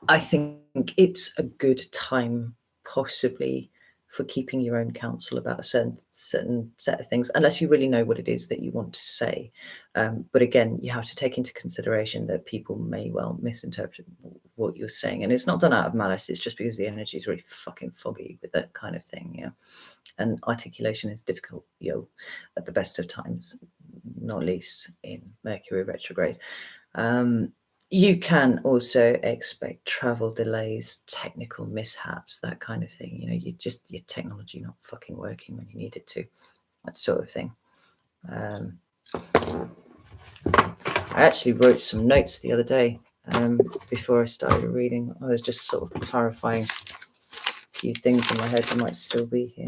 I think it's a good time possibly for keeping your own counsel about a certain set of things, unless you really know what it is that you want to say. But again, you have to take into consideration that people may well misinterpret what you're saying, and it's not done out of malice. It's just because the energy is really fucking foggy with that kind of thing, and articulation is difficult, at the best of times, not least in Mercury retrograde. You can also expect travel delays, technical mishaps, that kind of thing. Your technology not fucking working when you need it to, that sort of thing. I actually wrote some notes the other day before I started reading. I was just sort of clarifying a few things in my head that might still be here.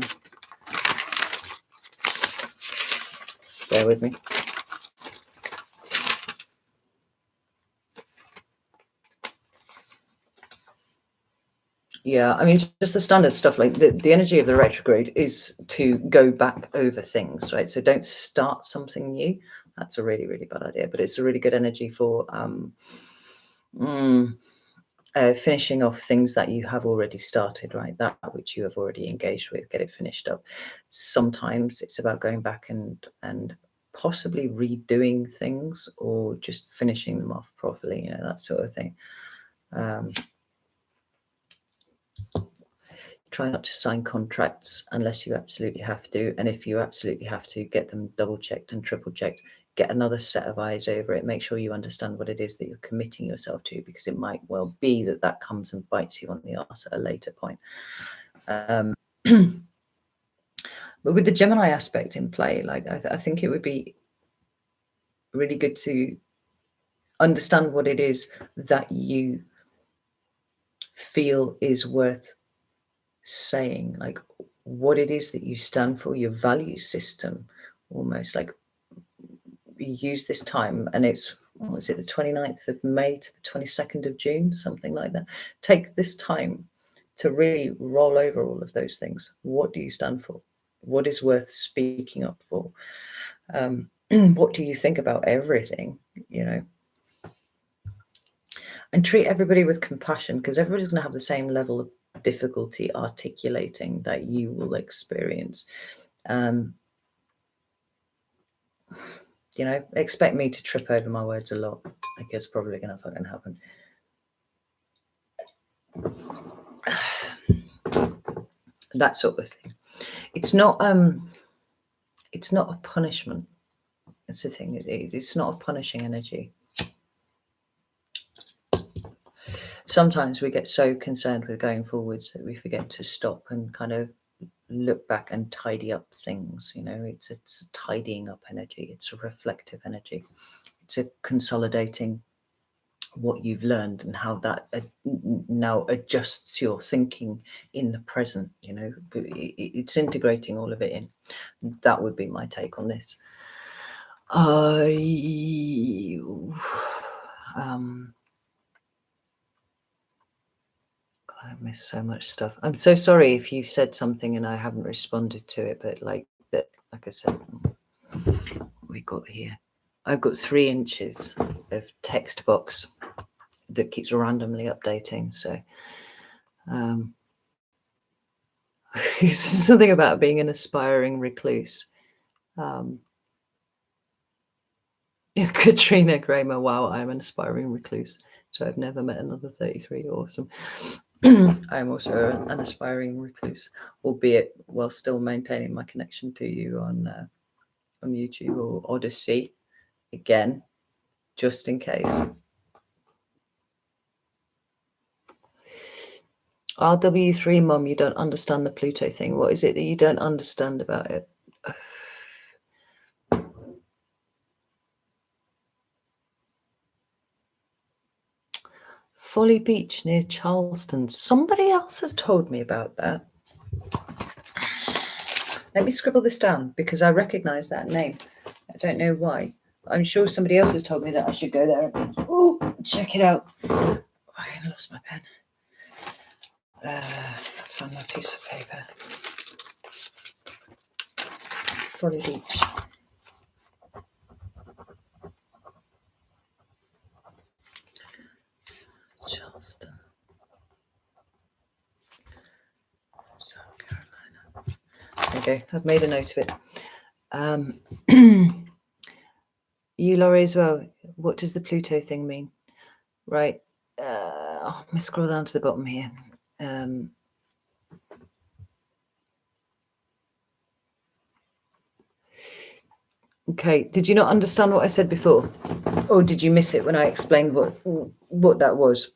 Bear with me. Yeah, I mean, just the standard stuff, like the energy of the retrograde is to go back over things, right? So don't start something new. That's a really, really bad idea, but it's a really good energy for finishing off things that you have already started, right? That which you have already engaged with, get it finished up. Sometimes it's about going back and possibly redoing things, or just finishing them off properly, that sort of thing. Try not to sign contracts unless you absolutely have to. And if you absolutely have to, get them double checked and triple checked. Get another set of eyes over it. Make sure you understand what it is that you're committing yourself to, because it might well be that comes and bites you on the arse at a later point. But with the Gemini aspect in play, like I think it would be really good to understand what it is that you feel is worth saying, like what it is that you stand for, your value system, almost. Like, use this time, and it's, what was it, the 29th of May to the 22nd of June, something like that. Take this time to really roll over all of those things. What do you stand for? What is worth speaking up for? What do you think about everything, and treat everybody with compassion, because everybody's going to have the same level of difficulty articulating that you will experience. Expect me to trip over my words a lot. I guess probably gonna fucking happen. That sort of thing. It's not a punishment. That's the thing. It's not a punishing energy. Sometimes we get so concerned with going forwards that we forget to stop and kind of look back and tidy up things. It's a tidying up energy. It's a reflective energy. It's a consolidating what you've learned and how that now adjusts your thinking in the present. It's integrating all of it in. That would be my take on this. I miss so much stuff. I'm so sorry if you've said something and I haven't responded to it, but like I said, what we got here, I've got 3 inches of text box that keeps randomly updating. So something about being an aspiring recluse. Katrina Kramer, wow, I'm an aspiring recluse, so I've never met another 33. Awesome. I'm also an aspiring recluse, albeit while still maintaining my connection to you on YouTube or Odyssey, again, just in case. RW3 Mum, you don't understand the Pluto thing. What is it that you don't understand about it? Folly Beach near Charleston. Somebody else has told me about that. Let me scribble this down because I recognize that name. I don't know why. I'm sure somebody else has told me that I should go there and check it out. I lost my pen. I found my piece of paper. Folly Beach. Charleston, South Carolina. There you go. I've made a note of it. You, Laurie, as well. What does the Pluto thing mean? Right. Let me scroll down to the bottom here. Okay. Did you not understand what I said before, or did you miss it when I explained what that was?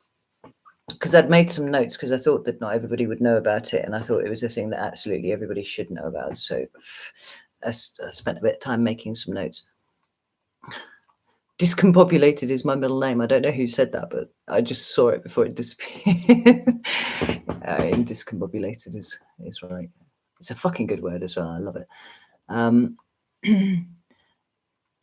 Because I'd made some notes because I thought that not everybody would know about it, and I thought it was a thing that absolutely everybody should know about. So I spent a bit of time making some notes. Discombobulated is my middle name. I don't know who said that, but I just saw it before it disappeared. Discombobulated is right. It's a fucking good word as well. I love it.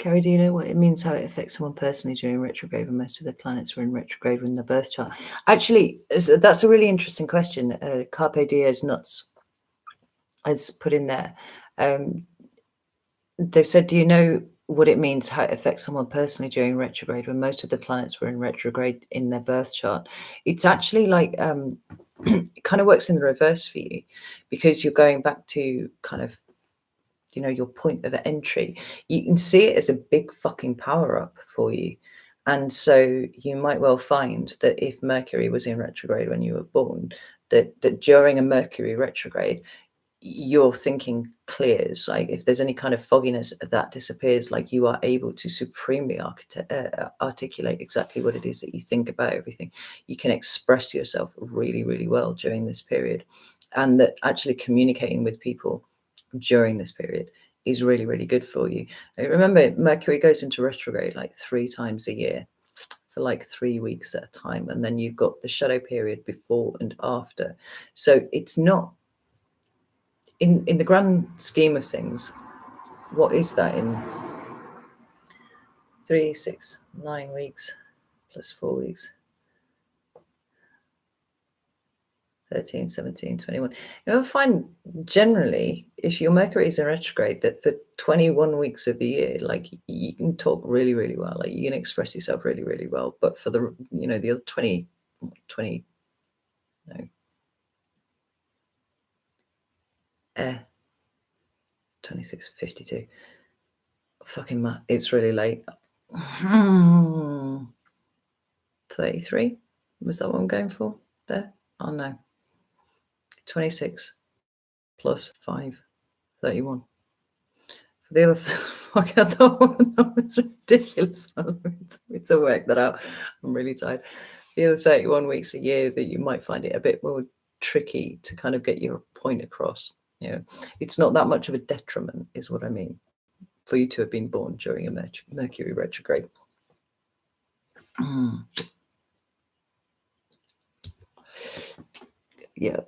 Kerry, do you know what it means, how it affects someone personally during retrograde when most of their planets were in retrograde in their birth chart? Actually, that's a really interesting question. Carpe Dies Nuts has put in there. They've said, do you know what it means, how it affects someone personally during retrograde when most of the planets were in retrograde in their birth chart? It's actually like it kind of works in the reverse for you, because you're going back to kind of, you know, your point of entry. You can see it as a big fucking power up for you. And so you might well find that if Mercury was in retrograde when you were born, that during a Mercury retrograde, your thinking clears. Like if there's any kind of fogginess, that disappears. Like you are able to supremely articulate exactly what it is that you think about everything. You can express yourself really, really well during this period. And that actually communicating with people during this period is really, really good for you. Remember, Mercury goes into retrograde like 3 times a year for like 3 weeks at a time. And then you've got the shadow period before and after. So it's not, in the grand scheme of things, what is that in 3, 6, 9 weeks plus 4 weeks? 13, 17, 21. You'll find generally, if your Mercury is in retrograde, that for 21 weeks of the year, like you can talk really, really well. Like you can express yourself really, really well. But for the, you know, the other 20, no. 26, 52. Fucking mad. It's really late. 33. Was that what I'm going for there? Oh no. 26 plus 5, 31. For the other, fuck, I thought that was ridiculous. It's to work that out. I'm really tired. The other 31 weeks a year that you might find it a bit more tricky to kind of get your point across. You know, it's not that much of a detriment, is what I mean, for you to have been born during a Mercury retrograde. Yeah.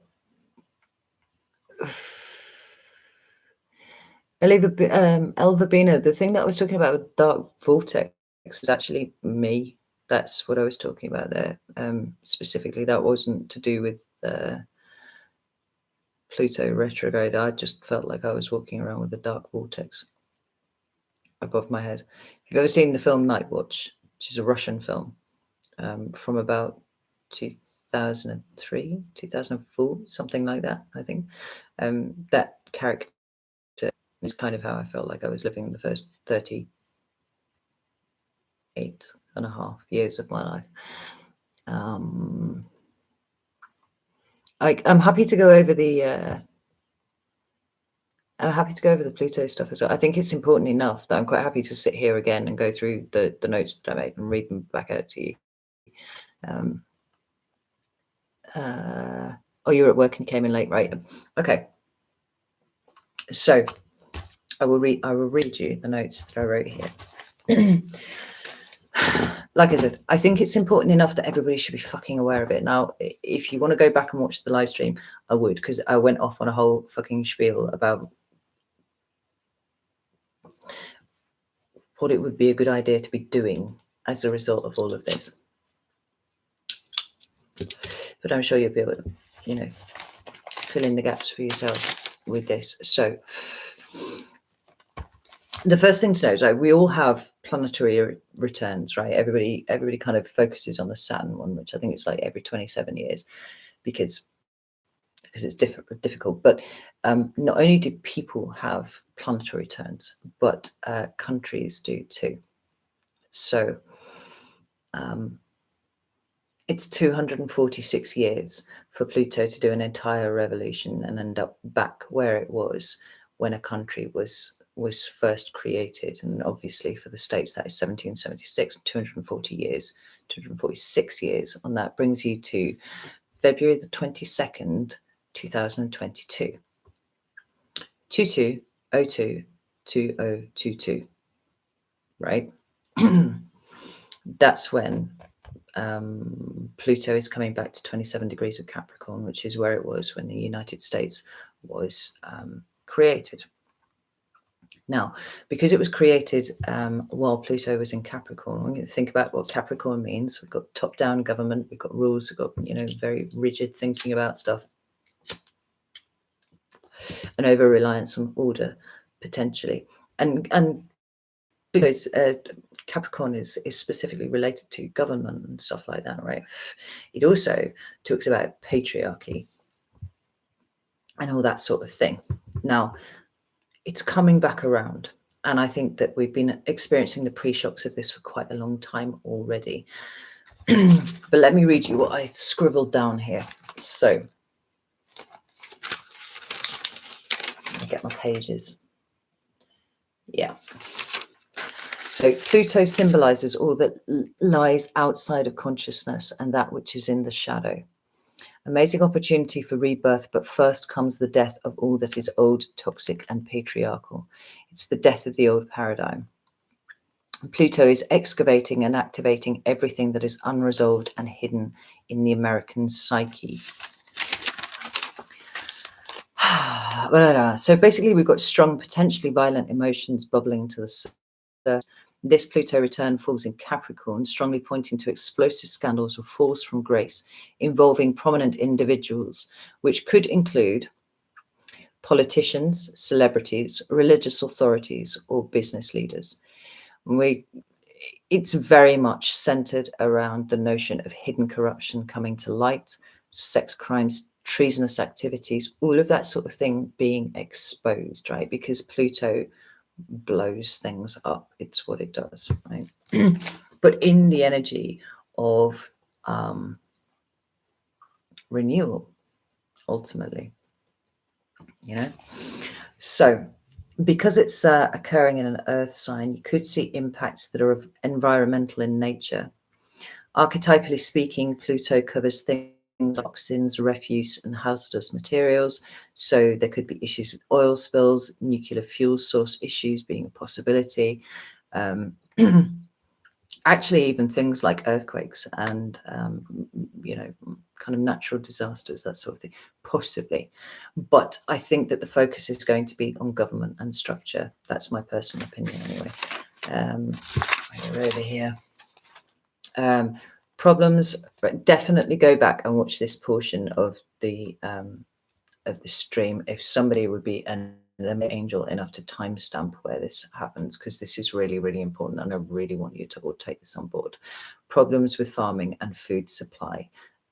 Elvabina, the thing that I was talking about with dark vortex is actually me. That's what I was talking about there. Specifically, that wasn't to do with Pluto retrograde. I just felt like I was walking around with a dark vortex above my head. Have you ever seen the film Night Watch, which is a Russian film from about 2003, 2004, something like that, I think. That character is kind of how I felt like I was living the first 38 and a half years of my life. I'm happy to go over the Pluto stuff as well. I think it's important enough that I'm quite happy to sit here again and go through the notes that I made and read them back out to you. Oh, you're at work and came in late, right? Okay. So I will read you the notes that I wrote here. Like I said, I think it's important enough that everybody should be fucking aware of it. Now, if you want to go back and watch the live stream, I would, because I went off on a whole fucking spiel about what it would be a good idea to be doing as a result of all of this. But I'm sure you'll be able to, fill in the gaps for yourself with this. So the first thing to know is, right, we all have planetary returns, right? Everybody kind of focuses on the Saturn one, which I think it's like every 27 years because it's difficult. But not only do people have planetary returns, but countries do too. So it's 246 years for Pluto to do an entire revolution and end up back where it was when a country was first created. And obviously for the States, that is 1776, 246 years on that brings you to February the 22nd, 2022. 22022022, right? That's when Pluto is coming back to 27 degrees of Capricorn, which is where it was when the United States was created. Now, because it was created while Pluto was in Capricorn, we're going to think about what Capricorn means. We've got top-down government, we've got rules, we've got, very rigid thinking about stuff, an over-reliance on order, potentially. And because Capricorn is specifically related to government and stuff like that, right? It also talks about patriarchy and all that sort of thing. Now, it's coming back around. And I think that we've been experiencing the pre-shocks of this for quite a long time already. But let me read you what I scribbled down here. So, let me get my pages. Yeah. So Pluto symbolizes all that lies outside of consciousness and that which is in the shadow. Amazing opportunity for rebirth, but first comes the death of all that is old, toxic, and patriarchal. It's the death of the old paradigm. Pluto is excavating and activating everything that is unresolved and hidden in the American psyche. So basically, we've got strong, potentially violent emotions bubbling to the surface. This Pluto return falls in Capricorn, strongly pointing to explosive scandals or falls from grace involving prominent individuals, which could include politicians, celebrities, religious authorities, or business leaders. It's very much centered around the notion of hidden corruption coming to light, sex crimes, treasonous activities, all of that sort of thing being exposed, right? Because Pluto blows things up. It's what it does, right? But in the energy of renewal, ultimately, So because it's occurring in an earth sign, you could see impacts that are environmental in nature. Archetypally speaking, Pluto covers things like toxins, refuse, and hazardous materials. So there could be issues with oil spills, nuclear fuel source issues being a possibility. Actually, even things like earthquakes and, kind of natural disasters, that sort of thing, possibly. But I think that the focus is going to be on government and structure. That's my personal opinion anyway. We're over here. Problems, but definitely go back and watch this portion of the stream if somebody would be an angel enough to timestamp where this happens, because this is really, really important and I really want you to all take this on board. Problems with farming and food supply.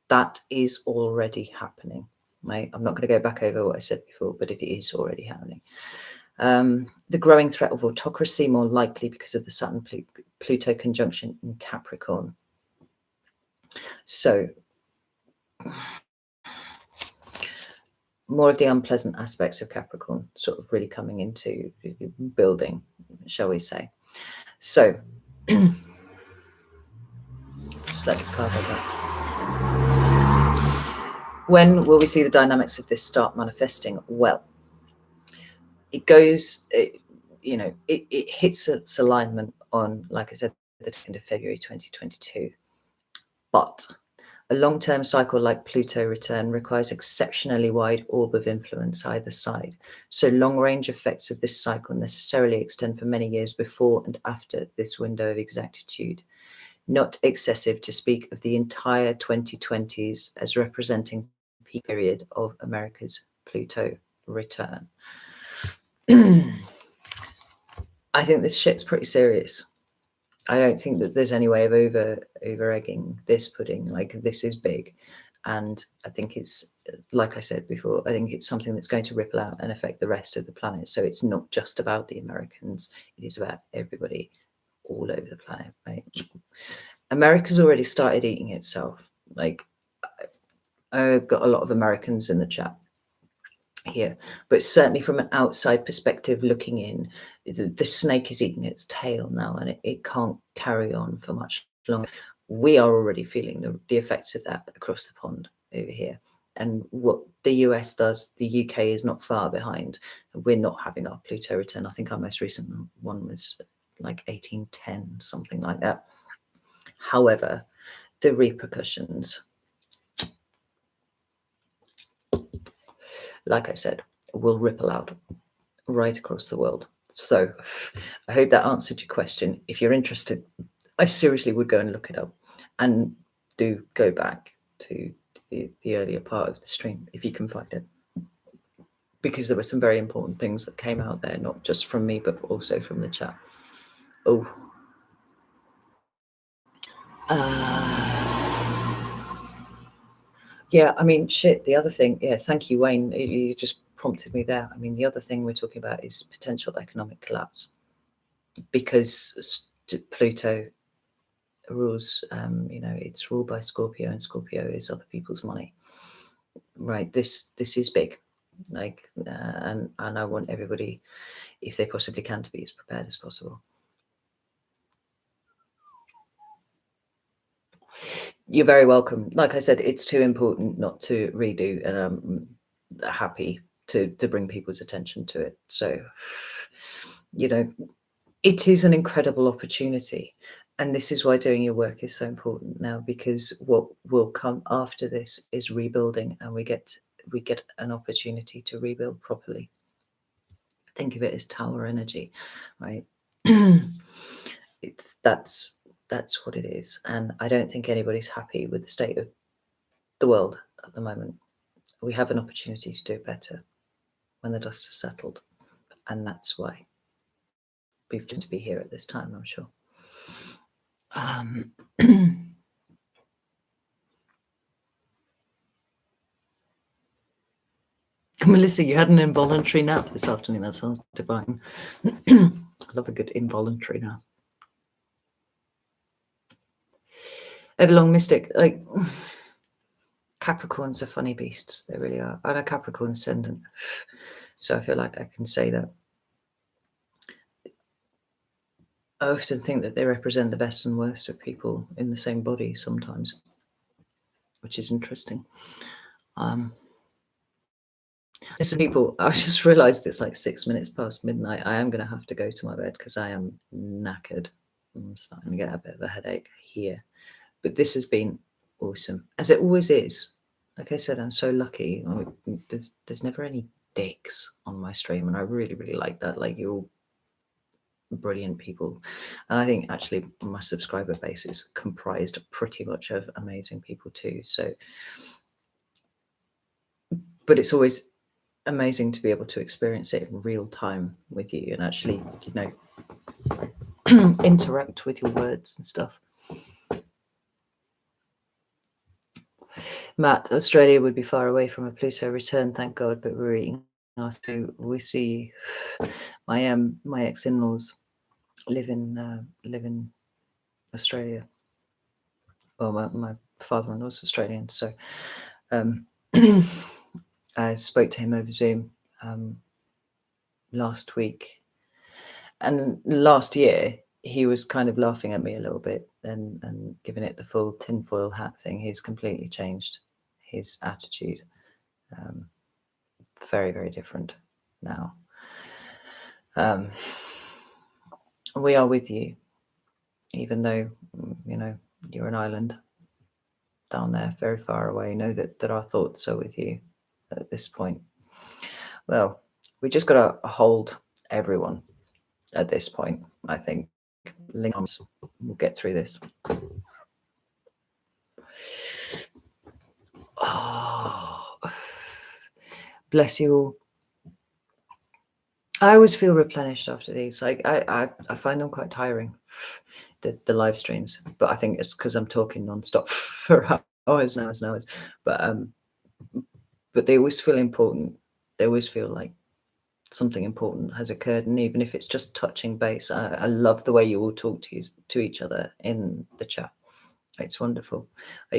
That is already happening, right? I'm not going to go back over what I said before, but it is already happening. The growing threat of autocracy, more likely because of the Saturn-Pluto conjunction in Capricorn. So more of the unpleasant aspects of Capricorn sort of really coming into building, shall we say. So just let this card go past. When will we see the dynamics of this start manifesting? Well, it goes, it hits its alignment on, like I said, the 2nd of February 2022. But A long-term cycle like Pluto return requires exceptionally wide orb of influence either side. So long-range effects of this cycle necessarily extend for many years before and after this window of exactitude. Not excessive to speak of the entire 2020s as representing the peak period of America's Pluto return. I think this shit's pretty serious. I don't think that there's any way of over egging this pudding. Like, this is big, and I think it's, like I said before, I think it's something that's going to ripple out and affect the rest of the planet. So it's not just about the Americans; it is about everybody all over the planet. Right? America's already started eating itself. Like, I've got a lot of Americans in the chat here, but certainly from an outside perspective looking in, the snake is eating its tail now, and it can't carry on for much longer. We are already feeling the effects of that across the pond over here. And what the US does, the UK is not far behind. We're not having our Pluto return. I think our most recent one was like 1810, something like that. However, the repercussions, like I said, will ripple out right across the world. So I hope that answered your question. If you're interested, I seriously would go and look it up, and do go back to the earlier part of the stream if you can find it, because there were some very important things that came out there, not just from me, but also from the chat. Oh. Yeah, I mean, shit, the other thing, yeah, thank you, Wayne. You just prompted me there. I mean, the other thing we're talking about is potential economic collapse, because Pluto rules, it's ruled by Scorpio, and Scorpio is other people's money. Right, this is big, like, and I want everybody, if they possibly can, to be as prepared as possible. You're very welcome. Like I said, it's too important not to redo, and I'm happy to bring people's attention to it. So, it is an incredible opportunity. And this is why doing your work is so important now, because what will come after this is rebuilding, and we get an opportunity to rebuild properly. Think of it as tower energy, right? That's what it is. And I don't think anybody's happy with the state of the world at the moment. We have an opportunity to do better when the dust has settled, and that's why we've just to be here at this time, I'm sure. Melissa, you had an involuntary nap this afternoon. That sounds divine. I love a good involuntary nap. Everlong Mystic, like, Capricorns are funny beasts. They really are. I'm a Capricorn ascendant, so I feel like I can say that. I often think that they represent the best and worst of people in the same body sometimes, which is interesting. Listen, people, I just realized it's like 6 minutes past midnight. I am going to have to go to my bed because I am knackered. I'm starting to get a bit of a headache here. But this has been awesome, as it always is. Like I said, I'm so lucky. There's never any dicks on my stream, and I really, really like that. Like, you're all brilliant people, and I think actually my subscriber base is comprised pretty much of amazing people too. So, but it's always amazing to be able to experience it in real time with you, and actually, interact with your words and stuff. Matt, Australia would be far away from a Pluto return, thank God, but we're eating our food. We see my ex-in-laws live in Australia. Well, my father-in-law's Australian, so I spoke to him over Zoom last week, and last year he was kind of laughing at me a little bit and giving it the full tinfoil hat thing. He's completely changed his attitude. Very, very different now. We are with you, even though, you're an island. down there, very far away, know that our thoughts are with you at this point. Well, we just got to hold everyone at this point, I think. Link arms, we'll get through this. Oh, bless you all. I always feel replenished after these. Like I find them quite tiring, the live streams. But I think it's because I'm talking nonstop for hours and hours and hours. But they always feel important. They always feel like something important has occurred, and even if it's just touching base, I love the way you all talk to each other in the chat. It's wonderful.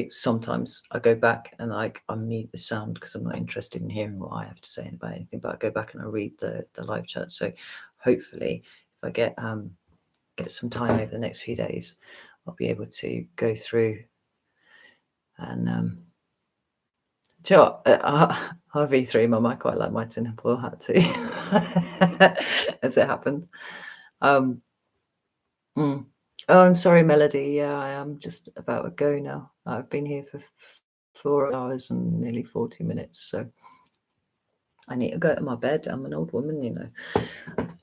Sometimes I go back and I mute the sound because I'm not interested in hearing what I have to say about anything, but I go back and I read the live chat. So hopefully if I get some time over the next few days, I'll be able to go through and do you know what? RV3 mum, I quite like my tinfoil hat too, as it happened. Oh, I'm sorry, Melody. Yeah, I am just about to go now. I've been here for 4 hours and nearly 40 minutes, so I need to go to my bed. I'm an old woman, you know.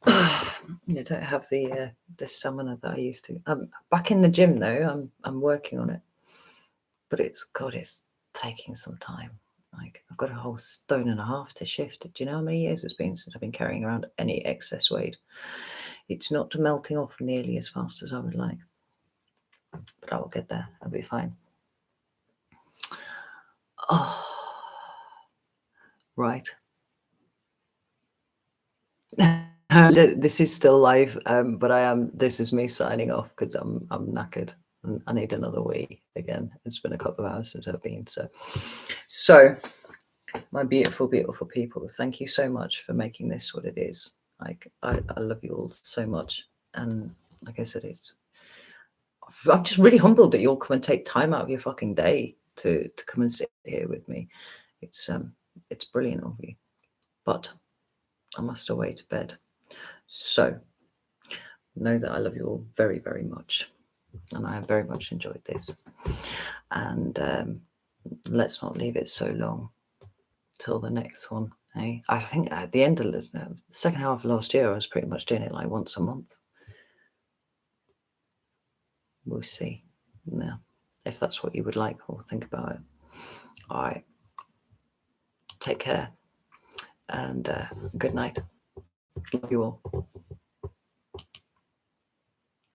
I don't have the stamina that I used to. I'm back in the gym though. I'm working on it, but it's taking some time. Like I've got a whole 1.5 stone to shift. Do you know how many years it's been since I've been carrying around any excess weight? It's not melting off nearly as fast as I would like. But I will get there. I'll be fine. Oh, right. This is still live, but this is me signing off because I'm knackered and I need another wee again. It's been a couple of hours since I've been. So my beautiful, beautiful people, thank you so much for making this what it is. Like I love you all so much. And like I said, I'm just really humbled that you all come and take time out of your fucking day to come and sit here with me. It's brilliant of you, but I must away to bed. So know that I love you all very, very much, and I have very much enjoyed this. And let's not leave it so long till the next one. Eh? I think at the end of the second half of last year, I was pretty much doing it like once a month. We'll see. Now, if that's what you would like, we'll think about it. All right. Take care and good night. Love you all.